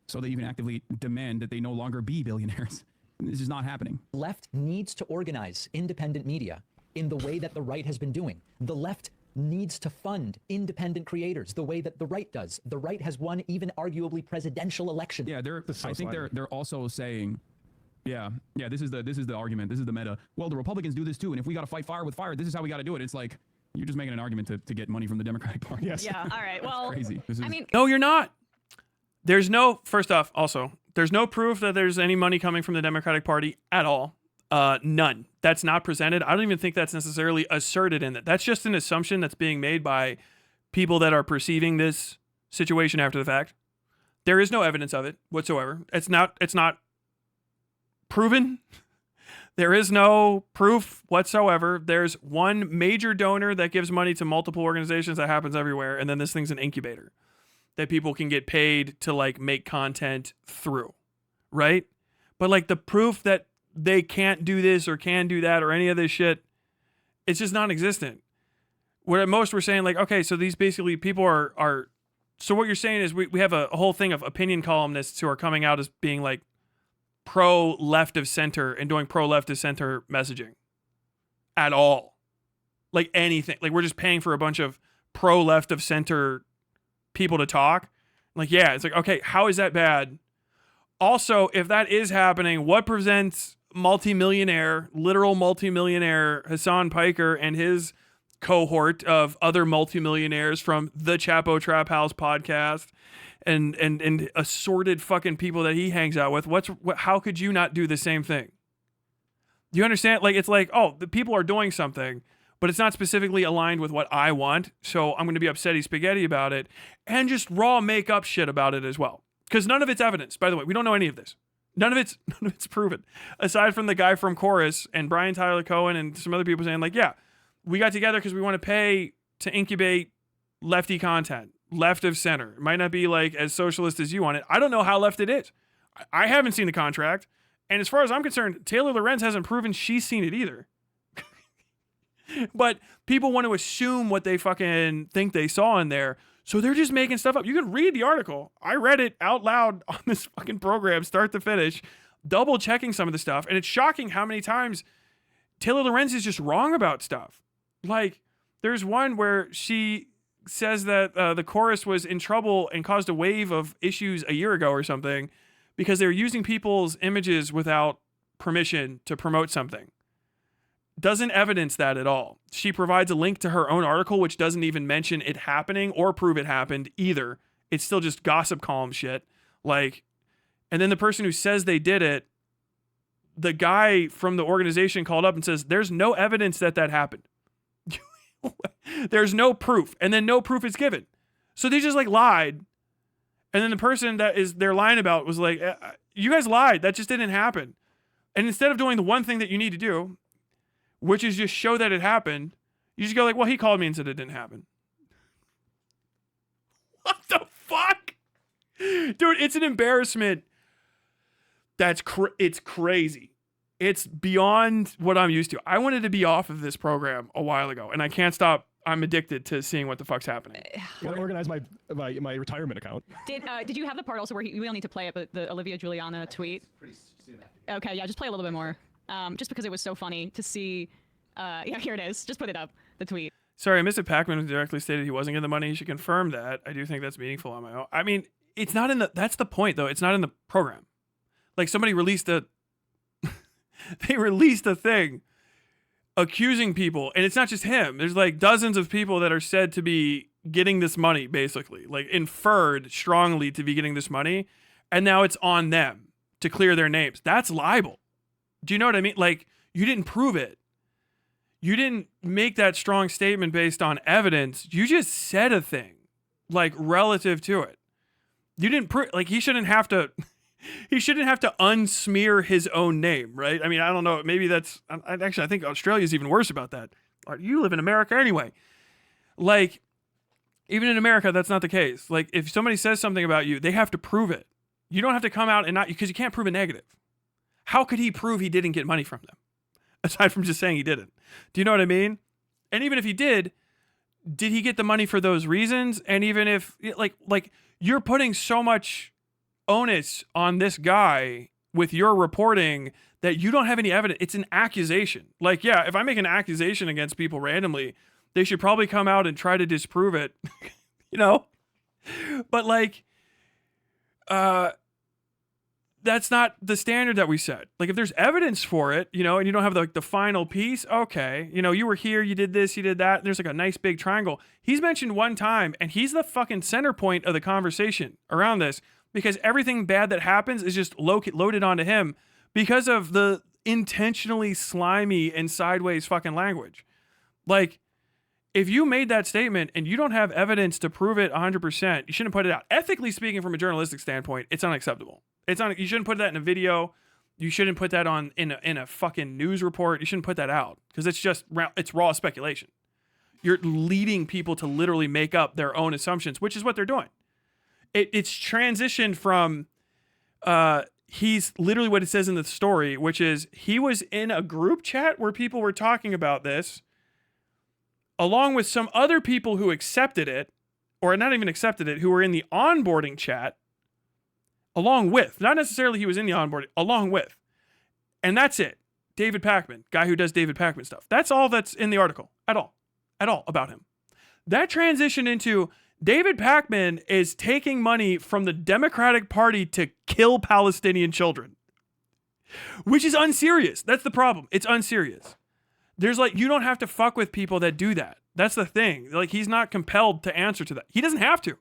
Speaker 8: So that you can actively demand that they no longer be billionaires. This is not happening.
Speaker 9: Left needs to organize independent media in the way that the right has been doing. The left needs to fund independent creators the way that the right does. The right has won even arguably presidential elections.
Speaker 8: Yeah, I think they're also saying. Yeah, this is the argument. This is the meta. Well, the Republicans do this too, and if we got to fight fire with fire, this is how we got to do it. It's like you're just making an argument to get money from the Democratic Party.
Speaker 7: Yes.
Speaker 5: Yeah. All right. Well,
Speaker 8: crazy.
Speaker 1: No, you're not. There's no. First off, also, there's no proof that there's any money coming from the Democratic Party at all. None. That's not presented. I don't even think that's necessarily asserted in it. That's just an assumption that's being made by people that are perceiving this situation after the fact. There is no evidence of it whatsoever. It's not proven. There is no proof whatsoever. There's one major donor that gives money to multiple organizations. That happens everywhere. And then this thing's an incubator that people can get paid to like make content through. Right? But like the proof that they can't do this or can do that or any of this shit, it's just non-existent. Where at most we're saying like, okay, so these basically people are so what you're saying is we have a whole thing of opinion columnists who are coming out as being like pro left of center and doing pro left of center messaging at all. Like anything. Like we're just paying for a bunch of pro left of center people to talk. Like, yeah, it's like, okay, how is that bad? Also, if that is happening, what prevents literal multimillionaire Hassan Piker and his cohort of other multimillionaires from the Chapo Trap House podcast and assorted fucking people that he hangs out with? How could you not do the same thing? Do you understand? Like, it's like, oh, the people are doing something, but it's not specifically aligned with what I want, so I'm going to be upsetty spaghetti about it and just raw make up shit about it as well. Because none of it's evidence, by the way. We don't know any of this. None of it's proven. Aside from the guy from Chorus and Brian Tyler Cohen and some other people saying like, yeah, we got together because we want to pay to incubate lefty content, left of center. It might not be like as socialist as you want it. I don't know how left it is. I haven't seen the contract. And as far as I'm concerned, Taylor Lorenz hasn't proven she's seen it either. But people want to assume what they fucking think they saw in there. So they're just making stuff up. You can read the article. I read it out loud on this fucking program, start to finish, double checking some of the stuff. And it's shocking how many times Taylor Lorenz is just wrong about stuff. Like, there's one where she says that the chorus was in trouble and caused a wave of issues a year ago or something because they were using people's images without permission to promote something. Doesn't evidence that at all. She provides a link to her own article, which doesn't even mention it happening or prove it happened either. It's still just gossip column shit. Like, and then the person who says they did it, the guy from the organization called up and says, there's no evidence that that happened. There's no proof. And then no proof is given. So they just like lied. And then the person that is they're lying about was like, you guys lied. That just didn't happen. And instead of doing the one thing that you need to do, which is just show that it happened, you just go like, well, he called me and said it didn't happen. What the fuck? Dude, it's an embarrassment. It's crazy. It's beyond what I'm used to. I wanted to be off of this program a while ago, and I can't stop. I'm addicted to seeing what the fuck's happening.
Speaker 7: I gotta organize my retirement account.
Speaker 5: Did you have the part also where we don't need to play it, but the Olivia Giuliana tweet? Okay, yeah, just play a little bit more. Just because it was so funny to see. Yeah, here it is. Just put it up, the tweet.
Speaker 1: Sorry, Mr. Pac-Man directly stated he wasn't getting the money. He should confirm that. I do think that's meaningful on my own. I mean, it's not in the. That's the point, though. It's not in the program. Like somebody released a. They released a thing accusing people, and it's not just him. There's like dozens of people that are said to be getting this money, basically, like inferred strongly to be getting this money, and now it's on them to clear their names. That's libel. Do you know what I mean? Like, you didn't prove it. You didn't make that strong statement based on evidence. You just said a thing, like, relative to it. You didn't prove, like, he shouldn't have to unsmear his own name, right? I mean, I don't know. Maybe that's, I think Australia's even worse about that. You live in America anyway. Like, even in America, that's not the case. Like, if somebody says something about you, they have to prove it. You don't have to come out and not, because you can't prove a negative. How could he prove he didn't get money from them? Aside from just saying he didn't. Do you know what I mean? And even if he did he get the money for those reasons? And even if, like you're putting so much onus on this guy with your reporting that you don't have any evidence. It's an accusation. Like, yeah, if I make an accusation against people randomly, they should probably come out and try to disprove it, you know? But like, that's not the standard that we set. Like, if there's evidence for it, you know, and you don't have the final piece, okay, you know, you were here, you did this, you did that, and there's like a nice big triangle. He's mentioned one time, and he's the fucking center point of the conversation around this, because everything bad that happens is just loaded onto him because of the intentionally slimy and sideways fucking language. Like, if you made that statement and you don't have evidence to prove it 100%, you shouldn't put it out. Ethically speaking, from a journalistic standpoint, it's unacceptable. You shouldn't put that in a video. You shouldn't put that on in a fucking news report. You shouldn't put that out because it's raw speculation. You're leading people to literally make up their own assumptions, which is what they're doing. It's transitioned from he's literally what it says in the story, which is he was in a group chat where people were talking about this, along with some other people who accepted it, or not even accepted it, who were in the onboarding chat, along with, not necessarily he was in the onboarding, along with. And that's it. David Pakman, guy who does David Pakman stuff. That's all that's in the article at all about him. That transitioned into David Pakman is taking money from the Democratic Party to kill Palestinian children, which is unserious. That's the problem. It's unserious. There's like, you don't have to fuck with people that do that. That's the thing. Like, he's not compelled to answer to that. He doesn't have to.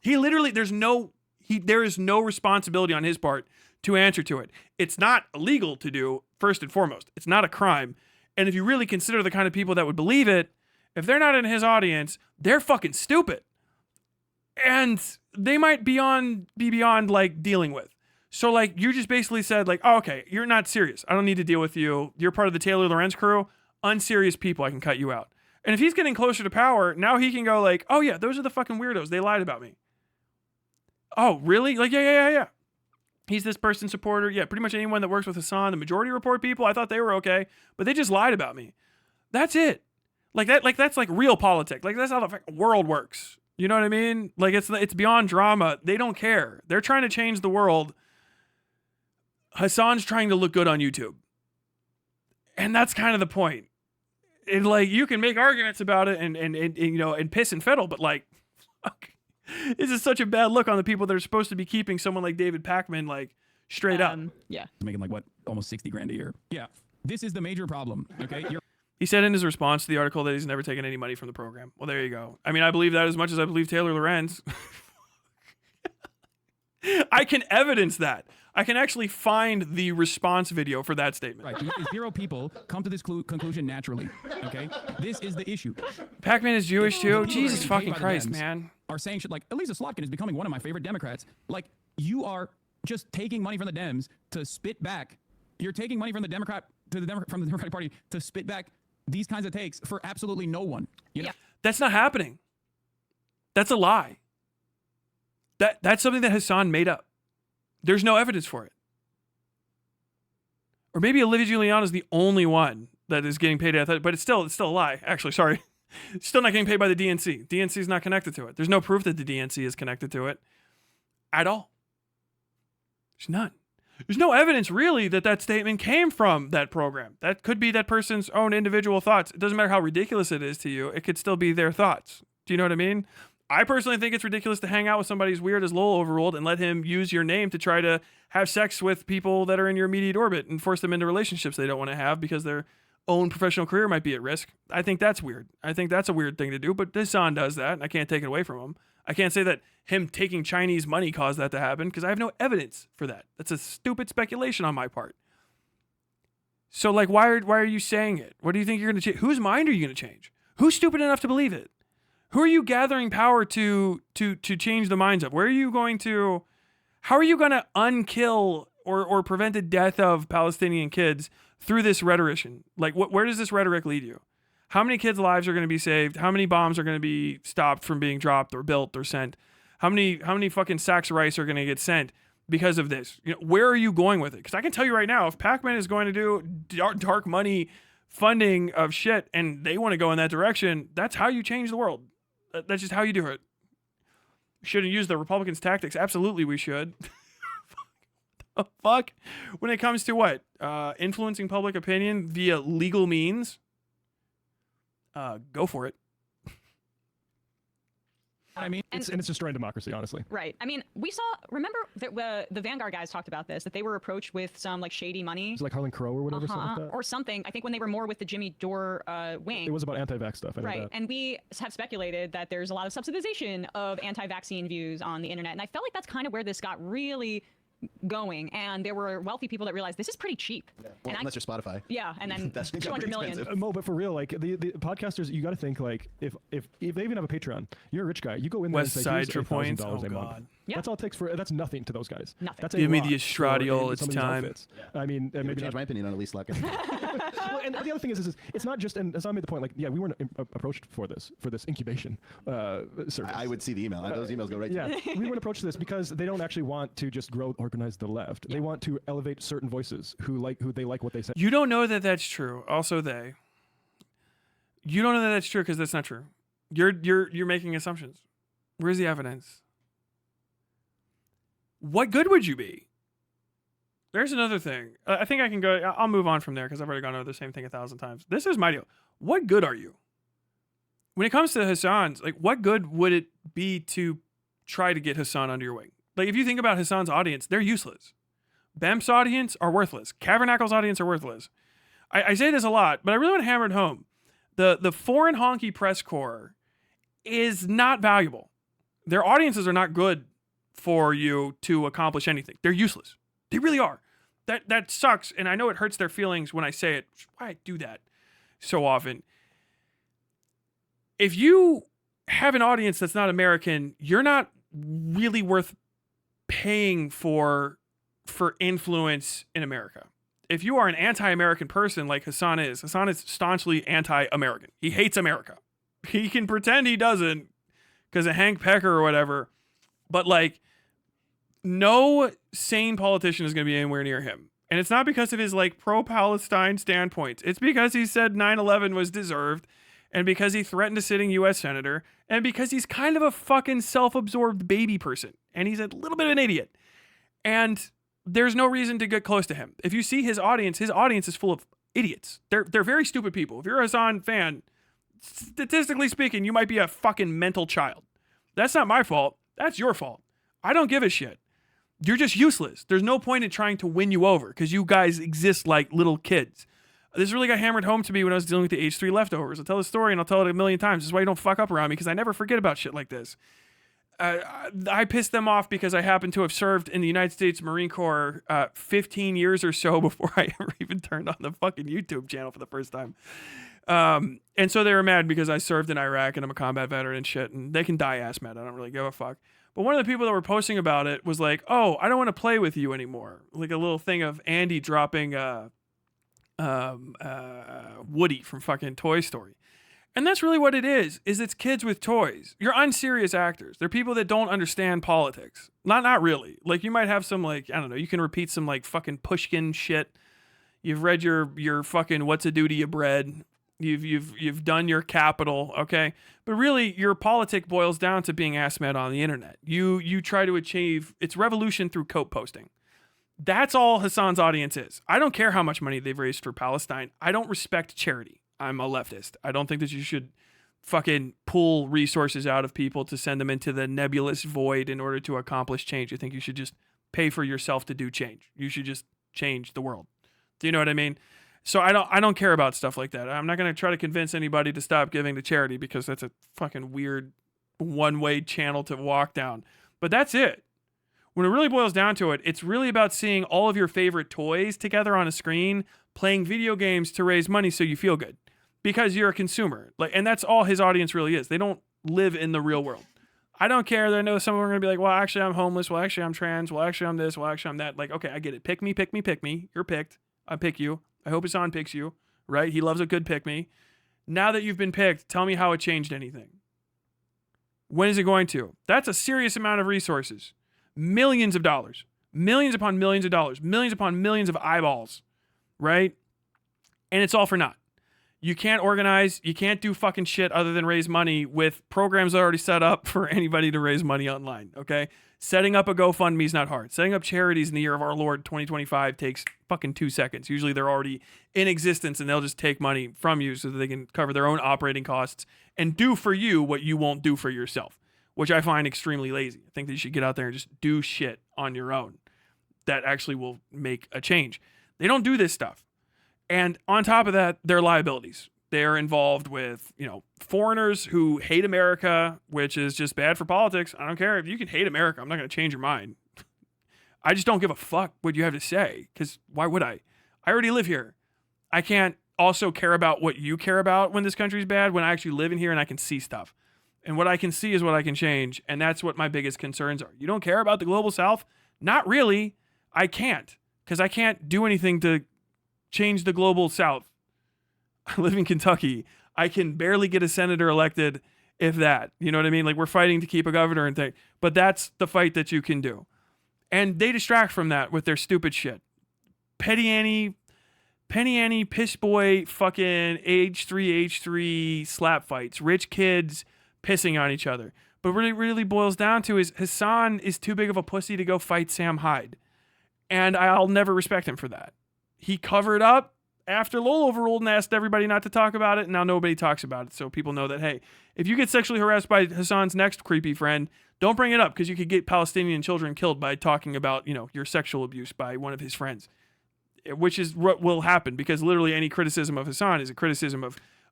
Speaker 1: He literally, there is no responsibility on his part to answer to it. It's not illegal to do, first and foremost. It's not a crime. And if you really consider the kind of people that would believe it, if they're not in his audience, they're fucking stupid. And they might be beyond like dealing with. So like, you just basically said like, oh, okay, you're not serious. I don't need to deal with you. You're part of the Taylor Lorenz crew. Unserious people, I can cut you out. And if he's getting closer to power, now he can go like, oh yeah, those are the fucking weirdos. They lied about me. Oh, really? Like, yeah. He's this person's supporter. Yeah, pretty much anyone that works with Hassan, the Majority Report people, I thought they were okay, but they just lied about me. That's it. That's like real politics. Like, that's how the world works. You know what I mean? Like, it's beyond drama. They don't care. They're trying to change the world. Hassan's trying to look good on YouTube. And that's kind of the point. And like, you can make arguments about it and you know, and piss and fiddle, but like, fuck, this is such a bad look on the people that are supposed to be keeping someone like David Pakman like straight up.
Speaker 5: Yeah.
Speaker 8: Making like what, almost 60 grand a year. Yeah. This is the major problem. Okay.
Speaker 1: He said in his response to the article that he's never taken any money from the program. Well, there you go. I mean, I believe that as much as I believe Taylor Lorenz. I can evidence that. I can actually find the response video for that statement.
Speaker 8: Right. 0 people come to this conclusion naturally. Okay. This is the issue.
Speaker 1: Pakman is Jewish too.
Speaker 8: People
Speaker 1: Jesus
Speaker 8: who are
Speaker 1: fucking
Speaker 8: paid by the
Speaker 1: Christ,
Speaker 8: Dems
Speaker 1: man.
Speaker 8: Are saying shit like Elisa Slotkin is becoming one of my favorite Democrats. Like, you are just taking money from the Dems to spit back. You're taking money from the Democratic Party to spit back these kinds of takes for absolutely no one. You know?
Speaker 1: That's not happening. That's a lie. That's something that Hassan made up. There's no evidence for it. Or maybe Olivia Giuliano is the only one that is getting paid, but it's still a lie. Actually, sorry. Still not getting paid by the DNC. DNC is not connected to it. There's no proof that the DNC is connected to it at all. There's none. There's no evidence really that statement came from that program. That could be that person's own individual thoughts. It doesn't matter how ridiculous it is to you. It could still be their thoughts. Do you know what I mean? I personally think it's ridiculous to hang out with somebody as weird as Lowell Overruled and let him use your name to try to have sex with people that are in your immediate orbit and force them into relationships they don't want to have because their own professional career might be at risk. I think that's weird. I think that's a weird thing to do, but Hassan does that, and I can't take it away from him. I can't say that him taking Chinese money caused that to happen because I have no evidence for that. That's a stupid speculation on my part. So, like, why are you saying it? What do you think you're going to change? Whose mind are you going to change? Who's stupid enough to believe it? Who are you gathering power to change the minds of? How are you going to unkill or prevent the death of Palestinian kids through this rhetorician? Like, where does this rhetoric lead you? How many kids' lives are going to be saved? How many bombs are going to be stopped from being dropped or built or sent? How many fucking sacks of rice are going to get sent because of this? You know, where are you going with it? Because I can tell you right now, if Pakman is going to do dark money funding of shit and they want to go in that direction, that's how you change the world. That's just how you do it. Shouldn't use the Republicans' tactics. Absolutely, we should. Fuck. When it comes to what? Influencing public opinion via legal means? Go for it.
Speaker 8: I mean,
Speaker 7: it's destroying democracy, honestly.
Speaker 5: Right. I mean, remember that the Vanguard guys talked about this, that they were approached with some like shady money.
Speaker 7: It's like Harlan Crow or whatever, something like that.
Speaker 5: Or something. I think when they were more with the Jimmy Dore wing.
Speaker 7: It was about anti-vax stuff. I know
Speaker 5: right.
Speaker 7: that.
Speaker 5: And we have speculated that there's a lot of subsidization of anti-vaccine views on the internet. And I felt like that's kind of where this got really going, and there were wealthy people that realized this is pretty cheap.
Speaker 6: Yeah. Well, unless you're Spotify.
Speaker 5: Yeah, and then
Speaker 6: That's
Speaker 5: 200 million.
Speaker 7: Mo, but for real, like the podcasters, you got to think like if they even have a Patreon, you're a rich guy, you go in there
Speaker 1: West
Speaker 7: and say,
Speaker 1: Side
Speaker 7: here's
Speaker 1: for points.
Speaker 7: $8,000 a month.
Speaker 1: God.
Speaker 5: Yeah.
Speaker 7: That's all it takes that's nothing to those guys.
Speaker 5: Nothing.
Speaker 7: That's
Speaker 1: Give me the
Speaker 7: lot
Speaker 1: estradiol,
Speaker 7: for
Speaker 1: it's
Speaker 7: some of these
Speaker 1: time.
Speaker 7: outfits. I mean,
Speaker 6: Maybe
Speaker 7: maybe
Speaker 6: change
Speaker 7: not.
Speaker 6: my opinion on Elise Slotkin.
Speaker 7: Well, and the other thing is it's not just, and as I made the point, like, yeah, we weren't approached for this incubation service.
Speaker 6: I would see the email. Those emails go right to me.
Speaker 7: We weren't approached this because they don't actually want to just organize the left. They want to elevate certain voices who they like what they say.
Speaker 1: You don't know that that's true. Also, you don't know that that's true because that's not true. You're making assumptions. Where's the evidence? What good would you be? There's another thing. I think I can go. I'll move on from there because I've already gone over the same thing 1,000 times. This is my deal. What good are you? When it comes to Hassan's, like, what good would it be to try to get Hassan under your wing? Like, if you think about Hassan's audience, they're useless. Bemp's audience are worthless. Cavernacle's audience are worthless. I say this a lot, but I really want to hammer it home. The foreign honky press corps is not valuable. Their audiences are not good for you to accomplish anything. They're useless. They really are. That sucks, and I know it hurts their feelings when I say it. Why I do that so often. If you have an audience that's not American, you're not really worth paying for influence in America. If you are an anti-American person like Hassan is staunchly anti-American. He hates America. He can pretend he doesn't because of Hank Pecker or whatever, but like, no sane politician is going to be anywhere near him. And it's not because of his like pro-Palestine standpoints. It's because he said 9/11 was deserved, and because he threatened a sitting U.S. senator, and because he's kind of a fucking self-absorbed baby person, and he's a little bit of an idiot. And there's no reason to get close to him. If you see his audience is full of idiots. They're very stupid people. If you're a Hassan fan, statistically speaking, you might be a fucking mental child. That's not my fault. That's your fault. I don't give a shit. You're just useless. There's no point in trying to win you over because you guys exist like little kids. This really got hammered home to me when I was dealing with the H3 leftovers. I'll tell the story and I'll tell it a million times. This is why you don't fuck up around me because I never forget about shit like this. I pissed them off because I happened to have served in the United States Marine Corps 15 years or so before I ever even turned on the fucking YouTube channel for the first time. And so they were mad because I served in Iraq and I'm a combat veteran and shit, and they can die ass mad. I don't really give a fuck. But one of the people that were posting about it was like, oh, I don't want to play with you anymore. Like a little thing of Andy dropping Woody from fucking Toy Story. And that's really what it is it's kids with toys. You're unserious actors. They're people that don't understand politics. Not really. Like you might have some like, I don't know, you can repeat some like fucking Pushkin shit. You've read your fucking What's a Duty You Bred. You've done your capital, okay? But really your politic boils down to being ass mad on the internet. You try to achieve it's revolution through coat posting. That's all Hassan's audience is. I don't care how much money they've raised for Palestine. I don't respect charity. I'm a leftist. I don't think that you should fucking pull resources out of people to send them into the nebulous void in order to accomplish change. I think you should just pay for yourself to do change. You should just change the world. Do you know what I mean? So I don't care about stuff like that. I'm not going to try to convince anybody to stop giving to charity because that's a fucking weird one-way channel to walk down. But that's it. When it really boils down to it, it's really about seeing all of your favorite toys together on a screen, playing video games to raise money so you feel good. Because you're a consumer. And that's all his audience really is. They don't live in the real world. I don't care. I know some of them are going to be like, well, actually, I'm homeless. Well, actually, I'm trans. Well, actually, I'm this. Well, actually, I'm that. Like, okay, I get it. Pick me, pick me, pick me. You're picked. I pick you. I hope Hassan picks you, right? He loves a good pick me. Now that you've been picked, tell me how it changed anything. When is it going to? That's a serious amount of resources. Millions of dollars. Millions upon millions of dollars. Millions upon millions of eyeballs, right? And it's all for naught. You can't organize, you can't do fucking shit other than raise money with programs already set up for anybody to raise money online, okay? Setting up a GoFundMe is not hard. Setting up charities in the year of our Lord 2025 takes fucking 2 seconds. Usually they're already in existence and they'll just take money from you so that they can cover their own operating costs and do for you what you won't do for yourself, which I find extremely lazy. I think that you should get out there and just do shit on your own that actually will make a change. They don't do this stuff. And on top of that, their liabilities. They're involved with, foreigners who hate America, which is just bad for politics. I don't care if you can hate America. I'm not going to change your mind. I just don't give a fuck what you have to say, because why would I? I already live here. I can't also care about what you care about when this country's bad, when I actually live in here and I can see stuff. And what I can see is what I can change, and that's what my biggest concerns are. You don't care about the global south? Not really. I can't, because I can't do anything to change the global south. I live in Kentucky. I can barely get a senator elected, if that. You know what I mean? Like, we're fighting to keep a governor and thing. But that's the fight that you can do. And they distract from that with their stupid shit. Penny Annie, piss boy, fucking H3 slap fights. Rich kids pissing on each other. But what it really boils down to is Hassan is too big of a pussy to go fight Sam Hyde. And I'll never respect him for that. He covered up after Lowell overruled and asked everybody not to talk about it, and now nobody talks about it. So people know that, hey, if you get sexually harassed by Hassan's next creepy friend, don't bring it up because you could get Palestinian children killed by talking about, your sexual abuse by one of his friends, which is what will happen because literally any criticism of Hassan is a criticism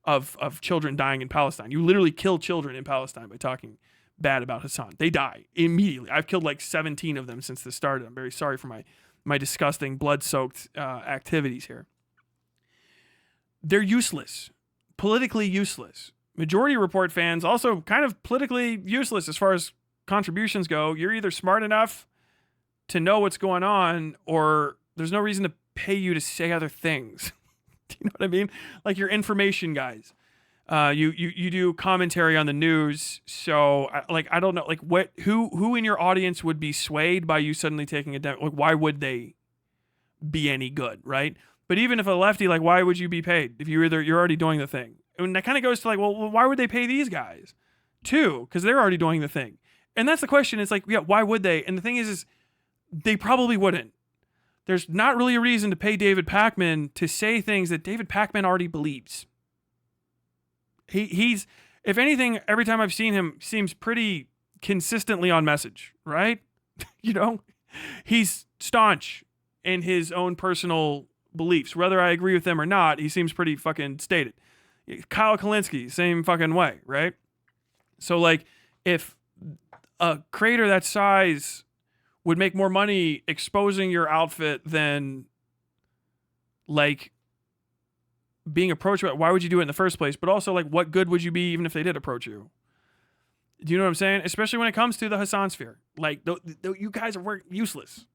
Speaker 1: of children dying in Palestine. You literally kill children in Palestine by talking bad about Hassan. They die immediately. I've killed like 17 of them since this started. I'm very sorry for my disgusting blood-soaked activities here. They're useless, politically useless. Majority Report fans also kind of politically useless as far as contributions go. You're either smart enough to know what's going on or there's no reason to pay you to say other things. Do you know what I mean? Like your information guys. You do commentary on the news. So I don't know, like who in your audience would be swayed by you suddenly taking a like why would they be any good, right? But even if a lefty, like why would you be paid if you're already doing the thing? And that kind of goes to like, well, why would they pay these guys too? Because they're already doing the thing. And that's the question. It's like, yeah, why would they? And the thing is they probably wouldn't. there's not really a reason to pay David Pakman to say things that David Pakman already believes. He's, if anything, every time I've seen him, seems pretty consistently on message, right? You know, he's staunch in his own personal beliefs. Whether I agree with them or not, he seems pretty fucking stated. Kyle Kalinske, same fucking way, right? So, like, if a creator that size would make more money exposing your outfit than, like, being approached about, why would you do it in the first place? But also, like, what good would you be even if they did approach you? Do you know what I'm saying? Especially when it comes to the Hassan sphere. Like, you guys are useless.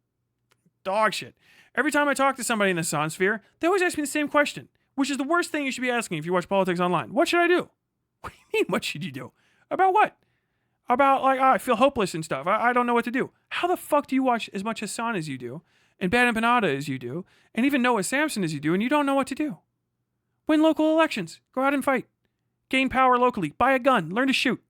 Speaker 1: Dog shit. Every time I talk to somebody in the Hassan sphere, they always ask me the same question, which is the worst thing you should be asking if you watch politics online. What should I do? What do you mean, what should you do? About what? About, like, I feel hopeless and stuff. I don't know what to do. How the fuck do you watch as much Hassan as you do, and Bad Empanada as you do, and even Noah Samson as you do, and you don't know what to do? Win local elections. Go out and fight. Gain power locally. Buy a gun. Learn to shoot.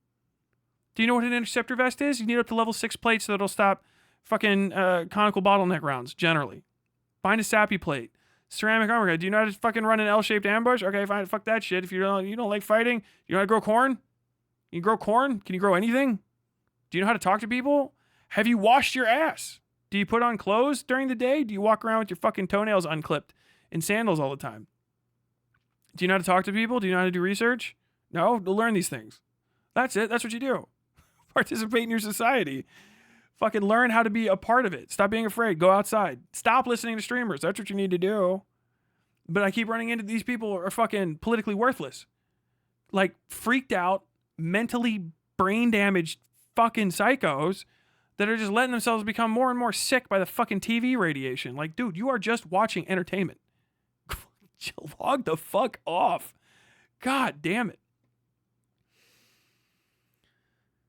Speaker 1: Do you know what an interceptor vest is? You need up to level 6 plates that'll stop fucking conical bottleneck rounds, generally. Find a sappy plate. Ceramic armor guy. Do you know how to fucking run an L-shaped ambush? Okay, fine. Fuck that shit. If you don't like fighting, you know how to grow corn? You grow corn? Can you grow anything? Do you know how to talk to people? Have you washed your ass? Do you put on clothes during the day? Do you walk around with your fucking toenails unclipped in sandals all the time? Do you know how to talk to people? Do you know how to do research? No? To learn these things. That's it. That's what you do. Participate in your society. Fucking learn how to be a part of it. Stop being afraid. Go outside. Stop listening to streamers. That's what you need to do. But I keep running into these people who are fucking politically worthless. Like, freaked out, mentally brain damaged fucking psychos that are just letting themselves become more and more sick by the fucking TV radiation. Like, dude, you are just watching entertainment. Log the fuck off. God damn it.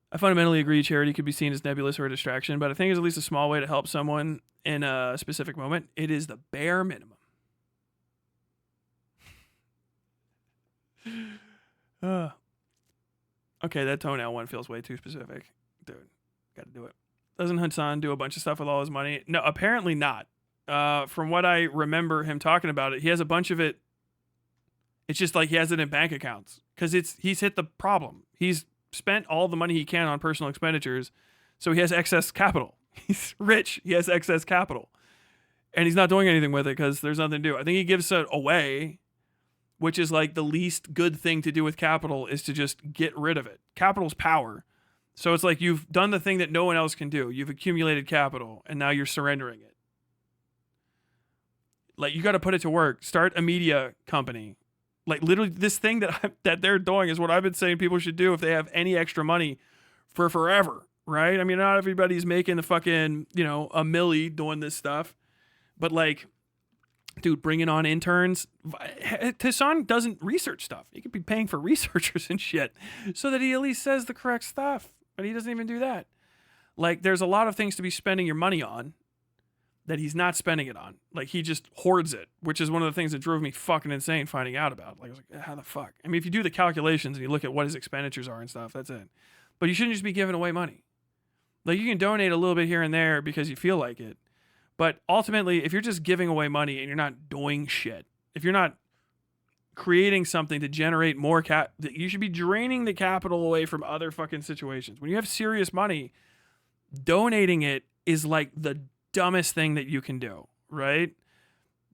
Speaker 1: I fundamentally agree charity could be seen as nebulous or a distraction, but I think it's at least a small way to help someone in a specific moment. It is the bare minimum. Okay, that toenail one feels way too specific. Dude, gotta do it. Doesn't Hassan do a bunch of stuff with all his money? No, apparently not. From what I remember him talking about it, he has a bunch of it. It's just like he has it in bank accounts because he's hit the problem. He's spent all the money he can on personal expenditures, so he has excess capital. He's rich. He has excess capital, and he's not doing anything with it because there's nothing to do. I think he gives it away, which is like the least good thing to do with capital is to just get rid of it. Capital's power. So it's like you've done the thing that no one else can do. You've accumulated capital, and now you're surrendering it. Like, you got to put it to work. Start a media company. Like, literally, this thing that they're doing is what I've been saying people should do if they have any extra money for forever, right? I mean, not everybody's making the fucking, a milli doing this stuff. But, like, dude, bringing on interns. Hassan doesn't research stuff. He could be paying for researchers and shit so that he at least says the correct stuff. But he doesn't even do that. Like, there's a lot of things to be spending your money on that he's not spending it on. Like, he just hoards it, which is one of the things that drove me fucking insane finding out about. Like, I was like, how the fuck? I mean, if you do the calculations and you look at what his expenditures are and stuff, that's it. But you shouldn't just be giving away money. Like, you can donate a little bit here and there because you feel like it. But ultimately, if you're just giving away money and you're not doing shit, if you're not creating something to generate more you should be draining the capital away from other fucking situations. When you have serious money, donating it is like the dumbest thing that you can do, right?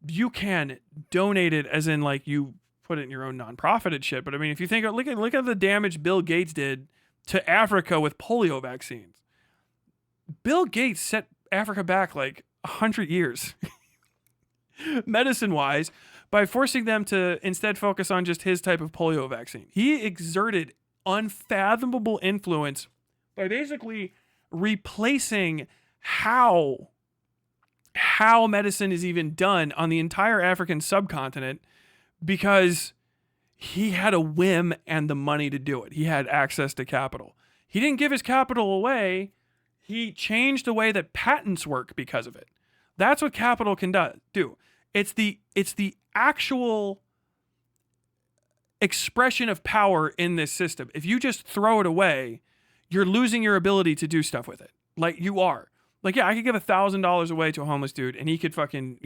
Speaker 1: You can donate it as in like you put it in your own nonprofit and shit. But I mean, if you think, look at the damage Bill Gates did to Africa with polio vaccines. Bill Gates set Africa back like 100 years, medicine-wise, by forcing them to instead focus on just his type of polio vaccine. He exerted unfathomable influence by basically replacing how medicine is even done on the entire African subcontinent because he had a whim and the money to do it. He had access to capital. He didn't give his capital away. He changed the way that patents work because of it. That's what capital can do. It's the actual expression of power in this system. If you just throw it away, you're losing your ability to do stuff with it. Like, you are. Like, yeah, I could give $1,000 away to a homeless dude and he could fucking,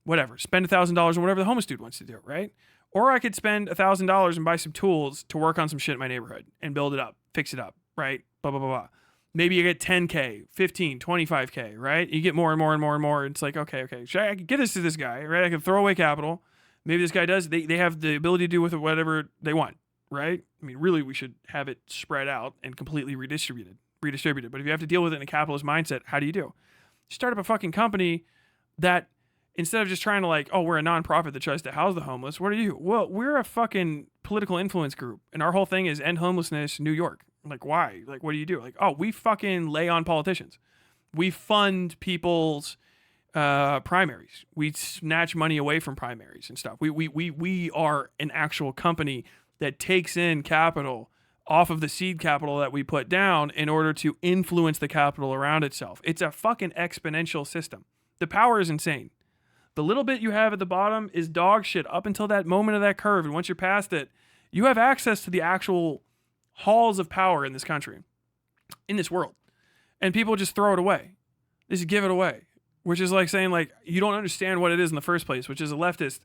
Speaker 1: whatever, spend $1,000 on whatever the homeless dude wants to do, right? Or I could spend $1,000 and buy some tools to work on some shit in my neighborhood and build it up, fix it up, right? Blah, blah, blah, blah. Maybe you get 10K, 15, 25K, right? You get more and more and more and more. It's like, okay. I could give this to this guy, right? I could throw away capital. Maybe this guy does. They have the ability to do with it whatever they want, right? I mean, really, we should have it spread out and completely redistributed. But if you have to deal with it in a capitalist mindset, how do you do? You start up a fucking company that instead of just trying to like, oh, we're a nonprofit that tries to house the homeless. What are you? Well, we're a fucking political influence group. And our whole thing is end homelessness, New York. Like, why? Like, what do you do? Like, oh, we fucking lay on politicians. We fund people's primaries. We snatch money away from primaries and stuff. We are an actual company that takes in capital off of the seed capital that we put down in order to influence the capital around itself. It's a fucking exponential system. The power is insane. The little bit you have at the bottom is dog shit up until that moment of that curve. And once you're past it, you have access to the actual halls of power in this country, in this world. And people just throw it away. They just give it away, which is like saying, like, you don't understand what it is in the first place, which is a leftist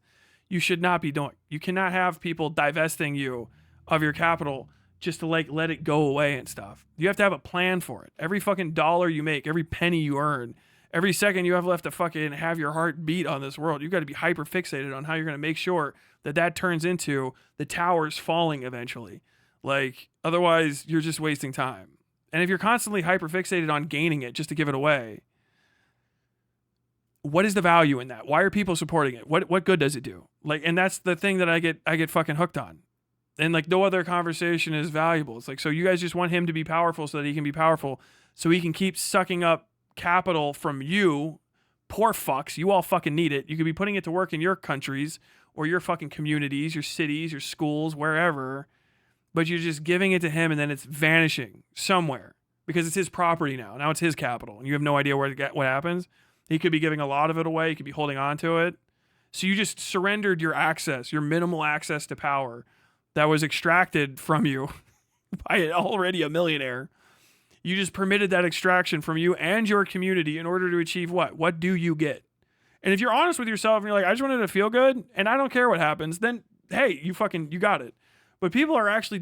Speaker 1: you should not be doing. You cannot have people divesting you of your capital just to like let it go away and stuff. You have to have a plan for it. Every fucking dollar you make, every penny you earn, every second you have left to fucking have your heart beat on this world, you've got to be hyper fixated on how you're going to make sure that that turns into the towers falling eventually. Like, otherwise you're just wasting time. And if you're constantly hyper fixated on gaining it just to give it away, what is the value in that? Why are people supporting it? What good does it do? Like, and that's the thing that I get fucking hooked on. And like, no other conversation is valuable. It's like, so you guys just want him to be powerful so that he can be powerful, so he can keep sucking up capital from you, poor fucks. You all fucking need it. You could be putting it to work in your countries or your fucking communities, your cities, your schools, wherever, but you're just giving it to him and then it's vanishing somewhere because it's his property now. Now it's his capital and you have no idea where to get what happens. He could be giving a lot of it away. He could be holding on to it. So you just surrendered your access, your minimal access to power that was extracted from you by already a millionaire. You just permitted that extraction from you and your community in order to achieve what? What do you get? And if you're honest with yourself and you're like, I just wanted to feel good and I don't care what happens, then hey, you got it. But people are actually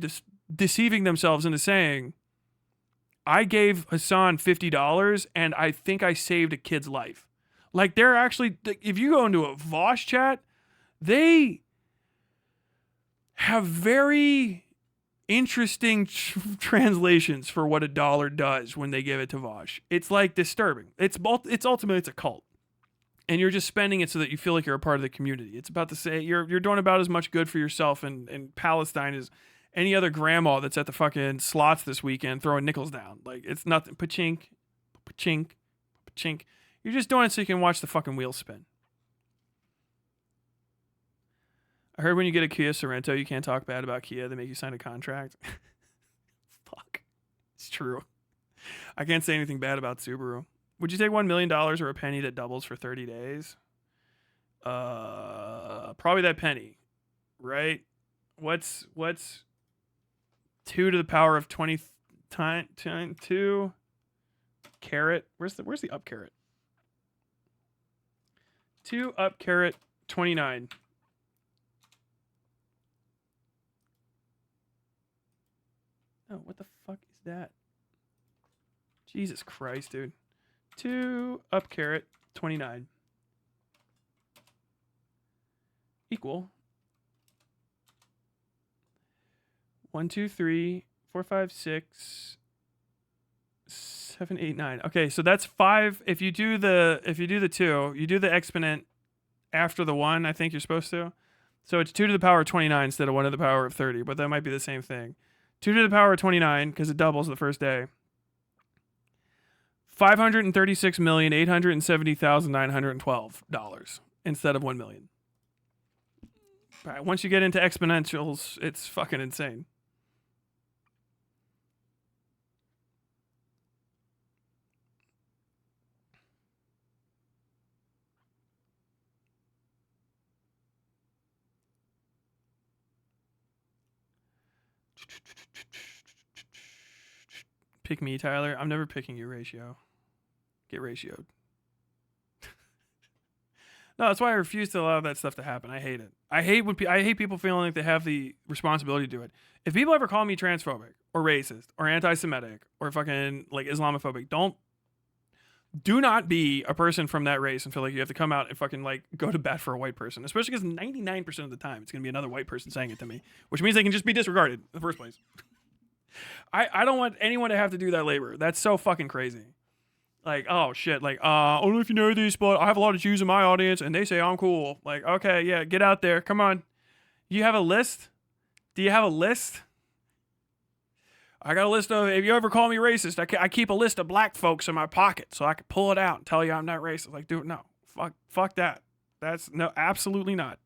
Speaker 1: deceiving themselves into saying, I gave Hassan $50 and I think I saved a kid's life. Like, they're actually, if you go into a Vosh chat, they have very interesting translations for what a dollar does when they give it to Vosh. It's like disturbing. It's ultimately it's a cult, and you're just spending it so that you feel like you're a part of the community. It's about to say you're doing about as much good for yourself in Palestine as any other grandma that's at the fucking slots this weekend throwing nickels down. Like, it's nothing. Pachink, pachink, pachink. You're just doing it so you can watch the fucking wheels spin. I heard when you get a Kia Sorento, you can't talk bad about Kia. They make you sign a contract. Fuck. It's true. I can't say anything bad about Subaru. Would you take $1 million or a penny that doubles for 30 days? Probably that penny, right? What's 2 to the power of 20 times 2 caret? Where's the up caret? 2 up caret 29. Oh, what the fuck is that? Jesus Christ, dude. 2 up caret 29 equal 1, 2, 3, 4, 5, 6, 7, 8, 9. Okay, so that's 5. If you do the 2, you do the exponent after the 1, I think you're supposed to. So it's 2 to the power of 29 instead of 1 to the power of 30, but that might be the same thing. 2 to the power of 29, because it doubles the first day. $536,870,912 instead of $1 million. Right, once you get into exponentials, it's fucking insane. Pick me, Tyler. I'm never picking you, Ratio. get ratioed. No, that's why I refuse to allow that stuff to happen. I hate it. I hate when I hate people feeling like they have the responsibility to do it. If people ever call me transphobic or racist or anti-Semitic or fucking like Islamophobic, do not be a person from that race and feel like you have to come out and fucking like go to bat for a white person, especially because 99% of the time it's gonna be another white person saying it to me, which means they can just be disregarded in the first place. I don't want anyone to have to do that labor. That's so fucking crazy. Like, oh shit, like, I don't know if you know this, but I have a lot of Jews in my audience and they say I'm cool. Like, okay, yeah, get out there. Come on. You have a list? Do you have a list? I got a list of, if you ever call me racist, I keep a list of black folks in my pocket so I can pull it out and tell you I'm not racist. Like, dude, no. Fuck that. That's, no, absolutely not.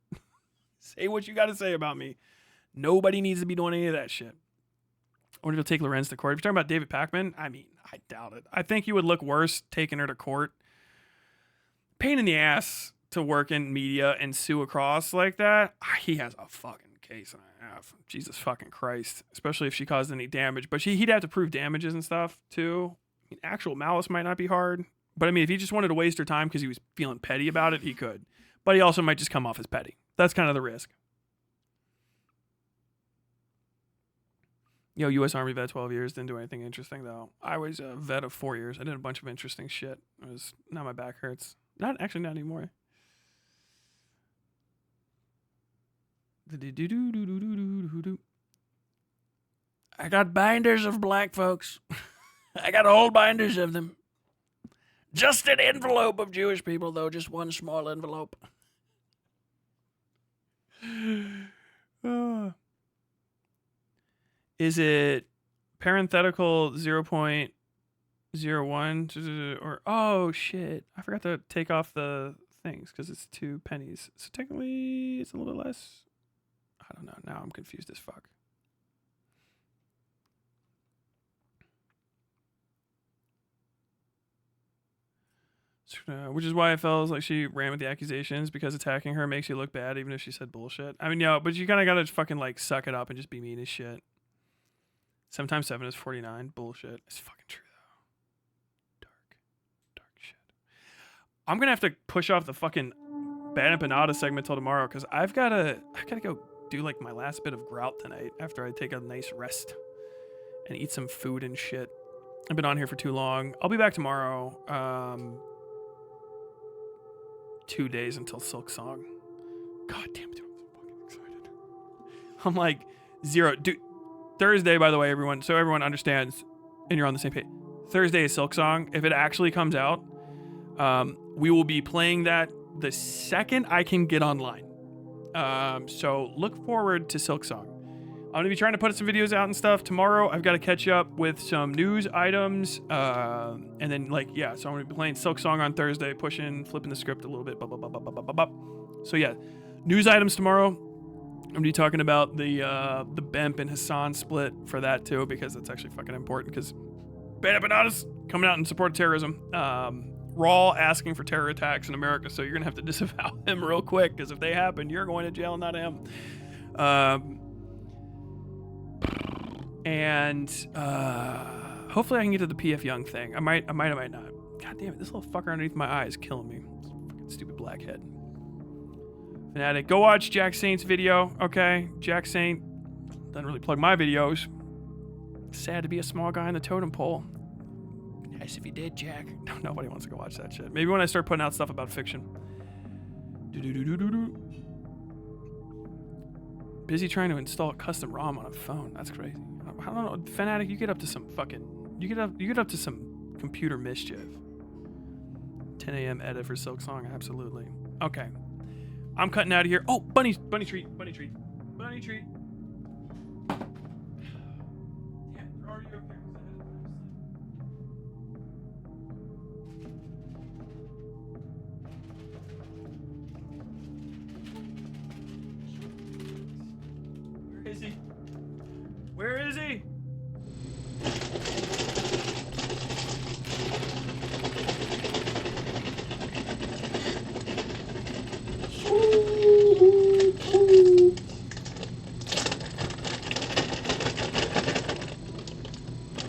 Speaker 1: Say what you got to say about me. Nobody needs to be doing any of that shit. I wonder if you'll take Lorenz to court. If you're talking about David Pakman, I mean, I doubt it. I think you would look worse taking her to court. Pain in the ass to work in media and sue across like that. He has a fucking case and a half. Jesus fucking Christ. Especially if she caused any damage. But he'd have to prove damages and stuff too. I mean, actual malice might not be hard. But I mean, if he just wanted to waste her time because he was feeling petty about it, he could. But he also might just come off as petty. That's kind of the risk. Yo, U.S. Army vet, 12 years. Didn't do anything interesting, though. I was a vet of 4 years. I did a bunch of interesting shit. It was, now my back hurts. Not anymore. I got binders of black folks. I got whole binders of them. Just an envelope of Jewish people, though. Just one small envelope. Is it parenthetical 0.01 or oh shit, I forgot to take off the things because it's 2 pennies, so technically it's a little bit less. I don't know, now I'm confused as fuck. Which is why it feels like she ran with the accusations, because attacking her makes you look bad even if she said bullshit. I mean, yeah, but you kind of gotta fucking like suck it up and just be mean as shit. 7 times 7 is 49. Bullshit. It's fucking true, though. Dark shit. I'm going to have to push off the fucking Bad Empanada segment till tomorrow, because I gotta go do, like, my last bit of grout tonight after I take a nice rest and eat some food and shit. I've been on here for too long. I'll be back tomorrow. 2 days until Silk Song. God damn it, dude. I'm so fucking excited. I'm like, 0. Dude. Thursday, by the way, everyone, so everyone understands and you're on the same page. Thursday is Silk Song. If it actually comes out, we will be playing that the second I can get online. So look forward to Silk Song. I'm going to be trying to put some videos out and stuff. Tomorrow, I've got to catch up with some news items. And then, like, yeah, so I'm going to be playing Silk Song on Thursday, flipping the script a little bit. So, yeah, news items tomorrow. I'm going to be talking about the Bemp and Hassan split for that too, because that's actually fucking important, because Bad Empanadas coming out in support of terrorism. Raw asking for terror attacks in America, so you're going to have to disavow him real quick, because if they happen, you're going to jail, not him. And hopefully I can get to the PF Young thing. I might not. God damn it, this little fucker underneath my eye is killing me. This fucking stupid blackhead. Fanatic. Go watch Jack Saint's video, okay? Jack Saint doesn't really plug my videos. Sad to be a small guy on the totem pole. Nice if he did, Jack. Nobody wants to go watch that shit. Maybe when I start putting out stuff about fiction. Busy trying to install a custom ROM on a phone. That's crazy. I don't know. Fanatic, you get up to some fucking... You get up to some computer mischief. 10 a.m. edit for Silk Song, absolutely. Okay. I'm cutting out of here. Oh, bunny treat. Damn, they're already up here. Where is he? Where is he?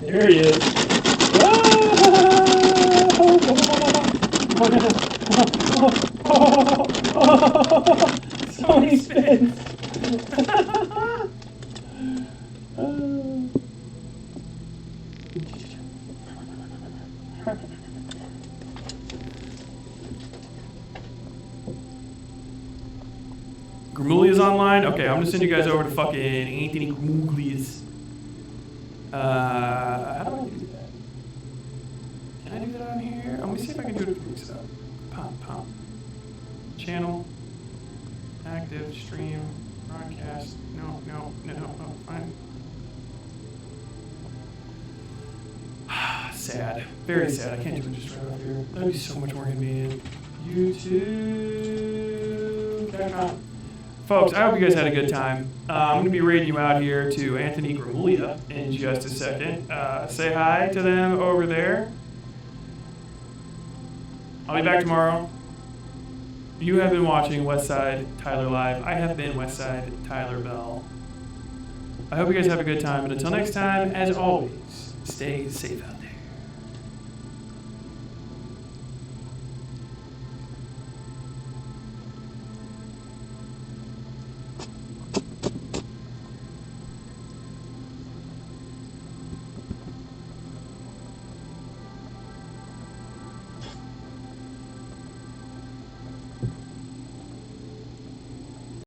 Speaker 1: There he is. Ah! So many spins. Gramulia's online? Okay, I'm gonna send you guys over to fucking Anthony Gramulia's. How do I do that? Can I do that on here? Let me see if I can do it with mix it up. Pop. Channel. Active, stream, broadcast. No, fine. Sad. Very sad. I can't do it just right off here. That'd be so much more convenient. YouTube.com. Folks, I hope you guys had a good time. I'm going to be raiding you out here to Anthony Gramulia in just a second. Say hi to them over there. I'll be back tomorrow. You have been watching Westside Tyler Live. I have been Westside Tyler Bell. I hope you guys have a good time. And until next time, as always, stay safe out there.